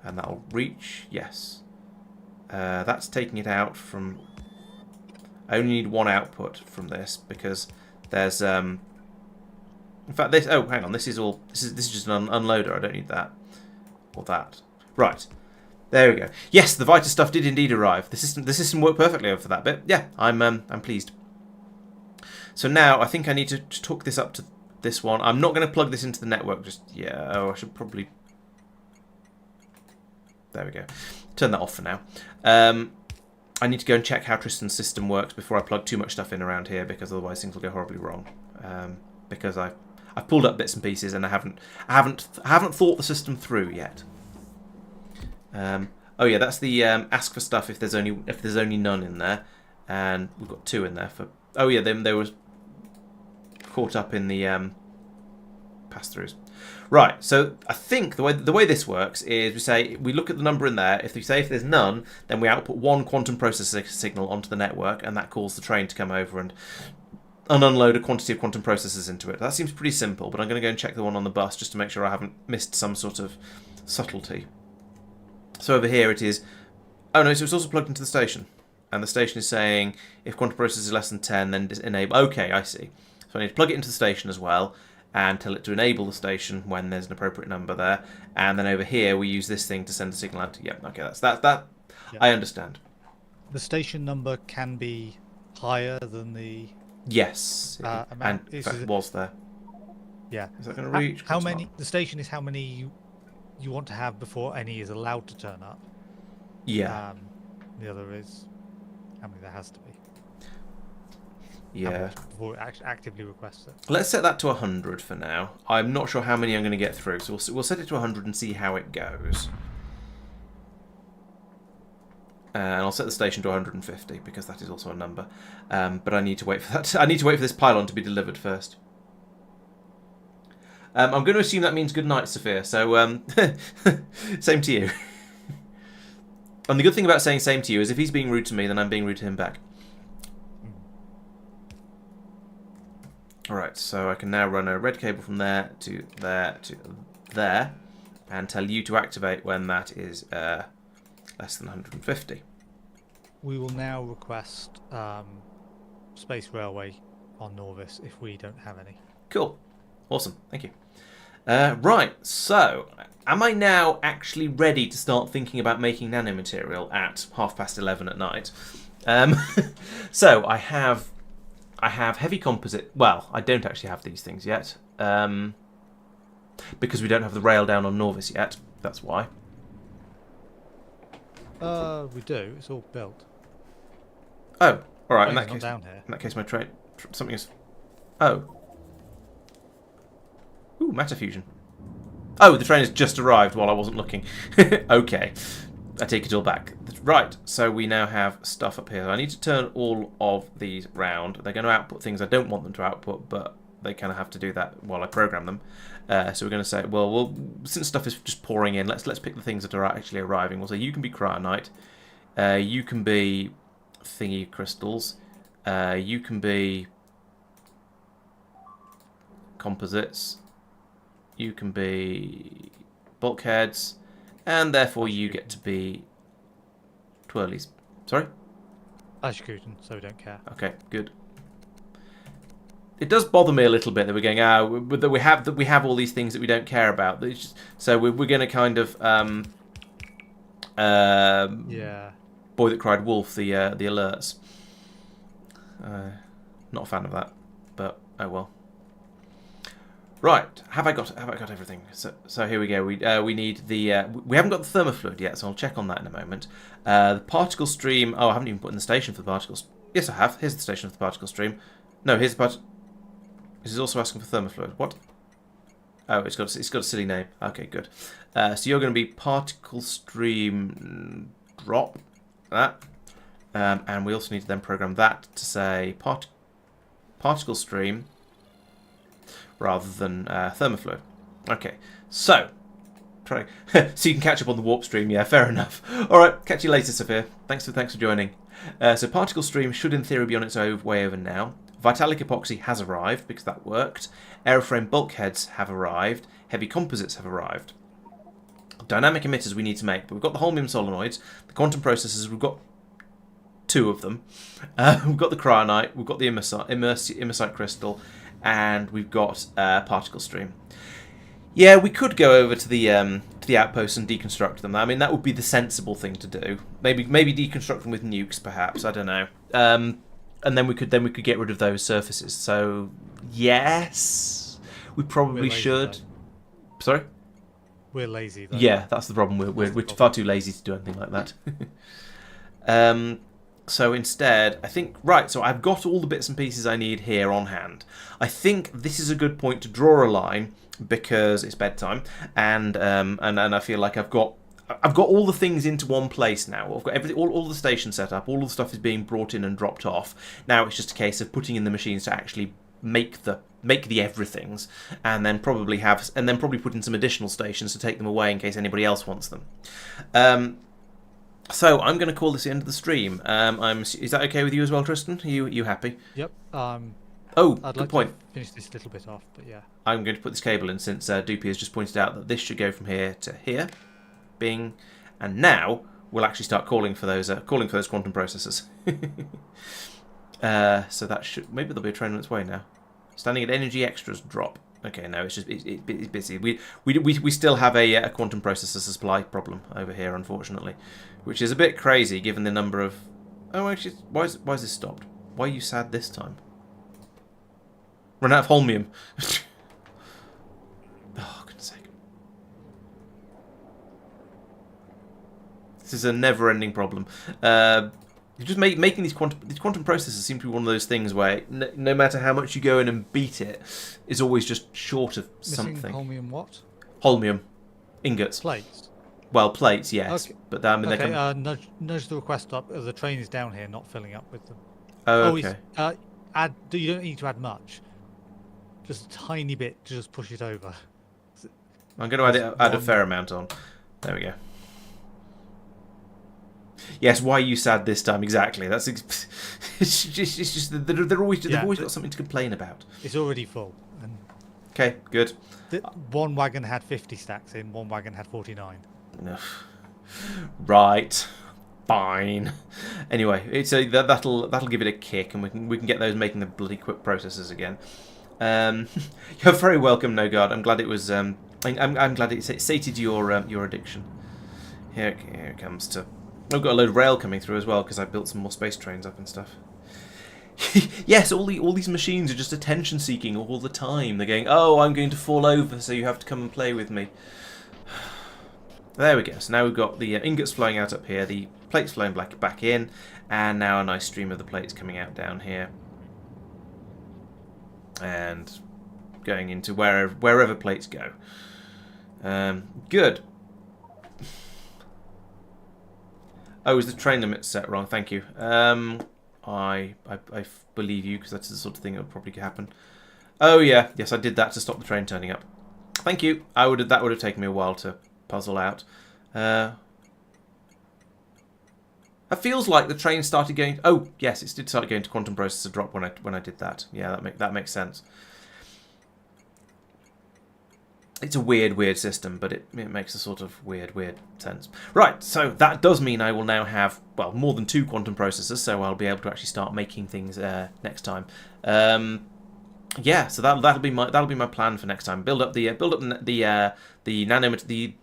And that'll reach, yes. That's taking it out from... I only need one output from this because there's... in fact, this... Oh, hang on, this is all... This is just an unloader, I don't need that. Or that. Right. There we go. Yes, the Vita stuff did indeed arrive. The system worked perfectly over that bit. Yeah, I'm pleased. So now I think I need to hook this up to this one. I'm not going to plug this into the network just yeah. Oh, I should probably. There we go. Turn that off for now. I need to go and check how Tristan's system works before I plug too much stuff in around here because otherwise things will go horribly wrong. Because I've pulled up bits and pieces and I haven't thought the system through yet. Oh yeah, that's the ask for stuff if there's only none in there, and we've got 2 in there for. Oh yeah, they were caught up in the pass-throughs. Right, so I think the way this works is we look at the number in there. If there's none, then we output 1 quantum processor signal onto the network, and that calls the train to come over and unload a quantity of quantum processors into it. That seems pretty simple, but I'm going to go and check the one on the bus just to make sure I haven't missed some sort of subtlety. So over here it is... Oh no, so it's also plugged into the station. And the station is saying, if quantum processor is less than 10, then enable... Okay, I see. So I need to plug it into the station as well, and tell it to enable the station when there's an appropriate number there. And then over here, we use this thing to send a signal out to... Yep, okay, that's that. Yep. I understand. The station number can be higher than the... Yes, amount. And in fact, it was there. Yeah. Is that going to reach? How many? The station is how many you want to have before any is allowed to turn up. Yeah. The other is how many there has to be. Yeah. Before it actively requests it. Let's set that to 100 for now. I'm not sure how many I'm going to get through, so we'll set it to 100 and see how it goes. And I'll set the station to 150 because that is also a number. But I need to wait for that. I need to wait for this pylon to be delivered first. I'm going to assume that means good night, Sophia. So, same to you. And the good thing about saying same to you is if he's being rude to me, then I'm being rude to him back. Alright, so I can now run a red cable from there to there to there and tell you to activate when that is less than 150. We will now request Space Railway on Norvis if we don't have any. Cool. Awesome. Thank you. Right, so am I now actually ready to start thinking about making nanomaterial at 11:30 at night? So I have heavy composite. Well, I don't actually have these things yet because we don't have the rail down on Norvis yet. That's why. We do. It's all built. Oh, all right. Oh, In that not case, down here. in that case, my train something is. Oh. Ooh, metafusion. Oh, the train has just arrived while I wasn't looking. Okay, I take it all back. Right, so we now have stuff up here. I need to turn all of these round. They're going to output things I don't want them to output, but they kind of have to do that while I program them. So we're going to say, well, since stuff is just pouring in, let's pick the things that are actually arriving. We'll say you can be cryonite, you can be thingy crystals, you can be composites, you can be bulkheads, and therefore you get to be twirlies. Sorry? Ashkutan, so we don't care. Okay, good. It does bother me a little bit that we're going, that we have all these things that we don't care about. So we're going to kind of yeah. Boy that cried wolf, the alerts. Not a fan of that, but oh well. Right, have I got everything? So here we go. We need the we haven't got the thermofluid yet, so I'll check on that in a moment. The particle stream. Oh, I haven't even put in the station for the particles. Yes, I have. Here's the station for the particle stream. No, here's the part. This is also asking for thermofluid. What? Oh, it's got a silly name. Okay, good. So you're going to be particle stream drop that, and we also need to then program that to say particle stream rather than thermofluid. Okay, so so you can catch up on the warp stream. Yeah, fair enough. All right, catch you later, Sophia. Thanks for joining. So particle stream should in theory be on its way over now. Vitalic epoxy has arrived because that worked. Aeroframe bulkheads have arrived. Heavy composites have arrived. Dynamic emitters we need to make, but we've got the holmium solenoids, the quantum processors, we've got 2 of them. We've got the cryonite, we've got the immersite crystal, and we've got particle stream. Yeah, we could go over to the outposts and deconstruct them. I mean, that would be the sensible thing to do. Maybe deconstruct them with nukes, perhaps. I don't know. And then we could get rid of those surfaces. So yes, we probably should. Though. Sorry. We're lazy, though. Yeah, that's the problem. We're far too lazy to do anything like that. So instead, I think... Right, so I've got all the bits and pieces I need here on hand. I think this is a good point to draw a line, because it's bedtime, and I feel like I've got all the things into one place now. I've got everything, all the stations set up, all the stuff is being brought in and dropped off. Now it's just a case of putting in the machines to actually make the everythings, and then probably put in some additional stations to take them away in case anybody else wants them. So I'm going to call this the end of the stream. Is that okay with you as well, Tristan? Are you happy? Yep. Oh, I'd good like point. to finish this little bit off, but yeah. I'm going to put this cable in since Doopy has just pointed out that this should go from here to here. Bing. And now we'll actually start calling for those quantum processors. So that should... Maybe there'll be a train on its way now. Standing at energy extras drop. Okay, no, it's just it's busy. We still have a quantum processor supply problem over here, unfortunately, which is a bit crazy given the number of... Oh, actually, why is this stopped? Why are you sad this time? Run out of holmium. Oh, goodness sake. This is a never-ending problem. Just making these quantum processors seem to be one of those things where no matter how much you go in and beat it, it's always just short of something. Missing holmium what? Holmium. Ingots. Plates. Well, plates, yes. Okay. But I mean, Okay, they come... nudge the request up. The train is down here, not filling up with them. Oh, okay. You don't need to add much. Just a tiny bit to just push it over. I'm going to add a fair amount on. There we go. Yes, why are you sad this time? Exactly. That's it's just they've always got something to complain about. It's already full. And okay, good. One wagon had 50 stacks in. One wagon had 49. Right. Fine. Anyway, that'll give it a kick, and we can get those making the bloody quick processors again. You're very welcome, No Guard. I'm glad it was. I'm glad it sated your addiction. Here it comes to. I've got a load of rail coming through as well because I built some more space trains up and stuff. Yes, all these machines are just attention seeking all the time. They're going, oh, I'm going to fall over, so you have to come and play with me. There we go. So now we've got the ingots flowing out up here, the plates flowing back in, and now a nice stream of the plates coming out down here. And going into wherever plates go. Good. Oh, is the train limit set wrong? Thank you. I believe you, because that's the sort of thing that would probably happen. Oh yeah, yes, I did that to stop the train turning up. Thank you. That would have taken me a while to puzzle out. It feels like the train started going. Oh yes, it did start going to quantum processor drop when I did that. Yeah, that makes sense. It's a weird system, but it makes a sort of weird sense. Right, so that does mean I will now have, well, more than 2 quantum processors, so I'll be able to actually start making things next time. Yeah, so that'll be my plan for next time. Build up the nanometer,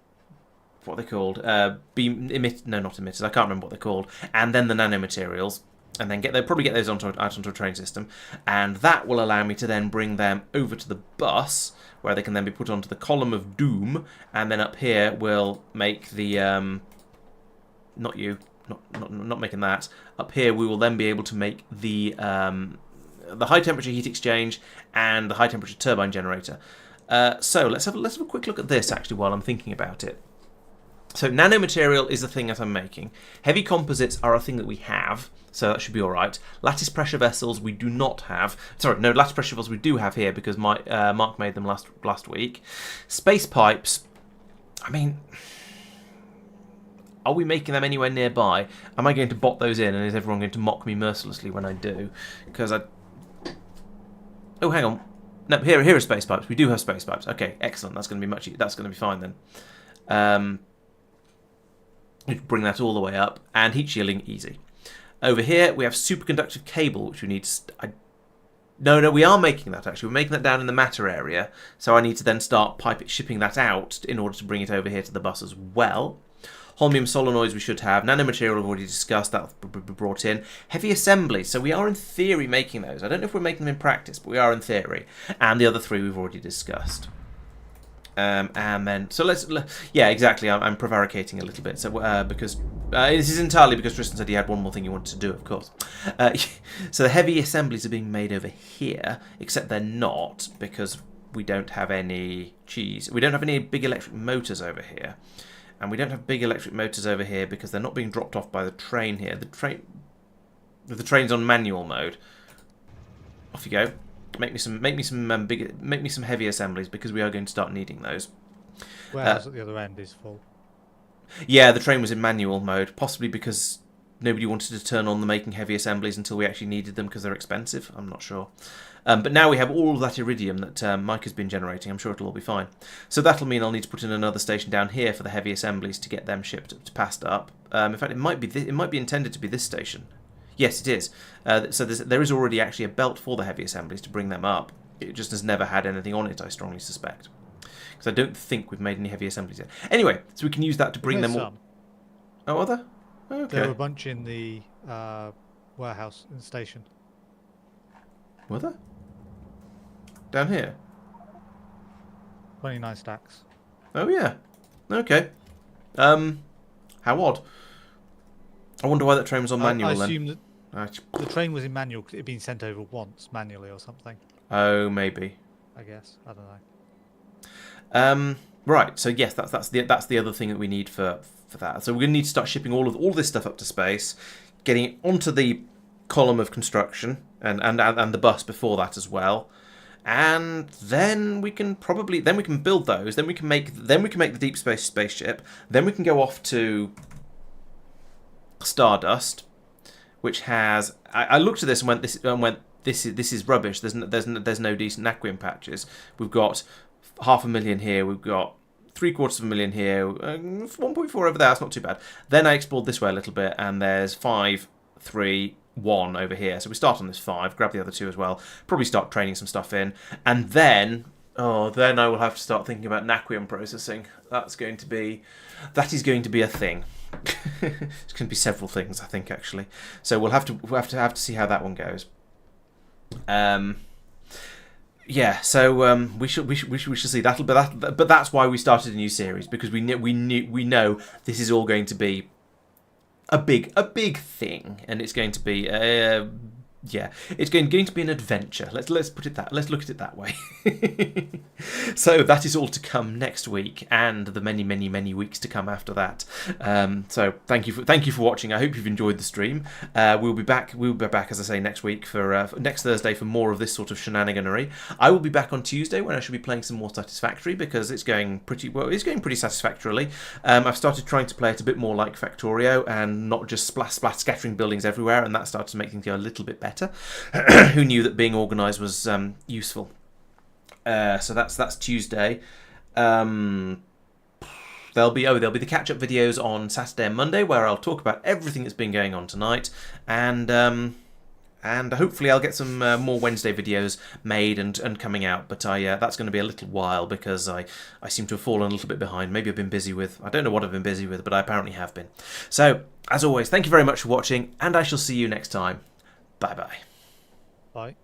what are they called? Not emitters. I can't remember what they're called. And then the nanomaterials. And then probably get those out onto a train system, and that will allow me to then bring them over to the bus, where they can then be put onto the column of doom, and then up here we'll make the not making that. Up here we will then be able to make the high temperature heat exchange and the high temperature turbine generator. So let's have a quick look at this actually while I'm thinking about it. So nanomaterial is the thing that I'm making. Heavy composites are a thing that we have, so that should be all right. Lattice pressure vessels we do not have. Sorry, no, lattice pressure vessels we do have here because Marc made them last week. Space pipes. I mean, Are we making them anywhere nearby? Am I going to bot those in, and is everyone going to mock me mercilessly when I do? Because I... Oh, hang on. No, here are space pipes. We do have space pipes. Okay, excellent. That's going to be that's going to be fine then. We can bring that all the way up, and heat shielding easy. Over here we have superconductive cable, which we need to... No, we are making that actually. We're making that down in the matter area, so I need to then start shipping that out in order to bring it over here to the bus as well. Holmium solenoids we should have. Nanomaterial we've already discussed. That'll be brought in. Heavy assemblies. So we are in theory making those. I don't know if we're making them in practice, but we are in theory. And the other three we've already discussed. And then, so yeah, exactly. I'm prevaricating a little bit. So because this is entirely because Tristan said he had one more thing he wanted to do, of course. So the heavy assemblies are being made over here, except they're not because we don't have any We don't have any big electric motors over here. And we don't have big electric motors over here because they're not being dropped off by the train here. The train's on manual mode. Off you go. Make me some heavy assemblies because we are going to start needing those. Warehouse at the other end is full. Yeah, the train was in manual mode, possibly because nobody wanted to turn on the making heavy assemblies until we actually needed them because they're expensive. I'm not sure. But now we have all of that iridium that Mike has been generating. I'm sure it'll all be fine. So that'll mean I'll need to put in another station down here for the heavy assemblies to get them shipped passed up. In fact, it might be intended to be this station. Yes, it is. So there is already actually a belt for the heavy assemblies to bring them up. It just has never had anything on it, I strongly suspect. Because I don't think we've made any heavy assemblies yet. Anyway, so we can use that to bring them all. Oh, are there? Okay. There were a bunch in the warehouse in the station. Were there? Down here? 29 stacks. Oh, yeah. Okay. How odd. I wonder why that train was on manual I then. assume that the train was in manual because it had been sent over once manually or something. Oh, maybe. I guess. I don't know. Right. So yes, that's the other thing that we need for that. So we're going to need to start shipping all this stuff up to space, getting it onto the column of construction and the bus before that as well. And then we can build those. Then we can make the deep space spaceship. Then we can go off to Stardust, which has I looked at this and went this is rubbish. There's no decent Naquium patches. We've got 500,000 here. We've got 750,000 here. 1.4 over there. That's not too bad. Then I explored this way a little bit, and there's 5, 3, 1 over here. So we start on this 5. Grab the other 2 as well. Probably start training some stuff in, and then I will have to start thinking about Naquium processing. That is going to be a thing. It's going to be several things, I think, actually. So we'll have to see how that one goes. Yeah. So we shall see. But that's why we started a new series, because we know this is all going to be a big thing, and it's going to be it's going to be an adventure. Let's look at it that way. So that is all to come next week, and the many weeks to come after that. So thank you for watching. I hope you've enjoyed the stream. We'll be back, as I say, next week for next Thursday for more of this sort of shenaniganery. I will be back on Tuesday when I should be playing some more Satisfactory, because it's going pretty well. It's going pretty satisfactorily. I've started trying to play it a bit more like Factorio and not just splat scattering buildings everywhere, and that started to make things go a little bit better. Who knew that being organised was useful? So that's Tuesday. There'll be the catch-up videos on Saturday and Monday, where I'll talk about everything that's been going on tonight, and hopefully I'll get some more Wednesday videos made and coming out. But that's going to be a little while, because I seem to have fallen a little bit behind. Maybe I've been busy with, I don't know what I've been busy with, but I apparently have been. So as always, thank you very much for watching, and I shall see you next time. Bye bye. Bye.